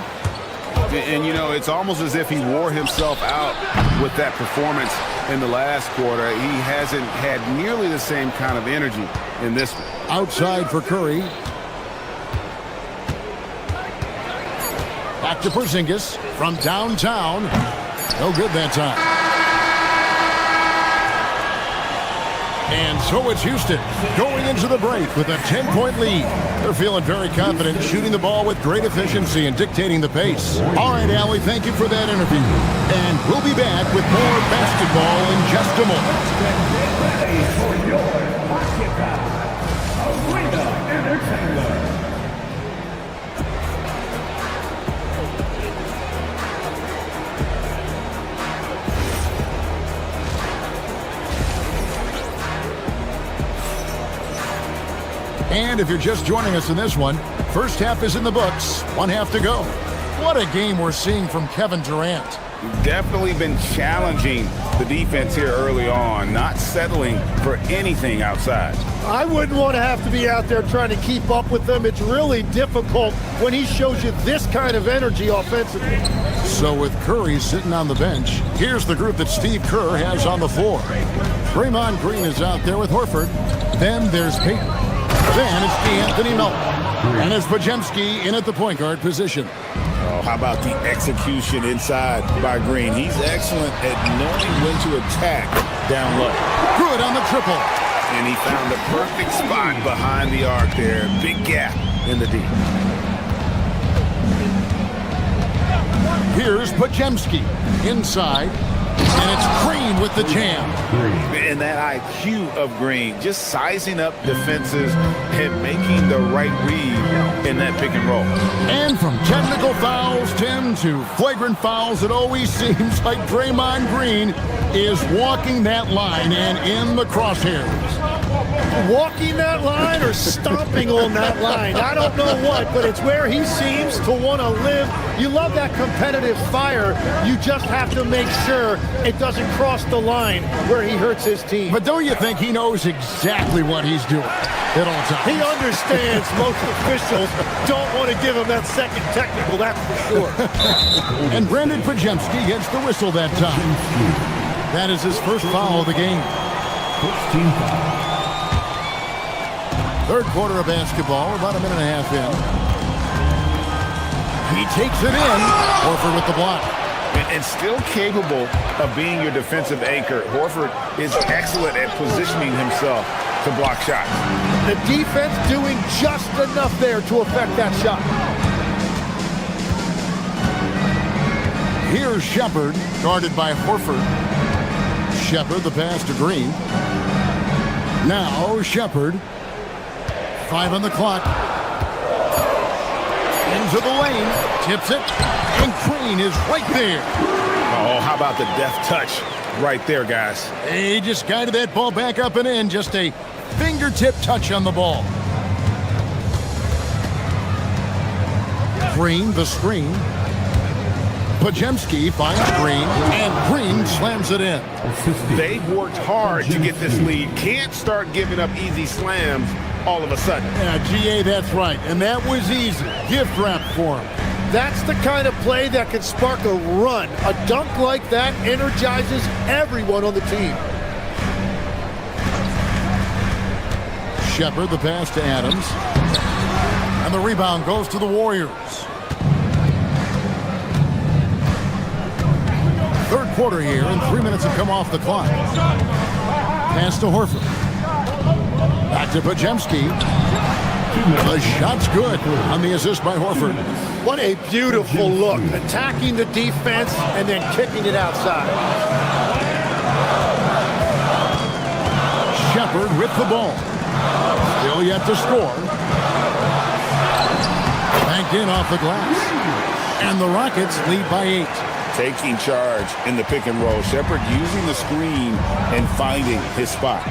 And, you know, it's almost as if he wore himself out with that performance in the last quarter. He hasn't had nearly the same kind of energy in this one. Outside for Curry. Back to Porzingis from downtown. No good that time. And so it's Houston going into the break with a 10-point lead. They're feeling very confident, shooting the ball with great efficiency and dictating the pace. All right, Allie, thank you for that interview. And we'll be back with more basketball in just a moment. And if you're just joining us in this one, first half is in the books, one half to go. What a game we're seeing from Kevin Durant. Definitely been challenging the defense here early on, not settling for anything outside. I wouldn't want to have to be out there trying to keep up with them. It's really difficult when he shows you this kind of energy offensively. So with Curry sitting on the bench, here's the group that Steve Kerr has on the floor. Draymond Green is out there with Horford. Then there's Peyton. Then it's D'Anthony Melton. And it's Podziemski in at the point guard position. Oh, how about the execution inside by Green? He's excellent at knowing when to attack down low. Good on the triple. And he found the perfect spot behind the arc there. Big gap in the D. Here's Podziemski inside. And it's Green with the jam. And that IQ of Green, just sizing up defenses and making the right read in that pick and roll. And from technical fouls, Tim, to flagrant fouls, it always seems like Draymond Green is walking that line and in the crosshairs. Walking that line or stomping on that line. I don't know what, but it's where he seems to want to live. You love that competitive fire. You just have to make sure it doesn't cross the line where he hurts his team. But don't you think he knows exactly what he's doing at all times? He understands most officials don't want to give him that second technical, that's for sure. And Brandon Podziemski gets the whistle that time. That is his first foul of the game. Third quarter of basketball, about a minute and a half in. He takes it in. Horford with the block. And still capable of being your defensive anchor. Horford is excellent at positioning himself to block shots. The defense doing just enough there to affect that shot. Here's Shepard, guarded by Horford. Shepard, the pass to Green. Now Shepard. 5 on the clock. Into the lane. Tips it. And Green is right there. Oh, how about the deft touch right there, guys? He just guided that ball back up and in. Just a fingertip touch on the ball. Green, the screen. Podziemski finds Green, and Green slams it in. They've worked hard to get this lead. Can't start giving up easy slams all of a sudden. Yeah, GA, that's right. And that was easy. Gift wrap for him. That's the kind of play that can spark a run. A dunk like that energizes everyone on the team. Shepard, the pass to Adams. And the rebound goes to the Warriors. Third quarter here, and 3 minutes have come off the clock. Pass to Horford. Back to Podziemski. The shot's good on the assist by Horford. What a beautiful look. Attacking the defense and then kicking it outside. Shepard with the ball. Still yet to score. Banked in off the glass. And the Rockets lead by 8. Taking charge in the pick and roll. Shepard using the screen and finding his spot.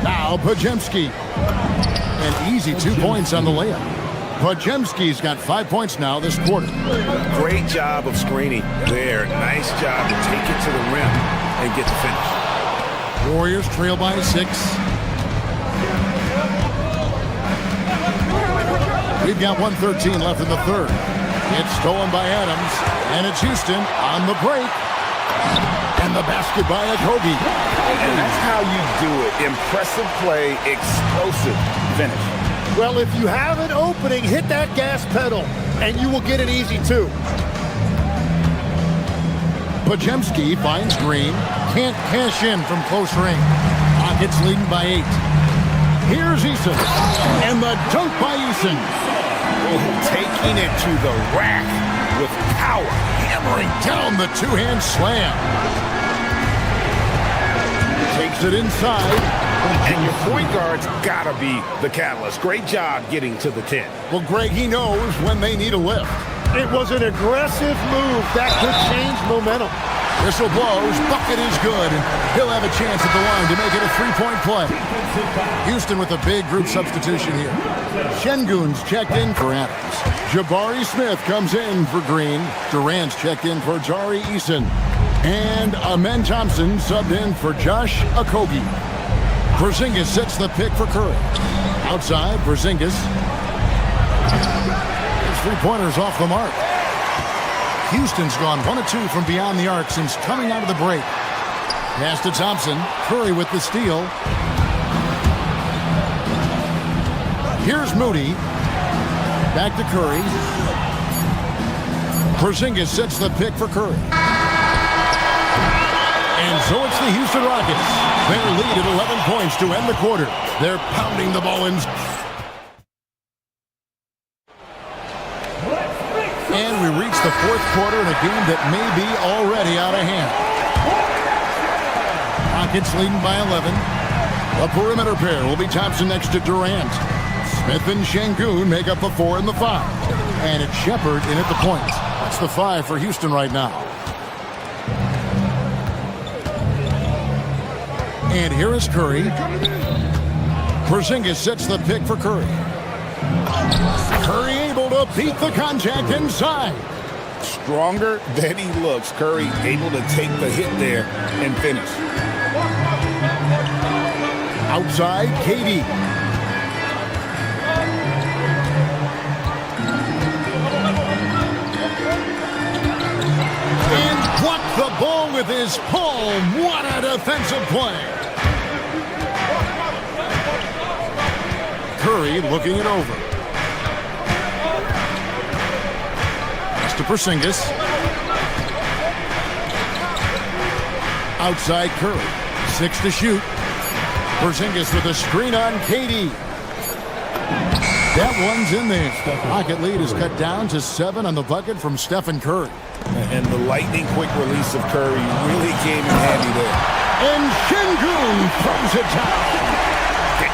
Now Podziemski. An easy 2 points on the layup. Podziemski's got 5 points now this quarter. Great job of screening there. Nice job to take it to the rim and get the finish. Warriors trail by 6. We've got 1:13 left in the third. It's stolen by Adams, and it's Houston on the break. And the basket by Kobe. And that's how you do it. Impressive play, explosive finish. Well, if you have an opening, hit that gas pedal, and you will get an easy 2. Podziemski finds Green. Can't cash in from close range. Rockets leading by 8. Here's Eason. And the dunk by Eason. Oh, taking it to the rack with power. Hammering down the two-hand slam. Takes it inside. And your point guard's got to be the catalyst. Great job getting to the 10. Well, Greg, he knows when they need a lift. It was an aggressive move that could change momentum. Whistle blows, bucket is good, and he'll have a chance at the line to make it a three-point play. Houston with a big group substitution here. Şengün's checked in for Adams. Jabari Smith comes in for Green. Durant's checked in for Tari Eason. And Amen Thompson subbed in for Josh Okogie. Porzingis sets the pick for Curry. Outside, Porzingis. His three-pointer's off the mark. Houston's gone 1 of 2 from beyond the arc since coming out of the break. Pass to Thompson. Curry with the steal. Here's Moody. Back to Curry. Porzingis sets the pick for Curry. And so it's the Houston Rockets. Their lead at 11 points to end the quarter. They're pounding the ball in. And we reach the fourth quarter in a game that may be already out of hand. Rockets leading by 11. A perimeter pair will be Thompson next to Durant. Smith and Şengün make up the 4 and the 5. And it's Shepherd in at the point. That's the 5 for Houston right now. And here is Curry. Porzingis sets the pick for Curry. Curry able to beat the contact inside. Stronger than he looks. Curry able to take the hit there and finish. Outside, KD. And blocked the ball with his palm. What a defensive play. Curry looking it over. To Porzingis. Outside Curry. 6 to shoot. Porzingis with a screen on KD. That one's in there. Rocket lead is cut down to 7 on the bucket from Stephen Curry. And the lightning quick release of Curry really came in handy there. And Şengün throws it down.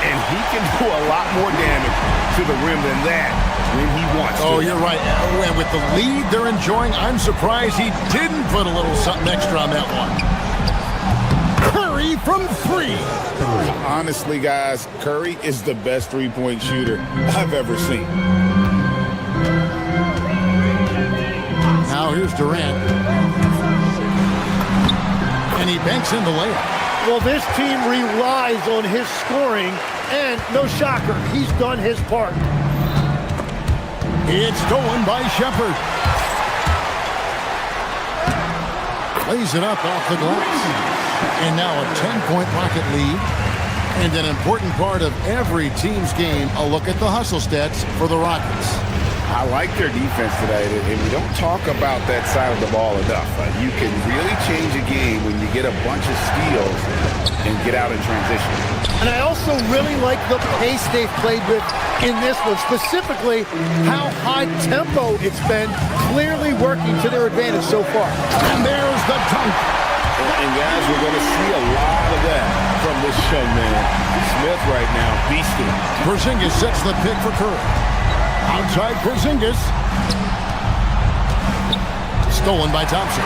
And he can do a lot more damage to the rim than that when he wants to. Oh, you're right. And with the lead they're enjoying, I'm surprised he didn't put a little something extra on that one. Curry from 3. Honestly, guys, Curry is the best three-point shooter I've ever seen. Now here's Durant. And he banks in the layup. Well, this team relies on his scoring, and no shocker, he's done his part. It's stolen by Shepherd. Lays it up off the glass. And now a 10-point Rocket lead. And an important part of every team's game, a look at the hustle stats for the Rockets. I like their defense today, and we don't talk about that side of the ball enough. You can really change a game when you get a bunch of steals and get out in transition. And I also really like the pace they've played with in this one, specifically how high tempo it's been, clearly working to their advantage so far. And there's the dunk. And guys, we're going to see a lot of that from this young man. Smith right now, beasting. Porzingis sets the pick for Curry. Outside Porzingis. Stolen by Thompson.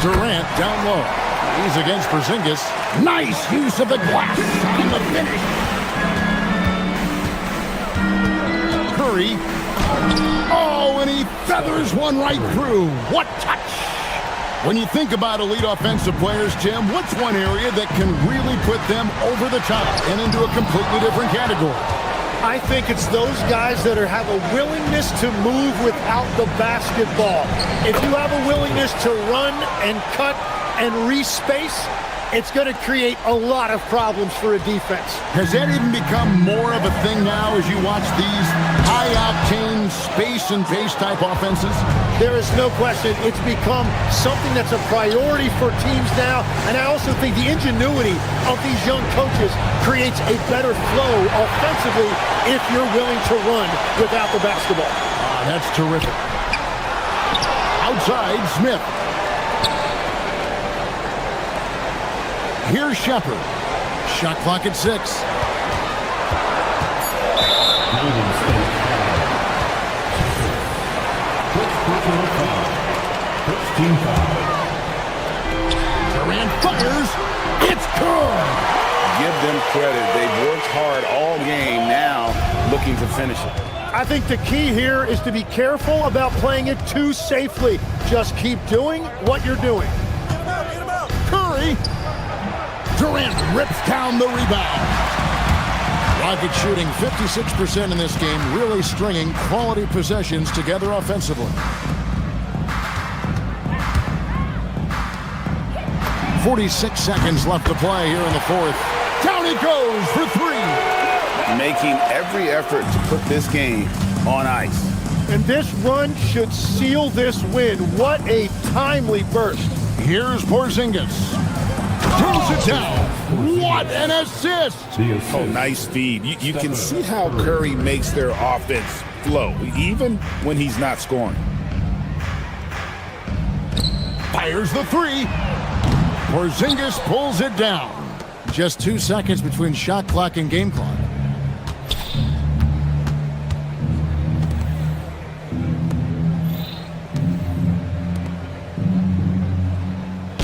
Durant down low. He's against Porzingis. Nice use of the glass on the finish. Curry. Oh, and he feathers one right through. What touch. When you think about elite offensive players, Tim, what's one area that can really put them over the top and into a completely different category? I think it's those guys that have a willingness to move without the basketball. If you have a willingness to run and cut and respace, it's going to create a lot of problems for a defense. Has that even become more of a thing now as you watch these high-octane space and pace type offenses? There is no question. It's become something that's a priority for teams now, and I also think the ingenuity of these young coaches creates a better flow offensively if you're willing to run without the basketball. That's terrific. Outside, Smith. Here's Shepard. Shot clock at 6. Durant fires. It's good. Give them credit. They've worked hard all game, now looking to finish it. I think the key here is to be careful about playing it too safely. Just keep doing what you're doing. Curry. Durant rips down the rebound. Rockets shooting 56% in this game, really stringing quality possessions together offensively. 46 seconds left to play here in the fourth. Down it goes for 3. Making every effort to put this game on ice. And this run should seal this win. What a timely burst. Here's Porzingis. Throws it down. What an assist! Oh, nice feed. You can see how Curry makes their offense flow, even when he's not scoring. Fires the 3. Porzingis pulls it down. Just 2 seconds between shot clock and game clock.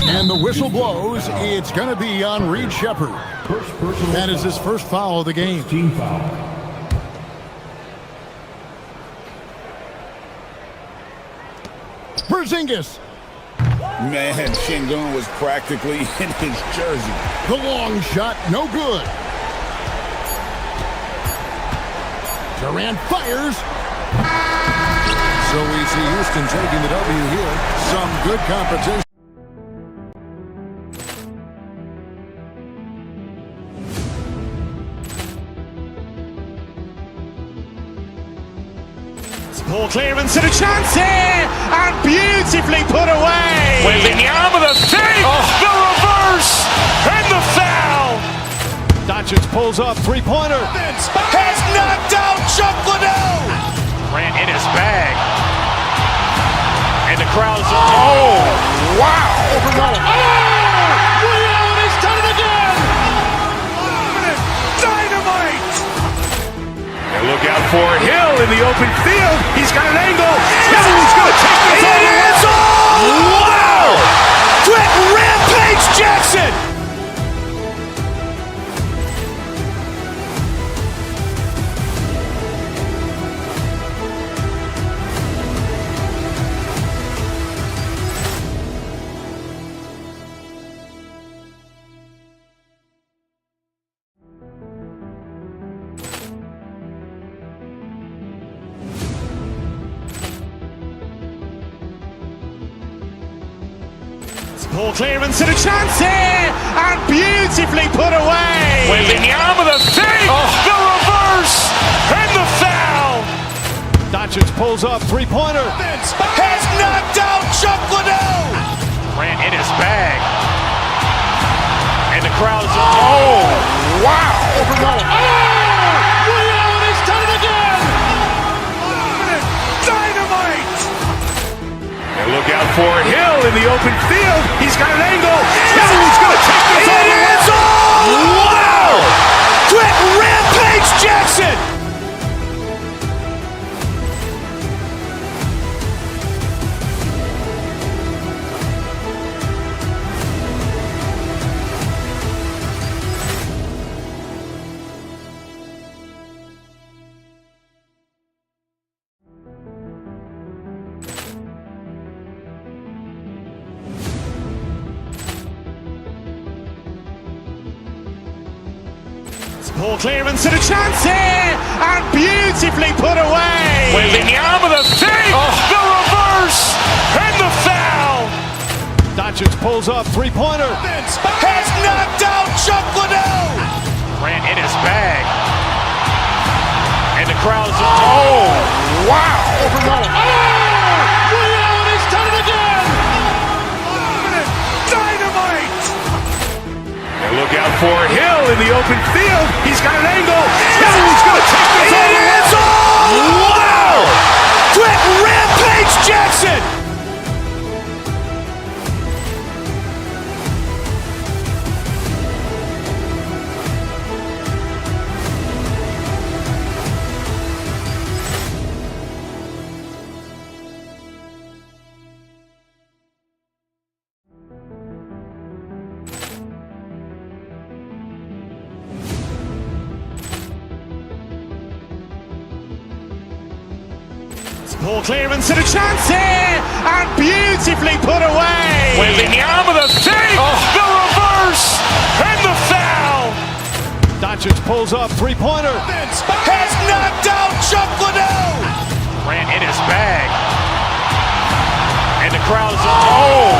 And the whistle blows. It's going to be on Reed Shepard. That is his first foul of the game. Team foul. Porzingis. Man, Şengün was practically in his jersey. The long shot, no good. Durant fires. So we see Houston taking the W here. Some good competition. Poor clearance and a chance here, and beautifully put away. Wembanyama the fake, the reverse, and the foul. Doncic pulls up, three-pointer. Has knocked out Chuck Liddell. Grant in his bag. And the crowd's oh, wow. Williams has done it again. Dynamite. And look out for Hill in the open field. He's got an angle. He's going to take this all the way. Wow! Quick Rampage Jackson. Poor clearance and a chance here, and beautifully put away. Wembanyama the fake, the reverse, and the foul. Doncic pulls up, three-pointer. Has knocked out Chuck Liddell. Grant in his bag. And the crowd's oh, wow. Williams has done it again. Dynamite. And look out for Hill in the open field. He's got an angle. He's going to take this all the way. Wow! Quick Rampage Jackson. Poor clearance and a chance here, and beautifully put away. Wembanyama the save, the reverse, and the foul. Doncic pulls up, three-pointer. Has knocked out Chuck Liddell. Grant in his bag. And the crowd's, oh, wow. Liddell, he's done it again. Dynamite. And look out for Hill in the open field. He's got an angle. Hill's going to take this all the way. It's all. Wow. Quick Rampage Jackson. Poor clearance and a chance here, and beautifully put away. Wembanyama the save, the reverse, and the foul. Doncic pulls up, three-pointer. Has knocked out Chuck Liddell. Grant in his bag. And the crowd's, oh,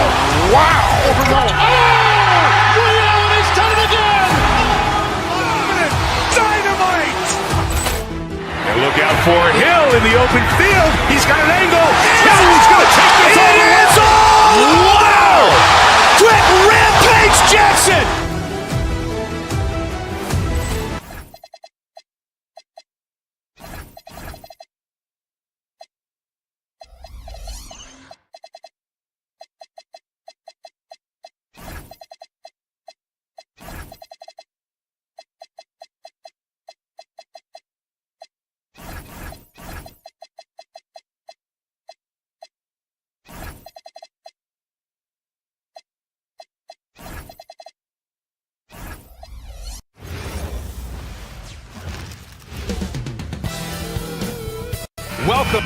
wow. Liddell, he's done it again. Dynamite. And look out for Hill in the open field. He's got an angle. Hill's going to take this all the way. It's all. Wow. Quick Rampage Jackson. Welcome.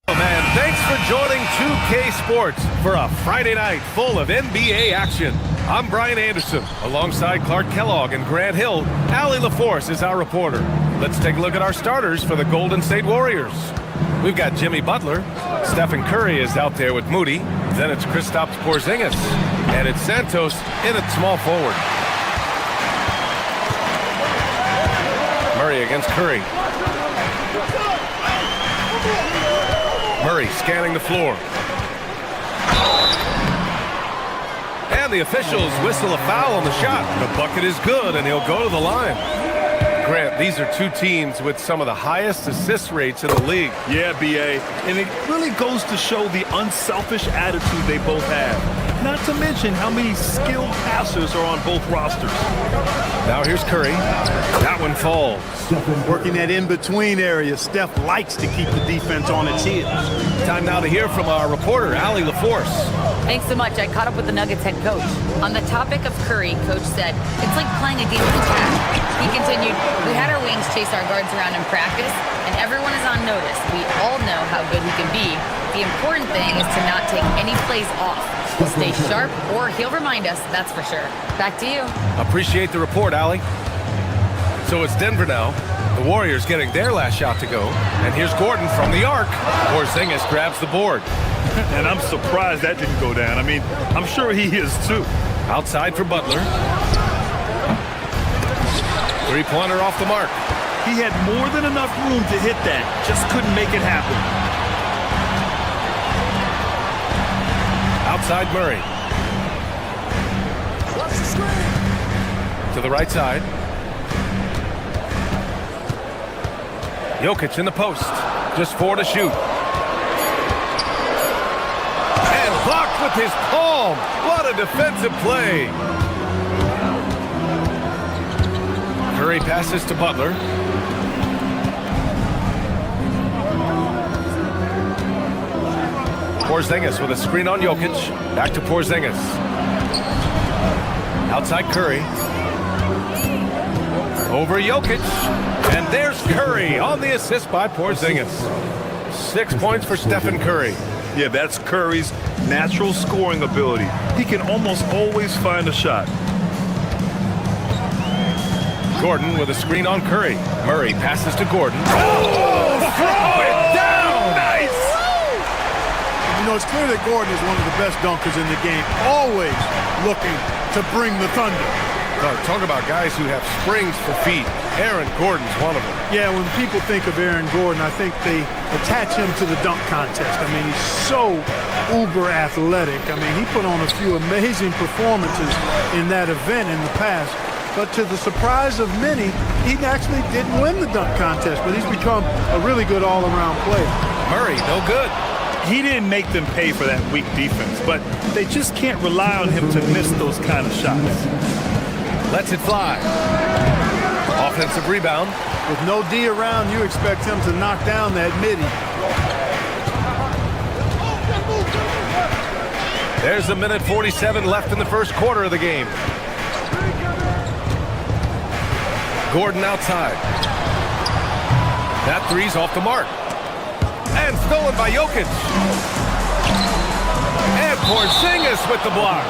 Man, thanks for joining 2K Sports for a Friday night full of NBA action. I'm Brian Anderson, alongside Clark Kellogg and Grant Hill. Allie LaForce is our reporter. Let's take a look at our starters for the Golden State Warriors. We've got Jimmy Butler. Stephen Curry is out there with Moody. Then it's Kristaps Porzingis. And it's Santos in at small forward. Murray against Curry. Murray scanning the floor. And the officials whistle a foul on the shot. The bucket is good, and he'll go to the line. Grant, these are two teams with some of the highest assist rates in the league. Yeah, B.A., and it really goes to show the unselfish attitude they both have. Not to mention how many skilled passers are on both rosters. Now here's Curry. That one falls. Working that in-between area, Steph likes to keep the defense on its heels. Time now to hear from our reporter, Allie LaForce. Thanks so much. I caught up with the Nuggets head coach. On the topic of Curry, coach said, it's like playing a game of tag. He continued, we had our wings chase our guards around in practice, and everyone is on notice. We all know how good he can be. The important thing is to not take any plays off. He'll stay sharp, or he'll remind us, that's for sure. Back to you. Appreciate the report, Allie. So it's Denver now. The Warriors getting their last shot to go. And here's Gordon from the arc. Porzingis grabs the board. And I'm surprised that didn't go down. I mean, I'm sure he is too. Outside for Butler. Three-pointer off the mark. He had more than enough room to hit that. Just couldn't make it happen. Outside Murray. To the right side. Jokic in the post. Just 4 to shoot. And blocked with his palm. What a defensive play. Curry passes to Butler. Porzingis with a screen on Jokic. Back to Porzingis. Outside Curry. Over Jokic. And there's Curry on the assist by Porzingis. 6 points for Stephen Curry. Yeah, that's Curry's natural scoring ability. He can almost always find a shot. Gordon with a screen on Curry. Murray passes to Gordon. Oh, throw it down! Nice! You know, it's clear that Gordon is one of the best dunkers in the game, always looking to bring the thunder. Talk about guys who have springs for feet. Aaron Gordon's one of them. Yeah, when people think of Aaron Gordon, I think they attach him to the dunk contest. I mean, he's so uber athletic. I mean, he put on a few amazing performances in that event in the past. But to the surprise of many, he actually didn't win the dunk contest, but he's become a really good all-around player. Murray, no good. He didn't make them pay for that weak defense, but they just can't rely on him to miss those kind of shots. Lets it fly. Offensive rebound. With no D around, you expect him to knock down that midi. There's a minute 47 left in the first quarter of the game. Gordon outside. That three's off the mark. And stolen by Jokic. And Porzingis with the block.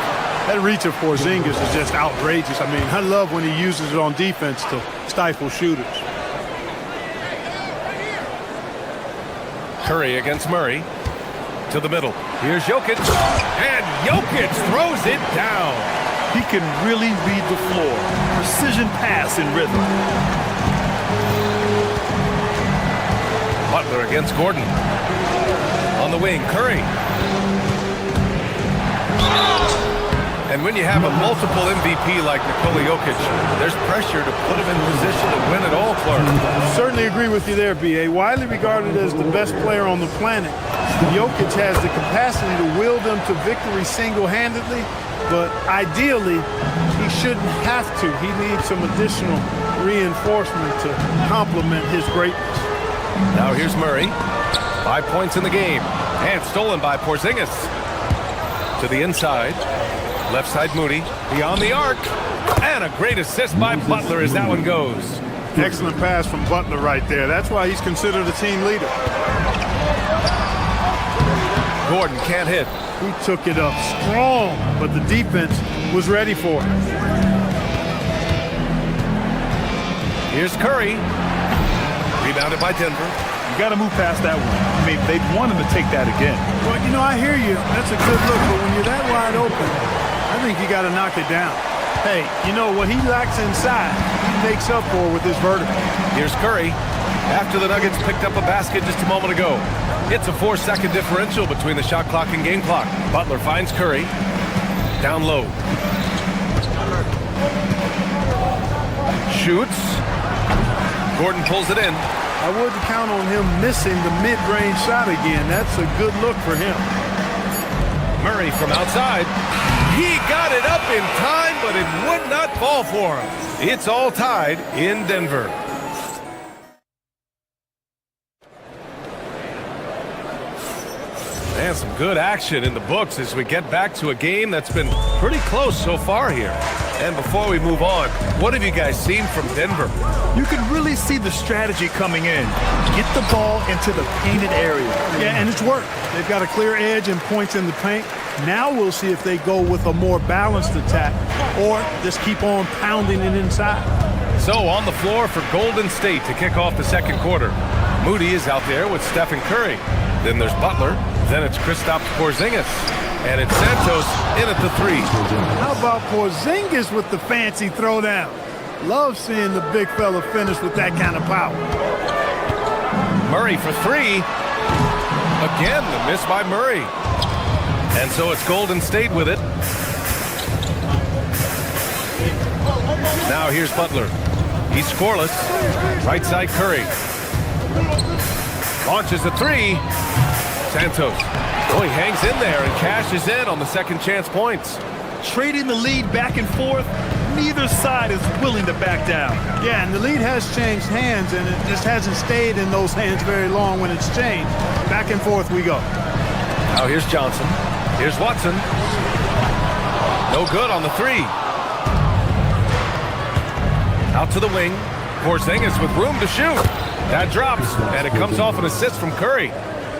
That reach of Porzingis is just outrageous. I mean, I love when he uses it on defense to stifle shooters. Curry against Murray. To the middle. Here's Jokic. And Jokic throws it down. He can really read the floor. Precision pass in rhythm. Butler against Gordon. On the wing, Curry. And when you have a multiple MVP like Nikola Jokic, there's pressure to put him in position to win it all, Clark. Certainly agree with you there, B.A. Widely regarded as the best player on the planet, Jokic has the capacity to will them to victory single-handedly, but ideally, he shouldn't have to. He needs some additional reinforcement to complement his greatness. Now here's Murray. 5 points in the game. And stolen by Porzingis. To the inside. Left side Moody. Beyond the arc. And a great assist by Butler as that one goes. Excellent pass from Butler right there. That's why he's considered a team leader. Gordon can't hit. He took it up strong, but the defense was ready for it. Here's Curry. Rebounded by Denver. You got to move past that one. I mean, they'd want him to take that again. Well, you know, I hear you. That's a good look, but when you're that wide open, I think you got to knock it down. Hey, you know, what he lacks inside, he makes up for with his vertical. Here's Curry. After the Nuggets picked up a basket just a moment ago. It's a 4-second differential between the shot clock and game clock. Butler finds Curry. Down low. Shoots. Gordon pulls it in. I wouldn't count on him missing the mid-range shot again. That's a good look for him. Murray from outside. He got it up in time, but it would not fall for him. It's all tied in Denver. And some good action in the books as we get back to a game that's been pretty close so far here. And before we move on, what have you guys seen from Denver? You can really see the strategy coming in. Get the ball into the painted area. Yeah, and it's worked. They've got a clear edge and points in the paint. Now we'll see if they go with a more balanced attack or just keep on pounding it inside. So on the floor for Golden State to kick off the second quarter. Moody is out there with Stephen Curry. Then there's Butler. Then it's Kristaps Porzingis. And it's Santos in at the three. How about Porzingis with the fancy throwdown? Love seeing the big fella finish with that kind of power. Murray for three. Again, the miss by Murray. And so it's Golden State with it. Now here's Butler. He's scoreless. Right side Curry. Launches a three. Santos. Oh, he hangs in there and cashes in on the second chance points. Trading the lead back and forth, neither side is willing to back down. Yeah, and the lead has changed hands, and it just hasn't stayed in those hands very long when it's changed. Back and forth we go. Now here's Johnson. Here's Watson. No good on the three. Out to the wing. Porzingis with room to shoot. That drops, and it comes off an assist from Curry.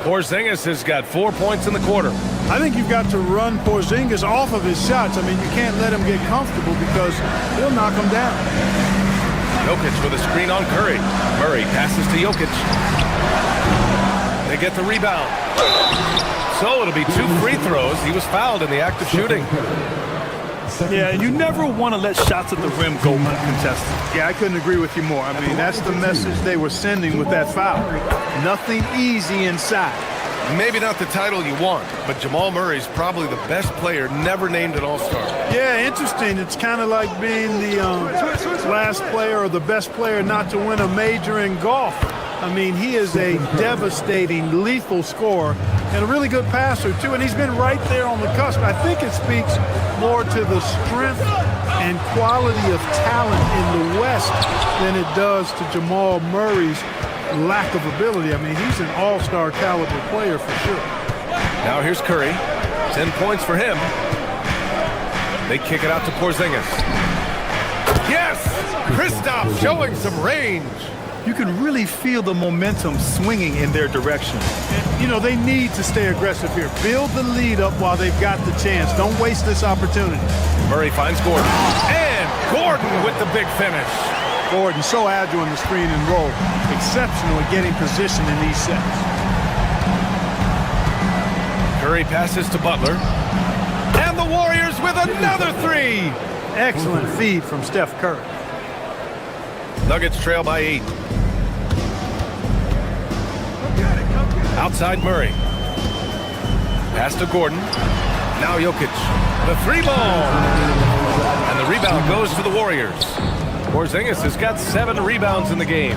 Porzingis has got 4 points in the quarter. I think you've got to run Porzingis off of his shots. I mean, you can't let him get comfortable because he'll knock him down. Jokic with a screen on Curry. Murray passes to Jokic. They get the rebound. So it'll be 2 free throws. He was fouled in the act of shooting. Yeah, you never want to let shots at the rim go uncontested. Yeah, I couldn't agree with you more. I mean, that's the message they were sending with that foul. Nothing easy inside. Maybe not the title you want, but Jamal Murray's probably the best player never named an All-Star. Yeah, interesting. It's kind of like being the last player or the best player not to win a major in golf. I mean, he is a devastating, lethal scorer and a really good passer, too. And he's been right there on the cusp. I think it speaks more to the strength and quality of talent in the West than it does to Jamal Murray's lack of ability. I mean, he's an all-star caliber player for sure. Now here's Curry. 10 points for him. They kick it out to Porzingis. Yes! Kristaps showing some range. You can really feel the momentum swinging in their direction. And, you know, they need to stay aggressive here. Build the lead up while they've got the chance. Don't waste this opportunity. Murray finds Gordon. And Gordon with the big finish. Gordon so agile in the screen and roll. Exceptional at getting position in these sets. Curry passes to Butler. And the Warriors with another 3. Excellent feed from Steph Curry. Nuggets trail by 8. Outside Murray. Pass to Gordon. Now Jokic. The 3-ball. And the rebound goes to the Warriors. Porzingis has got 7 rebounds in the game.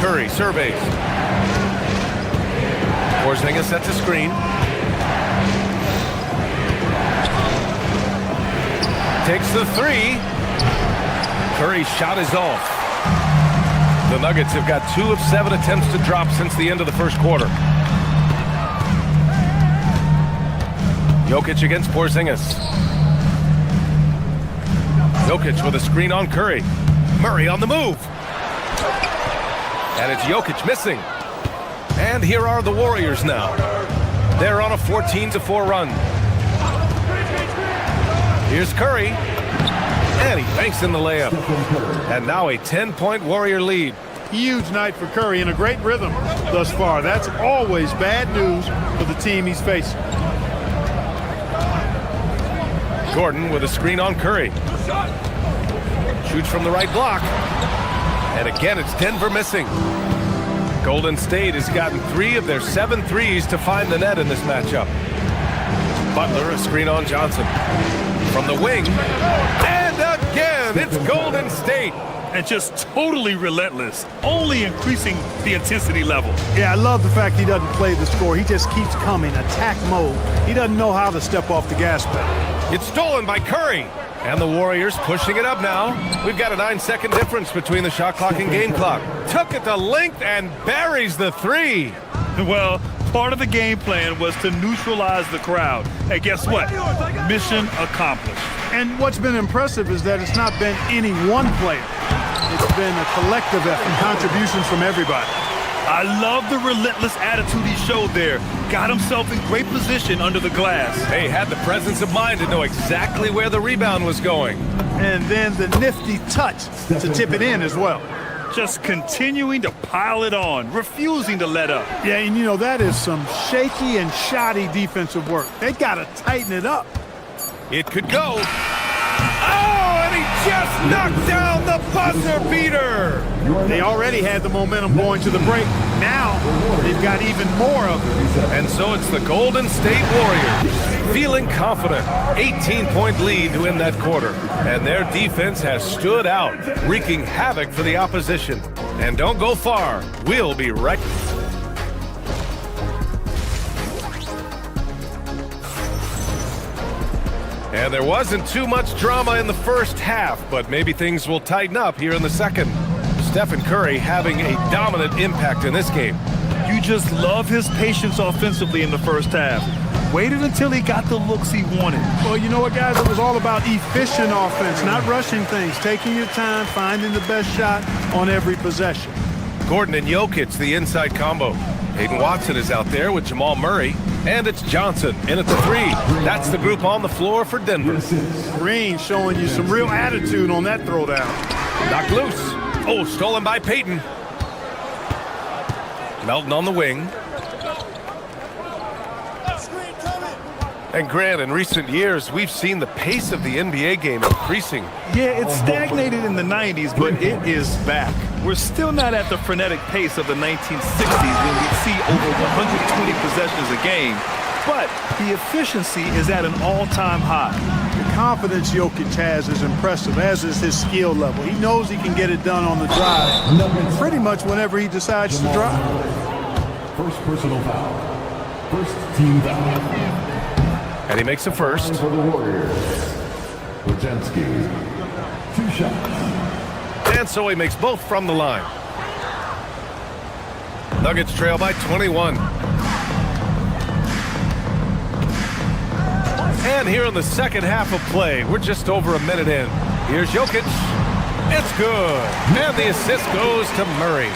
Curry surveys. Porzingis sets a screen. Takes the 3. Curry's shot is off. The Nuggets have got 2 of 7 attempts to drop since the end of the first quarter. Jokic against Porzingis. Jokic with a screen on Curry. Murray on the move. And it's Jokic missing. And here are the Warriors now. They're on a 14-4 run. Here's Curry. And he banks in the layup. And now a 10-point Warrior lead. Huge night for Curry and a great rhythm thus far. That's always bad news for the team he's facing. Gordon with a screen on Curry. Shoots from the right block. And again, it's Denver missing. Golden State has gotten 3 of their 7 threes to find the net in this matchup. Butler, a screen on Johnson. From the wing. And again, it's Golden State. And just totally relentless, only increasing the intensity level. Yeah, I love the fact he doesn't play the score. He just keeps coming, attack mode. He doesn't know how to step off the gas pedal. It's stolen by Curry. And the Warriors pushing it up now. We've got a 9-second difference between the shot clock and game clock. Took it to length and buries the 3. Well, part of the game plan was to neutralize the crowd. And guess what? Mission accomplished. And what's been impressive is that it's not been any one player. It's been a collective effort, contributions from everybody. I love the relentless attitude he showed there. Got himself in great position under the glass. He had the presence of mind to know exactly where the rebound was going. And then the nifty touch to tip it in as well. Just continuing to pile it on, refusing to let up. Yeah, and you know, that is some shaky and shoddy defensive work. They got to tighten it up. It could go. Oh, and he just knocked down the buzzer beater. They already had the momentum going to the break. Now they've got even more of it. And so it's the Golden State Warriors feeling confident. 18-point lead to win that quarter. And their defense has stood out, wreaking havoc for the opposition. And don't go far. We'll be right back. And there wasn't too much drama in the first half, but maybe things will tighten up here in the second. Stephen Curry having a dominant impact in this game. You just love his patience offensively in the first half. Waited until he got the looks he wanted. Well, you know what, guys? It was all about efficient offense, not rushing things, taking your time, finding the best shot on every possession. Gordon and Jokic, the inside combo. Hayden Watson is out there with Jamal Murray. And it's Johnson in at the 3. That's the group on the floor for Denver. Green showing you some real attitude on that throwdown. Knocked loose. Oh, stolen by Payton. Melton on the wing. And Grant, in recent years, we've seen the pace of the NBA game increasing. Yeah, it stagnated in the 90s, but it is back. We're still not at the frenetic pace of the 1960s when we'd see over 120 possessions a game, but the efficiency is at an all-time high. The confidence Jokic has is impressive, as is his skill level. He knows he can get it done on the drive pretty much whenever he decides to drive. First personal foul. First team foul. And he makes a first. For the Warriors. Wojnarowski. 2 shots. And so he makes both from the line. Nuggets trail by 21. And here in the second half of play, we're just over a minute in. Here's Jokic. It's good. And the assist goes to Murray.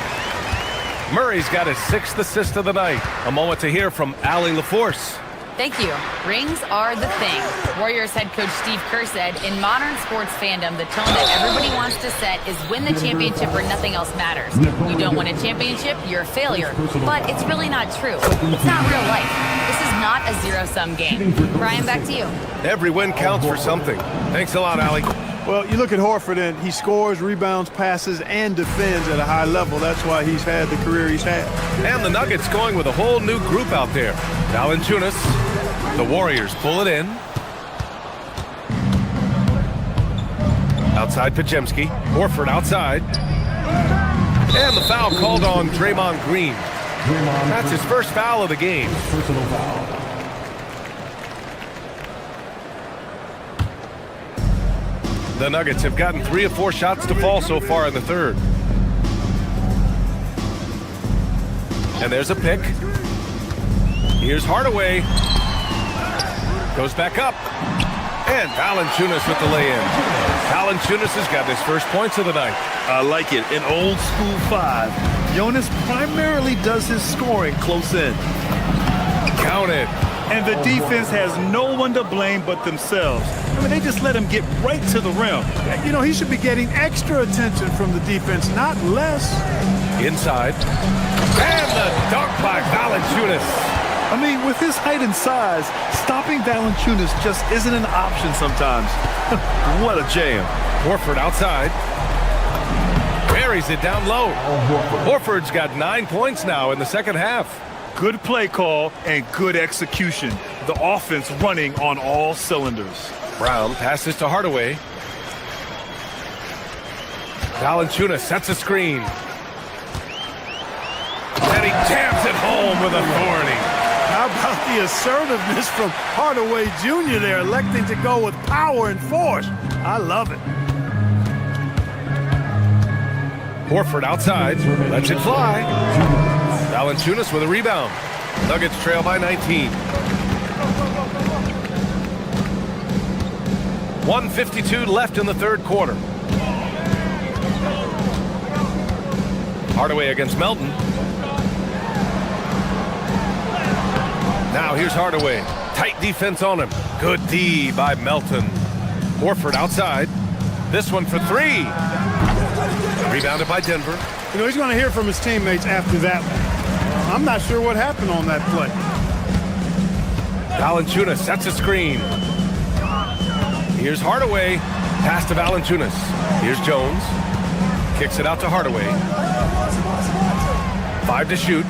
Murray's got his 6th assist of the night. A moment to hear from Allie LaForce. Thank you. Rings are the thing. Warriors head coach Steve Kerr said, in modern sports fandom, the tone that everybody wants to set is win the championship or nothing else matters. You don't win a championship, you're a failure. But it's really not true. It's not real life. This is not a zero-sum game. Brian, back to you. Every win counts for something. Thanks a lot, Allie. Well, you look at Horford, and he scores, rebounds, passes, and defends at a high level. That's why he's had the career he's had. And the Nuggets going with a whole new group out there. Valanciunas. The Warriors pull it in. Outside Podziemski. Horford outside. And the foul called on Draymond Green. That's his first foul of the game. Personal foul. The Nuggets have gotten 3 of 4 shots to fall so far in the third. And there's a pick. Here's Hardaway. Goes back up. And Valanciunas with the lay-in. Valanciunas has got his first points of the night. I like it. An old school 5. Jonas primarily does his scoring close in. Count it. And the defense has no one to blame but themselves. I mean, they just let him get right to the rim. You know, he should be getting extra attention from the defense, not less. Inside. And the dunk by Valanciunas. I mean, with his height and size, stopping Valanciunas just isn't an option sometimes. What a jam. Horford outside. Buries it down low. Horford's got 9 points now in the second half. Good play call and good execution. The offense running on all cylinders. Brown passes to Hardaway. Valanciunas sets a screen. And he jams it home with authority. How about the assertiveness from Hardaway Jr. there, electing to go with power and force? I love it. Horford outside. Lets it fly. Valanciunas with a rebound. Nuggets trail by 19. 1:52 left in the third quarter. Hardaway against Melton. Now here's Hardaway. Tight defense on him. Good D by Melton. Horford outside. This one for 3. Rebounded by Denver. You know, he's going to hear from his teammates after that one. I'm not sure what happened on that play. Valanciunas sets a screen. Here's Hardaway. Pass to Valanciunas. Here's Jones. Kicks it out to Hardaway. 5 to shoot.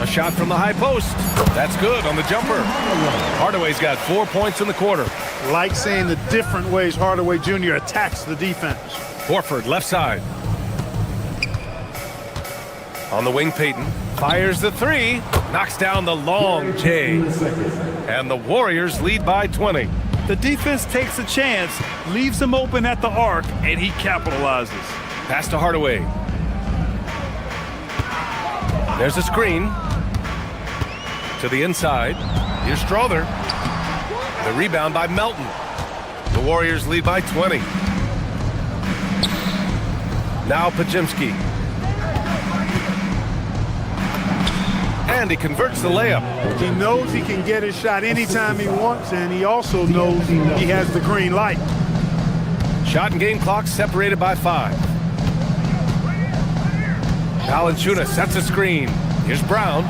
A shot from the high post. That's good on the jumper. Hardaway's got 4 points in the quarter. Like seeing the different ways Hardaway Jr. attacks the defense. Horford left side. On the wing, Payton fires the 3. Knocks down the long J. And the Warriors lead by 20. The defense takes a chance, leaves him open at the arc, and he capitalizes. Pass to Hardaway. There's a screen. To To the inside. Here's Strother. The rebound by Melton. The Warriors lead by 20. Now Pajimski. And he converts the layup. He knows he can get his shot anytime he wants, and he also knows he has the green light. Shot and game clock separated by 5. Valanciunas sets a screen. Here's Brown.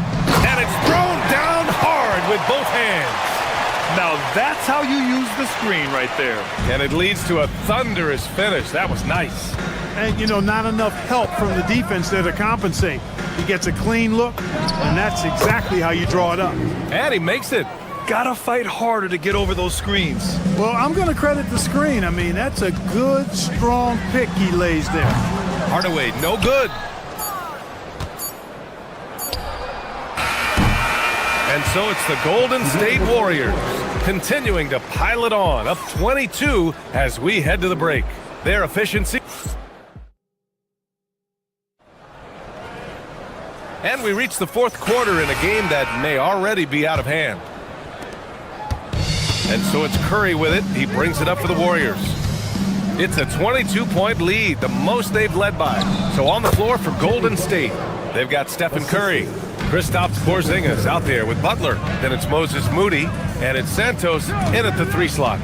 And it's thrown down hard with both hands. Now that's how you use the screen right there. And it leads to a thunderous finish. That was nice. And, you know, not enough help from the defense there to compensate. He gets a clean look, and that's exactly how you draw it up. And he makes it. Gotta fight harder to get over those screens. Well, I'm going to credit the screen. I mean, that's a good, strong pick he lays there. Hardaway, no good. And so it's the Golden State Warriors continuing to pile it on, up 22 as we head to the break. Their efficiency. And we reach the fourth quarter in a game that may already be out of hand. And so it's Curry with it. He brings it up for the Warriors. It's a 22-point lead, the most they've led by. So on the floor for Golden State, they've got Stephen Curry. Kristaps Porzingis out there with Butler. Then it's Moses Moody, and it's Santos in at the 3 slot.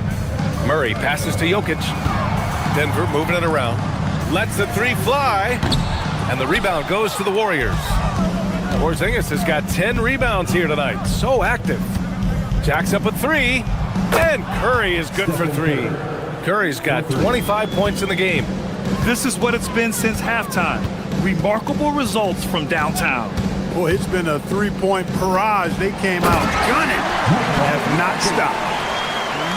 Murray passes to Jokic. Denver moving it around. Lets the 3 fly, and the rebound goes to the Warriors. Porzingis has got 10 rebounds here tonight. So active. Jacks up a 3, and Curry is good for 3. Curry's got 25 points in the game. This is what it's been since halftime. Remarkable results from downtown. Boy, it's been a 3-point barrage. They came out gunning. Have not stopped.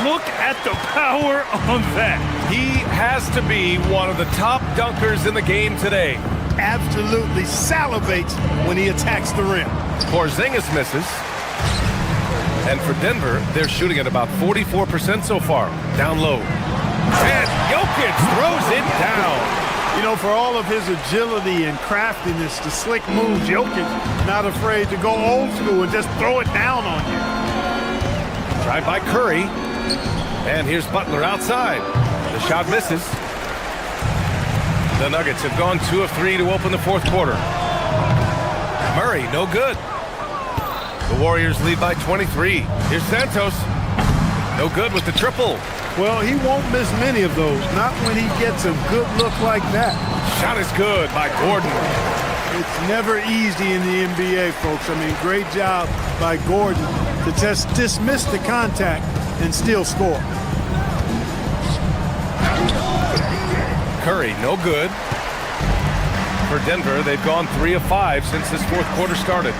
Look at the power on that. He has to be one of the top dunkers in the game today. Absolutely salivates when he attacks the rim. Porzingis misses. And for Denver, they're shooting at about 44% so far. Down low. And Jokic throws it down. You know, for all of his agility and craftiness, the slick moves, Jokic not afraid to go old school and just throw it down on you. Drive by Curry. And here's Butler outside. The shot misses. The Nuggets have gone 2 of 3 to open the fourth quarter. Murray, no good. The Warriors lead by 23. Here's Santos. No good with the triple. Well, he won't miss many of those, not when he gets a good look like that. Shot is good by Gordon. It's never easy in the NBA, folks. I mean, great job by Gordon to just dismiss the contact and still score. Curry, no good. For Denver, they've gone 3 of 5 since this fourth quarter started.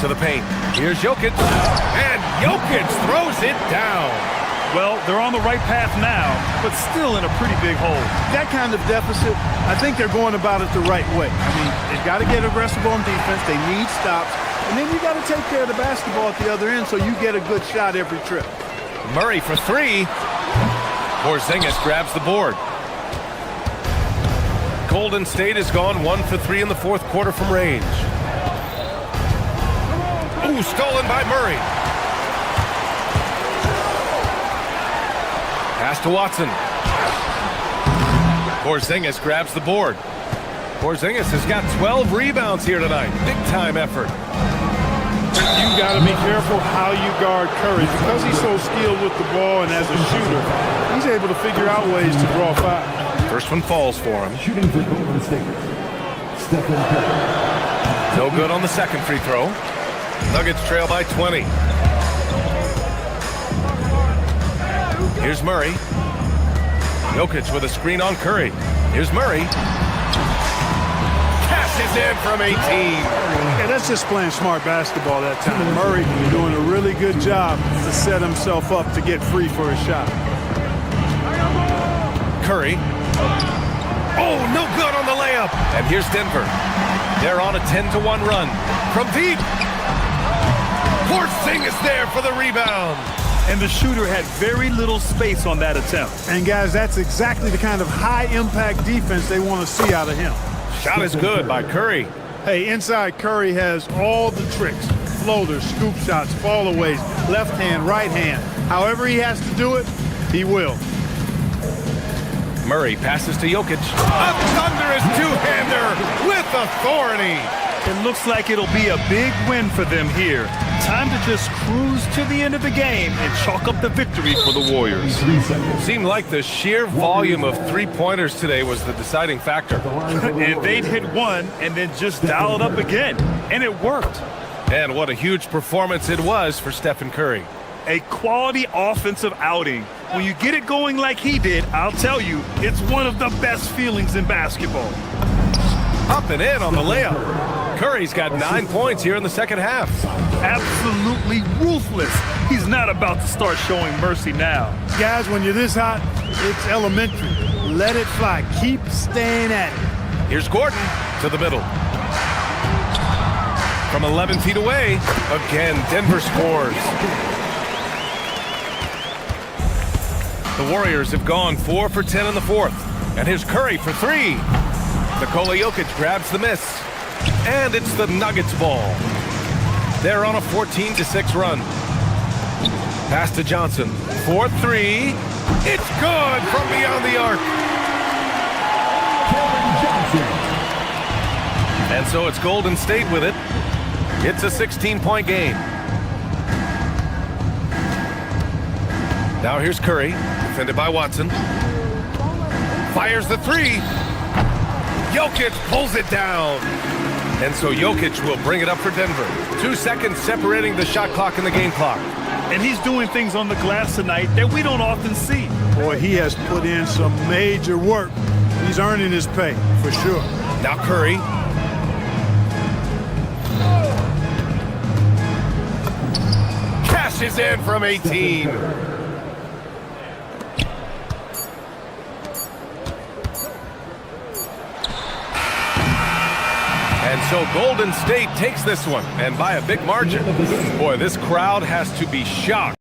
To the paint. Here's Jokic. And Jokic throws it down. Well, they're on the right path now, but still in a pretty big hole. That kind of deficit, I think they're going about it the right way. I mean, they've got to get aggressive on defense. They need stops. And then you got to take care of the basketball at the other end so you get a good shot every trip. Murray for 3. Porzingis grabs the board. Golden State has gone 1 for 3 in the fourth quarter from range. Ooh, stolen by Murray. Pass to Watson. Porzingis grabs the board. Porzingis has got 12 rebounds here tonight. Big time effort. You got to be careful how you guard Curry. Because he's so skilled with the ball and as a shooter, he's able to figure out ways to draw fouls. First one falls for him. Shooting for Golden State, Stephen Curry. No good on the second free throw. Nuggets trail by 20. Here's Murray. Jokic with a screen on Curry. Here's Murray. Cashes in from 18. Yeah, that's just playing smart basketball that time. Murray doing a really good job to set himself up to get free for his shot. Curry. Oh, no good on the layup. And here's Denver. They're on a 10-1 run. From deep. Porzingis there for the rebound. And the shooter had very little space on that attempt. And guys, that's exactly the kind of high-impact defense they want to see out of him. Shot is good by Curry. Hey, inside Curry has all the tricks. floaters, scoop shots, fallaways, left hand, right hand. However he has to do it, he will. Murray passes to Jokic. A thunderous two-hander with authority. It looks like it'll be a big win for them here. Time to just cruise to the end of the game and chalk up the victory for the Warriors. Seemed like the sheer volume of three-pointers today was the deciding factor. And they'd hit one and then just dial it up again. And it worked. And what a huge performance it was for Stephen Curry. A quality offensive outing. When you get it going like he did, I'll tell you, it's one of the best feelings in basketball. Up and in on the layup. Curry's got 9 points here in the second half. Absolutely ruthless. He's not about to start showing mercy now. Guys, when you're this hot, it's elementary. Let it fly. Keep staying at it. Here's Gordon to the middle. From 11 feet away, again, Denver scores. The Warriors have gone 4 for 10 in the fourth. And here's Curry for three. Nikola Jokic grabs the miss. And it's the Nuggets ball. They're on a 14-6 run. Pass to Johnson. 4-3. It's good from beyond the arc. And so it's Golden State with it. It's a 16-point game. Now here's Curry, defended by Watson. Fires the three. Jokic pulls it down. And so Jokic will bring it up for Denver. 2 seconds separating the shot clock and the game clock. And he's doing things on the glass tonight that we don't often see. Boy, he has put in some major work. He's earning his pay, for sure. Now Curry. Cashes in from 18. And so Golden State takes this one, and by a big margin. Boy, this crowd has to be shocked.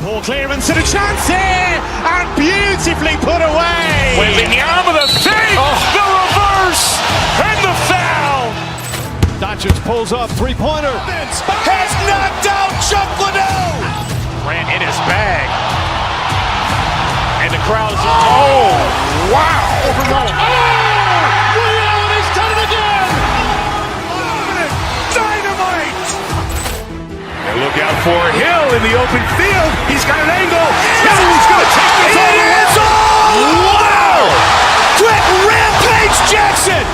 Ball clearance and a chance here, and beautifully put away. Wembanyama the save, the reverse, and the foul. Doncic pulls up, three-pointer. Has knocked out Chuck Liddell. Grant in his bag. And the crowd's oh, wow. He's done it again. Dynamite. And look out for Hill in the open field. He's got an angle. Yes. He's going to take this all the way. Wow. Quick Rampage Jackson.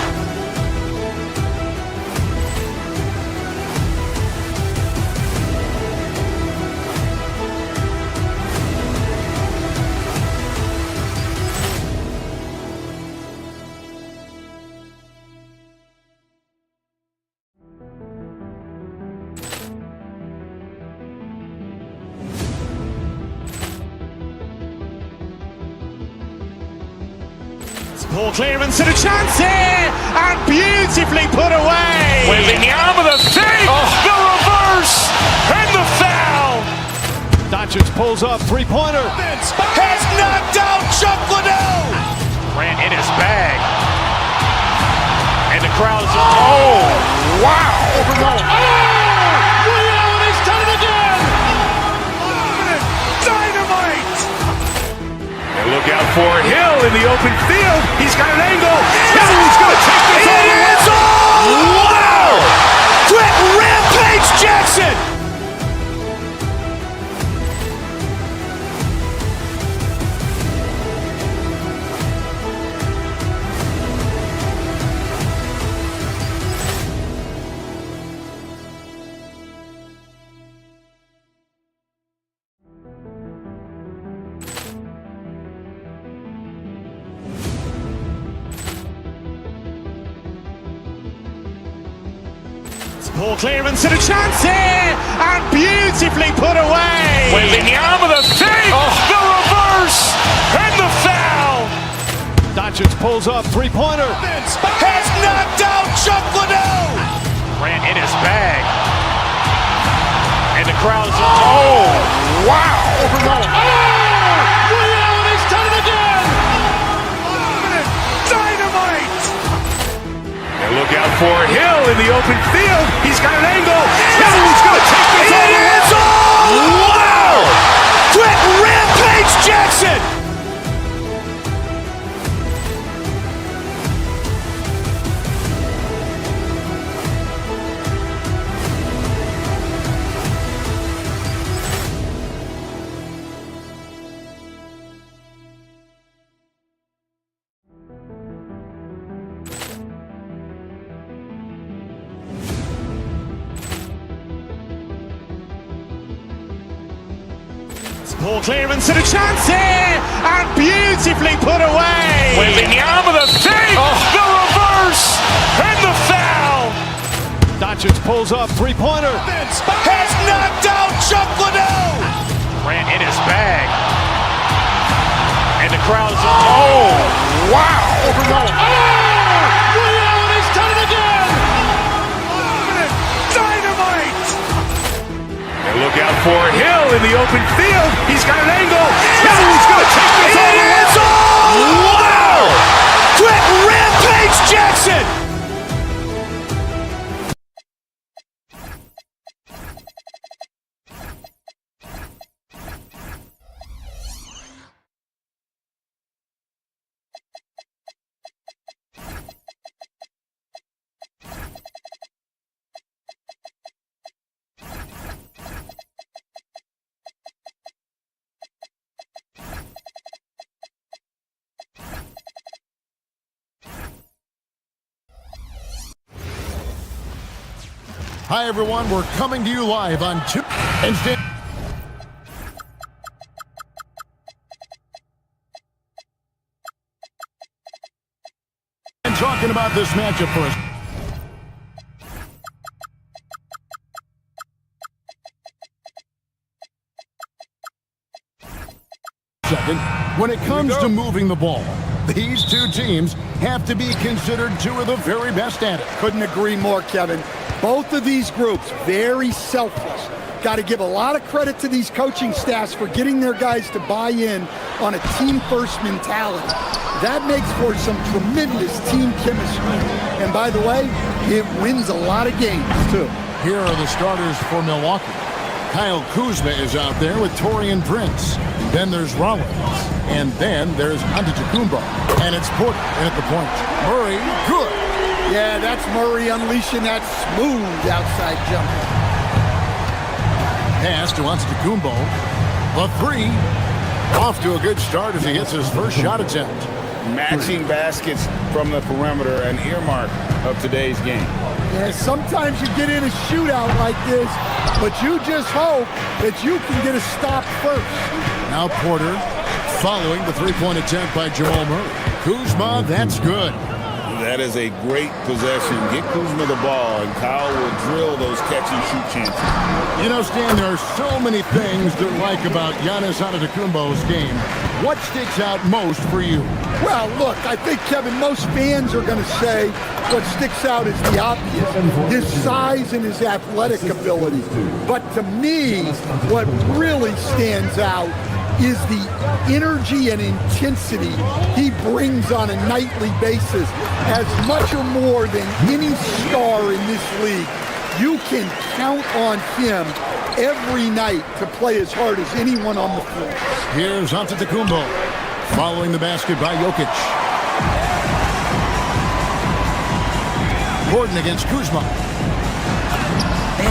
Ball clearance and a chance here, and beautifully put away. Wembanyama the save, the reverse, and the foul. Doncic pulls up, three-pointer. Has knocked out Chuck Liddell. Grant in his bag. And the crowd's oh, wow. He's done it again. Dynamite. And look out for Hill in the open field. He's got an angle. Yes. He's going to take this all the way. Wow. Quick Rampage Jackson. Ball clearance and a chance here, and beautifully put away. Wembanyama the save, the reverse, and the foul. Doncic pulls up, three-pointer. Has knocked out Chuck Liddell. Grant in his bag. And the crowd's oh, wow. look out for Hill in the open field. He's got an angle. Hill's going to take this all the way. Wow! Quick Rampage Jackson! Ball clearance and a chance here, and beautifully put away. Wembanyama the fake, the reverse, and the foul. Doncic pulls up, three-pointer. Has knocked out Chuck Liddell. Grant in his bag. And the crowd's oh, wow. He's done it again. Dynamite. And look out for Hill in the open field. He's got an angle. Hill's going to take this all the way. Wow! Quick Rampage Jackson! Hi, everyone. We're coming to you live on NextGen. And talking about this matchup for us. Second, when it comes to moving the ball, these two teams have to be considered two of the very best at it. Couldn't agree more, Kevin. Both of these groups, very selfless. Got to give a lot of credit to these coaching staffs for getting their guys to buy in on a team-first mentality. That makes for some tremendous team chemistry. And by the way, it wins a lot of games, too. Here are the starters for Milwaukee. Kyle Kuzma is out there with Taurean Prince. Then there's Rollins. And then there's Antetokounmpo. And it's Porter at the point. Murray, good. Yeah, that's Murray unleashing that smooth outside jumper. Pass to Antetokounmpo. The three. Off to a good start as he hits his first shot attempt. Matching baskets from the perimeter, an earmark of today's game. Yeah, sometimes you get in a shootout like this, but you just hope that you can get a stop first. Now Porter following the three-point attempt by Jamal Murray. Kuzma, that's good. That is a great possession. Get Kuzma the ball, and Kyle will drill those catch-and-shoot chances. You know, Stan, there are so many things to like about Giannis Antetokounmpo's game. What sticks out most for you? Well, look, I think, Kevin, most fans are going to say what sticks out is the obvious, his size and his athletic ability. But to me, what really stands out is the energy and intensity he brings on a nightly basis. As much or more than any star in this league, you can count on him every night to play as hard as anyone on the floor. Here's Antetokounmpo following the basket by Jokic. Gordon against Kuzma.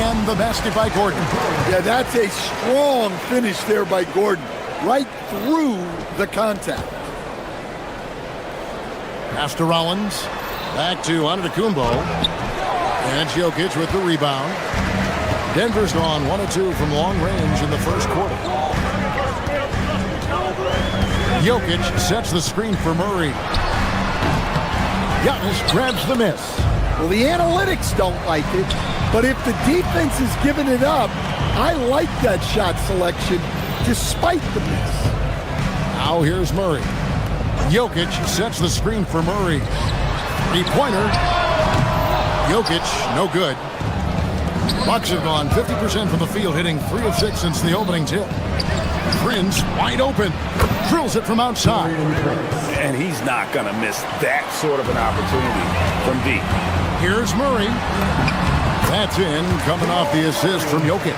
And the basket by Gordon. Yeah, that's a strong finish there by Gordon. Right through the contact. Pass to Rollins. Back to Antetokounmpo. And Jokic with the rebound. Denver's gone 1 of 2 from long range in the first quarter. Jokic sets the screen for Murray. Giannis grabs the miss. Well, the analytics don't like it, but if the defense is giving it up, I like that shot selection despite the miss. Now here's Murray. Jokic sets the screen for Murray. Three-pointer. Jokic, no good. Bucks have gone 50% from the field, hitting 3 of 6 since the opening tip. Prince wide open. Drills it from outside. And he's not going to miss that sort of an opportunity from deep. Here's Murray. That's in, coming off the assist from Jokic.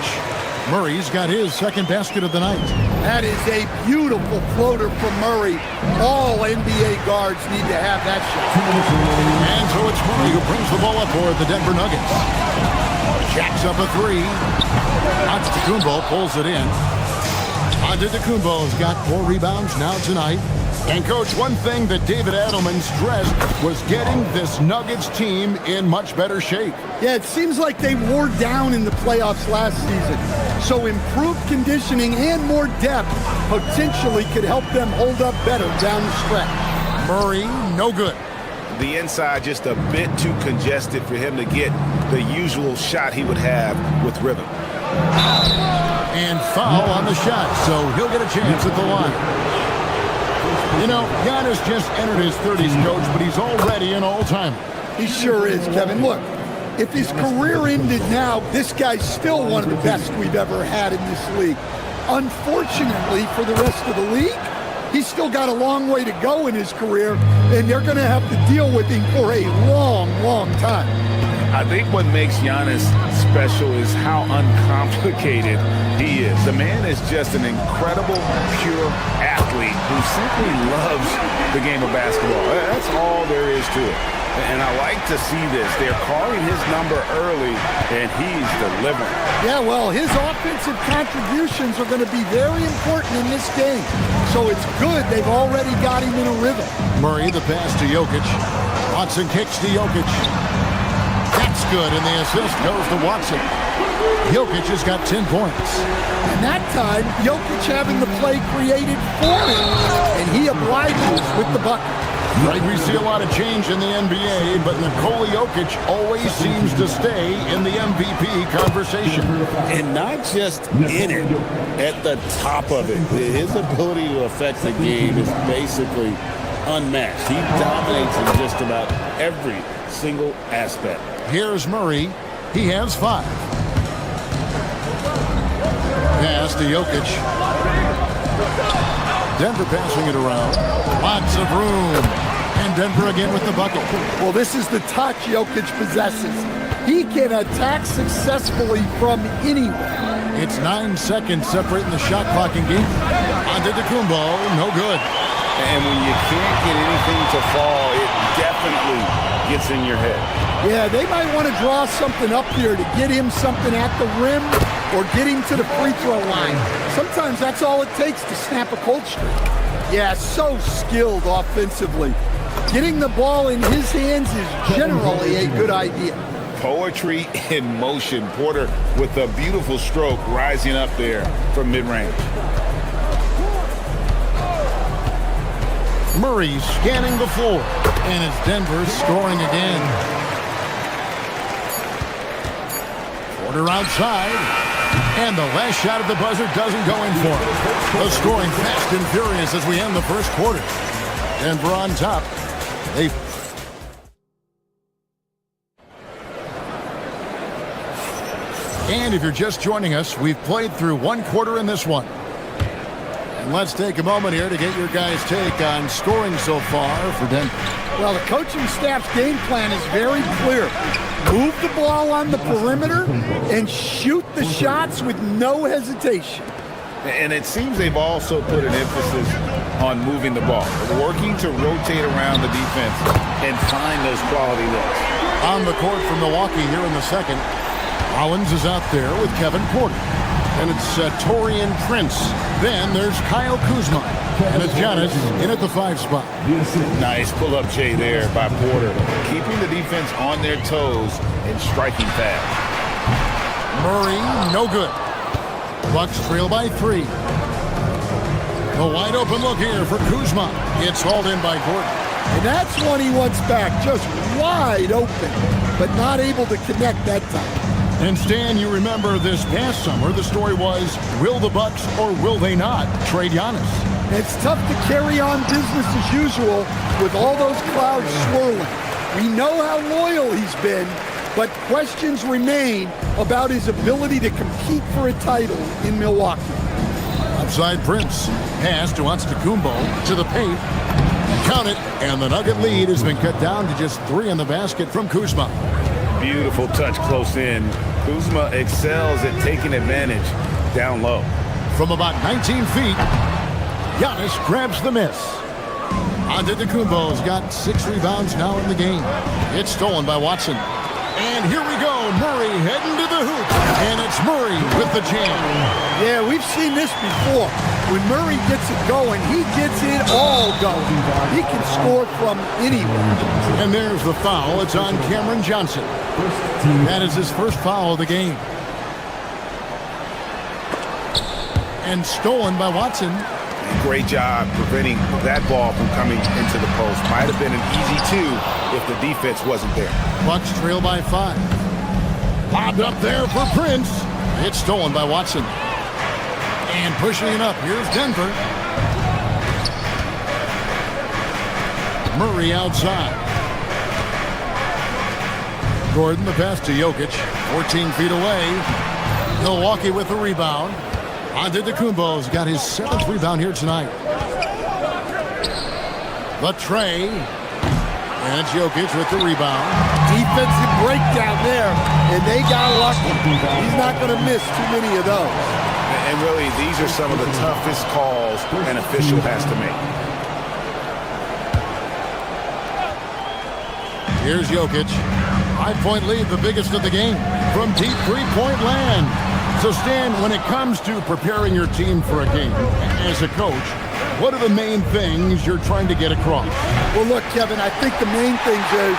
Murray's got his second basket of the night. That is a beautiful floater from Murray. All NBA guards need to have that shot. And so it's Murray who brings the ball up for the Denver Nuggets. Jacks up a three. Antetokounmpo pulls it in. Antetokounmpo's got 4 rebounds now tonight. And, Coach, one thing that David Adelman stressed was getting this Nuggets team in much better shape. Yeah, it seems like they wore down in the playoffs last season. So improved conditioning and more depth potentially could help them hold up better down the stretch. Murray, no good. The inside just a bit too congested for him to get the usual shot he would have with rhythm. And foul on the shot, so he'll get a chance at the line. You know, Giannis just entered his 30s, Coach, but he's already an all-timer. He sure is, Kevin. Look, if his career ended now, this guy's still one of the best we've ever had in this league. Unfortunately for the rest of the league, he's still got a long way to go in his career, and they're going to have to deal with him for a long, long time. I think what makes Giannis special is how uncomplicated he is. The man is just an incredible, pure athlete who simply loves the game of basketball. That's all there is to it. And I like to see this. They're calling his number early, and he's delivering. Yeah, well, his offensive contributions are going to be very important in this game. So it's good they've already got him in a rhythm. Murray, the pass to Jokic. Watson kicks to Jokic. That's good, and the assist goes to Watson. Jokic has got 10 points. And that time, Jokic having the play created for him, and he obliges with the bucket. Right, we see a lot of change in the NBA, but Nikola Jokic always seems to stay in the MVP conversation. And not just in it, at the top of it. His ability to affect the game is basically unmatched. He dominates in just about every single aspect. Here's Murray. He has 5. Pass to Jokic. Denver passing it around. Lots of room. And Denver again with the bucket. Well, this is the touch Jokic possesses. He can attack successfully from anywhere. It's 9 seconds separating the shot clock and game. Antetokounmpo, no good. And when you can't get anything to fall, it definitely gets in your head. Yeah, they might want to draw something up here to get him something at the rim or get him to the free throw line. Sometimes that's all it takes to snap a cold streak. Yeah, so skilled offensively. Getting the ball in his hands is generally a good idea. Poetry in motion. Porter with a beautiful stroke rising up there from mid-range. Murray scanning the floor. And it's Denver scoring again. Porter outside. And the last shot at the buzzer doesn't go in for him. The scoring fast and furious as we end the first quarter. Denver on top. And if you're just joining us, we've played through 1 quarter in this one. And let's take a moment here to get your guys' take on scoring so far for Denver. Well, the coaching staff's game plan is very clear. Move the ball on the perimeter and shoot the shots with no hesitation. And it seems they've also put an emphasis on moving the ball, working to rotate around the defense and find those quality looks. On the court for Milwaukee here in the second, Collins is out there with Kevin Porter. And it's Taurean Prince. Then there's Kyle Kuzma. And it's Giannis in at the 5 spot. Nice pull-up J there by Porter, keeping the defense on their toes and striking fast. Murray, no good. Bucks trail by 3. A wide open look here for Kuzma. It's hauled in by Gordon. And that's one he wants back, just wide open, but not able to connect that time. And Stan, you remember this past summer, the story was, will the Bucks or will they not trade Giannis? It's tough to carry on business as usual with all those clouds swirling. We know how loyal he's been, but questions remain about his ability to compete for a title in Milwaukee. Outside Prince. Pass to Antetokounmpo to the paint. Count it, and the Nugget lead has been cut down to just 3 in the basket from Kuzma. Beautiful touch close in. Kuzma excels at taking advantage down low. From about 19 feet, Giannis grabs the miss. Antetokounmpo's got 6 rebounds now in the game. It's stolen by Watson. And here we go, Murray heading to the hoop. And it's Murray with the jam. Yeah, we've seen this before. When Murray gets it going, he gets it all going. He can score from anywhere. And there's the foul. It's on Cameron Johnson. That is his first foul of the game. And stolen by Watson. Great job preventing that ball from coming into the post. Might have been an easy 2 if the defense wasn't there. Bucks trail by 5. Lobbed up there for Prince. It's stolen by Watson. And pushing it up, here's Denver. Murray outside. Gordon, the pass to Jokic. 14 feet away. Milwaukee with the rebound. Antetokounmpo's got his 7th rebound here tonight. The tray. And it's Jokic with the rebound. Defensive breakdown there, and they got lucky. He's not going to miss too many of those. And really, these are some of the toughest calls an official has to make. Here's Jokic. 5-point lead, the biggest of the game. From deep 3-point land. So, Stan, when it comes to preparing your team for a game, as a coach, what are the main things you're trying to get across? Well, look, Kevin, I think the main things is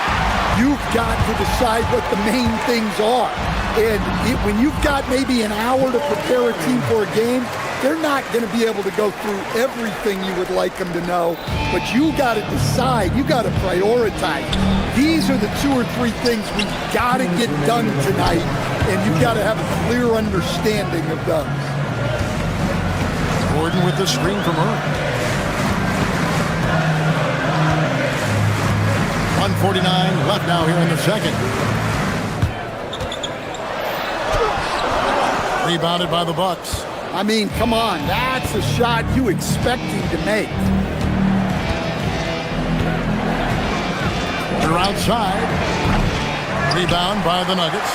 you've got to decide what the main things are. And when you've got maybe an hour to prepare a team for a game, they're not going to be able to go through everything you would like them to know. But you got to decide. You got to prioritize. These are the 2 or 3 things we've got to get done tonight. And you've got to have a clear understanding of those. Gordon with the screen from Earl. 1:49 left now here in the second. Rebounded by the Bucks. I mean, come on. That's a shot you expect him to make. They're outside. Rebound by the Nuggets.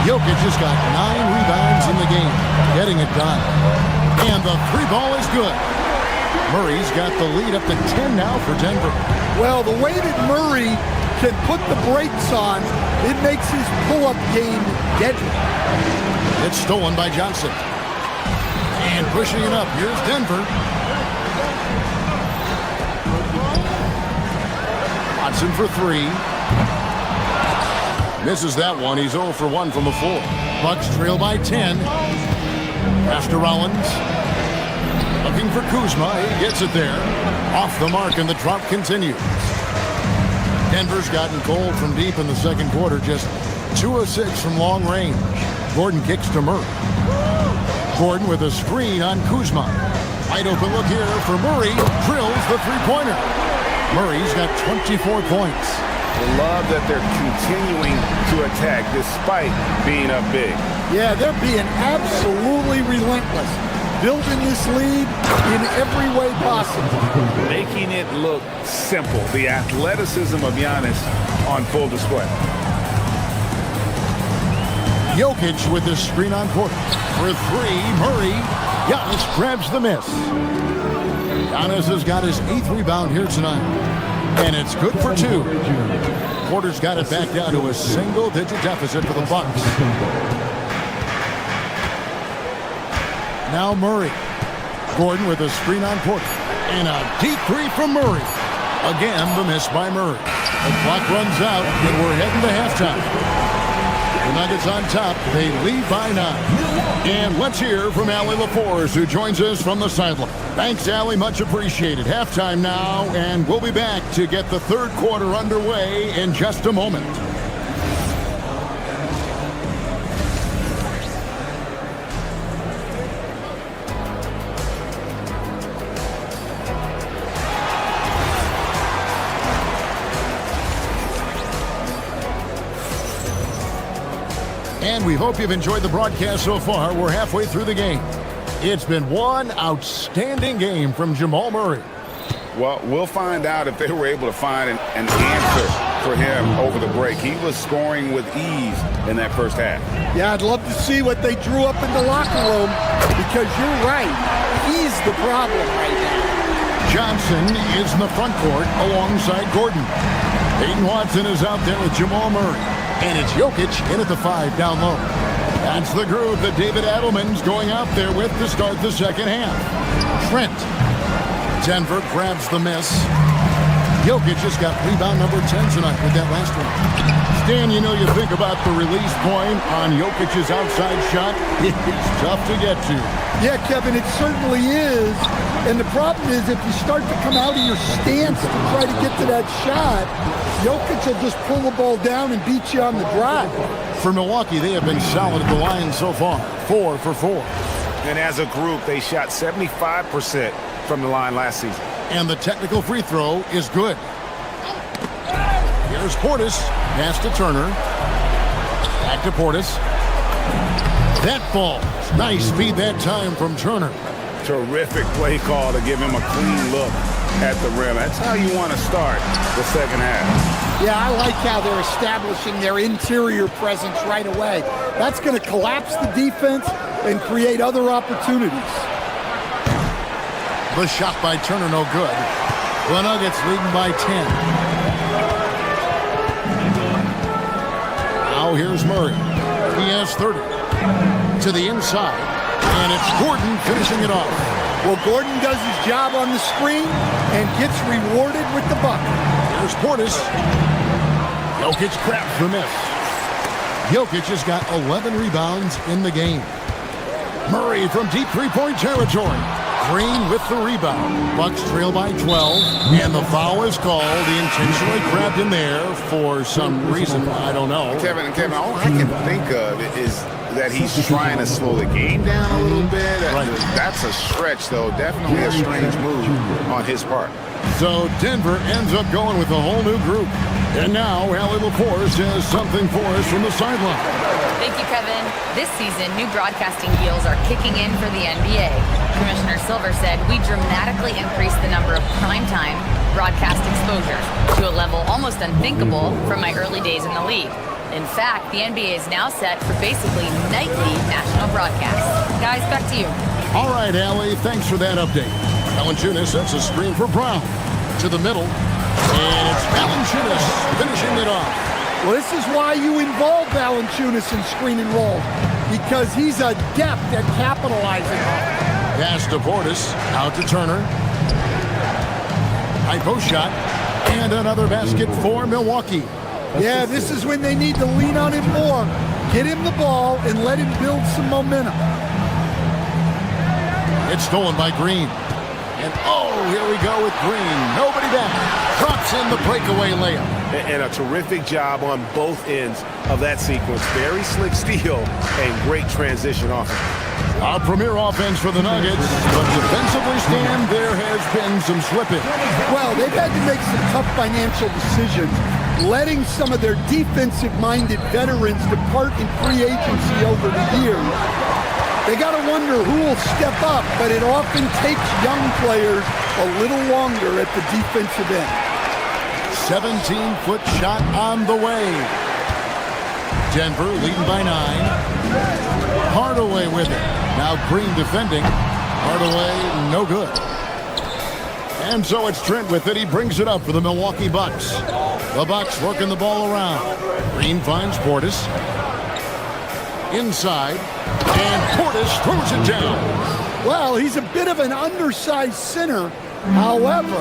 Jokic just got 9 rebounds in the game. Getting it done. And the 3 ball is good. Murray's got the lead up to 10 now for Denver. Well, the way that Murray can put the brakes on, it makes his pull-up game deadly. It's stolen by Johnson. And pushing it up, here's Denver. Watson for 3. Misses that one. He's 0 for 1 from the floor. Bucks trail by 10. Pass to Rollins. Looking for Kuzma. He gets it there. Off the mark, and the drop continues. Denver's gotten cold from deep in the second quarter. Just 2 of 6 from long range. Gordon kicks to Murray. Gordon with a screen on Kuzma. Wide open look here for Murray. Drills the 3-pointer. Murray's got 24 points. Love that they're continuing to attack despite being up big. Yeah, they're being absolutely relentless. Building this lead in every way possible. Making it look simple. The athleticism of Giannis on full display. Jokic with the screen on court. For 3, Murray. Giannis grabs the miss. Giannis has got his 8th rebound here tonight. And it's good for 2. Porter's got it back down to a single-digit deficit for the Bucks. Now Murray. Gordon with a screen on Porter. And a deep 3 from Murray. Again, the miss by Murray. The clock runs out, and we're heading to halftime. The Nuggets on top. They lead by 9. And let's hear from Allie LaForce, who joins us from the sideline. Thanks, Allie. Much appreciated. Halftime now, and we'll be back to get the third quarter underway in just a moment. And we hope you've enjoyed the broadcast so far. We're halfway through the game. It's been one outstanding game from Jamal Murray. Well, we'll find out if they were able to find an answer for him over the break. He was scoring with ease in that first half. Yeah, I'd love to see what they drew up in the locker room, because you're right. He's the problem right now. Johnson is in the front court alongside Gordon. Peyton Watson is out there with Jamal Murray. And it's Jokic in at the 5 down low. That's the groove that David Adelman's going out there with to start the second half. Trent. Denver grabs the miss. Jokic just got rebound number 10 tonight with that last one. Stan, you know, you think about the release point on Jokic's outside shot. It's tough to get to. Yeah, Kevin, it certainly is. And the problem is, if you start to come out of your stance to try to get to that shot, Jokic will just pull the ball down and beat you on the drive. For Milwaukee, they have been solid at the line so far. 4 for 4. And as a group, they shot 75% from the line last season. And the technical free throw is good. Here's Portis. Pass to Turner. Back to Portis. That falls. Nice feed that time from Turner. Terrific play call to give him a clean look at the rim. That's how you want to start the second half. Yeah, I like how they're establishing their interior presence right away. That's going to collapse the defense and create other opportunities. The shot by Turner, no good. The Nuggets leading by 10. Now here's Murray. He has 30. To the inside. And it's Gordon finishing it off. Well, Gordon does his job on the screen and gets rewarded with the bucket. Here's Portis. Jokic grabs the miss. Jokic has got 11 rebounds in the game. Murray from deep three-point territory. Green with the rebound. Bucks trail by 12, and the foul is called. He intentionally grabbed him there for some reason. I don't know. Kevin, all I can think of is that he's trying to slow the game down a little bit. Right. That's a stretch, though. Definitely a strange move on his part. So Denver ends up going with a whole new group. And now Allie LaForce has something for us from the sideline. Thank you, Kevin. This season, new broadcasting deals are kicking in for the NBA. Commissioner Silver said we dramatically increased the number of primetime broadcast exposures to a level almost unthinkable from my early days in the league. In fact, the NBA is now set for basically nightly national broadcasts. Guys, back to you. All right, Allie, thanks for that update. Valanciunas sets a screen for Brown. To the middle, and it's Valanciunas finishing it off. Well, this is why you involve Valanciunas in screen and roll, because he's adept at capitalizing. Pass to Portis, out to Turner. High post shot, and another basket for Milwaukee. Yeah, this is when they need to lean on him more. Get him the ball and let him build some momentum. It's stolen by Green. And oh, here we go with Green. Nobody back. Drops in the breakaway layup. And a terrific job on both ends of that sequence. Very slick steal and great transition offense. Our premier offense for the Nuggets, but defensively, Stan, there has been some slippage. Well, they've had to make some tough financial decisions, letting some of their defensive-minded veterans depart in free agency over the years. They got to wonder who will step up, but it often takes young players a little longer at the defensive end. 17-foot shot on the way. Denver leading by 9. Hardaway with it. Now Green defending. Hardaway, no good. And so it's Trent with it. He brings it up for the Milwaukee Bucks. The Bucks working the ball around. Green finds Portis. Inside. And Portis throws it down. Well, he's a bit of an undersized center. However,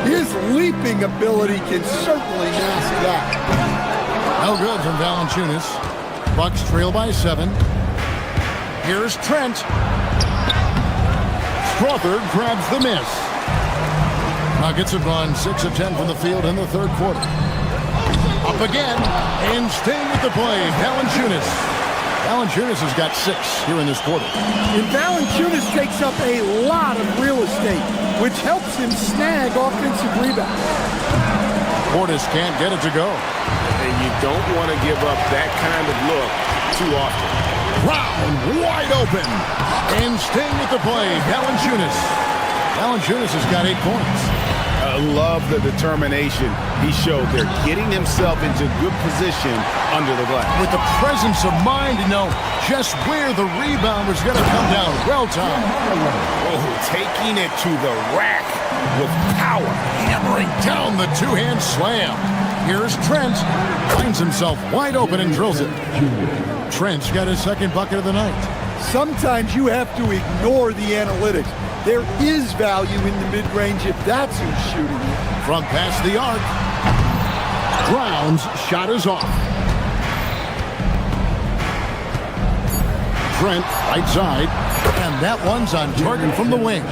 his leaping ability can certainly mask that. No good from Valanciunas. Bucks trail by 7. Here's Trent. Crawford grabs the miss. Nuggets have gone 6 of 10 from the field in the third quarter. Up again, and staying with the play, Valanciunas. Valanciunas has got 6 here in this quarter. And Valanciunas takes up a lot of real estate, which helps him snag offensive rebounds. Portis can't get it to go. And you don't want to give up that kind of look too often. Brown wide open. And staying with the play, Valanciunas. Valanciunas has got 8 points. I love the determination he showed there, getting himself into good position under the glass. With the presence of mind to know just where the rebound was going to come down. Well timed. Oh, taking it to the rack with power. Hammering down the two-hand slam. Here's Trent. Finds himself wide open and drills it. Trent's got his second bucket of the night. Sometimes you have to ignore the analytics. There is value in the mid-range if that's who's shooting it. From past the arc. Brown's shot is off. Trent, right side. And that one's on target from the wing.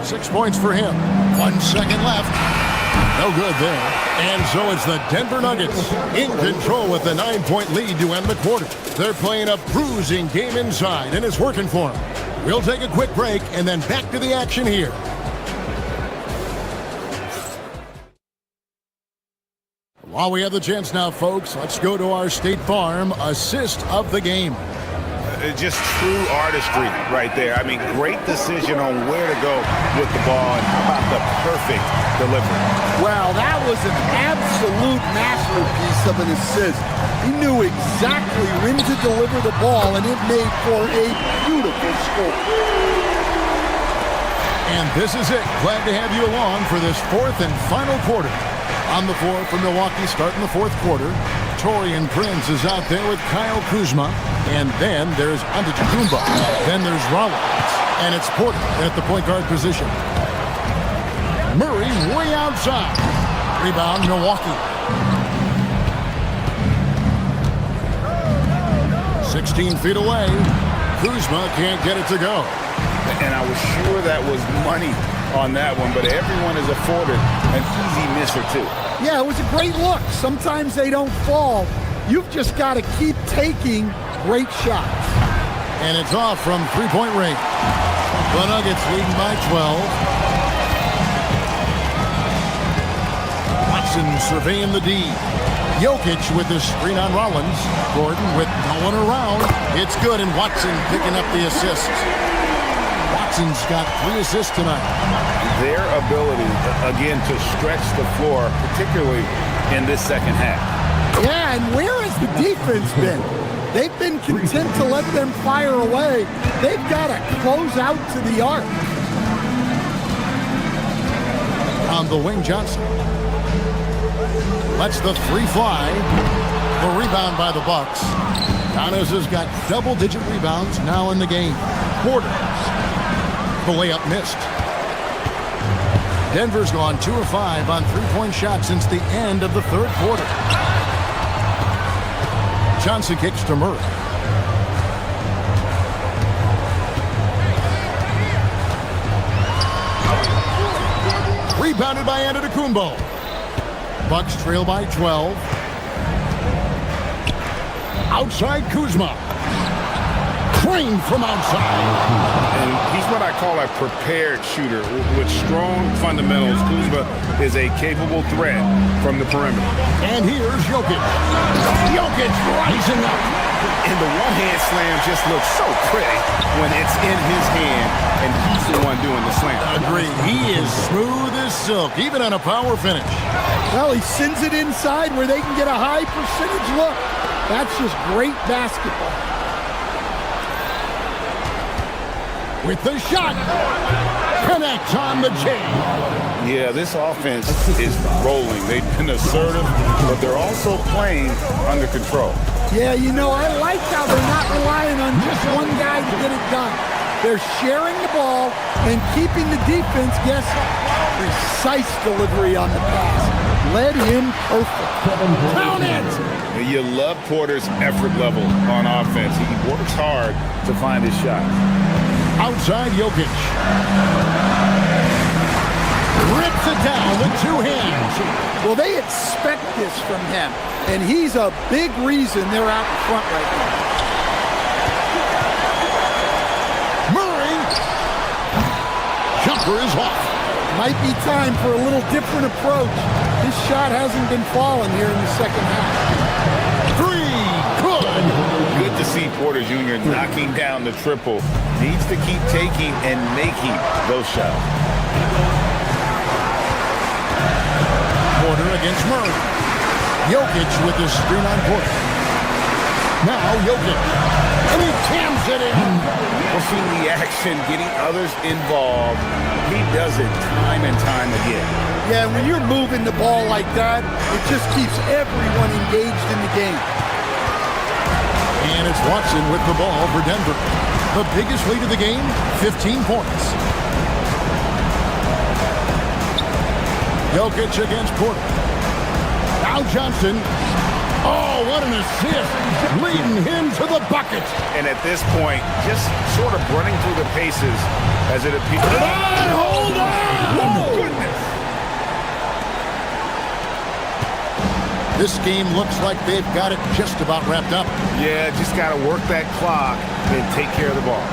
6 points for him. 1 second left. No good there. And so it's the Denver Nuggets in control with the 9-point lead to end the quarter. They're playing a bruising game inside, and it's working for them. We'll take a quick break and then back to the action here. While we have the chance now, folks, let's go to our State Farm assist of the game. Just true artistry right there. I mean, great decision on where to go with the ball, and how about the perfect delivery. Well, that was an absolute masterpiece of an assist. He knew exactly when to deliver the ball, and it made for a beautiful score. And this is it. Glad to have you along for this fourth and final quarter. On the floor for Milwaukee starting the fourth quarter. Taurean Prince is out there with Kyle Kuzma. And then there's Antetokounmpo. Then there's Rollins. And it's Porter at the point guard position. Murray way outside. Rebound, Milwaukee. 16 feet away. Kuzma can't get it to go. And I was sure that was money on that one, but everyone is afforded an easy miss or two. Yeah, it was a great look. Sometimes they don't fall. You've just got to keep taking great shots. And it's off from three-point range. The Nuggets leading by 12. Watson surveying the D. Jokic with the screen on Rollins. Gordon with no one around. It's good, and Watson picking up the assist. Watson's got 3 assists tonight. Their ability, again, to stretch the floor, particularly in this second half. Yeah, and where has the defense been? They've been content to let them fire away. They've got to close out to the arc. On the wing, Johnson. Lets the three fly. The rebound by the Bucks. Giannis has got double-digit rebounds now in the game. Porter. The layup missed. Denver's gone 2 of 5 on three-point shots since the end of the third quarter. Johnson kicks to Murray. Rebounded by Antetokounmpo. Bucks trail by 12. Outside Kuzma. Trained from outside. And he's what I call a prepared shooter with strong fundamentals. Kuzma is a capable threat from the perimeter. And here's Jokic. Jokic rising up. And the one-hand slam just looks so pretty when it's in his hand and he's the one doing the slam. Agreed. He is smooth as silk, even on a power finish. Well, he sends it inside where they can get a high percentage look. That's just great basketball. With the shot. Connect on the J. Yeah, this offense is rolling. They've been assertive, but they're also playing under control. Yeah, you know, I like how they're not relying on just one guy to get it done. They're sharing the ball and keeping the defense, guess, precise delivery on the pass. Led him perfect. Count it! You love Porter's effort level on offense. He works hard to find his shot. Outside Jokic. Rips it down with 2 hands. Well, they expect this from him, and he's a big reason they're out in front right now. Murray. Jumper is off. Might be time for a little different approach. His shot hasn't been falling here in the second half. 3. Good. Good to see Porter Jr. knocking down the triple. Needs to keep taking and making those shots. Porter against Murray. Jokic with his screen on Porter. Now Jokic. And he jams it in. We'll see the action, getting others involved. He does it time and time again. Yeah, when you're moving the ball like that, it just keeps everyone engaged in the game. And it's Watson with the ball for Denver. The biggest lead of the game, 15 points. Jokic against Porter. Now Johnson. Oh, what an assist. Leading him to the bucket. And at this point, just sort of running through the paces as it appears. Hold on! Oh, goodness. This game looks like they've got it just about wrapped up. Yeah, just got to work that clock and take care of the ball.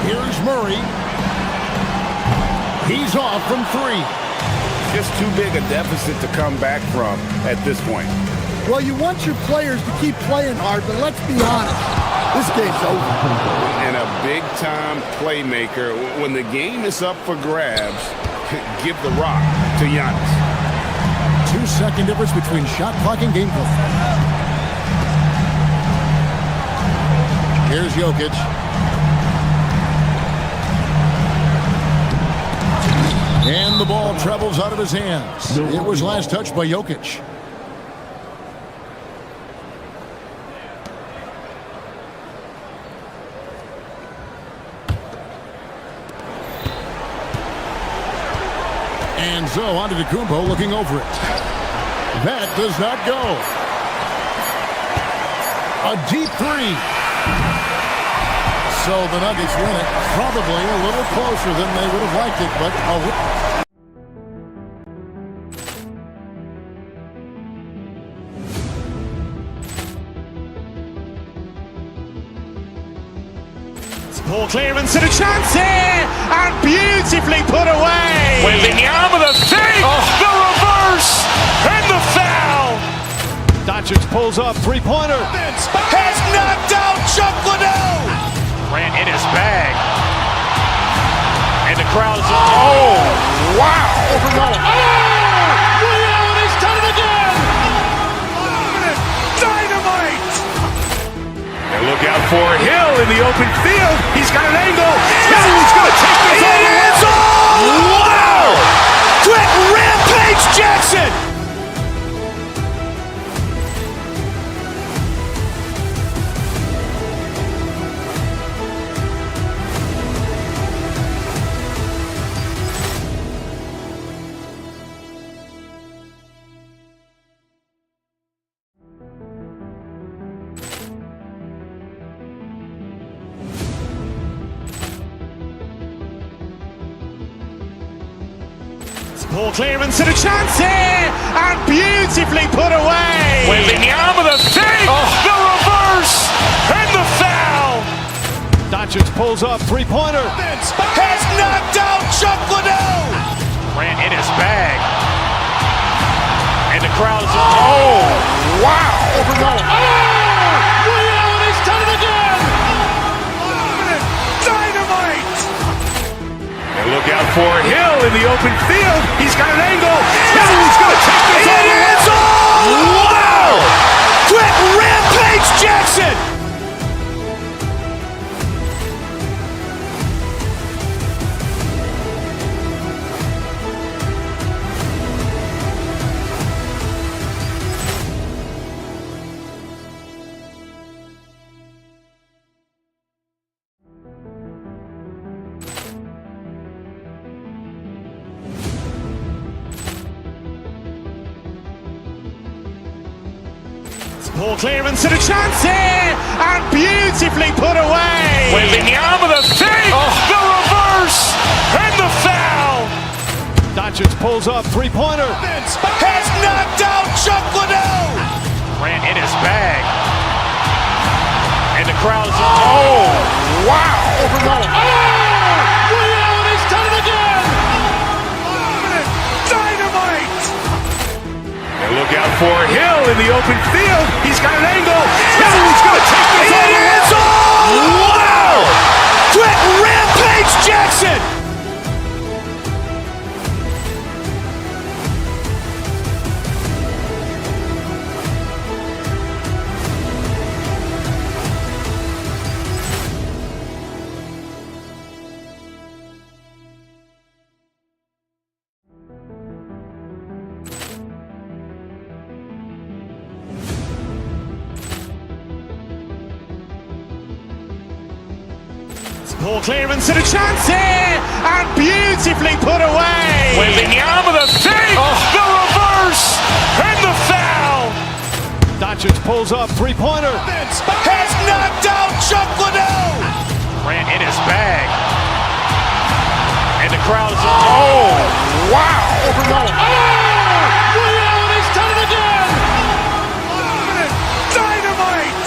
Here's Murray. He's off from three. Just too big a deficit to come back from at this point. Well, you want your players to keep playing hard, but let's be honest. This game's over. And a big-time playmaker, when the game is up for grabs, give the rock to Giannis. 2-second difference between shot clock and game clock. Here's Jokic. And the ball travels out of his hands. It was last touched by Jokic. And so onto Antetokounmpo looking over it. That does not go. A deep three. So the Nuggets win it. Probably a little closer than they would have liked it, but Ball clearance and a chance here, and beautifully put away. Wembanyama the fake, the reverse, and the foul. Doncic pulls up, three-pointer. Has knocked out Chuck Liddell. Grant in his bag. And the crowd's oh, wow. Liddell, and he's done it again. Dynamite. And look out for Hill in the open field. He's got an angle. He's going to take this all the way. Wow! Quick Rampage Jackson. Ball clearance and a chance here, and beautifully put away. Wembanyama the fake, the reverse, and the foul. Doncic pulls up, three-pointer. Has knocked out Chuck Liddell. Grant in his bag. And the crowd's oh, wow. Liddell, and he's done it again. Dynamite. And look out for Hill in the open field. He's got an angle. He's going to take this all the way. Wow! Quick Rampage Jackson. Ball clearance and a chance here, and beautifully put away. Wembanyama the fake, the reverse, and the foul. Doncic pulls up, three-pointer. Has knocked out Chuck Liddell. Grant in his bag. And the crowd's oh, wow. Liddell, and he's done it again. Dynamite. And look out for Hill in the open field. He's got an angle. He's going to take this all the way. Wow! Quick Rampage Jackson. Poor clearance and a chance here, and beautifully put away. Wembanyama the fake, the reverse, and the foul. Doncic pulls up, three-pointer. Has knocked out Chuck Liddell. Ran in his bag. And the crowd is, oh, wow. Reality's done it again. Dynamite.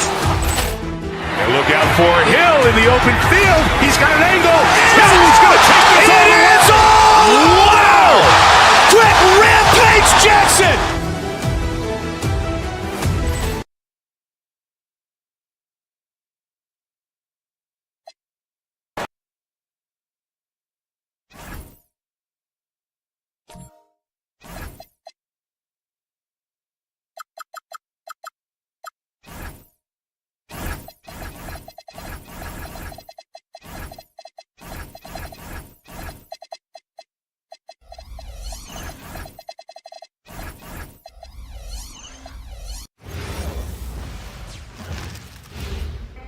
And look out for Hill in the open field. He's got an angle. He's going to take this all the way. It is all! Wow! Quick Rampage Jackson.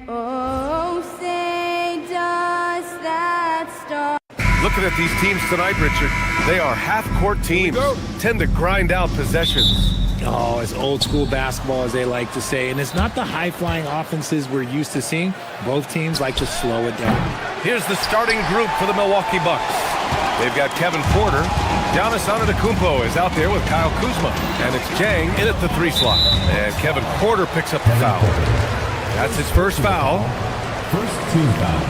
Oh, say does that star. Looking at these teams tonight, Richard, they are half-court teams. Tend to grind out possessions. Oh, it's old school basketball, as they like to say. And it's not the high-flying offenses we're used to seeing. Both teams like to slow it down. Here's the starting group for the Milwaukee Bucks. They've got Kevin Porter. Giannis Antetokounmpo is out there with Kyle Kuzma. And it's Jang in at the 3 slot. And Kevin Porter picks up the foul. That's his first foul. First team foul.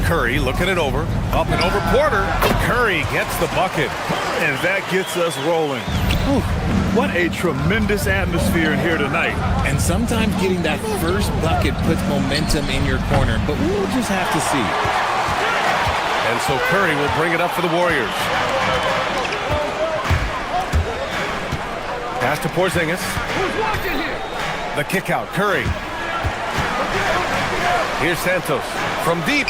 Curry looking it over. Up and over Porter. Curry gets the bucket. And that gets us rolling. Whew. What a tremendous atmosphere in here tonight. And sometimes getting that first bucket puts momentum in your corner, but we'll just have to see. And so Curry will bring it up for the Warriors. Pass to Porzingis. The kick out, Curry. Here's Santos from deep.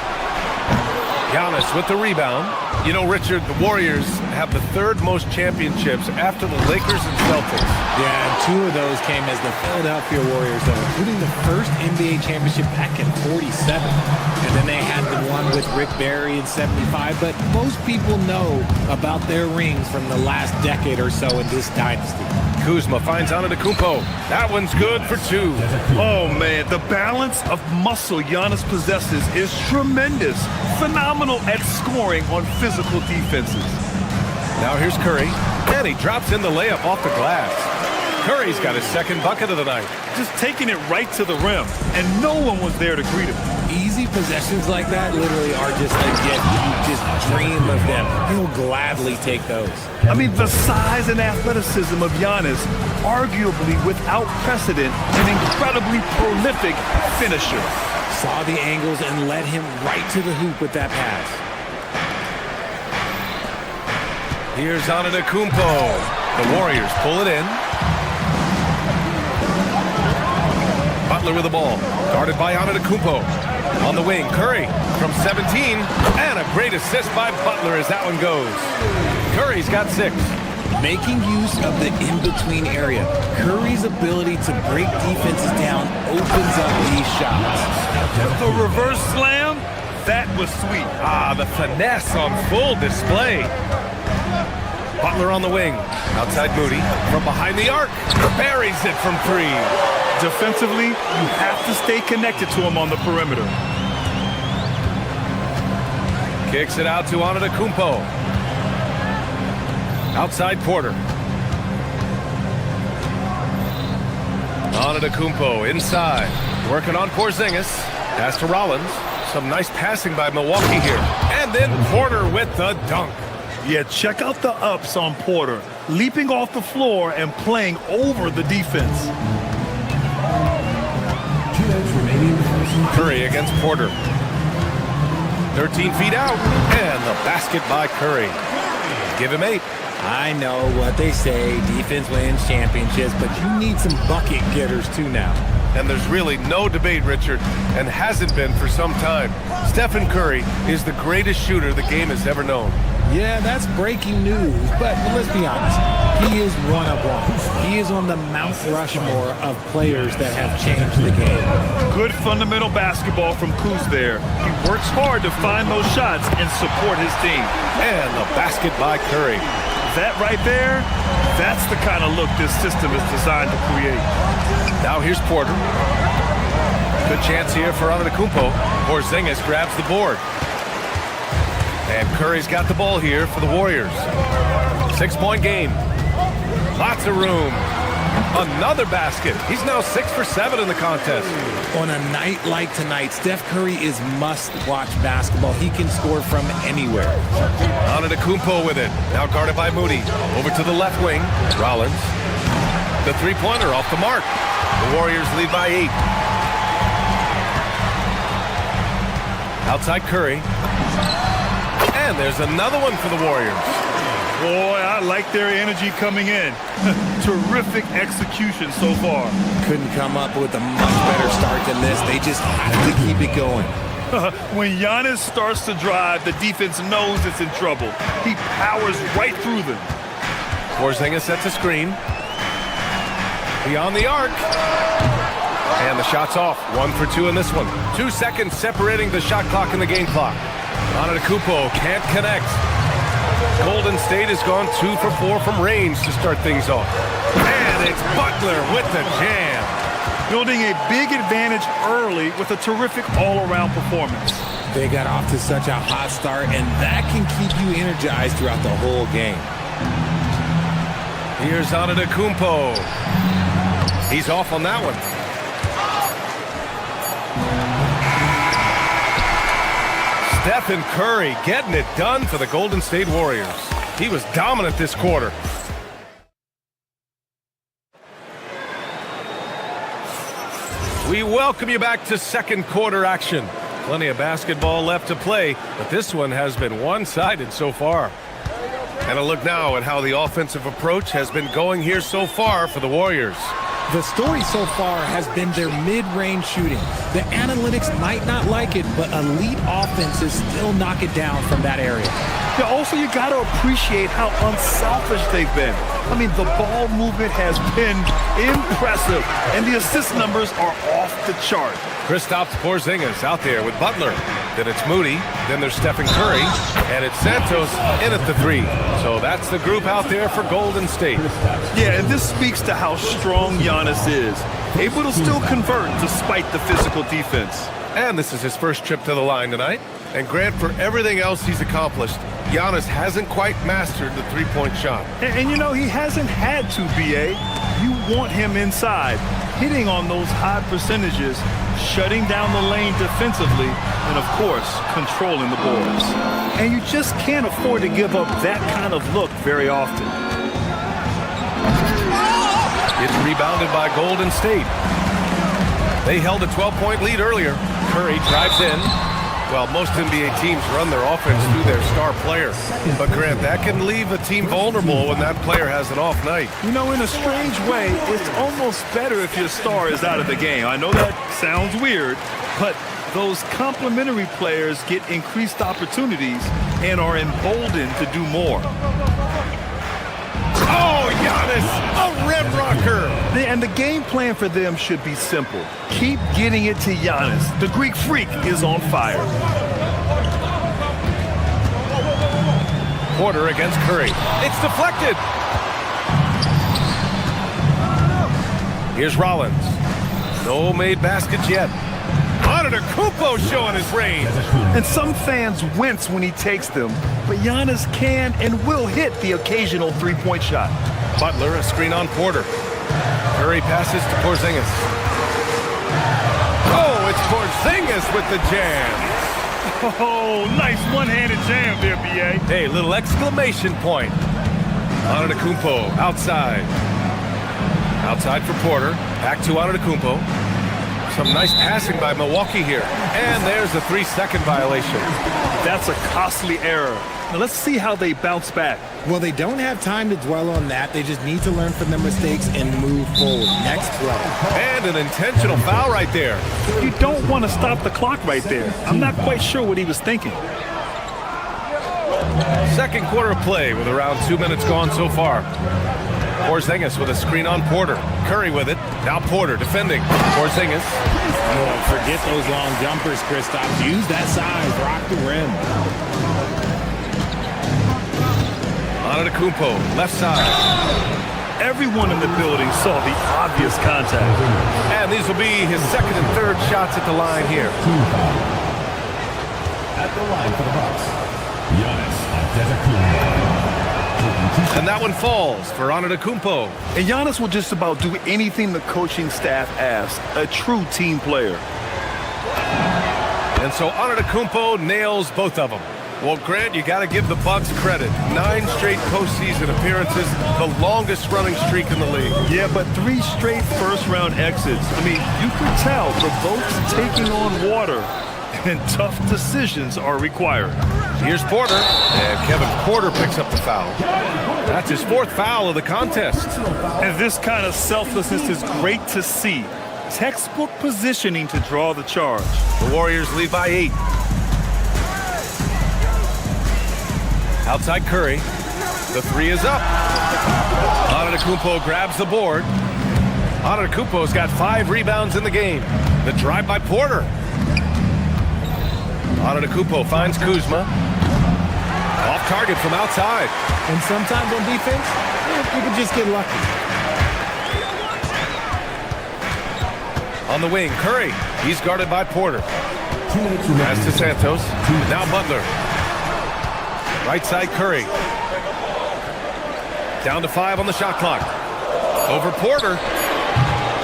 Giannis with the rebound. You know, Richard, the Warriors have the 3rd most championships after the Lakers and Celtics. Yeah, and 2 of those came as the Philadelphia Warriors, though, including the first NBA championship back in '47. And then they had the one with Rick Barry in '75. But most people know about their rings from the last decade or so in this dynasty. Kuzma finds Antetokounmpo. That one's good for 2. Oh, man, the balance of muscle Giannis possesses is tremendous. Phenomenal at scoring on physical defenses. Now here's Curry, and he drops in the layup off the glass. Curry's got his 2nd bucket of the night. Just taking it right to the rim, and no one was there to greet him. Easy possessions like that literally are just a gift. You just dream of them. He'll gladly take those. I mean, the size and athleticism of Giannis, arguably without precedent, an incredibly prolific finisher. Saw the angles and led him right to the hoop with that pass. Here's Antetokounmpo. The Warriors pull it in. Butler with the ball. Guarded by Antetokounmpo. On the wing, Curry from 17. And a great assist by Butler as that one goes. Curry's got 6. Making use of the in-between area. Curry's ability to break defenses down opens up these shots. The reverse slam, that was sweet. Ah, the finesse on full display. Butler on the wing. Outside Moody. From behind the arc. Buries it from 3. Defensively, you have to stay connected to him on the perimeter. Kicks it out to Antetokounmpo. Outside Porter. Antetokounmpo inside. Working on Porzingis. Pass to Rollins. Some nice passing by Milwaukee here. And then Porter with the dunk. Yeah, check out the ups on Porter. Leaping off the floor and playing over the defense. Curry against Porter. 13 feet out. And the basket by Curry. Give him 8. I know what they say, defense wins championships, but you need some bucket getters too now. And there's really no debate, Richard, and hasn't been for some time. Stephen Curry is the greatest shooter the game has ever known. Yeah, that's breaking news, but let's be honest. He is one of one. He is on the Mount Rushmore of players that have changed the game. Good fundamental basketball from Kuz there. He works hard to find those shots and support his team. And the basket by Curry. That right there, that's the kind of look this system is designed to create. Now here's Porter. Good chance here for Antetokounmpo. Porzingis grabs the board. And Curry's got the ball here for the Warriors. 6-point game. Lots of room. Another basket. He's now 6 for 7 in the contest. On a night like tonight, Steph Curry is must-watch basketball. He can score from anywhere. Antetokounmpo with it. Now guarded by Moody. Over to the left wing. Rollins. The three-pointer off the mark. The Warriors lead by 8. Outside Curry. And there's another one for the Warriors. Boy, I like their energy coming in. Terrific execution so far. Couldn't come up with a much better start than this. They just have to keep it going. When Giannis starts to drive, the defense knows it's in trouble. He powers right through them. Porzingis sets a screen. Beyond the arc. And the shot's off. 1 for 2 in this one. 2 seconds separating the shot clock and the game clock. Antetokounmpo can't connect. Golden State has gone 2 for 4 from range to start things off. And it's Butler with the jam. Building a big advantage early with a terrific all-around performance. They got off to such a hot start, and that can keep you energized throughout the whole game. Here's Antetokounmpo. He's off on that one. Stephen Curry getting it done for the Golden State Warriors. He was dominant this quarter. We welcome you back to second quarter action. Plenty of basketball left to play, but this one has been one-sided so far. And a look now at how the offensive approach has been going here so far for the Warriors. The story so far has been their mid-range shooting. The analytics might not like it, but elite offenses still knock it down from that area. Yeah, also, you got to appreciate how unselfish they've been. I mean, the ball movement has been impressive, and the assist numbers are off the chart. Kristaps Porzingis out there with Butler. Then it's Moody. Then there's Stephen Curry. And it's Santos in at the 3. So that's the group out there for Golden State. Yeah, and this speaks to how strong Giannis is. Able to still convert despite the physical defense. And this is his first trip to the line tonight. And Grant, for everything else he's accomplished, Giannis hasn't quite mastered the three-point shot. And you know, he hasn't had to, B.A. You want him inside, hitting on those high percentages, shutting down the lane defensively, and, of course, controlling the boards. And you just can't afford to give up that kind of look very often. It's rebounded by Golden State. They held a 12-point lead earlier. Curry drives in. Well, most NBA teams run their offense through their star player. But, Grant, that can leave a team vulnerable when that player has an off night. You know, in a strange way, it's almost better if your star is out of the game. I know that sounds weird, but those complementary players get increased opportunities and are emboldened to do more. Oh, Giannis, a rim rocker. And the game plan for them should be simple. Keep getting it to Giannis. The Greek freak is on fire. Porter against Curry. It's deflected. Here's Rollins. No made baskets yet. Antetokounmpo showing his range. And some fans wince when he takes them, but Giannis can and will hit the occasional three-point shot. Butler, a screen on Porter. Curry passes to Porzingis. Oh, it's Porzingis with the jam. Oh, nice one-handed jam there, B.A. Hey, little exclamation point. Antetokounmpo outside. Outside for Porter. Back to Antetokounmpo. Some nice passing by Milwaukee here. And there's a 3-second violation. That's a costly error. Now let's see how they bounce back. Well, they don't have time to dwell on that. They just need to learn from their mistakes and move forward. Next play. And an intentional foul right there. You don't want to stop the clock right there. I'm not quite sure what he was thinking. Second quarter of play with around 2 minutes gone so far. Porzingis with a screen on Porter. Curry with it. Now Porter defending. Porzingis. Oh, forget those long jumpers, Kristaps. Use that size. Rock the rim. Antetokounmpo, left side. Everyone in the building saw the obvious contact. And these will be his second and third shots at the line here. At the line for the Bucks, Giannis Antetokounmpo. And that one falls for Antetokounmpo. And Giannis will just about do anything the coaching staff asks. A true team player. And so Antetokounmpo nails both of them. Well, Grant, you got to give the Bucks credit. 9 straight postseason appearances, the longest running streak in the league. Yeah, but 3 straight first-round exits. I mean, you could tell the boat's taking on water, and tough decisions are required. Here's Porter, and Kevin Porter picks up the foul. That's his 4th foul of the contest. And this kind of selflessness is great to see. Textbook positioning to draw the charge. The Warriors lead by 8. Outside Curry. The 3 is up. Antetokounmpo grabs the board. Antetokounmpo's got 5 rebounds in the game. The drive by Porter. Antetokounmpo finds Kuzma. Off target from outside. And sometimes on defense, you can just get lucky. On the wing, Curry. He's guarded by Porter. Pass to Santos. Now Butler. Right side, Curry. Down to 5 on the shot clock. Over Porter.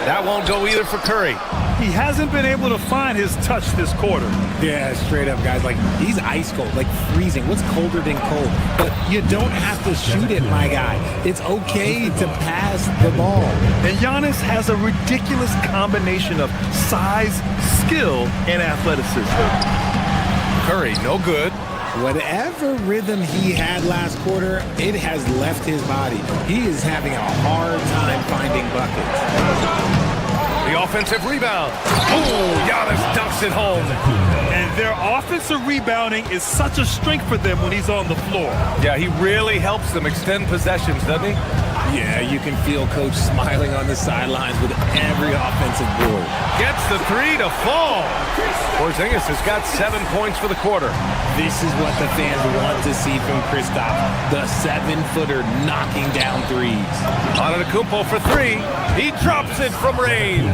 That won't go either for Curry. He hasn't been able to find his touch this quarter. Yeah, straight up, guys. Like, he's ice cold, like freezing. What's colder than cold? But you don't have to shoot it, my guy. It's okay to pass the ball. And Giannis has a ridiculous combination of size, skill, and athleticism. Curry, no good. Whatever rhythm he had last quarter, it has left his body. He is having a hard time finding buckets. The offensive rebound. Oh, Giannis dunks it home. And their offensive rebounding is such a strength for them when he's on the floor. Yeah, he really helps them extend possessions, doesn't he? Yeah, you can feel Coach smiling on the sidelines with every offensive board. Gets the 3 to fall. Porzingis has got 7 points for the quarter. This is what the fans want to see from Kristaps, the 7-footer knocking down threes. Antetokounmpo for 3. He drops it from range.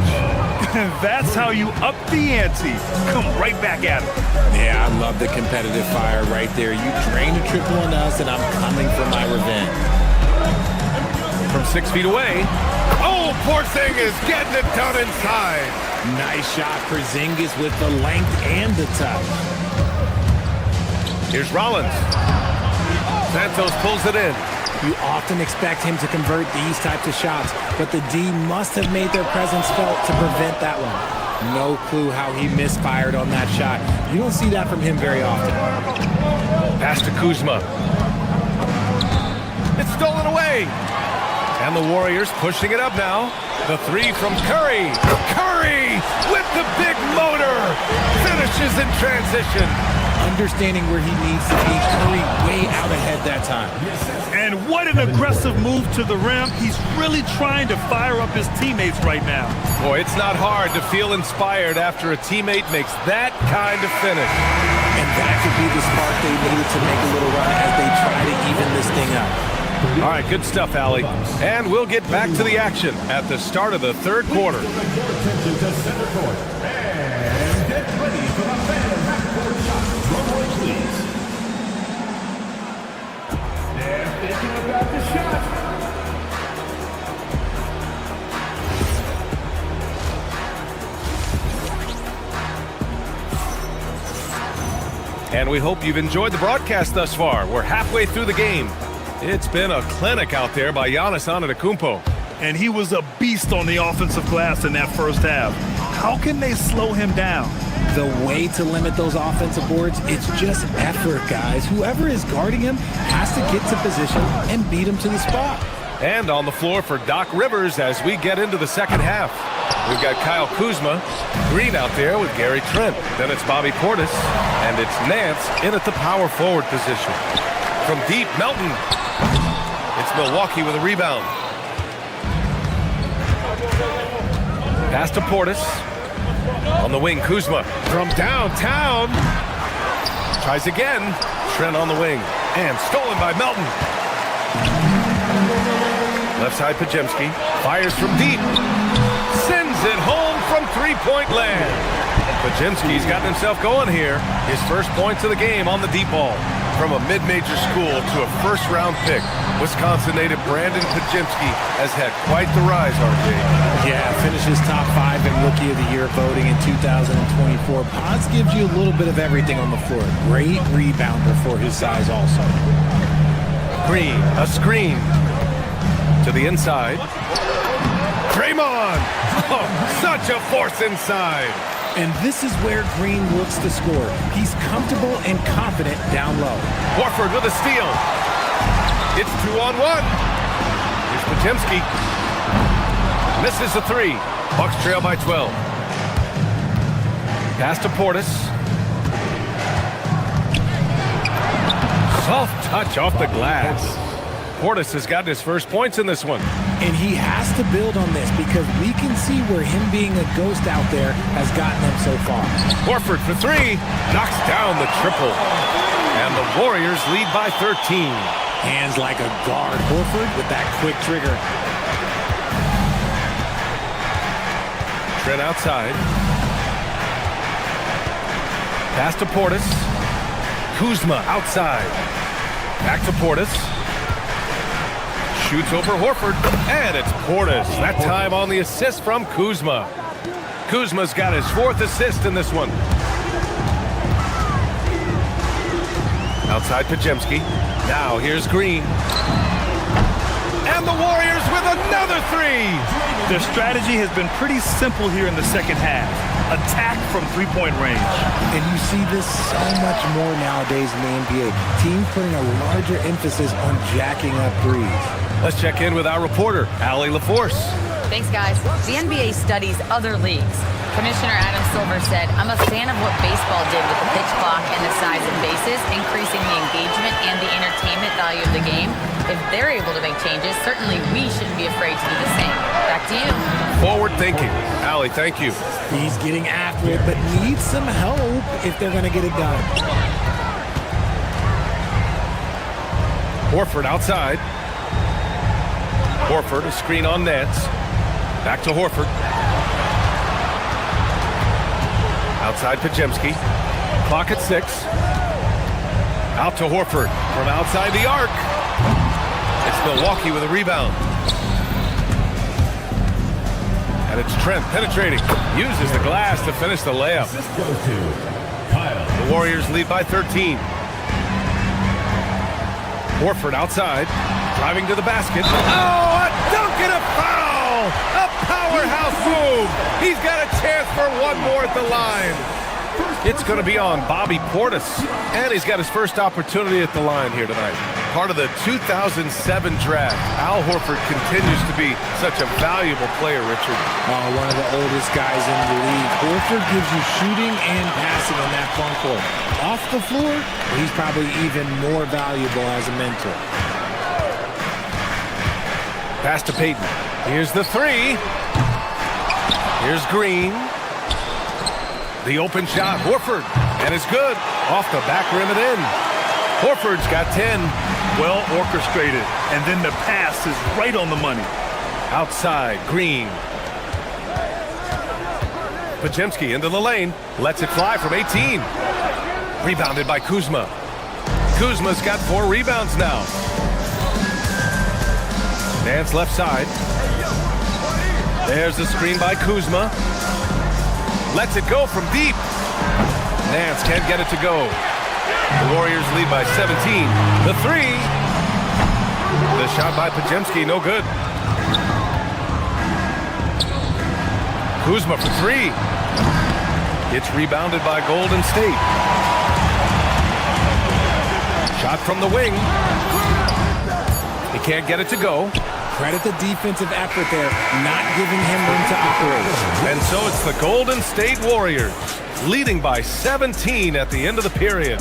That's how you up the ante. Come right back at him. Yeah, I love the competitive fire right there. You drained a triple on us, and I'm coming for my revenge. From 6 feet away. Oh, Porzingis getting it done inside. Nice shot, Porzingis with the length and the touch. Here's Rollins. Santos pulls it in. You often expect him to convert these types of shots, but the D must have made their presence felt to prevent that one. No clue how he misfired on that shot. You don't see that from him very often. Pass to Kuzma. It's stolen away. And the Warriors pushing it up now. The 3 from Curry. Curry with the big motor. Finishes in transition. Understanding where he needs to be. Curry way out ahead that time. And what an aggressive move to the rim. He's really trying to fire up his teammates right now. Boy, it's not hard to feel inspired after a teammate makes that kind of finish. And that could be the spark they needed to make a little run as they try to even this thing up. All right, good stuff, Allie. And we'll get back to the action at the start of the 3rd quarter. Your attention to center court. And get ready for the fan backcourt shot. Drum roll, please. They're thinking about the shot. And we hope you've enjoyed the broadcast thus far. We're halfway through the game. It's been a clinic out there by Giannis Antetokounmpo. And he was a beast on the offensive glass in that first half. How can they slow him down? The way to limit those offensive boards, it's just effort, guys. Whoever is guarding him has to get to position and beat him to the spot. And on the floor for Doc Rivers as we get into the second half. We've got Kyle Kuzma, Green out there with Gary Trent. Then it's Bobby Portis, and it's Nance in at the power forward position. From deep, Melton. It's Milwaukee with a rebound. Pass to Portis. On the wing, Kuzma. From downtown. Tries again. Trent on the wing. And stolen by Melton. Left side, Pajemski. Fires from deep. Sends it home from three-point land. Pajemski's gotten himself going here. His first points of the game on the deep ball. From a mid-major school to a first-round pick, Wisconsin native Brandon Pajemski has had quite the rise, RJ. Yeah, finishes top 5 in Rookie of the Year voting in 2024. Pods gives you a little bit of everything on the floor. Great rebounder for his size also. Green, a screen. To the inside. Draymond! Oh, such a force inside. And this is where Green looks to score. He's comfortable and confident down low. Horford with a steal. It's 2-on-1. Here's Pajemski. Misses the three. Bucks trail by 12. Pass to Portis. Soft touch off the glass. Portis has gotten his first points in this one. And he has to build on this because we can see where him being a ghost out there has gotten him so far. Horford for three. Knocks down the triple. And the Warriors lead by 13. Hands like a guard. Horford with that quick trigger. Trent outside. Pass to Portis. Kuzma outside. Back to Portis. Shoots over Horford, and it's Portis. That time on the assist from Kuzma. Kuzma's got his 4th assist in this one. Outside Pajemski. Now here's Green. And the Warriors with another three. Their strategy has been pretty simple here in the second half. Attack from three-point range. And you see this so much more nowadays in the NBA. Teams putting a larger emphasis on jacking up threes. Let's check in with our reporter, Allie LaForce. Thanks, guys. The NBA studies other leagues. Commissioner Adam Silver said, I'm a fan of what baseball did with the pitch clock and the size of bases, increasing the engagement and the entertainment value of the game. If they're able to make changes, certainly we shouldn't be afraid to do the same. Back to you. Forward thinking. Allie, thank you. He's getting after it, but needs some help if they're going to get it done. Horford outside. Horford, a screen on Nets. Back to Horford. Outside Pajemski. Clock at 6. Out to Horford from outside the arc. It's Milwaukee with a rebound. And it's Trent penetrating. Uses the glass to finish the layup. The Warriors lead by 13. Horford outside. Driving to the basket. Oh, a dunk and a foul! A powerhouse move! He's got a chance for one more at the line. It's going to be on Bobby Portis. And he's got his first opportunity at the line here tonight. Part of the 2007 draft. Al Horford continues to be such a valuable player, Richard. One of the oldest guys in the league. Horford gives you shooting and passing in that front court. Off the floor, he's probably even more valuable as a mentor. Pass to Payton. Here's the three. Here's Green. The open shot, Horford, and it's good. Off the back rim and in. Horford's got 10. Well orchestrated, and then the pass is right on the money. Outside, Green. Pajemski into the lane. Lets it fly from 18. Rebounded by Kuzma. Kuzma's got 4 rebounds now. Nance left side. There's the screen by Kuzma. Lets it go from deep. Nance can't get it to go. The Warriors lead by 17. The three. The shot by Pajemski, no good. Kuzma for 3. It's rebounded by Golden State. Shot from the wing. He can't get it to go. Credit the defensive effort there, not giving him room to operate. And so it's the Golden State Warriors, leading by 17 at the end of the period.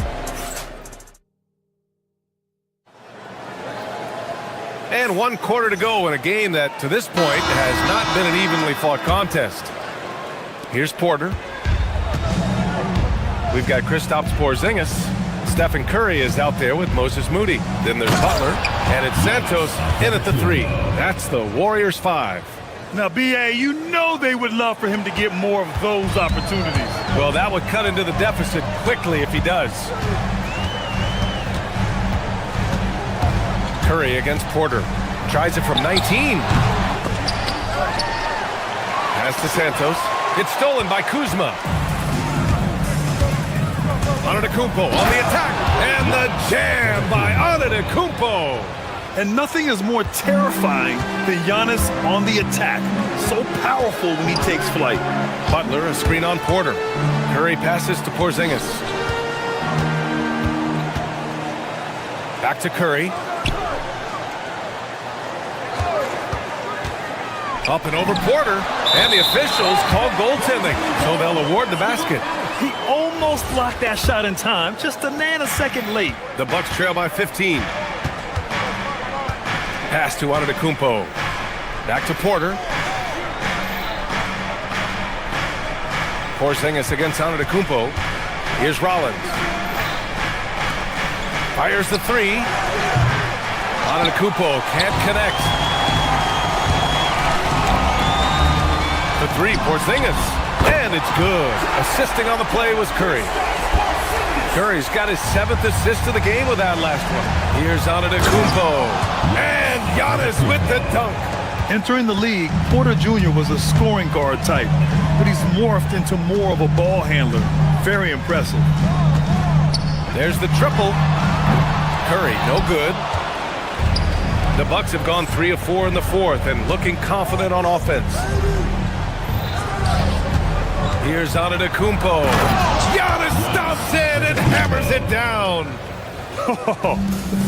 And 1 quarter to go in a game that, to this point, has not been an evenly fought contest. Here's Porter. We've got Kristaps Porzingis. Stephen Curry is out there with Moses Moody. Then there's Butler, and it's Santos in at the 3. That's the Warriors 5. Now, B.A., you know they would love for him to get more of those opportunities. Well, that would cut into the deficit quickly if he does. Curry against Porter. Tries it from 19. Pass to Santos. It's stolen by Kuzma. Antetokounmpo on the attack. And the jam by Antetokounmpo. And nothing is more terrifying than Giannis on the attack. So powerful when he takes flight. Butler, a screen on Porter. Curry passes to Porzingis. Back to Curry. Up and over Porter. And the officials call goaltending, so they'll award the basket. He almost blocked that shot in time, just a nanosecond late. The Bucks trail by 15. Pass to Antetokounmpo. Back to Porter. Porzingis against Antetokounmpo. Here's Rollins. Fires the 3. Antetokounmpo can't connect. The 3, Porzingis. And it's good. Assisting on the play was Curry. Curry's got his 7th assist of the game with that last one. Here's Antetokounmpo. And Giannis with the dunk. Entering the league, Porter Jr. was a scoring guard type, but he's morphed into more of a ball handler. Very impressive. There's the triple. Curry, no good. The Bucks have gone 3 of 4 in the 4th and looking confident on offense. Here's Antetokounmpo. Giannis stops it and hammers it down. Oh,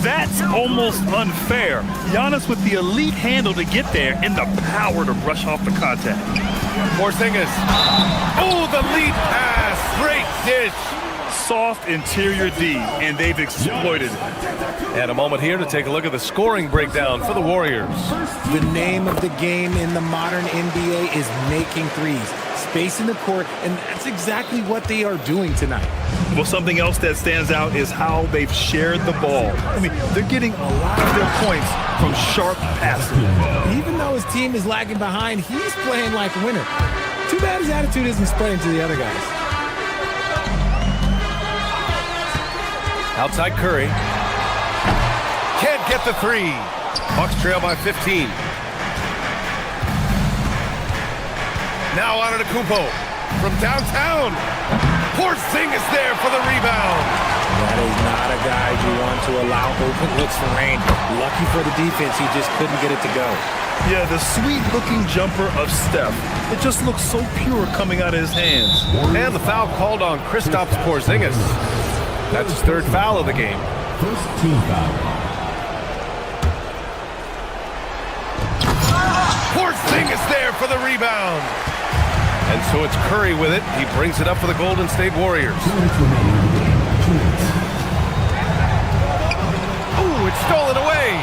that's almost unfair. Giannis with the elite handle to get there and the power to brush off the contact. Porzingis. Oh, the lead pass. Great dish. Soft interior D, and they've exploited it. And a moment here to take a look at the scoring breakdown for the Warriors. The name of the game in the modern NBA is making threes. Spacing the court, and that's exactly what they are doing tonight. Well, something else that stands out is how they've shared the ball. I mean, they're getting a lot of their points from sharp passing. Even though his team is lagging behind, he's playing like a winner. Too bad his attitude isn't spreading to the other guys. Outside Curry. Can't get the 3. Bucks trail by 15. Now Antetokounmpo from downtown. Porzingis there for the rebound. That is not a guy you want to allow open looks for rain. Lucky for the defense, he just couldn't get it to go. Yeah, the sweet-looking jumper of Steph. It just looks so pure coming out of his hands. And the foul called on Kristaps Porzingis. That's his 3rd foul of the game. First team foul. Porzingis there for the rebound. And so it's Curry with it. He brings it up for the Golden State Warriors. Ooh, it's stolen away.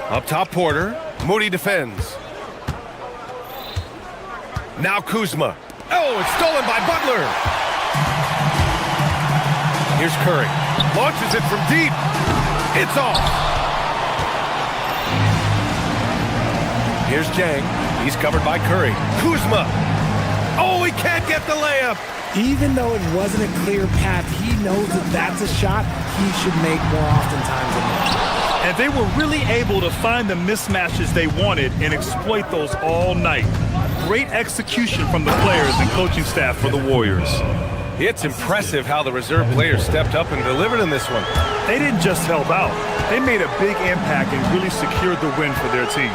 Up top, Porter. Moody defends. Now Kuzma. Oh, it's stolen by Butler. Here's Curry. Launches it from deep. It's off. Here's Jang. He's covered by Curry. Kuzma. Oh, he can't get the layup. Even though it wasn't a clear path, he knows that that's a shot he should make more oftentimes than not. And they were really able to find the mismatches they wanted and exploit those all night. Great execution from the players and coaching staff for the Warriors. It's impressive how the reserve players stepped up and delivered in this one. They didn't just help out. They made a big impact and really secured the win for their team.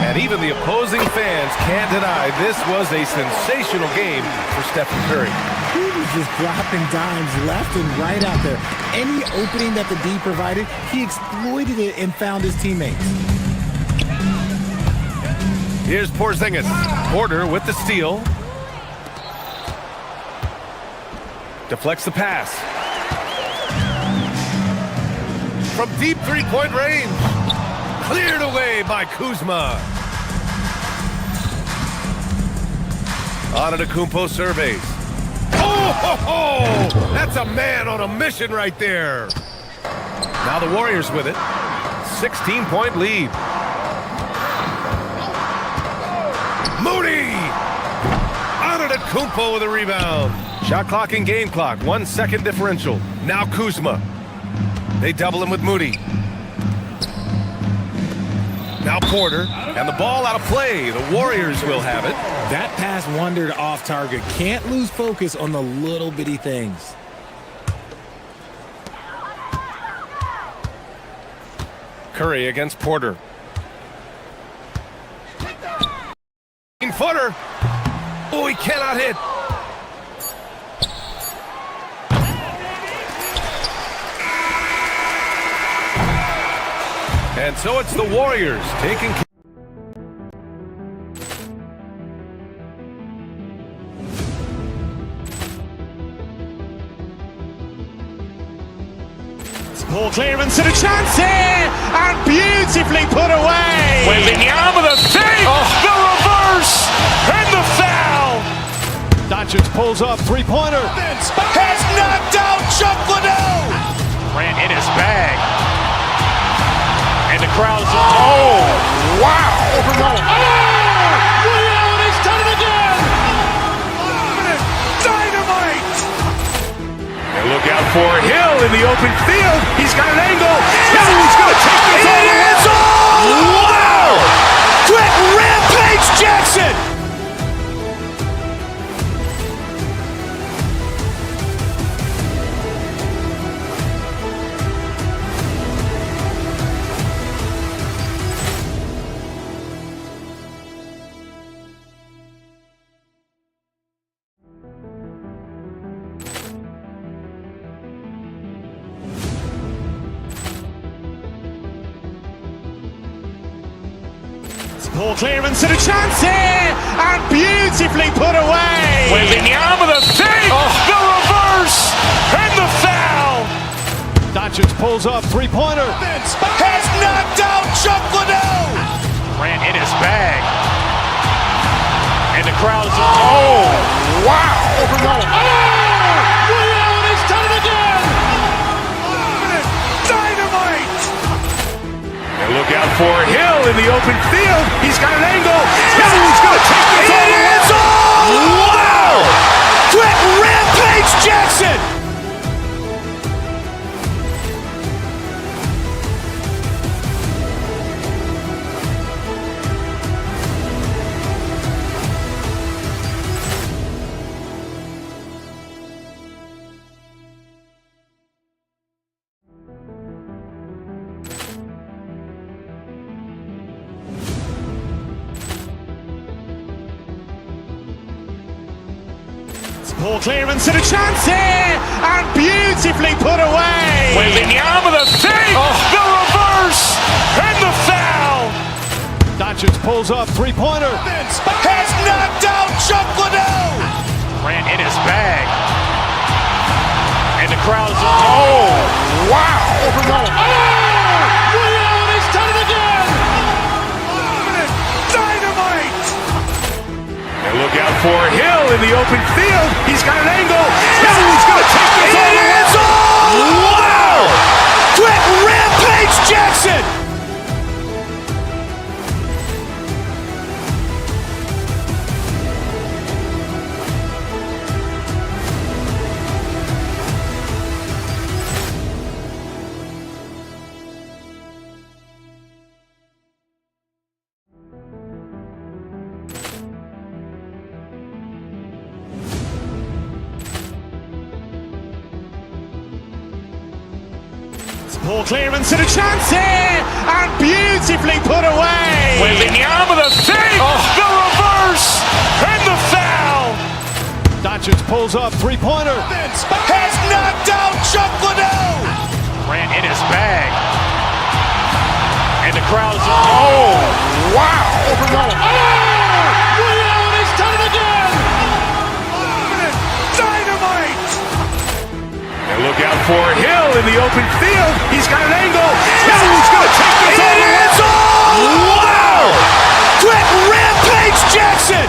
And even the opposing fans can't deny this was a sensational game for Stephen Curry. He was just dropping dimes left and right out there. Any opening that the D provided, he exploited it and found his teammates. Here's Porzingis. Porter with the steal. Deflects the pass. from deep three-point range. Cleared away by Kuzma. Antetokounmpo surveys. Oh, that's a man on a mission right there. Now the Warriors with it. 16-point lead. Moody! Antetokounmpo with a rebound. Shot clock and game clock. 1 second differential. Now Kuzma. They double him with Moody. Now Porter. And the ball out of play. The Warriors will have it. That pass wandered off target. Can't lose focus on the little bitty things. Curry against Porter. 15-footer. Oh, he cannot hit. And so it's the Warriors taking. More clearance and a chance here, and beautifully put away. Wembanyama with a save, the reverse, and the foul. Doncic pulls up, three-pointer. Has knocked out Chuck Liddell. Grant in his bag. And the crowd's, oh, wow. Ray Allen has done it again. Dynamite. And look out for Hill in the open field. He's got an angle. He's going to take this all the way. Wow. Quick Rampage Jackson. More clearance and a chance here, and beautifully put away. Wembanyama with a save, the reverse, and the foul. Doncic pulls up, three-pointer. Has knocked out Chuck Liddell. Grant in his bag. And the crowd's, oh, wow. Ray Allen has done it again. Dynamite. And look out for Hill in the open field. He's got an angle. He's going to take this all the way. Wow. Quick Rampage Jackson. More clearance and a chance here, and beautifully put away. Wembanyama with a save, the reverse, and the foul. Doncic pulls up, three-pointer. Has knocked out Chuck Liddell. Grant in his bag. And the crowd's, oh, wow. Ray Allen has done it again. Dynamite. And look out for Hill in the open field. He's got an angle. He's going to take this all the way. Wow. Quick Rampage Jackson. More clearance and a chance here, and beautifully put away. Wembanyama with a save, the reverse, and the foul. Doncic pulls up, three-pointer. Has knocked out Chuck Liddell. Grant in his bag. And the crowd's, oh, wow. Ray Allen has done it again. Dynamite. And Look out for Hill in the open field. He's got an angle. Hill's going to take this all the way. Wow! Quick rampage Jackson!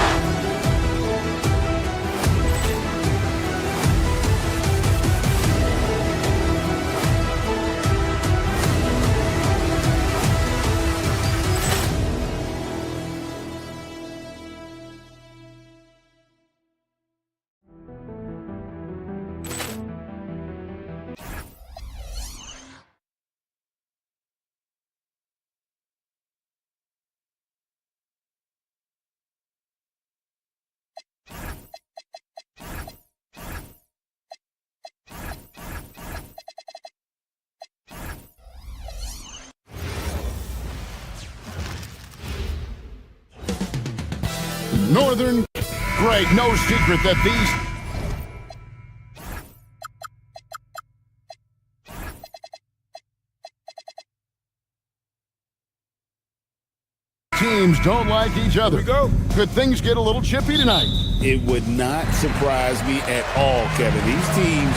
Northern Greg, no secret that these teams don't like each other. Here we go. Could things get a little chippy tonight? It would not surprise me at all, Kevin. These teams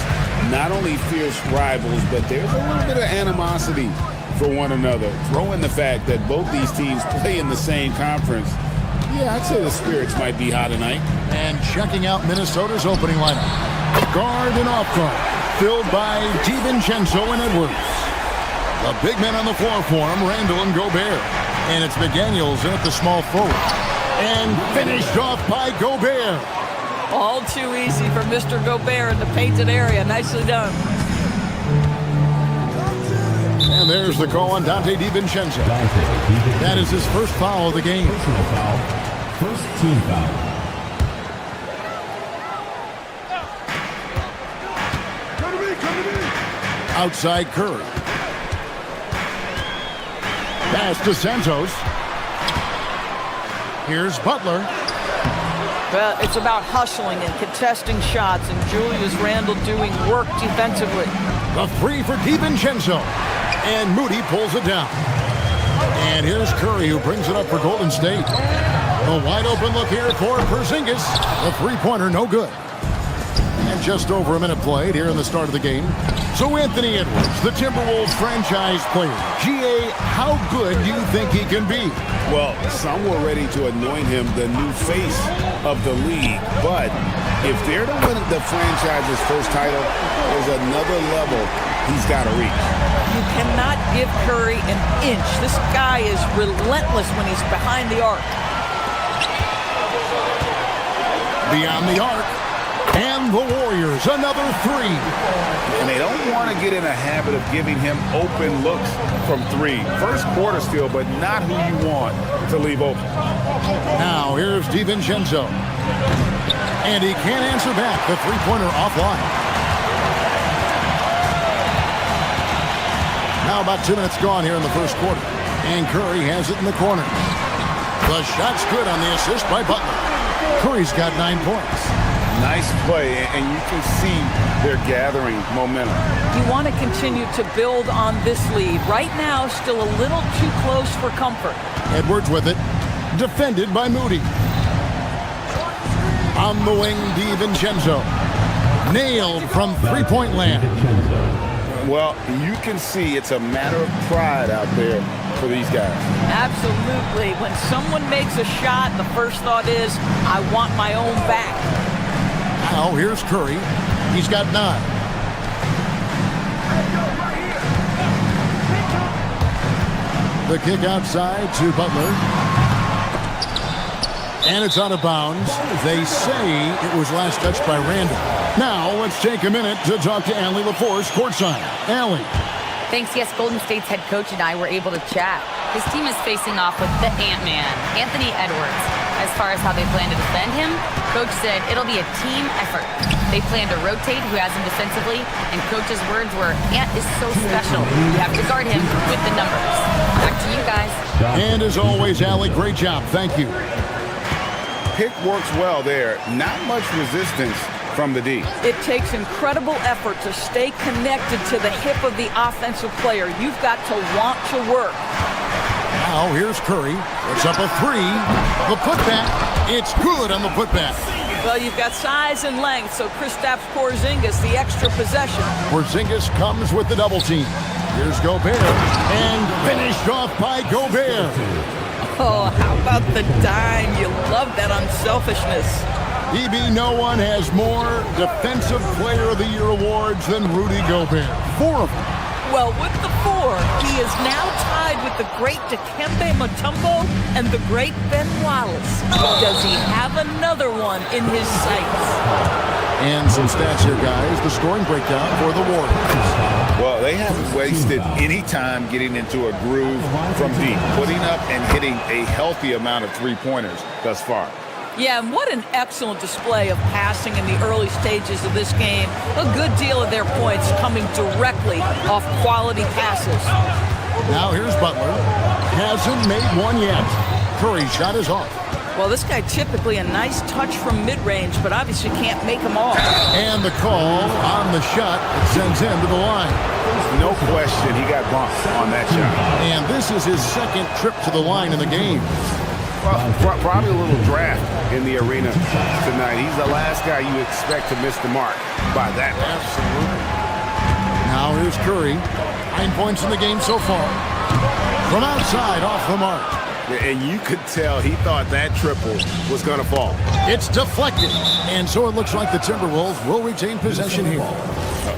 not only fierce rivals, but there's a little bit of animosity for one another. Throw in the fact that both these teams play in the same conference. Yeah, I'd say the spirits might be high tonight. And checking out Minnesota's opening lineup. Guard and off guard, filled by DiVincenzo and Edwards. The big men on the floor for him, Randall and Gobert. And it's McDaniels in at the small forward. And finished off by Gobert. All too easy for Mr. Gobert in the painted area. Nicely done. And there's the call on Dante DiVincenzo. That is his first foul of the game. First team foul. Outside Curry. Pass to Santos. Here's Butler. Well, it's about hustling and contesting shots, and Julius Randle doing work defensively. The three for DiVincenzo. And Moody pulls it down. And here's Curry, who brings it up for Golden State. A wide open look here for Porzingis. A three-pointer, no good. And just over a minute played here in the start of the game. So Anthony Edwards, the Timberwolves franchise player. GA, how good do you think he can be? Well, some were ready to anoint him the new face of the league. But if they're to win the franchise's first title, there's another level he's got to reach. You cannot give Curry an inch. This guy is relentless when he's behind the arc. Beyond the arc. And the Warriors, another three. And they don't want to get in a habit of giving him open looks from three. First quarter still, but not who you want to leave open. Now here's DiVincenzo. And he can't answer back. The three-pointer offline. Now about 2 minutes gone here in the first quarter. And Curry has it in the corner. The shot's good on the assist by Butler. Curry's got 9 points. Nice play, and you can see they're gathering momentum. You want to continue to build on this lead. Right now, still a little too close for comfort. Edwards with it. Defended by Moody. On the wing, DiVincenzo. Nailed from three-point land. Well, you can see it's a matter of pride out there for these guys. Absolutely. When someone makes a shot, the first thought is, I want my own back. Now here's Curry. He's got 9. The kick outside to Butler. And it's out of bounds. They say it was last touched by Randall. Now let's take a minute to talk to Allie LaForce courtside. Allie. Thanks, yes, Golden State's head coach and I were able to chat. His team is facing off with the Ant-Man, Anthony Edwards. As far as how they plan to defend him, Coach said it'll be a team effort. They plan to rotate who has him defensively, and Coach's words were, Ant is so special. You have to guard him with the numbers. Back to you guys. And as always, Allie, great job. Thank you. Pick works well there. Not much resistance from the D. It takes incredible effort to stay connected to the hip of the offensive player. You've got to want to work. Now here's Curry. Puts up a 3. The putback. It's good on the putback. Well, you've got size and length, so Kristaps Porzingis, the extra possession. Porzingis comes with the double team. Here's Gobert, and finished off by Gobert. Oh, how about the dime? You love that unselfishness. EB, no one has more Defensive Player of the Year awards than Rudy Gobert. 4 of them. Well, with the 4, he is now tied with the great Dikembe Mutombo and the great Ben Wallace. Does he have another one in his sights? And some stats here, guys. The scoring breakdown for the Warriors. Well, they haven't wasted any time getting into a groove from deep, putting up and hitting a healthy amount of three-pointers thus far. Yeah, and what an excellent display of passing in the early stages of this game. A good deal of their points coming directly off quality passes. Now here's Butler. Hasn't made one yet. Curry's shot is off. Well, this guy typically a nice touch from mid-range, but obviously can't make them all. And the call on the shot that sends him to the line. No question he got bumped on that shot. And this is his second trip to the line in the game. Well, probably a little draft in the arena tonight. He's the last guy you expect to miss the mark by that much. Absolutely. Now here's Curry. 9 points in the game so far. From outside, off the mark. And you could tell he thought that triple was going to fall. It's deflected. And so it looks like the Timberwolves will retain possession here.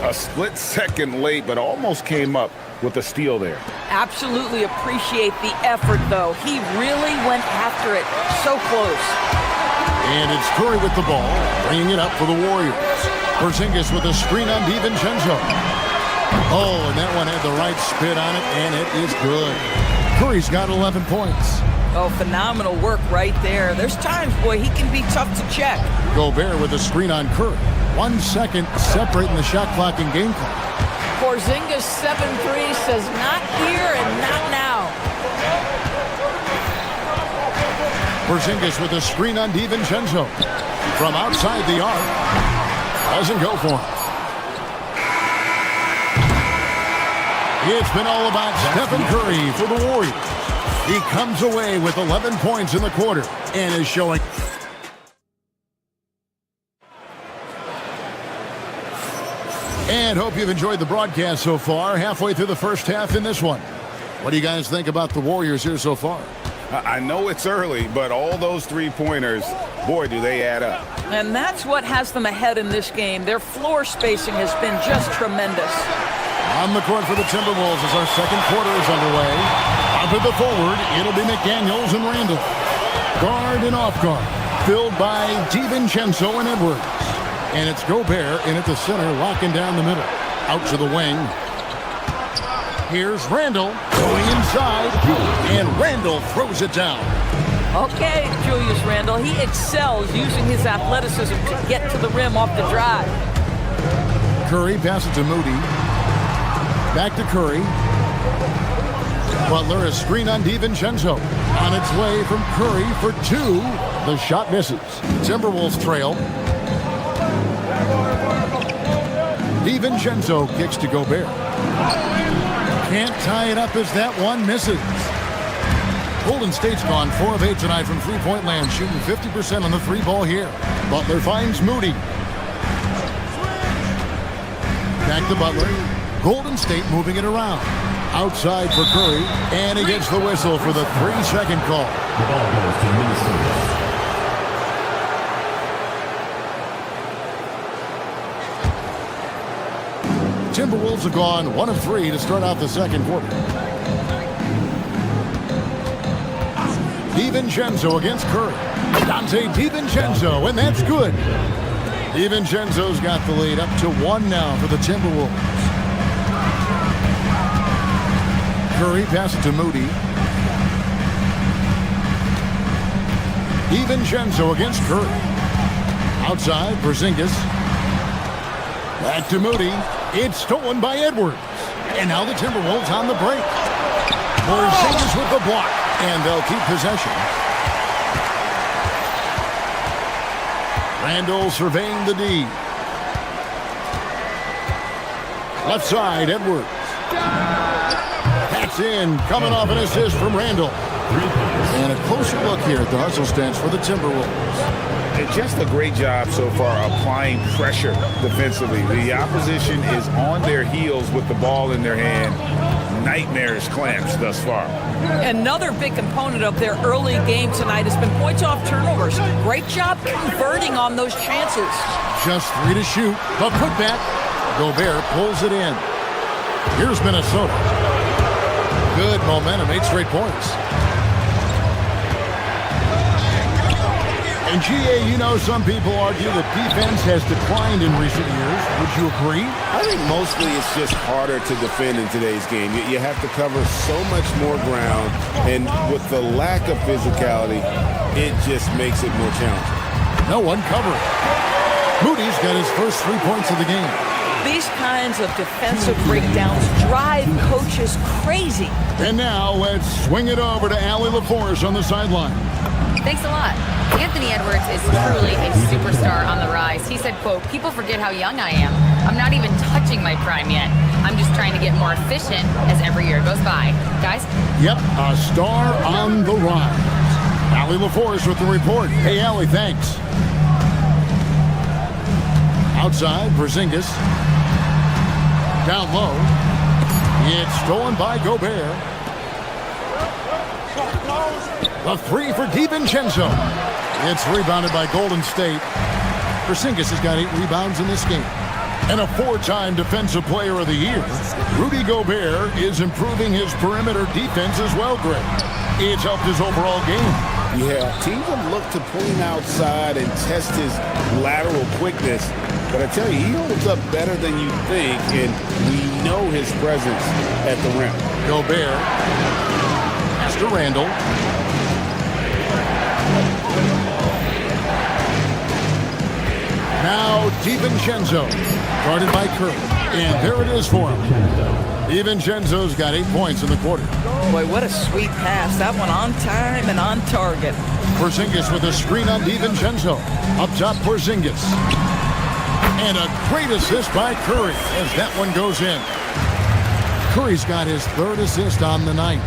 A split second late, but almost came up with a steal there. Absolutely appreciate the effort, though. He really went after it. So close. And it's Curry with the ball, bringing it up for the Warriors. Porzingis with a screen on DiVincenzo. Oh, and that one had the right spin on it, and it is good. Curry's got 11 points. Oh, phenomenal work right there. There's times, boy, he can be tough to check. Gobert with a screen on Curry. 1 second separating the shot clock and game clock. Porzingis 7-3 says not here and not now. Porzingis with a screen on DiVincenzo. From outside the arc. Doesn't go for him. It's been all about Stephen Curry for the Warriors. He comes away with 11 points in the quarter and is showing. And hope you've enjoyed the broadcast so far. Halfway through the first half in this one. What do you guys think about the Warriors here so far? I know it's early, but all those three-pointers, boy, do they add up. And that's what has them ahead in this game. Their floor spacing has been just tremendous. On the court for the Timberwolves as our second quarter is underway. Up at the forward, it'll be McDaniels and Randall. Guard and off guard, filled by DiVincenzo and Edwards. And it's Gobert in at the center, locking down the middle. Out to the wing. Here's Randall going inside, and Randall throws it down. Okay, Julius Randle, he excels using his athleticism to get to the rim off the drive. Curry passes to Moody. Back to Curry. Butler, a screen on DiVincenzo. On its way from Curry for 2. The shot misses. Timberwolves trail. DiVincenzo kicks to Gobert. Can't tie it up as that one misses. Golden State's gone 4 of 8 tonight from three-point land, shooting 50% on the three ball here. Butler finds Moody. Back to Butler. Golden State moving it around. Outside for Curry, and he gets the whistle for the 3-second call. The ball goes to Minnesota. Timberwolves have gone 1 of 3 to start out the second quarter. DiVincenzo against Curry. Dante DiVincenzo, and that's good. DiVincenzo's got the lead up to 1 now for the Timberwolves. Curry passes to Moody. DiVincenzo against Curry. Outside, Porzingis. Back to Moody. It's stolen by Edwards. And now the Timberwolves on the break. Porzingis with the block. And they'll keep possession. Randall surveying the D. Left side, Edwards. That's in. Coming off an assist from Randall. And a closer look here at the hustle stance for the Timberwolves. And just a great job so far applying pressure defensively. The opposition is on their heels with the ball in their hand. Nightmarish clamps thus far. Another big component of their early game tonight has been points off turnovers. Great job converting on those chances. Just 3 to shoot. A putback. Gobert pulls it in. Here's Minnesota. Good momentum, 8 straight points. And GA, you know, some people argue that defense has declined in recent years. Would you agree? I think mostly it's just harder to defend in today's game. You have to cover so much more ground, and with the lack of physicality, it just makes it more challenging. No one covering. Moody's got his first 3 points of the game. These kinds of defensive breakdowns drive coaches crazy. And now let's swing it over to Allie LaForce on the sideline. Thanks a lot. Anthony Edwards is truly a superstar on the rise. He said, quote, "People forget how young I am. I'm not even touching my prime yet. I'm just trying to get more efficient as every year goes by." Guys? Yep, a star on the rise. Allie LaForce with the report. Hey, Allie, thanks. Outside, Porzingis. Down low. It's stolen by Gobert. The 3 for DiVincenzo. It's rebounded by Golden State. Porzingis has got 8 rebounds in this game. And a 4-time Defensive Player of the Year. Rudy Gobert is improving his perimeter defense as well, Greg. It's helped his overall game. Yeah, teams have looked to pull him outside and test his lateral quickness. But I tell you, he holds up better than you think, and we know his presence at the rim. Gobert. Pass to Randall. Now DiVincenzo, guarded by Curry. And there it is for him. DiVincenzo's got 8 points in the quarter. Boy, what a sweet pass. That one on time and on target. Porzingis with a screen on DiVincenzo. Up top, Porzingis. And a great assist by Curry as that one goes in. Curry's got his 3rd assist on the night.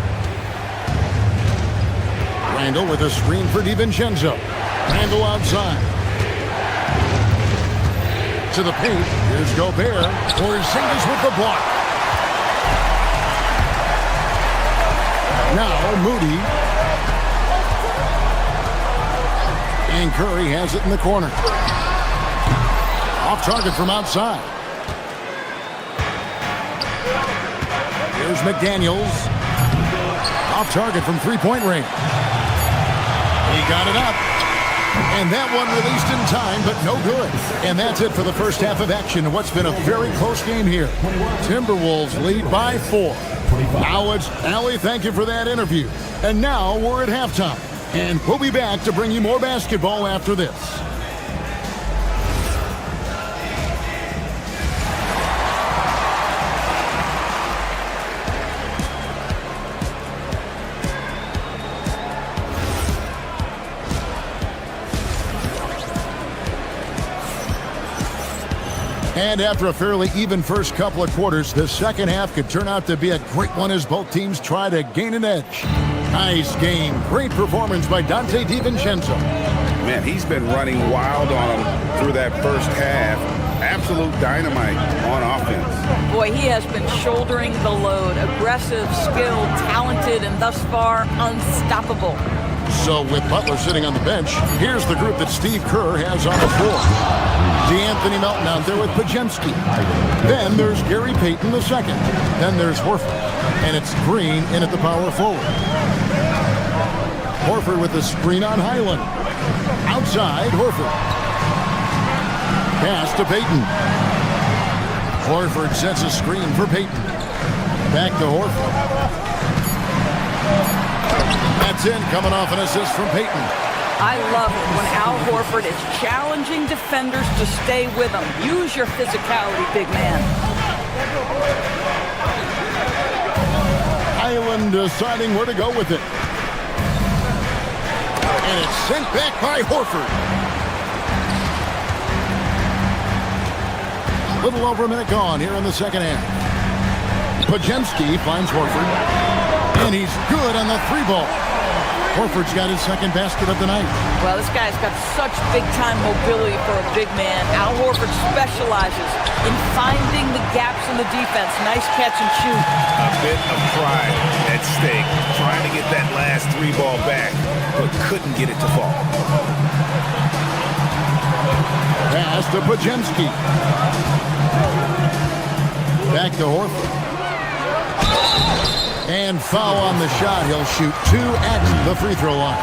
Randall with a screen for DiVincenzo. Randall outside. To the paint. Here's Gobert. Porzingis with the block. Now Moody. And Curry has it in the corner. Off target from outside. Here's McDaniels. Off target from 3-point range. He got it up. And that one released in time, but no good. And that's it for the first half of action in what's been a very close game here. Timberwolves lead by 4. Now it's Allie, thank you for that interview. And now we're at halftime. And we'll be back to bring you more basketball after this. And after a fairly even first couple of quarters, the second half could turn out to be a great one as both teams try to gain an edge. Nice game. Great performance by Donte DiVincenzo. Man, he's been running wild on him through that first half. Absolute dynamite on offense. Boy, he has been shouldering the load. Aggressive, skilled, talented, and thus far unstoppable. So with Butler sitting on the bench, here's the group that Steve Kerr has on the floor. D'Anthony Melton out there with Podziemski. Then there's Gary Payton II. Then there's Horford. And it's Green in at the power forward. Horford with the screen on Highland. Outside, Horford. Pass to Payton. Horford sets a screen for Payton. Back to Horford. That's in, coming off an assist from Payton. I love it when Al Horford is challenging defenders to stay with him. Use your physicality, big man. Highland deciding where to go with it. And it's sent back by Horford. A little over a minute gone here in the second half. Podziemski finds Horford. And he's good on the 3 ball. Horford's got his second basket of the night. Well, this guy's got such big-time mobility for a big man. Al Horford specializes in finding the gaps in the defense. Nice catch and shoot. A bit of pride at stake, trying to get that last three ball back, but couldn't get it to fall. Pass to Pajemski. Back to Horford. And foul on the shot. He'll shoot 2 at the free throw line.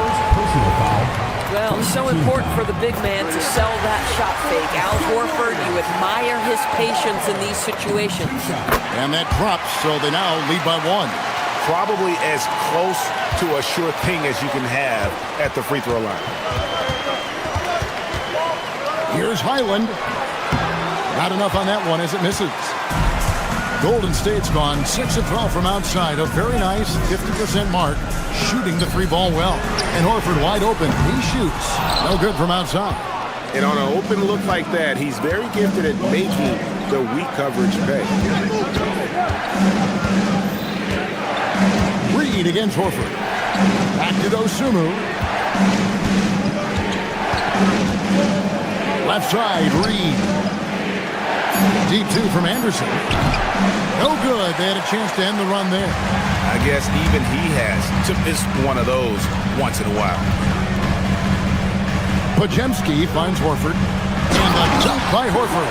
Well, it's so important for the big man to sell that shot fake. Al Horford, you admire his patience in these situations. And that drops, so they now lead by 1. Probably as close to a sure thing as you can have at the free throw line. Here's Highland. Not enough on that one as it misses. Golden State's gone 6 of 12 from outside. A very nice 50% mark. Shooting the 3-ball well. And Horford wide open. He shoots. No good from outside. And on an open look like that, he's very gifted at making the weak coverage pay. Reed against Horford. Back to Dosunmu. Left side, Reed. Deep 2 from Anderson. No good. They had a chance to end the run there. I guess even he has to miss one of those once in a while. Pajemski finds Horford. And a dunk by Horford.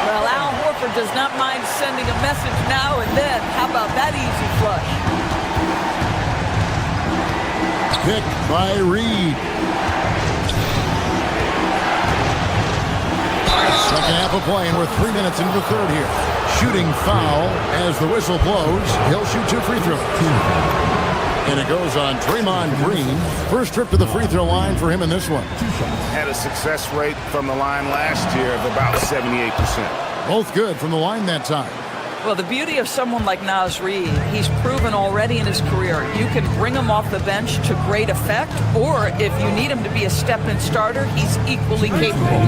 Well, Al Horford does not mind sending a message now and then. How about that easy flush? Pick by Reed. Second half of play, and we're 3 minutes into the third here. Shooting foul as the whistle blows. He'll shoot 2 free throws. And it goes on Draymond Green. First trip to the free throw line for him in this one. Had a success rate from the line last year of about 78%. Both good from the line that time. Well, the beauty of someone like Naz Reid, he's proven already in his career, you can bring him off the bench to great effect, or if you need him to be a step-in starter, he's equally capable.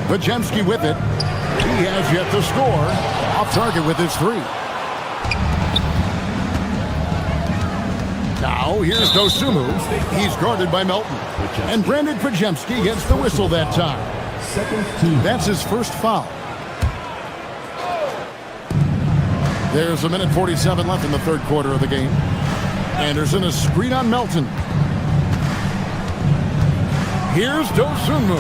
Pajemski with it. He has yet to score. Off target with his 3. Now, here's Dosunmu. He's guarded by Melton. And Brandon Pajemski gets the whistle that time. That's his first foul. There's 1:47 left in the third quarter of the game. Anderson, a screen on Melton. Here's Dosunmu.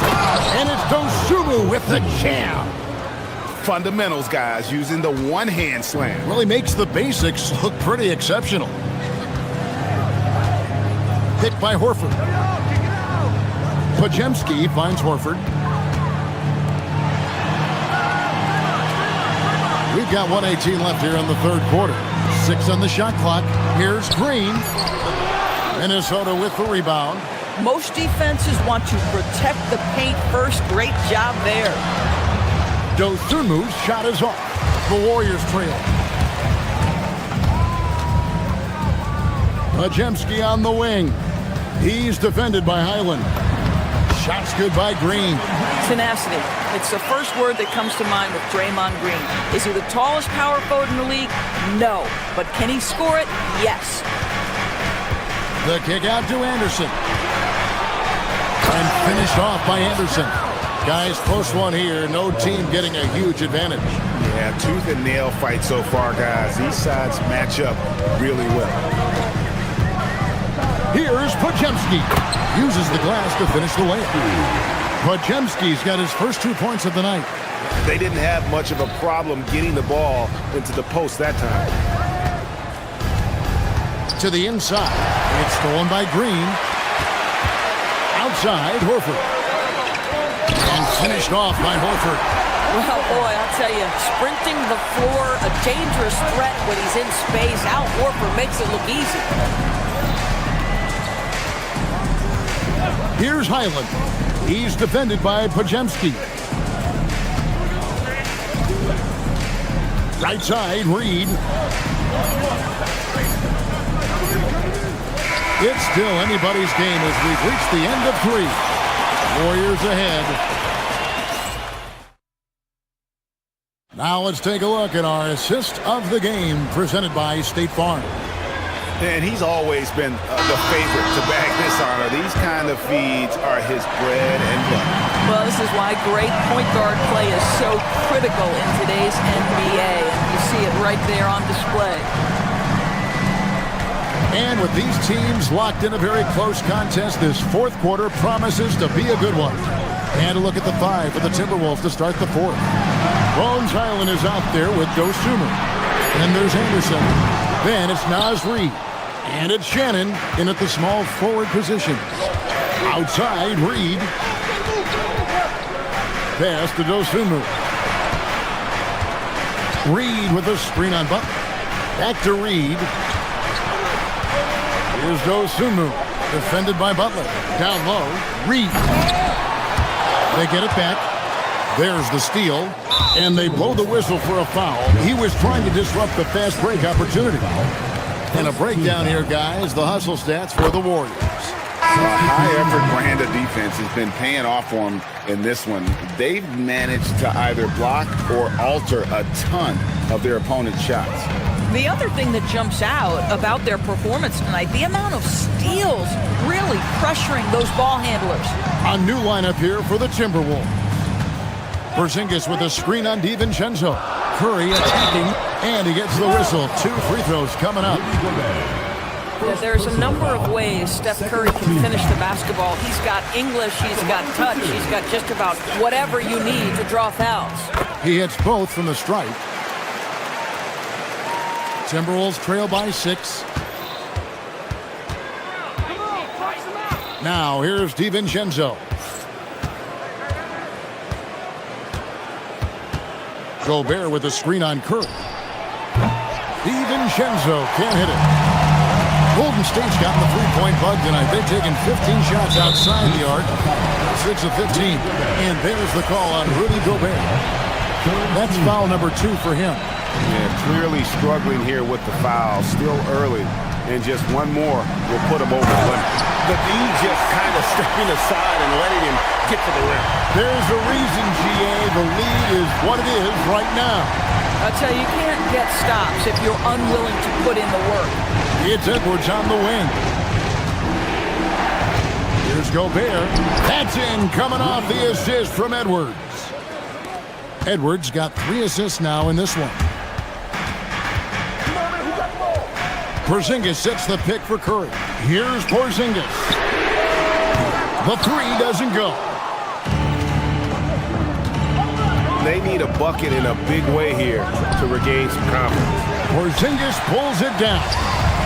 And it's Dosunmu with the jam. Fundamentals, guys, using the one-hand slam. Really makes the basics look pretty exceptional. Picked by Horford. Pajemski finds Horford. We've got 1:18 left here in the third quarter. 6 on the shot clock. Here's Green. Minnesota with the rebound. Most defenses want to protect the paint first. Great job there. Dosunmu's shot is off. The Warriors trail. Pajemski on the wing. He's defended by Highland. Shots good by Green. Tenacity. It's the first word that comes to mind with Draymond Green. Is he the tallest power forward in the league? No. But can he score it? Yes. The kick out to Anderson. And finished off by Anderson. Guys, close one here. No team getting a huge advantage. Yeah, tooth and nail fight so far, guys. These sides match up really well. Here's Pajemski. Uses the glass to finish the layup. Pajemski's got his first 2 points of the night. They didn't have much of a problem getting the ball into the post that time. To the inside. It's stolen by Green. Outside, Horford. And finished off by Horford. Well, boy, I'll tell you, sprinting the floor, a dangerous threat when he's in space. Al Horford makes it look easy. Here's Highland. He's defended by Pajemski. Right side, Reed. It's still anybody's game as we've reached the end of 3. Warriors ahead. Now let's take a look at our assist of the game presented by State Farm. And he's always been the favorite to bag this honor. These kind of feeds are his bread and butter. Well, this is why great point guard play is so critical in today's NBA. And you see it right there on display. And with these teams locked in a very close contest, this fourth quarter promises to be a good one. And a look at the 5 for the Timberwolves to start the fourth. Bones Highland is out there with Dosunmu. And there's Anderson. Then it's Naz Reid. And it's Shannon in at the small forward position. Outside, Reid. Pass to Dosunmu. Reid with a screen on Butler. Back to Reid. Here's Dosunmu. Defended by Butler. Down low. Reid. They get it back. There's the steal. And they blow the whistle for a foul. He was trying to disrupt the fast break opportunity. And a breakdown here, guys. The hustle stats for the Warriors. A high-effort brand of defense has been paying off for them in this one. They've managed to either block or alter a ton of their opponent's shots. The other thing that jumps out about their performance tonight, the amount of steals really pressuring those ball handlers. A new lineup here for the Timberwolves. Porzingis with a screen on DiVincenzo. Curry attacking, and he gets the whistle. 2 free throws coming up. Yeah, there's a number of ways Steph Curry can finish the basketball. He's got English, he's got touch, he's got just about whatever you need to draw fouls. He hits both from the stripe. Timberwolves trail by 6. Now here's DiVincenzo. Gobert with a screen on Curry. DiVincenzo can't hit it. Golden State's gotten the three-point bug tonight. They've taken 15 shots outside the arc. 6 of 15. And there's the call on Rudy Gobert. That's foul number 2 for him. Yeah, clearly struggling here with the foul. Still early. And just one more will put him over the limit. The D just kind of stepping aside and letting him get to the rim. There's a reason, GA. The lead is what it is right now. I'll tell you, you can't get stops if you're unwilling to put in the work. It's Edwards on the wing. Here's Gobert. That's in, coming off the assist from Edwards. Edwards got 3 assists now in this one. Porzingis sets the pick for Curry. Here's Porzingis. The 3 doesn't go. They need a bucket in a big way here to regain some confidence. Porzingis pulls it down.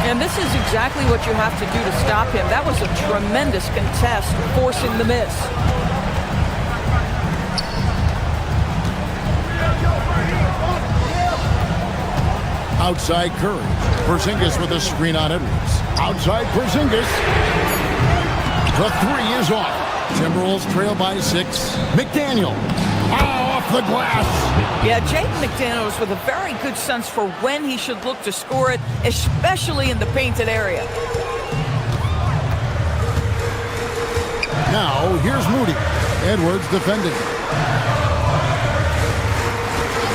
And this is exactly what you have to do to stop him. That was a tremendous contest, forcing the miss. Outside Curry. Porzingis with a screen on Edwards. Outside Porzingis. The 3 is off. Timberwolves trail by 6. McDaniel. Off the glass. Yeah, Jaden McDaniels with a very good sense for when he should look to score it, especially in the painted area. Now, here's Moody. Edwards defending.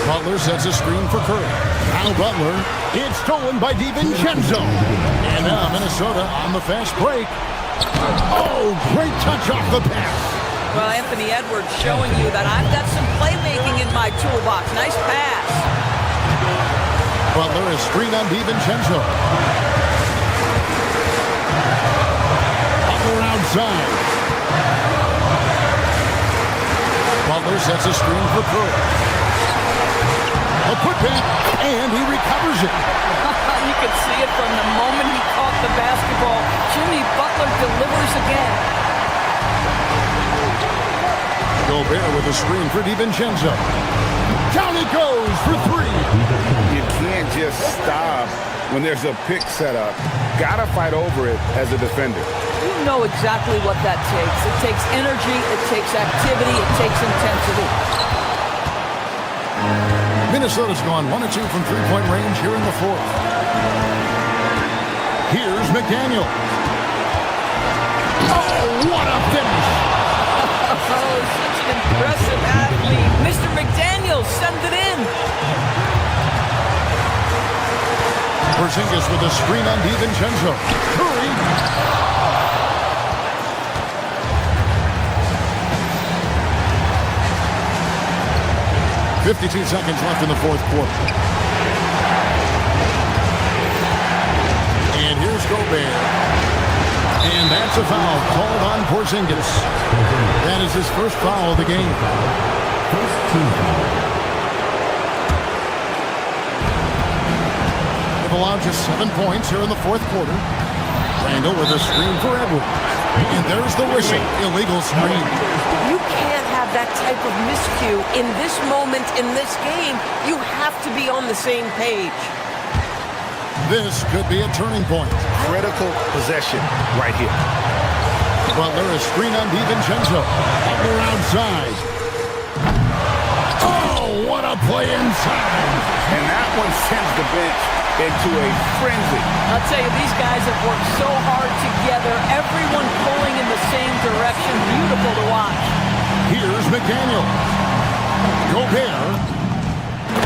Butler sets a screen for Curry. Now Butler. It's stolen by DiVincenzo. And now Minnesota on the fast break. Oh, great touch off the pass. Well, Anthony Edwards showing you that I've got some playmaking in my toolbox. Nice pass. Butler is screen on DiVincenzo. Butler outside. Butler sets a screen for Curry. A putback, and he recovers it. You can see it from the moment he caught the basketball. Jimmy Butler delivers again. Gobert with a screen for DiVincenzo. Down it goes for 3. You can't just stop when there's a pick set up. Gotta fight over it as a defender. You know exactly what that takes. It takes energy, it takes activity, it takes intensity. Minnesota's gone 1 of 2 from three-point range here in the fourth. Here's McDaniel. Oh, what a finish! Oh, such an impressive athlete. Mr. McDaniel sends it in. Porzingis with a screen on DiVincenzo. Curry. 52 seconds left in the fourth quarter. And here's Gobert. And that's a foul called on Porzingis. That is his first foul of the game. First team foul. They've allowed just 7 points here in the fourth quarter. Randall with a screen for Edwards. And there's the whistle. Illegal screen. You can't have that type of miscue in this moment in this game. You have to be on the same page. This could be a turning point. Critical possession right here. Butler, a screen on DiVincenzo. Butler outside. Oh, what a play inside. And that one sends the bench into a frenzy. I'll tell you, these guys have worked so hard together. Everyone pulling in the same direction. Beautiful to watch. Here's McDaniel. Gobert.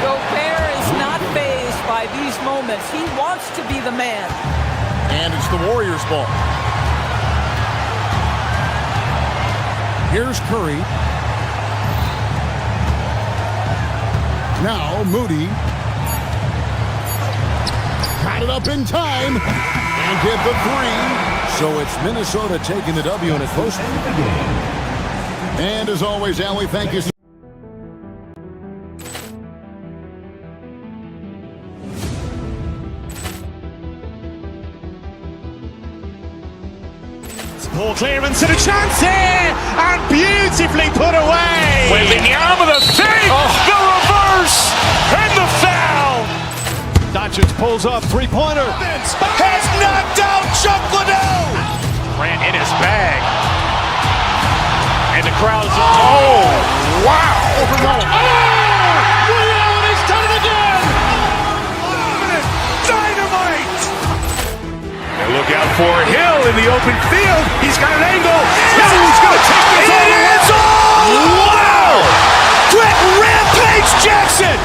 Gobert is not fazed by these moments. He wants to be the man. And it's the Warriors' ball. Here's Curry. Now Moody. Got it up in time. And get the three. So it's Minnesota taking the W in a close game. And as always, Allie, thank you. Poor clearance and a chance here, and beautifully put away. Wembanyama the fake, the reverse, and the foul. Doncic pulls up, three-pointer. Has knocked out Chuck Liddell. Ran in his bag. And the crowd's, oh, wow. Liddell, and he's done it again. Dynamite. And look out for Hill in the open field. He's got an angle. He's going to take this all the way. Wow! Quick Rampage Jackson.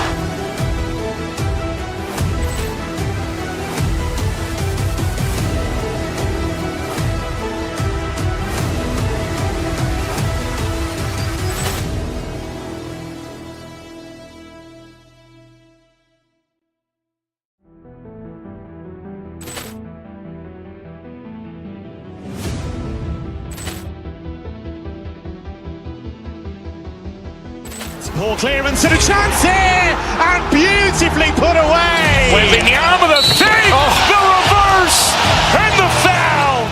Poor clearance and a chance here, and beautifully put away. Wembanyama the fake, the reverse, and the foul.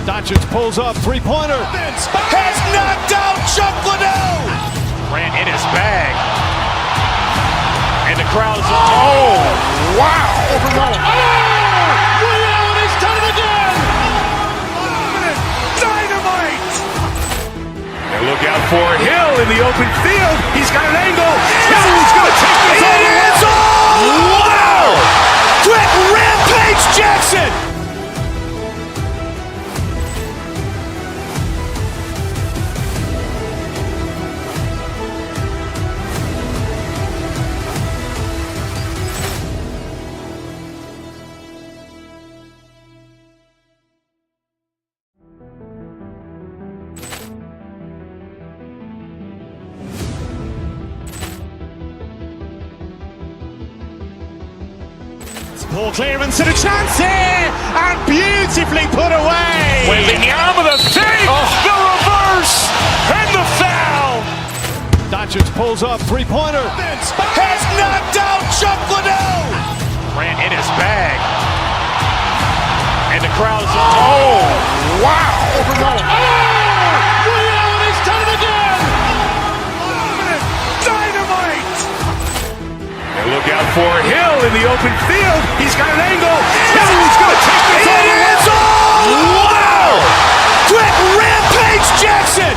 Doncic pulls up, three-pointer. Has knocked out Chuck Liddell. Ran in his bag. And the crowd's, oh, wow. Liddell, and he's done it again. Dynamite. And look out for Hill in the open field. He's got an angle. He's going to take this all the way. Wow! Quick Rampage Jackson. Poor clearance and a chance here, and beautifully put away. Wembanyama the fake, the reverse, and the foul. Doncic pulls up, three-pointer. Has knocked out Chuck Liddell. Ran in his bag. And the crowd's, oh, wow. Liddell, and he's done it again. Dynamite. And look out for Hill in the open field. He's got an angle. He's going to take this all the way. Wow! Quick Rampage Jackson.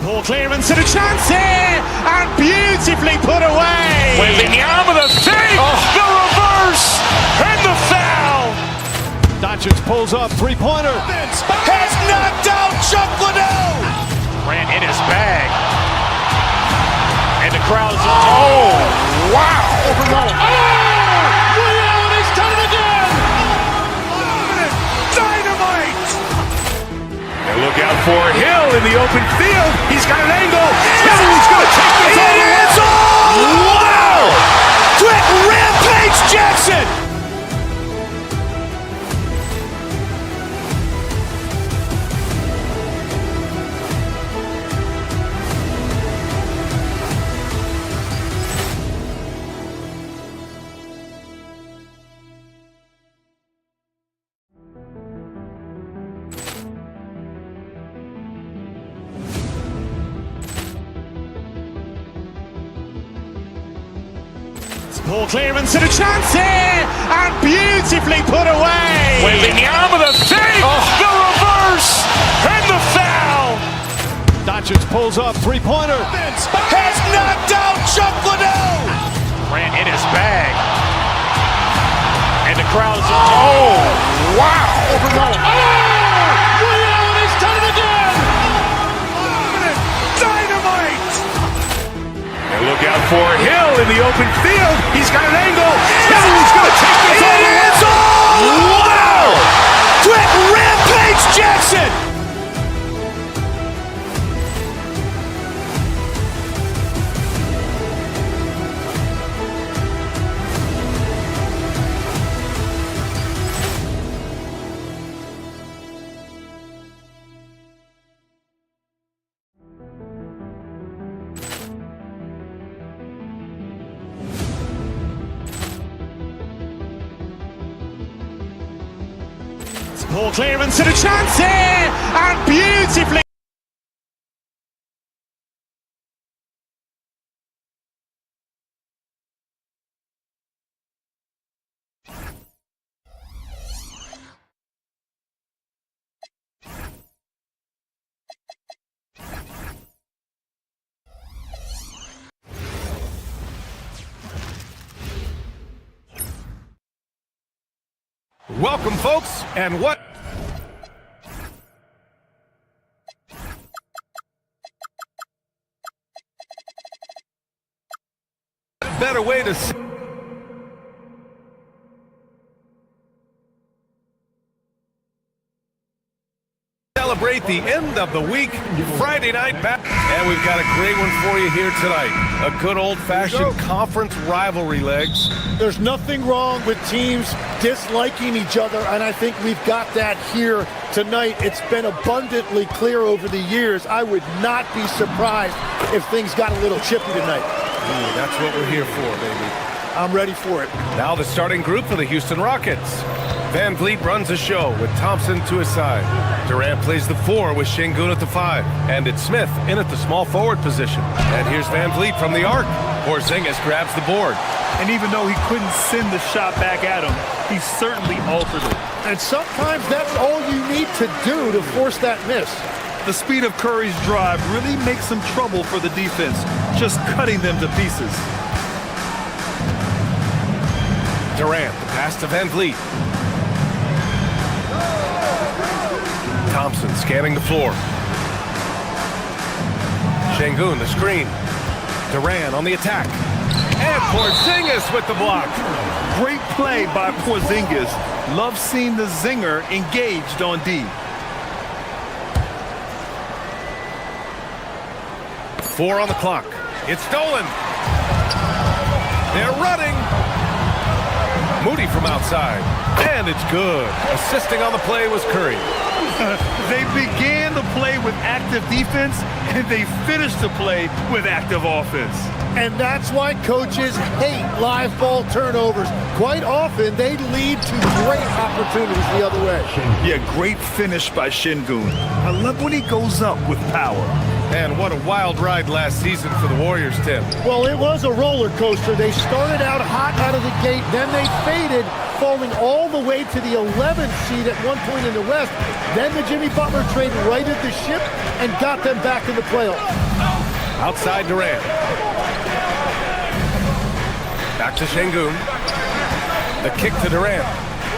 Poor clearance and a chance here, and beautifully put away. Wembanyama the save, the reverse, and the foul. Doncic pulls up, three-pointer. Has knocked out Chuck Liddell. Grant in his bag. And the crowd's wow. He's done it again. Dynamite. And look out for Hill in the open field. He's got an angle. He's going to take this all the way. Wow! Quick Rampage Jackson. Poor clearance and a chance here, and beautifully put away. Wembanyama the save, the reverse, and the foul. Doncic pulls up, three-pointer. Has knocked out Chuck Liddell. Grant in his bag. And the crowd's wow. He's done it again. Dynamite. And look out for Hill in the open field. He's got an angle. He's going to take this all the way. Wow! Quick Rampage Jackson. Poor clearance and a chance here, and beautifully. Welcome, folks, and what? Better way to celebrate the end of the week, Friday night back. And we've got a great one for you here tonight. A good old-fashioned conference rivalry, Legs. There's nothing wrong with teams disliking each other, and I think we've got that here tonight. It's been abundantly clear over the years. I would not be surprised if things got a little chippy tonight. Ooh, that's what we're here for, baby. I'm ready for it. Now the starting group for the Houston Rockets. Van Vliet runs the show with Thompson to his side. Durant plays the 4 with Şengün at the 5. And it's Smith in at the small forward position. And here's Van Vliet from the arc. Porzingis grabs the board. And even though he couldn't send the shot back at him, he certainly altered it. And sometimes that's all you need to do to force that miss. The speed of Curry's drive really makes some trouble for the defense, just cutting them to pieces. Durant, the pass to Van Vliet. Thompson scanning the floor. Şengün, the screen. Durant on the attack. And Porzingis with the block. Great play by Porzingis. Love seeing the zinger engaged on D. 4 on the clock. It's stolen. They're running. Moody from outside. And it's good. Assisting on the play was Curry. They began the play with active defense, and they finished the play with active offense. And that's why coaches hate live ball turnovers. Quite often, they lead to great opportunities the other way. Yeah, great finish by Şengün. I love when he goes up with power. And what a wild ride last season for the Warriors, Tim. Well, it was a roller coaster. They started out hot out of the gate, then they faded, falling all the way to the 11th seed at one point in the West. Then the Jimmy Butler trade righted the ship and got them back in the playoffs. Outside Durant. Back to Şengün. The kick to Durant.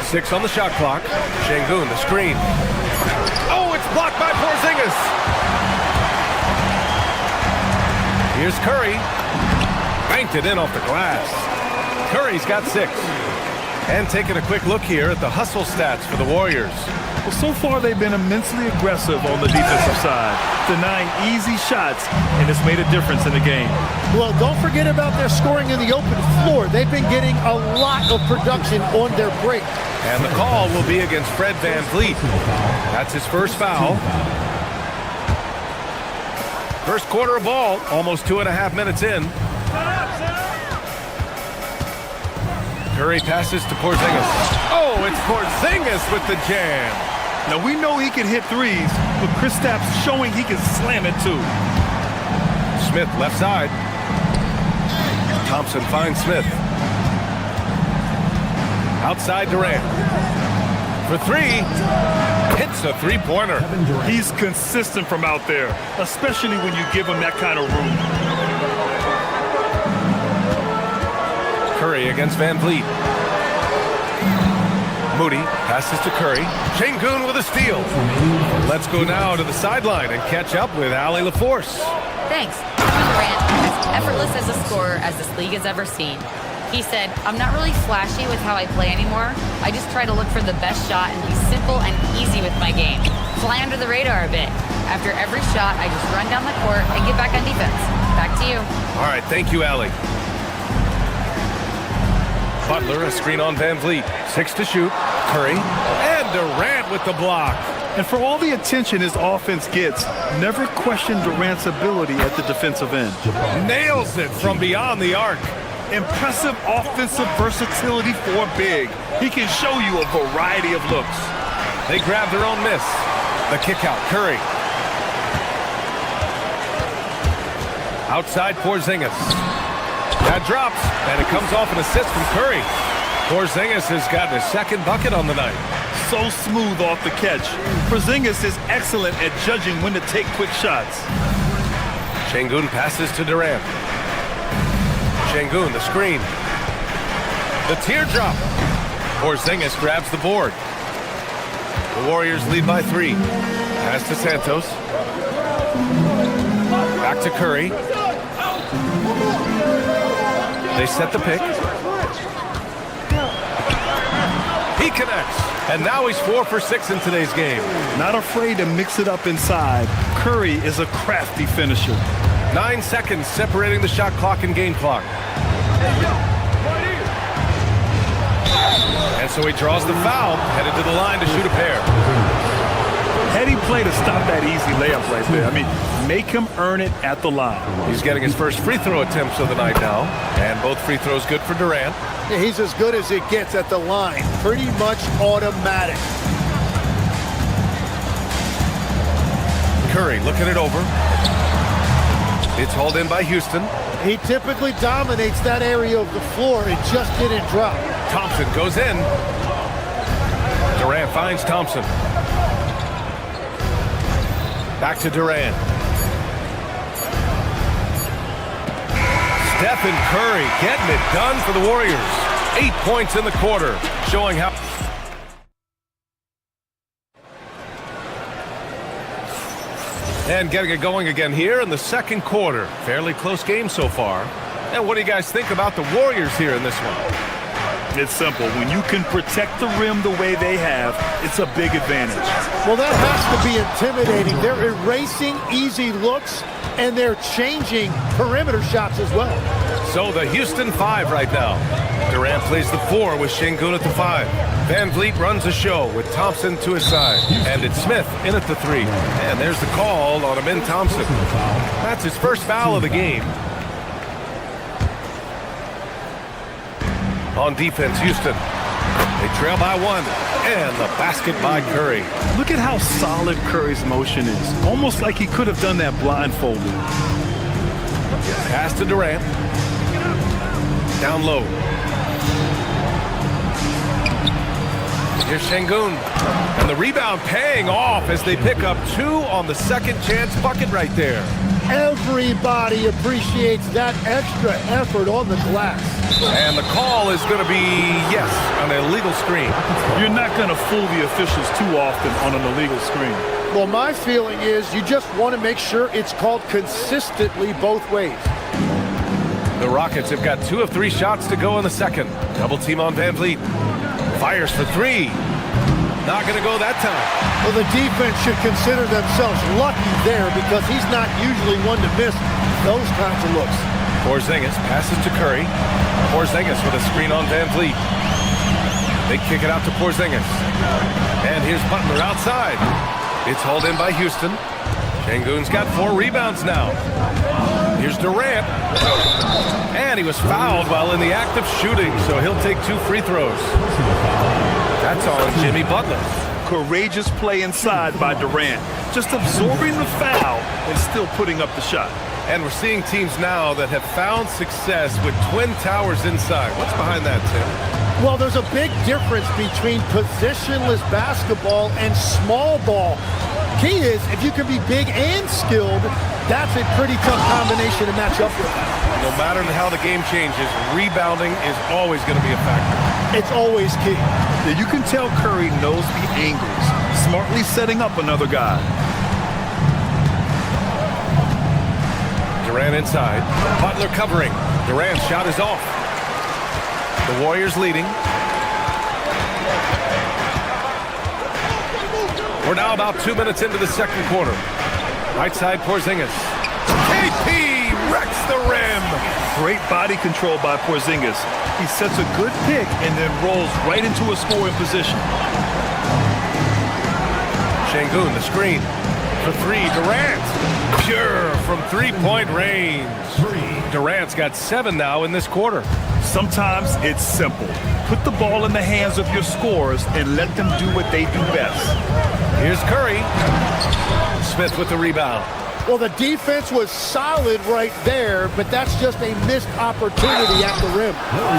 6 on the shot clock. Şengün, the screen. Oh, it's blocked by Porzingis. Here's Curry. Banked it in off the glass. Curry's got 6. And taking a quick look here at the hustle stats for the Warriors. Well, so far they've been immensely aggressive on the defensive side, denying easy shots, and it's made a difference in the game. Well, don't forget about their scoring in the open floor. They've been getting a lot of production on their break. And the call will be against Fred VanVleet. That's his first foul. First quarter of ball, almost 2.5 minutes in. Curry passes to Porzingis. Oh, it's Porzingis with the jam. Now, we know he can hit threes, but Kristaps showing he can slam it too. Smith left side. Thompson finds Smith. Outside Durant. For 3. Hits a three-pointer. He's consistent from out there, especially when you give him that kind of room. Curry against VanVleet. Moody passes to Curry. Şengün with a steal. Let's go now to the sideline and catch up with Allie LaForce. Thanks. Durant, as effortless as a scorer as this league has ever seen. He said, I'm not really flashy with how I play anymore. I just try to look for the best shot and be simple and easy with my game. Fly under the radar a bit. After every shot, I just run down the court and get back on defense. Back to you. All right, thank you, Allie. Butler, a screen on VanVleet. 6 to shoot. Curry. And Durant with the block. And for all the attention his offense gets, never question Durant's ability at the defensive end. Nails it from beyond the arc. Impressive offensive versatility for a big. He can show you a variety of looks. They grab their own miss. The kick out, Curry. Outside Porzingis. That drops, and it comes off an assist from Curry. Porzingis has gotten his second bucket on the night. So smooth off the catch. Porzingis is excellent at judging when to take quick shots. Şengün passes to Durant. Şengün, the screen. The teardrop. Porzingis grabs the board. The Warriors lead by 3. Pass to Santos. Back to Curry. They set the pick. He connects. And now he's 4 for 6 in today's game. Not afraid to mix it up inside. Curry is a crafty finisher. 9 seconds separating the shot clock and game clock. And so he draws the foul, headed to the line to shoot a pair. Heady play to stop that easy layup right there. I mean, make him earn it at the line. He's getting his first free throw attempts of the night now. And both free throws good for Durant. Yeah, he's as good as it gets at the line. Pretty much automatic. Curry looking it over. It's hauled in by Houston. He typically dominates that area of the floor. It just didn't drop. Thompson goes in. Durant finds Thompson. Back to Durant. Stephen Curry getting it done for the Warriors. 8 points in the quarter, showing how... And getting it going again here in the second quarter. Fairly close game so far. And what do you guys think about the Warriors here in this one? It's simple. When you can protect the rim the way they have, it's a big advantage. Well, that has to be intimidating. They're erasing easy looks, and they're changing perimeter shots as well. So the Houston 5 right now. Durant plays the 4 with Şengün at the 5. VanVleet runs the show with Thompson to his side. And it's Smith in at the 3. And there's the call on Amin Thompson. That's his first foul of the game. On defense, Houston. They trail by 1. And the basket by Curry. Look at how solid Curry's motion is. Almost like he could have done that blindfolded. Pass to Durant. Down low. Here's Şengün. And the rebound paying off as they pick up 2 on the second chance bucket right there. Everybody appreciates that extra effort on the glass. And the call is going to be, yes, an illegal screen. You're not going to fool the officials too often on an illegal screen. Well, my feeling is you just want to make sure it's called consistently both ways. The Rockets have got 2 of 3 shots to go in the second. Double team on Van Vliet. Fires for 3. Not going to go that time. Well, the defense should consider themselves lucky there because he's not usually one to miss those kinds of looks. Porzingis passes to Curry. Porzingis with a screen on Van Vliet. They kick it out to Porzingis. And here's Butler outside. It's hauled in by Houston. Şengün's got 4 rebounds now. Here's Durant. And he was fouled while in the act of shooting, so he'll take 2 free throws. That's on Jimmy Butler. Courageous play inside by Durant. Just absorbing the foul and still putting up the shot. And we're seeing teams now that have found success with twin towers inside. What's behind that, Tim? Well, there's a big difference between positionless basketball and small ball. Key is, if you can be big and skilled, that's a pretty tough combination to match up with. No matter how the game changes, rebounding is always going to be a factor. It's always key. Yeah, you can tell Curry knows the angles, smartly setting up another guy. Durant inside. Butler covering. Durant's shot is off. The Warriors leading. We're now about 2 minutes into the second quarter. Right side, Porzingis. KP wrecks the rim. Great body control by Porzingis. He sets a good pick and then rolls right into a scoring position. Şengün, the screen. For 3, Durant. Pure from 3-point range. Durant's got 7 now in this quarter. Sometimes it's simple. Put the ball in the hands of your scorers and let them do what they do best. Here's Curry. Smith with the rebound. Well, the defense was solid right there, but that's just a missed opportunity at the rim.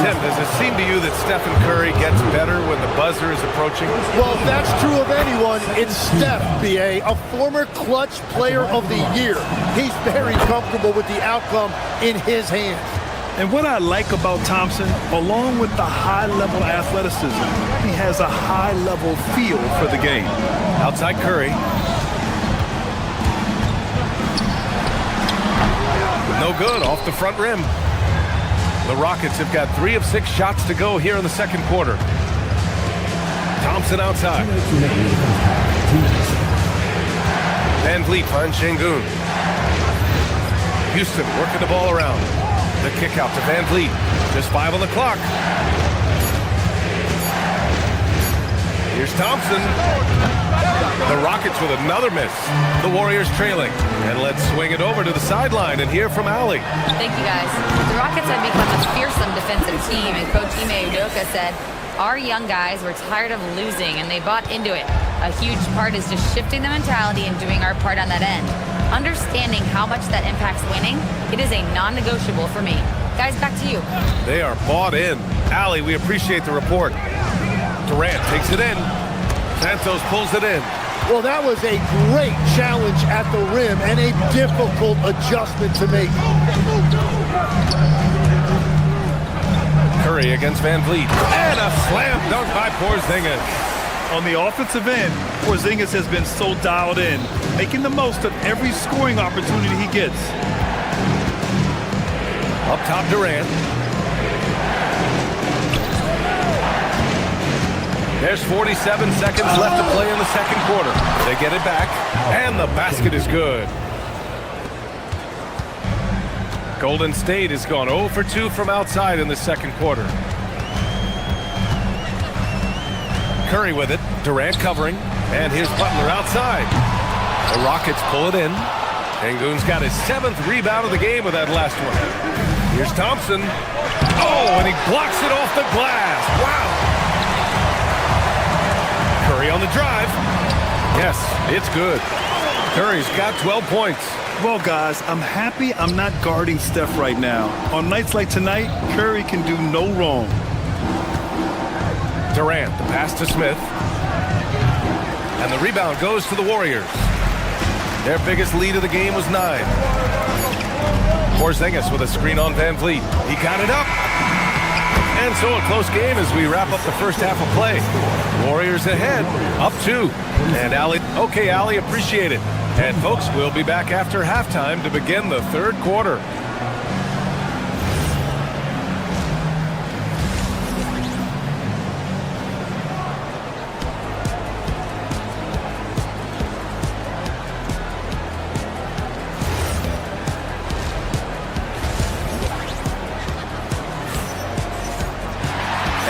Tim, does it seem to you that Stephen Curry gets better when the buzzer is approaching? Well, if that's true of anyone, it's Steph, B.A., a former clutch player of the year. He's very comfortable with the outcome in his hands. And what I like about Thompson, along with the high-level athleticism, he has a high-level feel for the game. Outside Curry. No good, off the front rim. The Rockets have got 3 of 6 shots to go here in the second quarter. Thompson outside. Van Vliet finds Şengün. Houston working the ball around. The kick out to Van Vliet. Just 5 on the clock. Here's Thompson. The Rockets with another miss. The Warriors trailing. And let's swing it over to the sideline and hear from Allie. Thank you, guys. The Rockets have become a fearsome defensive team, and Coach Ime Udoka said, our young guys were tired of losing, and they bought into it. A huge part is just shifting the mentality and doing our part on that end. Understanding how much that impacts winning, it is a non-negotiable for me. Guys, back to you. They are bought in. Allie, we appreciate the report. Durant takes it in. Santos pulls it in. Well, that was a great challenge at the rim and a difficult adjustment to make. Curry against Van Vliet. And a slam dunk by Porzingis. On the offensive end, Porzingis has been so dialed in, making the most of every scoring opportunity he gets. Up top, Durant. There's 47 seconds left to play in the second quarter. They get it back, and the basket is good. Golden State has gone 0 for 2 from outside in the second quarter. Curry with it. Durant covering. And here's Butler outside. The Rockets pull it in. Şengün's got his 7th rebound of the game with that last one. Here's Thompson. Oh, and he blocks it off the glass. Wow. Curry on the drive. Yes, it's good. Curry's got 12 points. Well, guys, I'm happy I'm not guarding Steph right now. On nights like tonight, Curry can do no wrong. Durant, the pass to Smith. And the rebound goes to the Warriors. Their biggest lead of the game was 9. Porzingis with a screen on Van Vliet. He got it up. And so a close game as we wrap up the first half of play. Warriors ahead, up 2. And Allie, okay, Allie, appreciate it. And folks, we'll be back after halftime to begin the third quarter.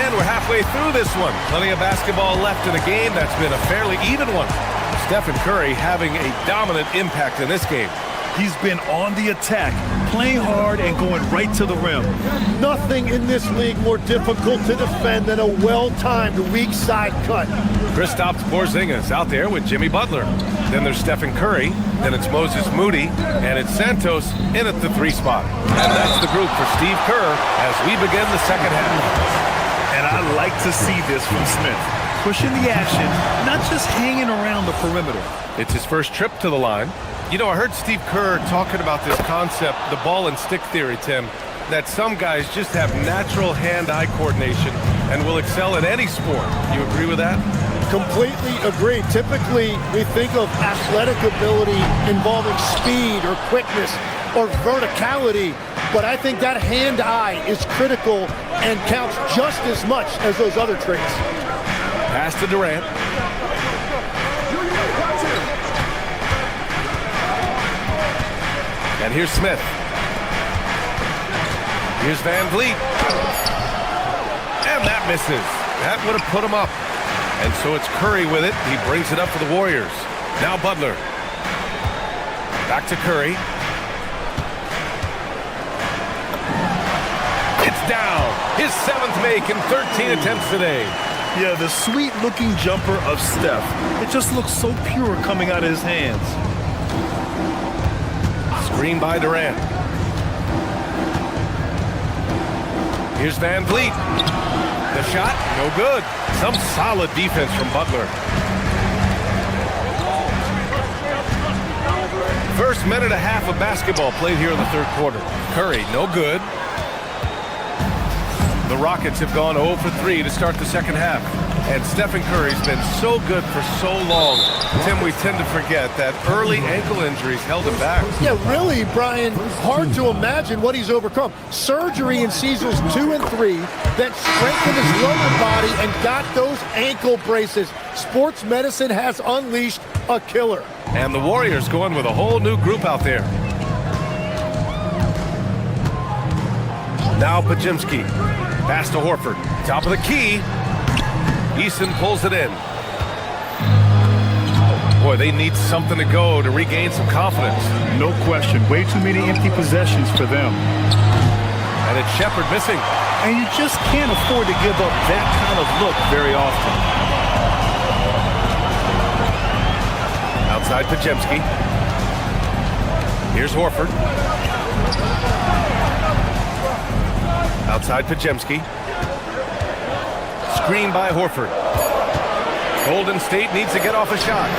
We're halfway through this one. Plenty of basketball left in a game that's been a fairly even one. Stephen Curry having a dominant impact in this game. He's been on the attack, playing hard and going right to the rim. Nothing in this league more difficult to defend than a well-timed weak side cut. Kristaps Porzingis out there with Jimmy Butler. Then there's Stephen Curry. Then it's Moses Moody. And it's Santos in at the 3 spot. And that's the group for Steve Kerr as we begin the second half. And I like to see this from Smith. Pushing the action, not just hanging around the perimeter. It's his first trip to the line. You know, I heard Steve Kerr talking about this concept, the ball and stick theory, Tim, that some guys just have natural hand-eye coordination and will excel at any sport. You agree with that? Completely agree. Typically, we think of athletic ability involving speed or quickness or verticality, but I think that hand-eye is critical and counts just as much as those other traits. Pass to Durant. And here's Smith. Here's Van Vliet. And that misses. That would have put him up. And so it's Curry with it. He brings it up for the Warriors. Now Butler. Back to Curry. It's down. His 7th make in 13 attempts today. Yeah, the sweet-looking jumper of Steph. It just looks so pure coming out of his hands. Screen by Durant. Here's Van Vliet. The shot, no good. Some solid defense from Butler. First minute and a half of basketball played here in the third quarter. Curry, no good. The Rockets have gone 0 for 3 to start the second half. And Stephen Curry's been so good for so long. Tim, we tend to forget that early ankle injuries held him back. Yeah, really, Brian, hard to imagine what he's overcome. Surgery in seasons 2 and 3 that strengthened his lower body and got those ankle braces. Sports medicine has unleashed a killer. And the Warriors going with a whole new group out there. Now Pajimski. Pass to Horford. Top of the key. Eason pulls it in. Boy, they need something to go to regain some confidence. No question. Way too many empty possessions for them. And it's Shepherd missing. And you just can't afford to give up that kind of look very often. Outside Pajemski. Here's Horford. Outside Pajemski. Screen by Horford. Golden State needs to get off a shot.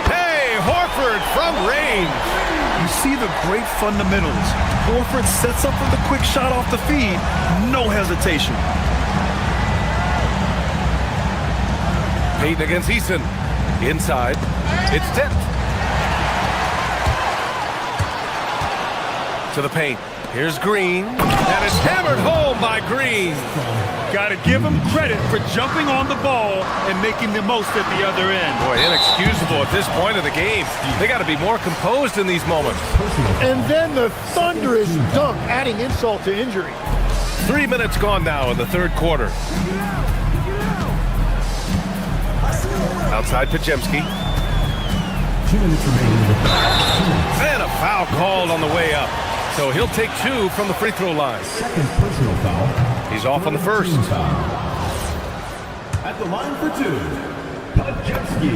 Hey, Horford from range. You see the great fundamentals. Horford sets up with a quick shot off the feed. No hesitation. Payton against Eason. Inside. It's tipped. To the paint. Here's Green. And it's hammered home by Green. Got to give him credit for jumping on the ball and making the most at the other end. Boy, inexcusable at this point of the game. They got to be more composed in these moments. And then the thunderous dunk, adding insult to injury. 3 minutes gone now in the third quarter. Outside Pajemski. 2 minutes remaining. And a foul called on the way up. So he'll take 2 from the free throw line. Second personal foul. He's off on the first. At the line for 2, Pajemski.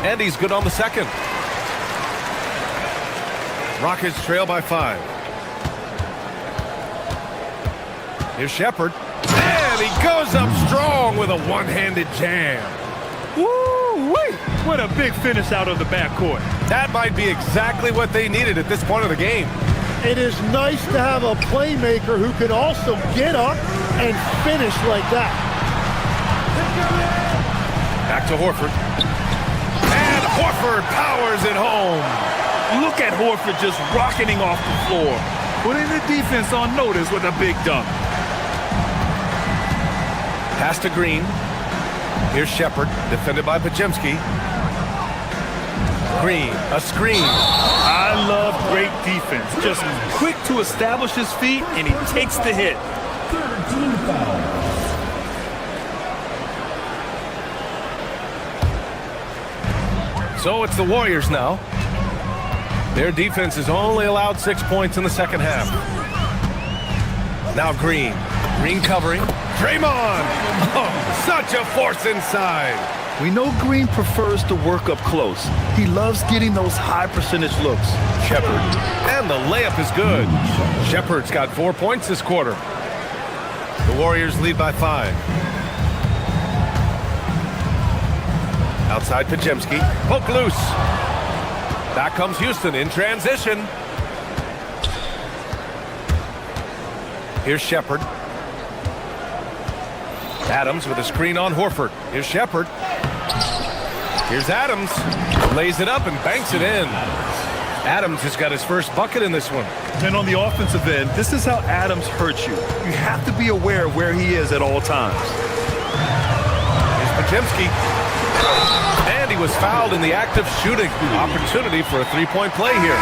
And he's good on the second. Rockets trail by 5. Here's Shepherd. And he goes up strong with a one-handed jam. Woo-wee! What a big finish out of the backcourt. That might be exactly what they needed at this point of the game. It is nice to have a playmaker who can also get up and finish like that. Back to Horford. And Horford powers it home. Look at Horford just rocketing off the floor, putting the defense on notice with a big dunk. Pass to Green. Here's Shepard, defended by Podziemski. Green, a screen. I love great defense. Just quick to establish his feet, and he takes the hit. So it's the Warriors now. Their defense has only allowed 6 points in the second half. Now Green. Green covering. Draymond! Oh, such a force inside. We know Green prefers to work up close. He loves getting those high percentage looks. Shepard. And the layup is good. Shepard's got 4 points this quarter. The Warriors lead by 5. Outside Podziemski. Poke loose. Back comes Houston in transition. Here's Shepard. Adams with a screen on Horford. Here's Shepard. Here's Adams. Lays it up and banks it in. Adams has got his first bucket in this one. And on the offensive end, this is how Adams hurts you. You have to be aware of where he is at all times. Here's Podziemski. And he was fouled in the act of shooting. Opportunity for a three-point play here.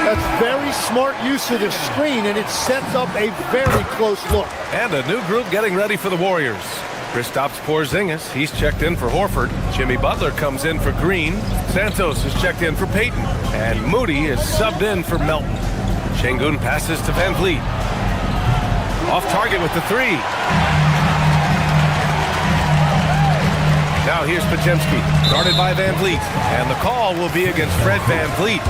That's very smart use of the screen, and it sets up a very close look. And a new group getting ready for the Warriors. Kristaps Porzingis, he's checked in for Horford. Jimmy Butler comes in for Green. Santos is checked in for Payton. And Moody is subbed in for Melton. Şengün passes to Van Vliet. Off target with the three. Now here's Podziemski, guarded by Van Vliet. And the call will be against Fred Van Vliet.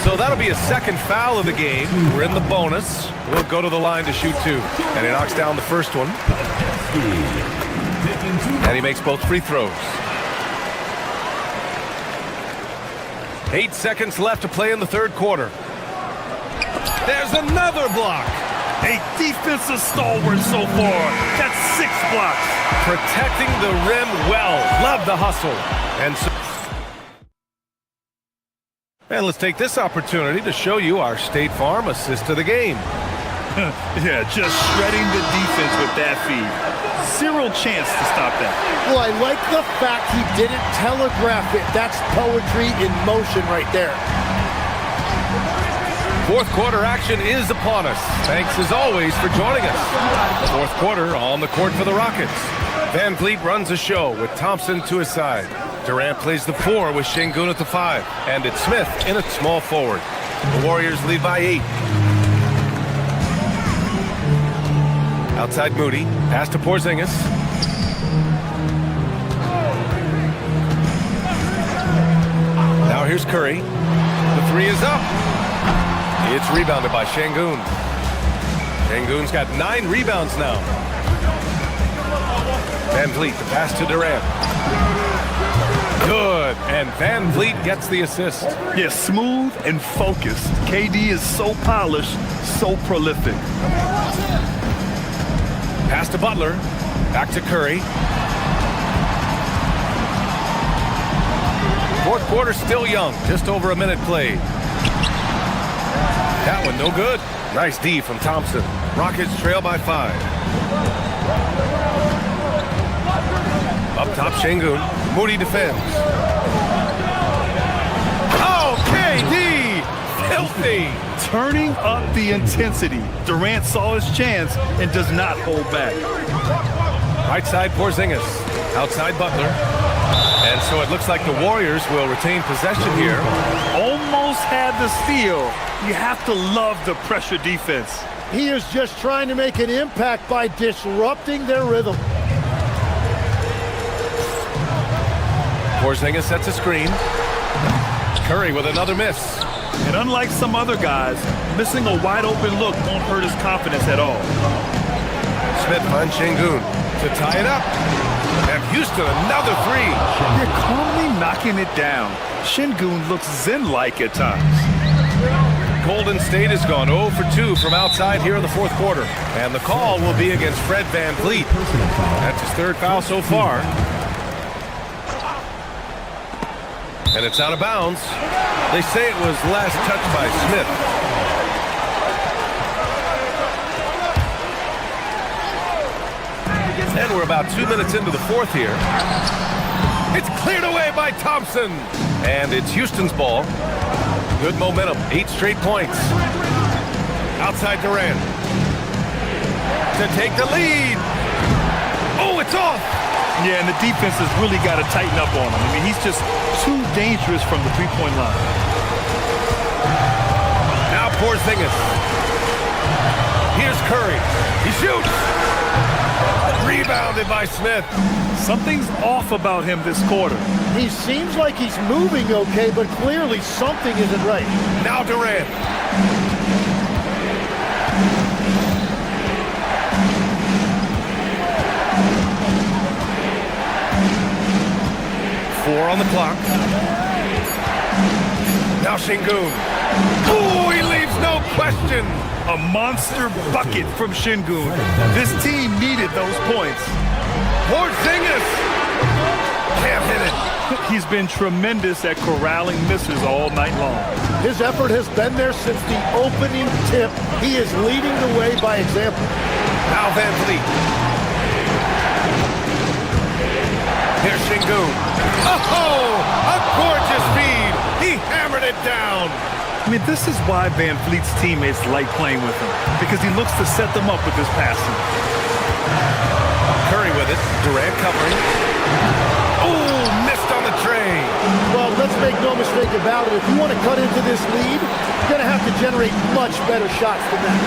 So that'll be a second foul of the game. We're in the bonus. We'll go to the line to shoot two. And he knocks down the first one. And he makes both free throws. 8 seconds left to play in the third quarter. There's another block. A defensive stalwart so far. That's 6 blocks. Protecting the rim well. Love the hustle. And let's take this opportunity to show you our State Farm assist to the game. Yeah, just shredding the defense with that feed. Zero chance to stop that. Well, I like the fact he didn't telegraph it. That's poetry in motion right there. Fourth quarter action is upon us. Thanks as always for joining us. Fourth quarter on the court for the Rockets. Van Vliet runs a show with Thompson to his side. Durant plays the 4 with Şengün at the 5. And it's Smith in at small forward. The Warriors lead by 8. Outside Moody. Pass to Porzingis. Now here's Curry. The 3 is up. It's rebounded by Şengün. Şengün's got 9 rebounds now. Van Vliet, the pass to Durant. Good, and Van Vliet gets the assist. Yeah, smooth and focused. KD is so polished, so prolific. Pass to Butler. Back to Curry. Fourth quarter still young. Just over a minute played. That one no good. Nice D from Thompson. Rockets trail by 5. Up top, Şengün. Moody defends. Oh, KD! Filthy! Turning up the intensity. Durant saw his chance and does not hold back. Right side, Porzingis. Outside, Butler. And so it looks like the Warriors will retain possession here. Almost had the steal. You have to love the pressure defense. He is just trying to make an impact by disrupting their rhythm. Porzingis sets a screen. Curry with another miss. And unlike some other guys, missing a wide open look won't hurt his confidence at all. Smith finds Şengün to tie it up. And Houston, another three. They're calmly knocking it down. Şengün looks zen-like at times. Golden State has gone 0 for 2 from outside here in the fourth quarter. And the call will be against Fred VanVleet. That's his third foul so far. And it's out of bounds. They say it was last touched by Smith. And we're about 2 minutes into the fourth here. It's cleared away by Thompson. And it's Houston's ball. Good momentum, 8 straight points. Outside Durant. To take the lead. Oh, it's off. Yeah, and the defense has really got to tighten up on him. I mean, he's just too dangerous from the three-point line. Now Porzingis. Here's Curry. He shoots. Rebounded by Smith. Something's off about him this quarter. He seems like he's moving okay, but clearly something isn't right. Now Durant. Four on the clock. Now Şengün. Oh, he leaves no question. A monster bucket from Şengün. This team needed those points. Porzingis can't hit it. He's been tremendous at corralling misses all night long. His effort has been there since the opening tip. He is leading the way by example. Now VanVleet. Here's Şengün. Oh, a gorgeous feed. He hammered it down. I mean, this is why VanVleet's teammates like playing with him, because he looks to set them up with his passing. Curry with it. Durant covering. Oh, missed on the tray. Well, let's make no mistake about it. If you want to cut into this lead, you're going to have to generate much better shots than that.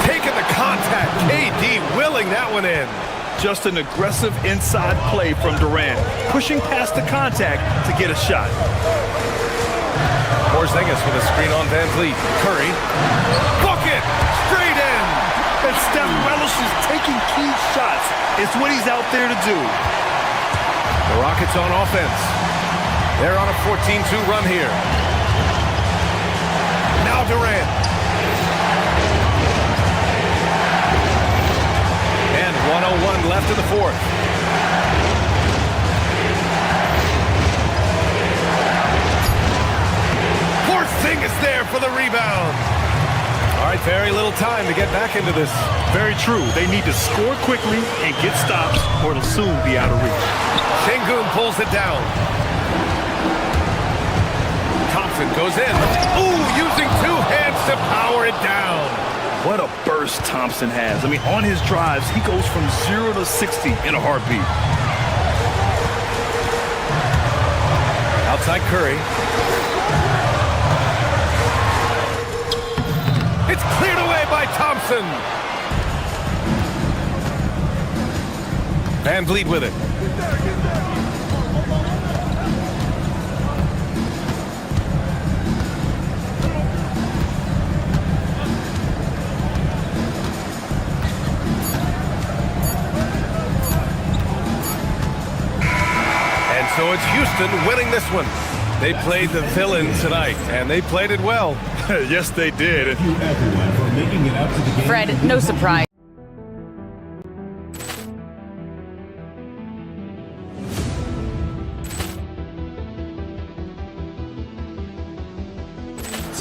Taking the contact. KD willing that one in. Just an aggressive inside play from Durant, pushing past the contact to get a shot. Porzingis with a screen on VanVleet. Curry. Bucket! Straight in! And Steph relishes taking key shots. It's what he's out there to do. The Rockets on offense. They're on a 14-2 run here. Now Durant. And 1:01 left in the fourth. Porzingis there for the rebound. All right, very little time to get back into this. Very true. They need to score quickly and get stops, or it'll soon be out of reach. Şengün pulls it down. Thompson goes in. Ooh, using two hands to power it down. What a burst Thompson has. I mean, on his drives, he goes from 0 to 60 in a heartbeat. Outside Curry. It's cleared away by Thompson. VanVleet with it. And so it's Houston winning this one. They played the villain tonight, and they played it well. Yes, they did. Fred, no surprise.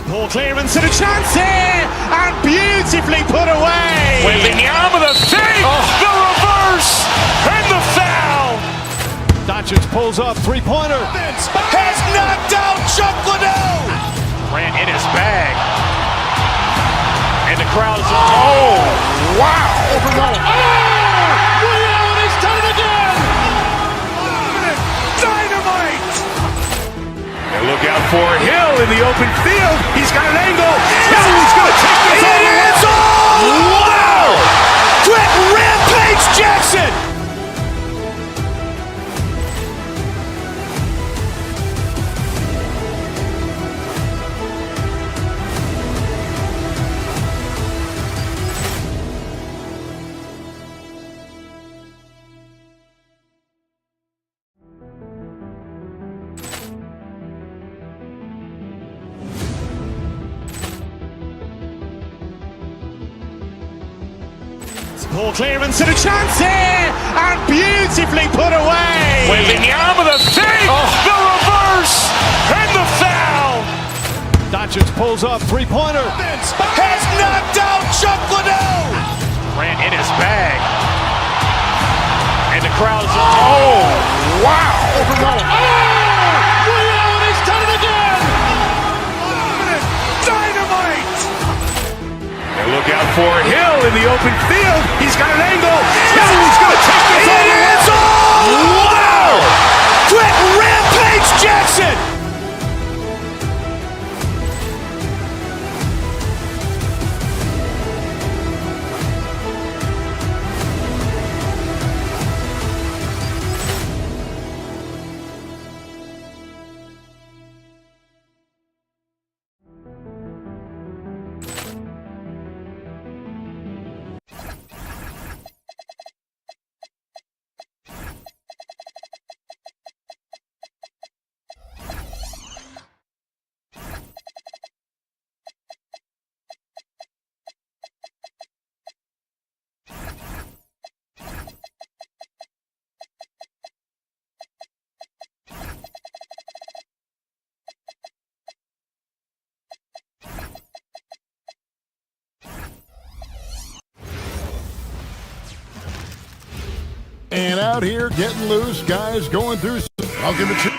Ball clearance and a chance here, and beautifully put away. Wembanyama the save, the reverse, and the foul. Doncic pulls up, three-pointer. Has knocked out Chuck Liddell. Ran in his bag. And the crowd is, oh, wow. Liddell, he's done it again. Dynamite. And look out for Hill in the open field. He's got an angle. Hill is going to take this all the way. Wow. Brett Rampage Jackson. Ball clearance and a chance here, and beautifully put away. Wembanyama the fake, the reverse, and the foul. Doncic pulls up, three-pointer. Has knocked out Chuck Liddell. Grant in his bag. And the crowd is, oh, wow. And he's done it again. Dynamite. And look out for Hill in the open field. He's got an angle. He's going to take this all the way. It's all wow. Quick Rampage Jackson. And out here getting loose, guys going through. I'll give it to.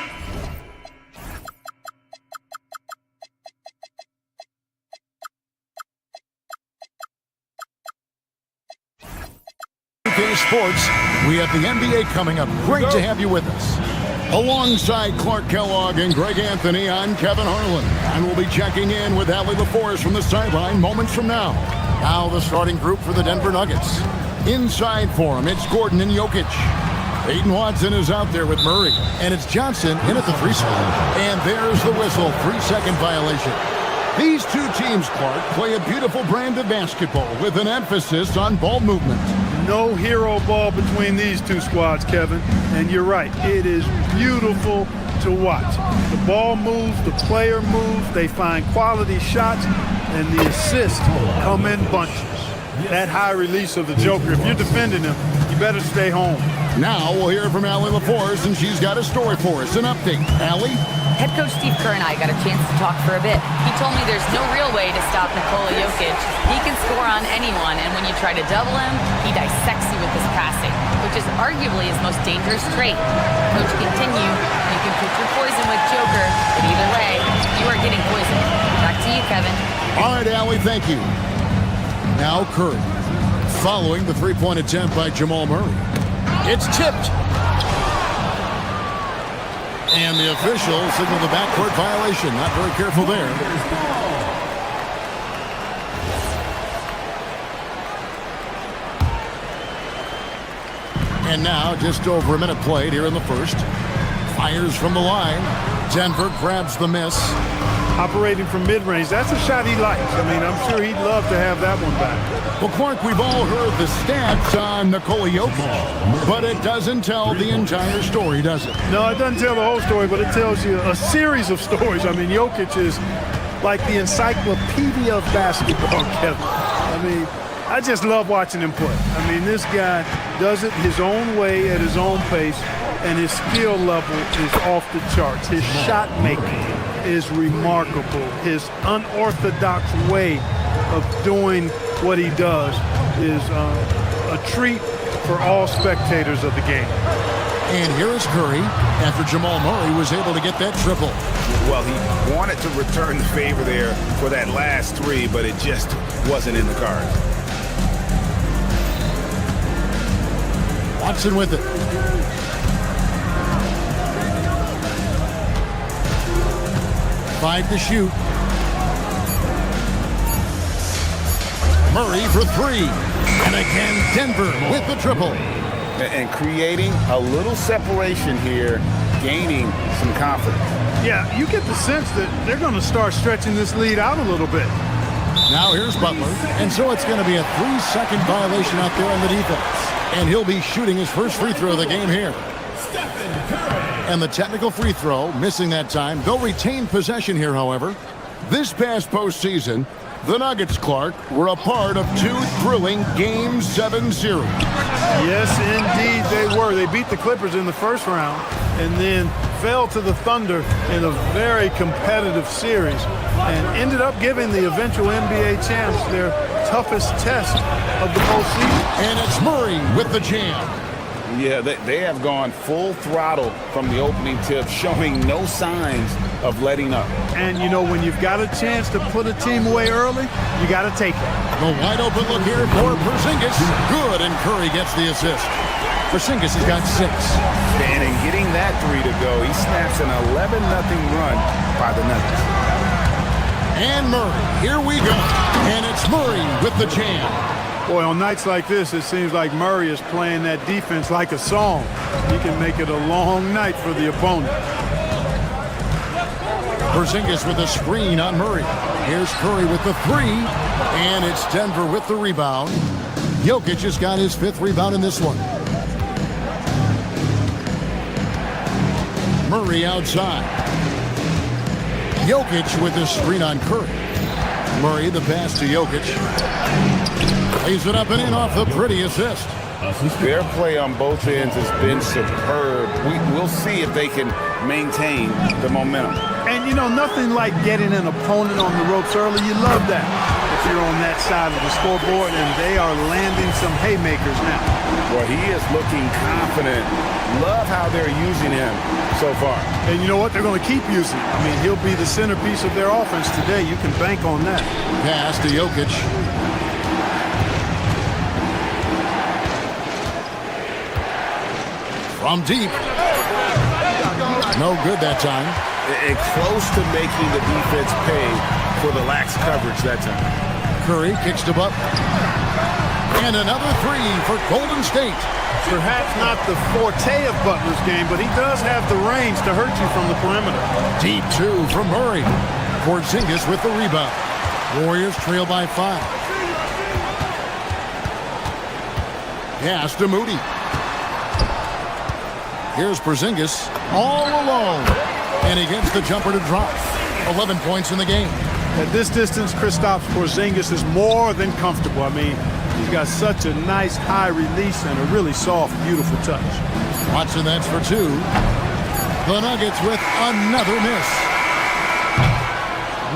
UK Sports, we have the NBA coming up. Great to have you with us. Alongside Clark Kellogg and Greg Anthony, I'm Kevin Harlan. And we'll be checking in with Allie LaForce from the sideline moments from now. Now the starting group for the Denver Nuggets. Inside for him, it's Gordon and Jokic. Aiden Watson is out there with Murray. And it's Johnson in at the 3 spot. And there's the whistle, 3-second violation. These two teams, Clark, play a beautiful brand of basketball with an emphasis on ball movement. No hero ball between these two squads, Kevin. And you're right, it is beautiful to watch. The ball moves, the player moves, they find quality shots, and the assists come in bunches. That high release of the Joker, if you're defending him, you better stay home. Now we'll hear from Allie LaForce, and she's got a story for us. An update. Allie? Head coach Steve Kerr and I got a chance to talk for a bit. He told me there's no real way to stop Nikola Jokic. He can score on anyone, and when you try to double him, he dissects you with his passing, which is arguably his most dangerous trait. Coach continued, you can pick your poison with Joker, but either way, you are getting poisoned. Back to you, Kevin. All right, Allie, thank you. Now Curry, following the three-point attempt by Jamal Murray. It's tipped. And the official signaled the backcourt violation. Not very careful there. And now just over a minute played here in the first. Fires from the line. Denver grabs the miss. Operating from mid-range, that's a shot he likes. I mean, I'm sure he'd love to have that one back. Well, Clark, we've all heard the stats on Nikola Jokic, but it doesn't tell the entire story, does it? No, it doesn't tell the whole story, but it tells you a series of stories. I mean, Jokic is like the encyclopedia of basketball, Kevin. I mean, I just love watching him play. I mean, this guy does it his own way at his own pace, and his skill level is off the charts. His shot making is remarkable. His unorthodox way of doing what he does is a treat for all spectators of the game. And here is Curry after Jamal Murray was able to get that triple. Well, he wanted to return the favor there for that last three, but it just wasn't in the cards. Watson with it. Five to shoot. Murray for three. And again, Denver with the triple. And creating a little separation here, gaining some confidence. Yeah, you get the sense that they're going to start stretching this lead out a little bit. Now here's Butler. And so it's going to be a 3-second violation out there on the defense. And he'll be shooting his first free throw of the game here. And the technical free throw, missing that time. They'll retain possession here, however. This past postseason, The Nuggets, Clark, were a part of 2 thrilling Game 7 series. Yes, indeed they were. They beat the Clippers in the first round and then fell to the Thunder in a very competitive series and ended up giving the eventual NBA champs their toughest test of the postseason. And it's Murray with the jam. Yeah, they have gone full throttle from the opening tip, showing no signs of letting up. And, you know, when you've got a chance to put a team away early, you got to take it. The wide open look here for Porzingis. Good, and Curry gets the assist. Porzingis has got 6. And getting that 3 to go, he snaps an 11-0 run by the Nuggets. And Murray, here we go. And it's Murray with the jam. Boy, on nights like this, it seems like Murray is playing that defense like a song. He can make it a long night for the opponent. Porzingis with a screen on Murray. Here's Curry with the 3. And it's Denver with the rebound. Jokic has got his 5th rebound in this one. Murray outside. Jokic with the screen on Curry. Murray the pass to Jokic. Lays it up and in off the pretty assist. Their play on both ends has been superb. We'll see if they can maintain the momentum. And, you know, nothing like getting an opponent on the ropes early. You love that if you're on that side of the scoreboard, and they are landing some haymakers now. Well, he is looking confident. Love how they're using him so far. And you know what? They're going to keep using him. I mean, he'll be the centerpiece of their offense today. You can bank on that. Pass to Jokic. From deep. No good that time. And close to making the defense pay for the lax coverage that time. Curry kicks to Butler. And another 3 for Golden State. Perhaps not the forte of Butler's game, but he does have the range to hurt you from the perimeter. Deep 2 from Murray. Porzingis with the rebound. Warriors trail by 5. Pass to Moody. Here's Porzingis all alone. And he gets the jumper to drop. 11 points in the game. At this distance, Kristaps Porzingis is more than comfortable. I mean, he's got such a nice high release and a really soft, beautiful touch. Watson, that's for 2. The Nuggets with another miss.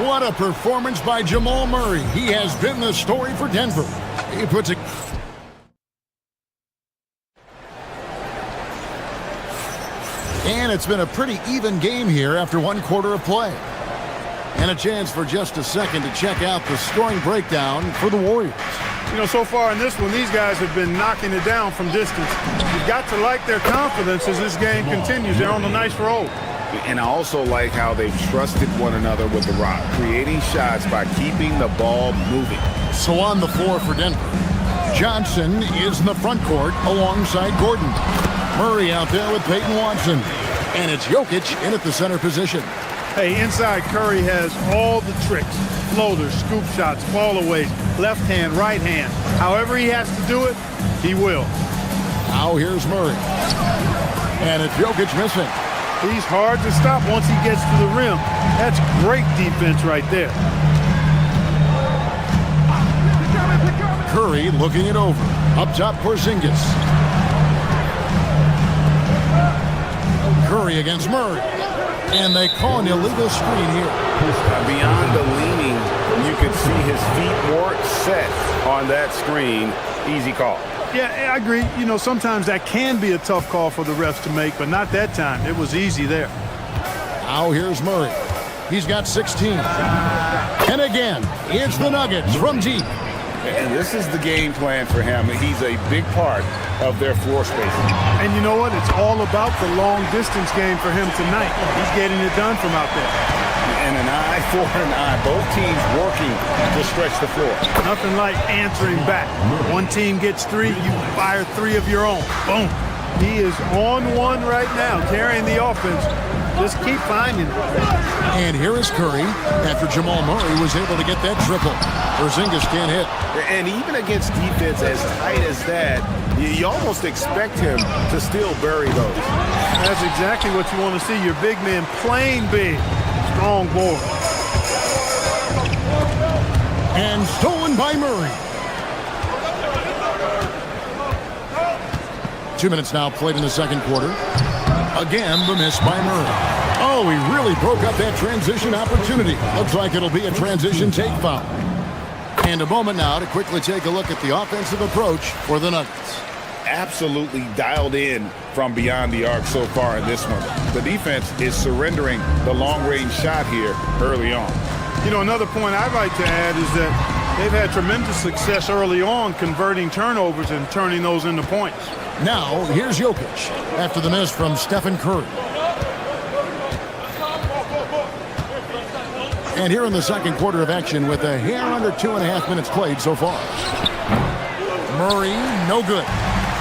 What a performance by Jamal Murray. He has been the story for Denver. He puts it. And it's been a pretty even game here after 1 quarter of play. And a chance for just a second to check out the scoring breakdown for the Warriors. You know, so far in this one, these guys have been knocking it down from distance. You've got to like their confidence as this game continues. They're on a nice roll. And I also like how they've trusted one another with the rock, creating shots by keeping the ball moving. So on the floor for Denver, Johnson is in the front court alongside Gordon. Murray out there with Peyton Watson. And it's Jokic in at the center position. Hey, inside Curry has all the tricks. Floaters, scoop shots, fall aways, left hand, right hand. However he has to do it, he will. Now here's Murray. And it's Jokic missing. He's hard to stop once he gets to the rim. That's great defense right there. Curry looking it over. Up top, Porzingis. Curry against Murray. And they call an illegal screen here. Beyond the leaning, you can see his feet weren't set on that screen. Easy call. Yeah, I agree. You know, sometimes that can be a tough call for the refs to make, but not that time. It was easy there. Now here's Murray. He's got 16. And again, it's the Nuggets from deep. And this is the game plan for him. He's a big part of their floor spacing. And you know what? It's all about the long distance game for him tonight. He's getting it done from out there. And an eye for an eye. Both teams working to stretch the floor. Nothing like answering back. One team gets 3, you fire 3 of your own. Boom. He is on one right now, carrying the offense. Just keep finding it. And here is Curry after Jamal Murray was able to get that triple. Porzingis can't hit. And even against defense as tight as that, you almost expect him to still bury those. That's exactly what you want to see. Your big man playing big. Strong board. And stolen by Murray. 2 minutes now played in the second quarter. Again, the miss by Murray. Oh, he really broke up that transition opportunity. Looks like it'll be a transition take foul. And a moment now to quickly take a look at the offensive approach for the Nuggets. Absolutely dialed in from beyond the arc so far in this one. The defense is surrendering the long-range shot here early on. You know, another point I'd like to add is that they've had tremendous success early on converting turnovers and turning those into points. Now, here's Jokic after the miss from Stephen Curry. And here in the second quarter of action with a hair under 2.5 minutes played so far. Murray, no good.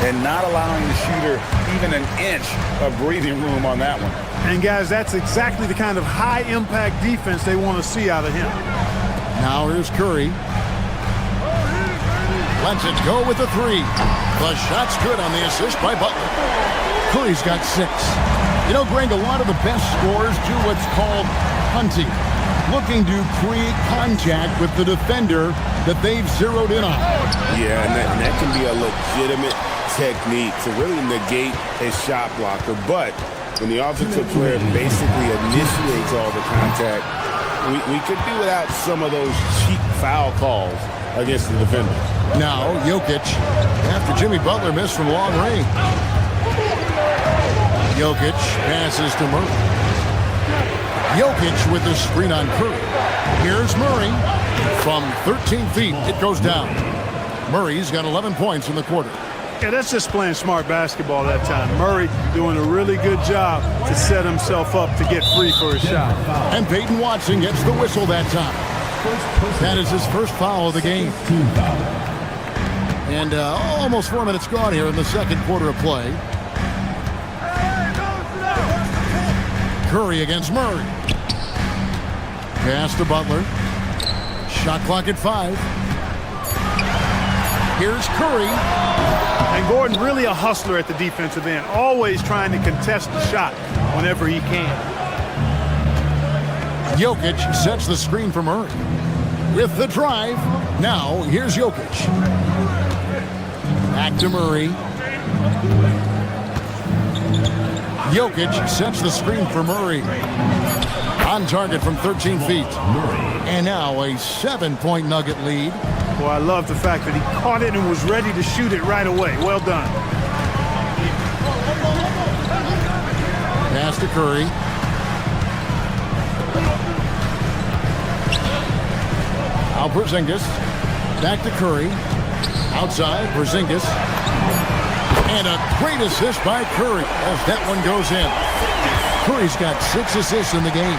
And not allowing the shooter even an inch of breathing room on that one. And guys, that's exactly the kind of high-impact defense they want to see out of him. Now here's Curry. Lets it go with the three. The shot's good on the assist by Butler. Curry's got 6. You know, Greg, a lot of the best scorers do what's called hunting. Looking to create contact with the defender that they've zeroed in on. Yeah, and that can be a legitimate technique to really negate a shot blocker. But when the offensive player basically initiates all the contact, we could do without some of those cheap foul calls against the defender. Now, Jokic, after Jimmy Butler missed from long range. Jokic passes to Murray. Jokic with the screen on Curry. Here's Murray. From 13 feet, it goes down. Murray's got 11 points in the quarter. Yeah, that's just playing smart basketball that time. Murray doing a really good job to set himself up to get free for a shot. And Peyton Watson gets the whistle that time. That is his first foul of the game. And almost 4 minutes gone here in the second quarter of play. Curry against Murray. Pass to Butler. Shot clock at 5. Here's Curry. And Gordon really a hustler at the defensive end. Always trying to contest the shot whenever he can. Jokic sets the screen for Murray. With the drive. Now, here's Jokic. Back to Murray. Jokic sets the screen for Murray. On target from 13 feet. And now a 7-point Nugget lead. Well, I love the fact that he caught it and was ready to shoot it right away. Well done. Pass to Curry. Now Porzingis. Back to Curry. Outside, Porzingis. And a great assist by Curry as that one goes in. Curry's got 6 assists in the game.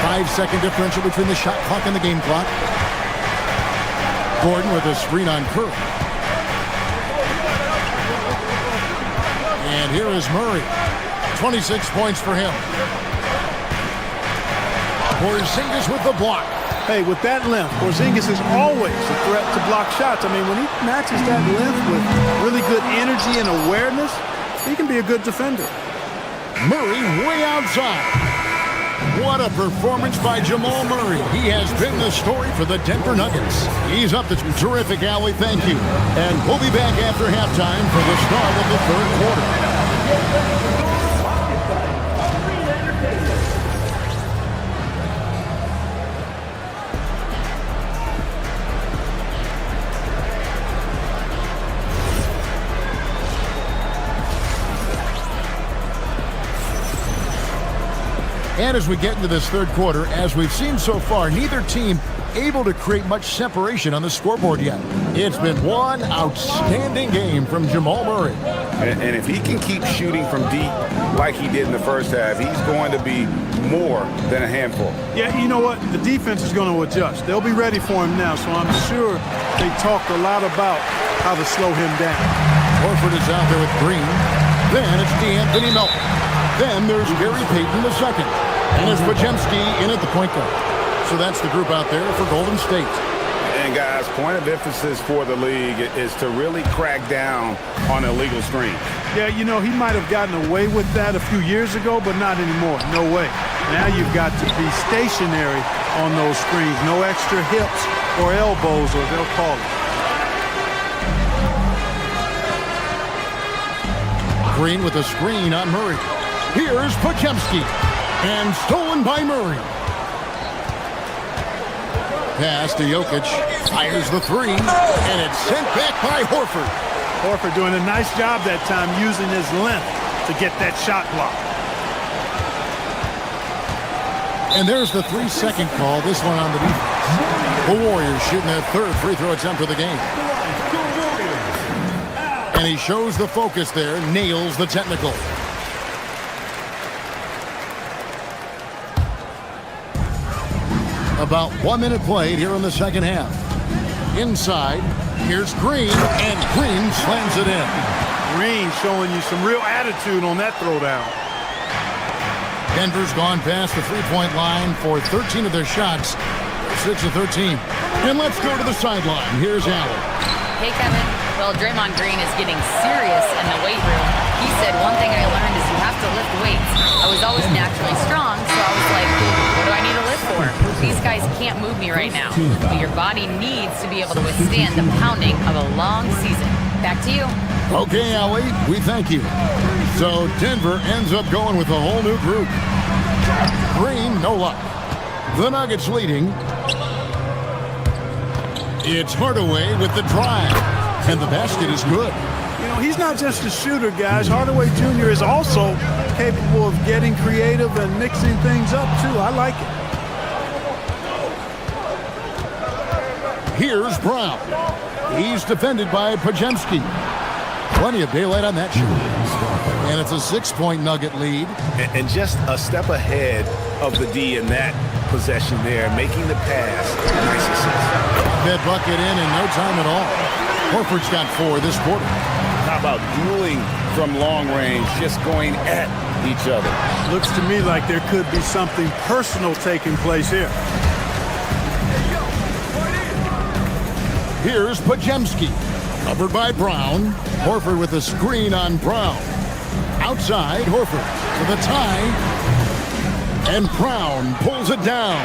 5-second differential between the shot clock and the game clock. Gordon with a screen on Curry. And here is Murray. 26 points for him. Porzingis with the block. Hey, with that length, Porzingis is always a threat to block shots. I mean, when he matches that length with really good energy and awareness, he can be a good defender. Murray way outside. What a performance by Jamal Murray. He has been the story for the Denver Nuggets. He's up to terrific, Allie. Thank you. And we'll be back after halftime for the start of the third quarter. And as we get into this third quarter, as we've seen so far, neither team able to create much separation on the scoreboard yet. It's been one outstanding game from Jamal Murray. And if he can keep shooting from deep like he did in the first half, he's going to be more than a handful. Yeah, you know what? The defense is going to adjust. They'll be ready for him now, so I'm sure they talked a lot about how to slow him down. Horford is out there with Green. Then it's DeAnthony Melton. Then there's Gary Payton II. And it's Podziemski in at the point guard. So that's the group out there for Golden State. And guys, point of emphasis for the league is to really crack down on illegal screens. Yeah, you know, he might have gotten away with that a few years ago, but not anymore. No way. Now you've got to be stationary on those screens. No extra hips or elbows, or they'll call it. Green with a screen on Murray. Here's Podziemski. And stolen by Murray. Pass to Jokic. Fires the three. And it's sent back by Horford. Horford doing a nice job that time using his length to get that shot block. And there's the 3-second call. This one on the defense. The Warriors shooting their third free throw attempt of the game. And he shows the focus there. Nails the technical. About 1 minute played here in the second half. Inside, here's Green, and Green slams it in. Green showing you some real attitude on that throwdown. Denver's gone past the three-point line for 13 of their shots, 6 of 13. And let's go to the sideline. Here's Allen. Hey, Kevin. Well, Draymond Green is getting serious in the weight room. He said, one thing I learned is you have to lift weights. I was always naturally strong, so I was like, what do I need to lift for? These guys can't move me right now. But your body needs to be able to withstand the pounding of a long season. Back to you. Okay, Allie, we thank you. So Denver ends up going with a whole new group. Green, no luck. The Nuggets leading. It's Hardaway with the drive. And the basket is good. You know, he's not just a shooter, guys. Hardaway Jr. is also capable of getting creative and mixing things up, too. I like it. Here's Brown. He's defended by Podziemski. Plenty of daylight on that shot. And it's a 6-point Nugget lead. And just a step ahead of the D in that possession there, making the pass. Nice assist. That bucket in no time at all. Horford's got 4 this quarter. How about dueling from long range, just going at each other? Looks to me like there could be something personal taking place here. Here's Podziemski. Covered by Brown. Horford with a screen on Brown. Outside, Horford to the tie. And Brown pulls it down.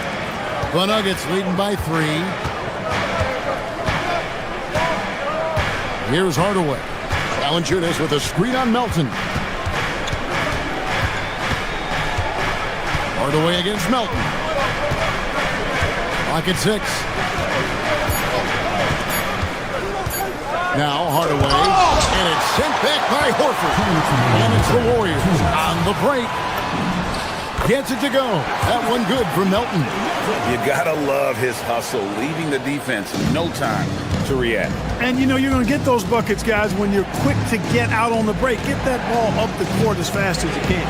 The Nuggets leading by 3. Here's Hardaway. Valanciunas with a screen on Melton. Hardaway against Melton. Clock at 6. Now Hardaway. And it's sent back by Horford. And it's the Warriors on the break. Gets it to go. That one good for Melton. You gotta love his hustle, leaving the defense in no time to react. And you know you're going to get those buckets, guys, when you're quick to get out on the break. Get that ball up the court as fast as you can.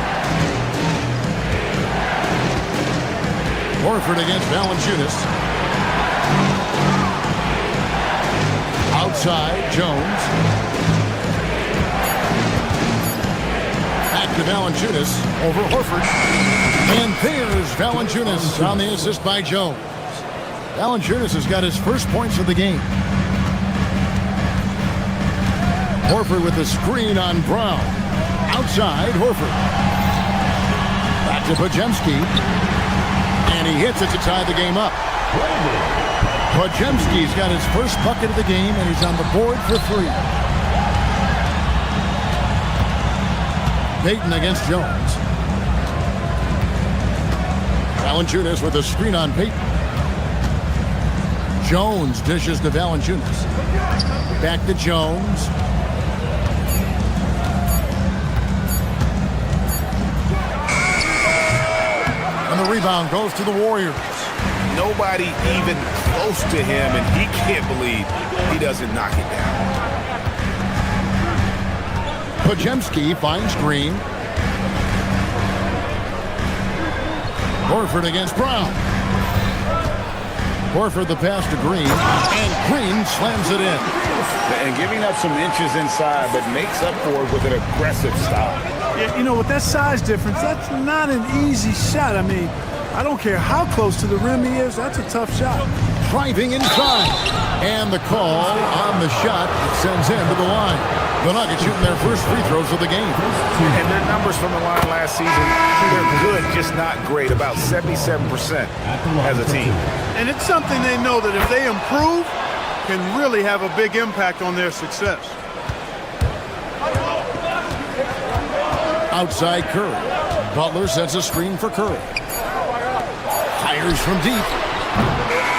Horford against Valanciunas. Outside, Jones. Back to Valanciunas over Horford. And there's Valanciunas on the assist by Jones. Valanciunas has got his first points of the game. Horford with the screen on Brown. Outside, Horford. Back to Podziemski. And he hits it to tie the game up. Podziemski's got his first bucket of the game, and he's on the board for 3. Payton against Jones. Valanciunas with a screen on Payton. Jones dishes to Valanciunas. Back to Jones. And the rebound goes to the Warriors. Nobody even close to him, and he can't believe he doesn't knock it down. Podziemski finds Green. Horford against Brown. Horford the pass to Green, and Green slams it in. And giving up some inches inside, but makes up for it with an aggressive style. Yeah, you know, with that size difference, that's not an easy shot. I mean, I don't care how close to the rim he is, that's a tough shot. driving inside. And the call on the shot sends him to the line. The Nuggets shooting their first free throws of the game. And their numbers from the line last season, they're good, just not great. About 77% as a team. And it's something they know that if they improve, can really have a big impact on their success. Outside Curry. Butler sets a screen for Curry. Fires from deep.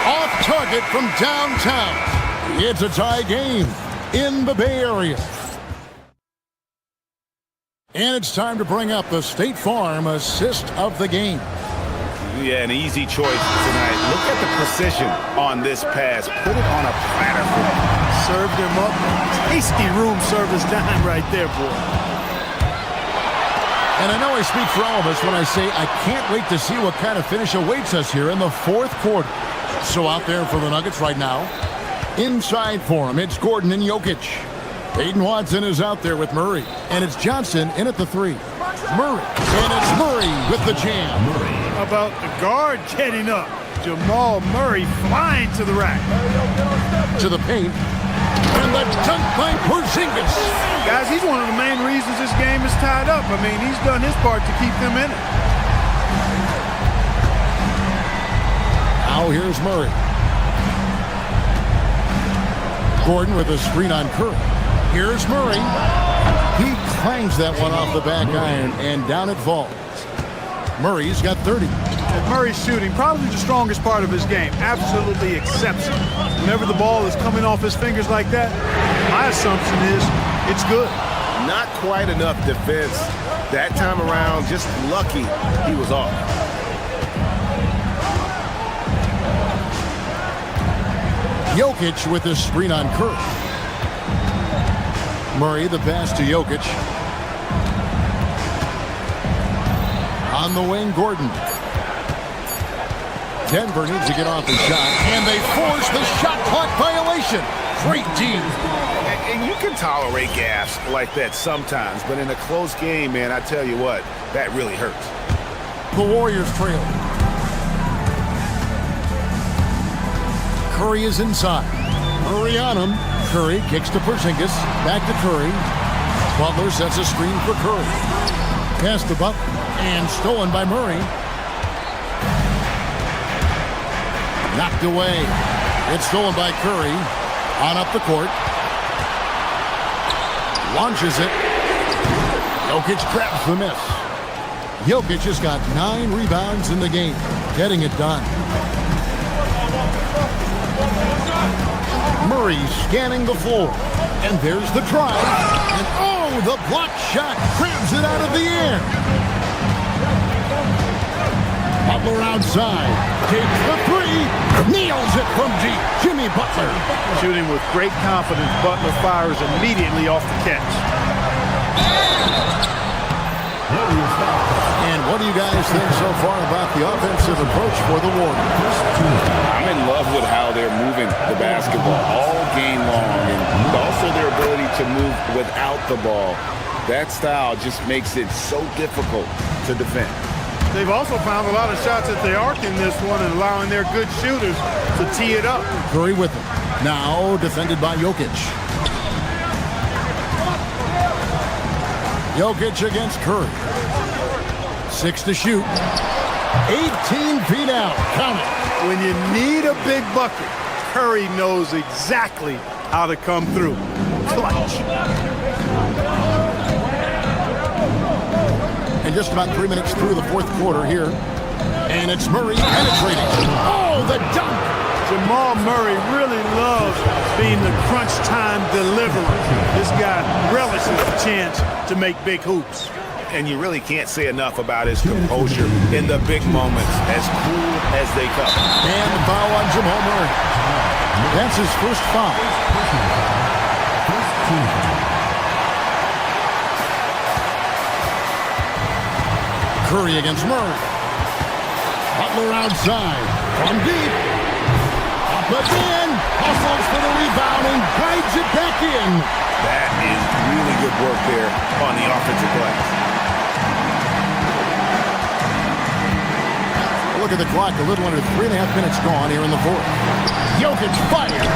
Off target from downtown. It's a tie game in the Bay Area. And it's time to bring up the State Farm assist of the game. Yeah, an easy choice tonight. Look at the precision on this pass. Put it on a platter for him. Served him up. Tasty room service dime right there, boy. And I know I speak for all of us when I say I can't wait to see what kind of finish awaits us here in the fourth quarter. So out there for the Nuggets right now, inside for him, it's Gordon and Jokic. Aiden Watson is out there with Murray, and it's Johnson in at the three. Murray, and it's Murray with the jam. How about the guard getting up? Jamal Murray flying to the rack. To the paint. And the dunk by Porzingis. Guys, he's one of the main reasons this game is tied up. I mean, he's done his part to keep them in it. Now here's Murray. Gordon with a screen on Curry. Here's Murray. He clangs that one off the back iron, and down it falls. Murray's got 30. And Murray's shooting, probably the strongest part of his game. Absolutely exceptional. Whenever the ball is coming off his fingers like that, my assumption is it's good. Not quite enough defense that time around. Just lucky he was off. Jokic with a screen on Curry. Murray, the pass to Jokic. On the wing, Gordon. Denver needs to get off the shot, and they force the shot clock violation. Great team. And you can tolerate gaffes like that sometimes, but in a close game, man, I tell you what, that really hurts. The Warriors trail. Curry is inside. Murray on him. Curry kicks to Porzingis. Back to Curry. Butler sets a screen for Curry. Pass to Butler. And stolen by Murray. Knocked away. It's stolen by Curry. On up the court. Launches it. Jokic grabs the miss. Jokic has got 9 rebounds in the game. Getting it done. Murray scanning the floor. And there's the drive. And oh, the block shot grabs it out of the air. Butler outside. Takes the three. Nails it from deep. Jimmy Butler. Shooting with great confidence. Butler fires immediately off the catch. And what do you guys think so far about the offensive approach for the Warriors? I'm in love with how they're moving the basketball all game long, and also their ability to move without the ball. That style just makes it so difficult to defend. They've also found a lot of shots at the arc in this one and allowing their good shooters to tee it up. Curry with him. Now defended by Jokic. Jokic against Curry. 6 to shoot. 18 feet out. Count it. When you need a big bucket, Curry knows exactly how to come through. Clutch. And just about 3 minutes through the fourth quarter here. And it's Murray penetrating. Oh, the dunk! Jamal Murray really loves being the crunch time deliverer. This guy relishes the chance to make big hoops. And you really can't say enough about his composure in the big moments, as cool as they come. And the foul on Jamal Murray. That's his first foul. Curry against Murray. Butler outside. From deep. Up again. Hustles for the rebound and guides it back in. That is really good work there on the offensive glass. look at the clock. A little under 3.5 minutes gone here in the fourth. Jokic fires.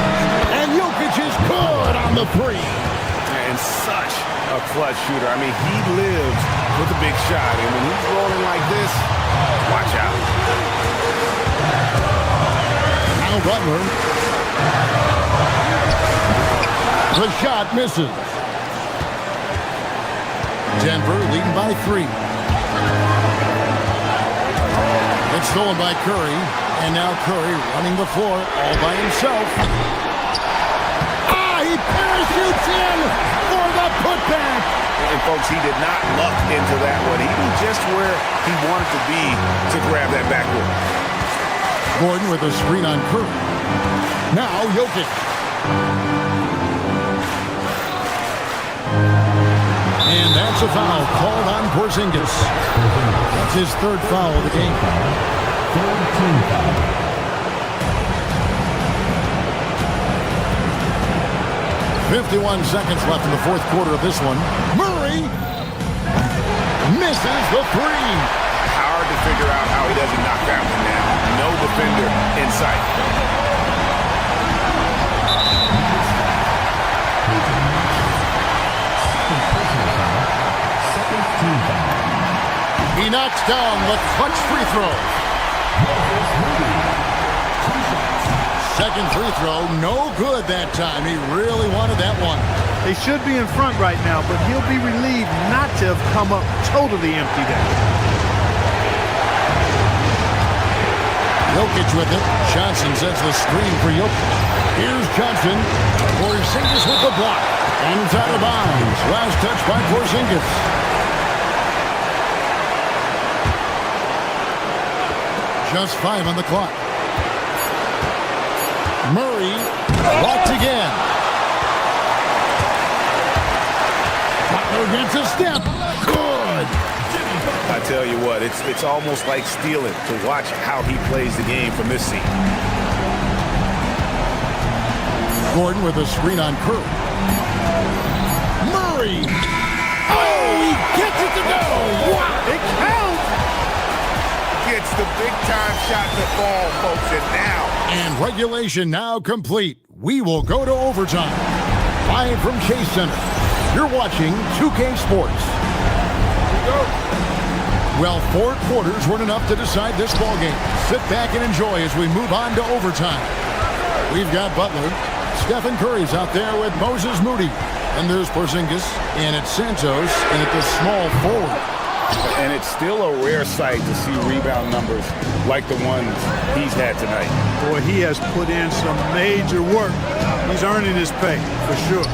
And Jokic is good on the three. And such a clutch shooter. I mean, he lives with a big shot. And when he's rolling like this, watch out. Now Butler. The shot misses. Denver leading by 3. It's stolen by Curry. And now Curry running the floor all by himself. He parachutes in for the putback. And folks, he did not luck into that one. He knew just where he wanted to be to grab that backboard. Gordon with a screen on Curry. Now Jokic. And that's a foul called on Porzingis. That's his third foul of the game. 51 seconds left in the fourth quarter of this one. Murray misses the three. Hard to figure out how he doesn't knock that one down. No defender in sight. He knocks down the clutch free throw. Second free throw, no good that time. He really wanted that one. They should be in front right now, but he'll be relieved not to have come up totally empty there. Jokic with it. Johnson sets the screen for Jokic. Here's Johnson. Porzingis with the block. And it's out of bounds. Last touch by Porzingis. Just 5 on the clock. Murray blocked again. Butler gets a step. Good. I tell you what, it's almost like stealing to watch how he plays the game from this seat. Gordon with a screen on Curry. Murray. Oh, he gets it to go. Wow. It counts. Gets the big-time shot to fall, folks, and now. And regulation now complete. We will go to overtime. Live from Chase Center. You're watching 2K Sports. Well, 4 quarters weren't enough to decide this ballgame. Sit back and enjoy as we move on to overtime. We've got Butler. Stephen Curry's out there with Moses Moody. And there's Porzingis. And it's Santos. And at the small forward. And it's still a rare sight to see rebound numbers like the ones he's had tonight. Boy, he has put in some major work. He's earning his pay, for sure.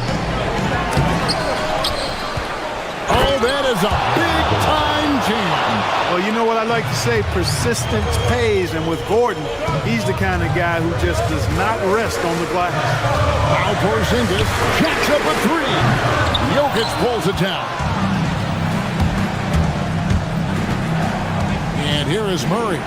Oh, that is a big-time jam. Well, you know what I like to say? Persistence pays. And with Gordon, he's the kind of guy who just does not rest on the glass. Now Porzingis jacks up a 3. Jokic pulls it down. And here is Murray.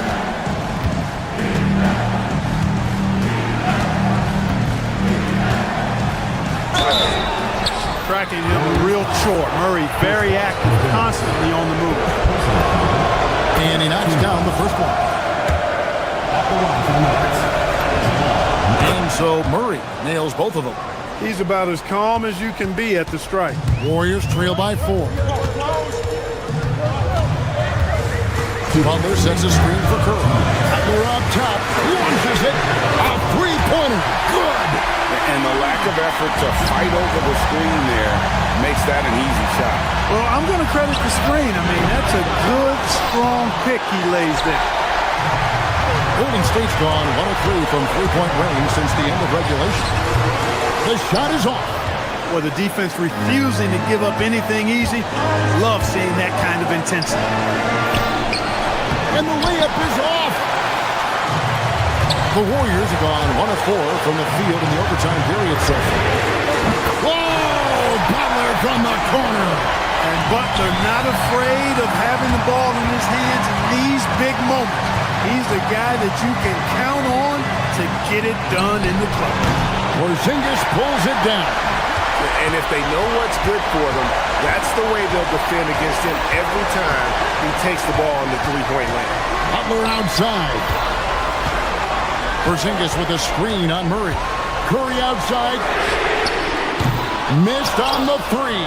Tracking him a real chore. Murray very active, constantly on the move. And he knocks down the first one. And so Murray nails both of them. He's about as calm as you can be at the strike. Warriors trail by 4. Butler sets a screen for Curry. Butler up top. Launches it. A three-pointer. Good. And the lack of effort to fight over the screen there makes that an easy shot. Well, I'm going to credit the screen. I mean, that's a good, strong pick he lays there. Golden State's gone 1 of 3 from three-point range since the end of regulation. The shot is off. Well, the defense refusing to give up anything easy. Love seeing that kind of intensity. And the layup is off. The Warriors have gone 1 of 4 from the field in the overtime period so far. Oh, Butler from the corner. And Butler not afraid of having the ball in his hands in these big moments. He's the guy that you can count on to get it done in the clutch. Porzingis pulls it down. And if they know what's good for them, that's the way they'll defend against him every time he takes the ball in the three-point lane. Butler outside. Porzingis with a screen on Murray. Curry outside. Missed on the three.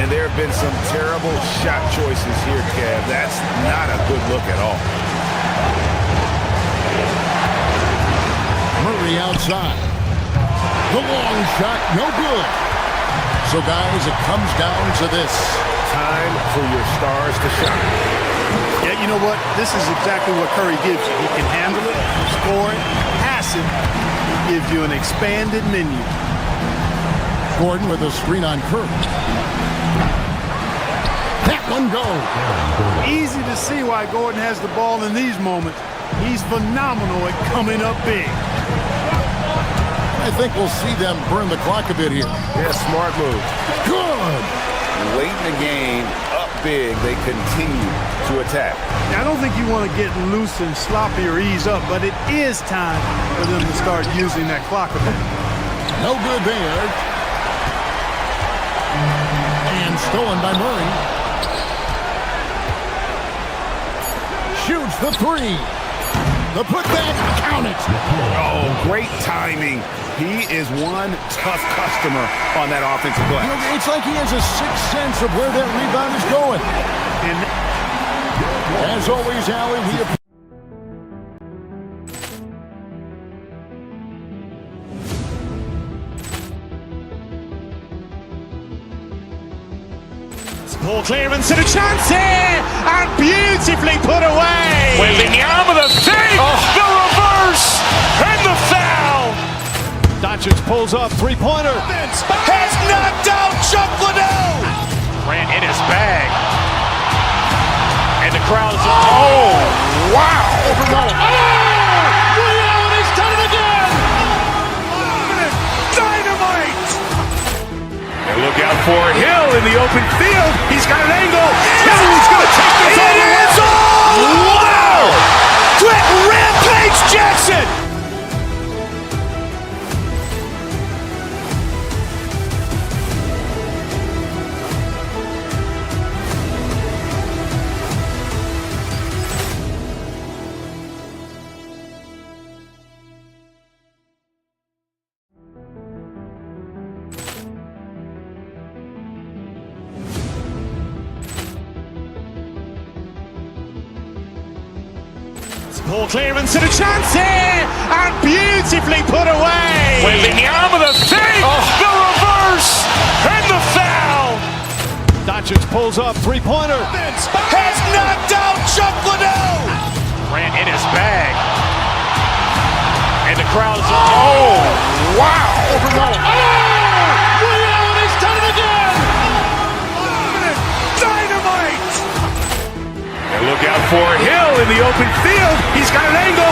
And there have been some terrible shot choices here, Kev. That's not a good look at all. Murray outside. The long shot, no good. So, guys, it comes down to this. Time for your stars to shine. Yeah, you know what? This is exactly what Curry gives you. He can handle it, score it, pass it. He gives you an expanded menu. Gordon with a screen on Curry. That one goes. Easy to see why Gordon has the ball in these moments. He's phenomenal at coming up big. I think we'll see them burn the clock a bit here. Yeah, smart move. Good. Late in the game, up big, they continue to attack. Now, I don't think you want to get loose and sloppy or ease up, but it is time for them to start using that clock a bit. No good there. And stolen by Murray. Shoots the three. The putback, count it. Oh, great timing. He is one tough customer on that offensive glass. You know, it's like he has a sixth sense of where that rebound is going. And as always, Allie, we have... Ball clearance and a chance here, and beautifully put away. Wembanyama with a fake, the reverse, and the foul. Doncic pulls up, three-pointer. Has knocked out Chuck Liddell. Grant in his bag. And the crowd is, oh, wow. Ray Allen has done it again. Dynamite. And look out for Hill in the open field. He's got an angle. He's going to take this all the way. Wow. Quick Rampage Jackson. Ball clearance and a chance here, and beautifully put away. Wembanyama with a fake, the reverse, and the foul. Doncic pulls up, three-pointer. Has knocked out Chuck Liddell. Grant in his bag. And the crowd is, oh, wow. Ray Allen has done it again. Dynamite. And look out for Hill in the open field. He's got an angle.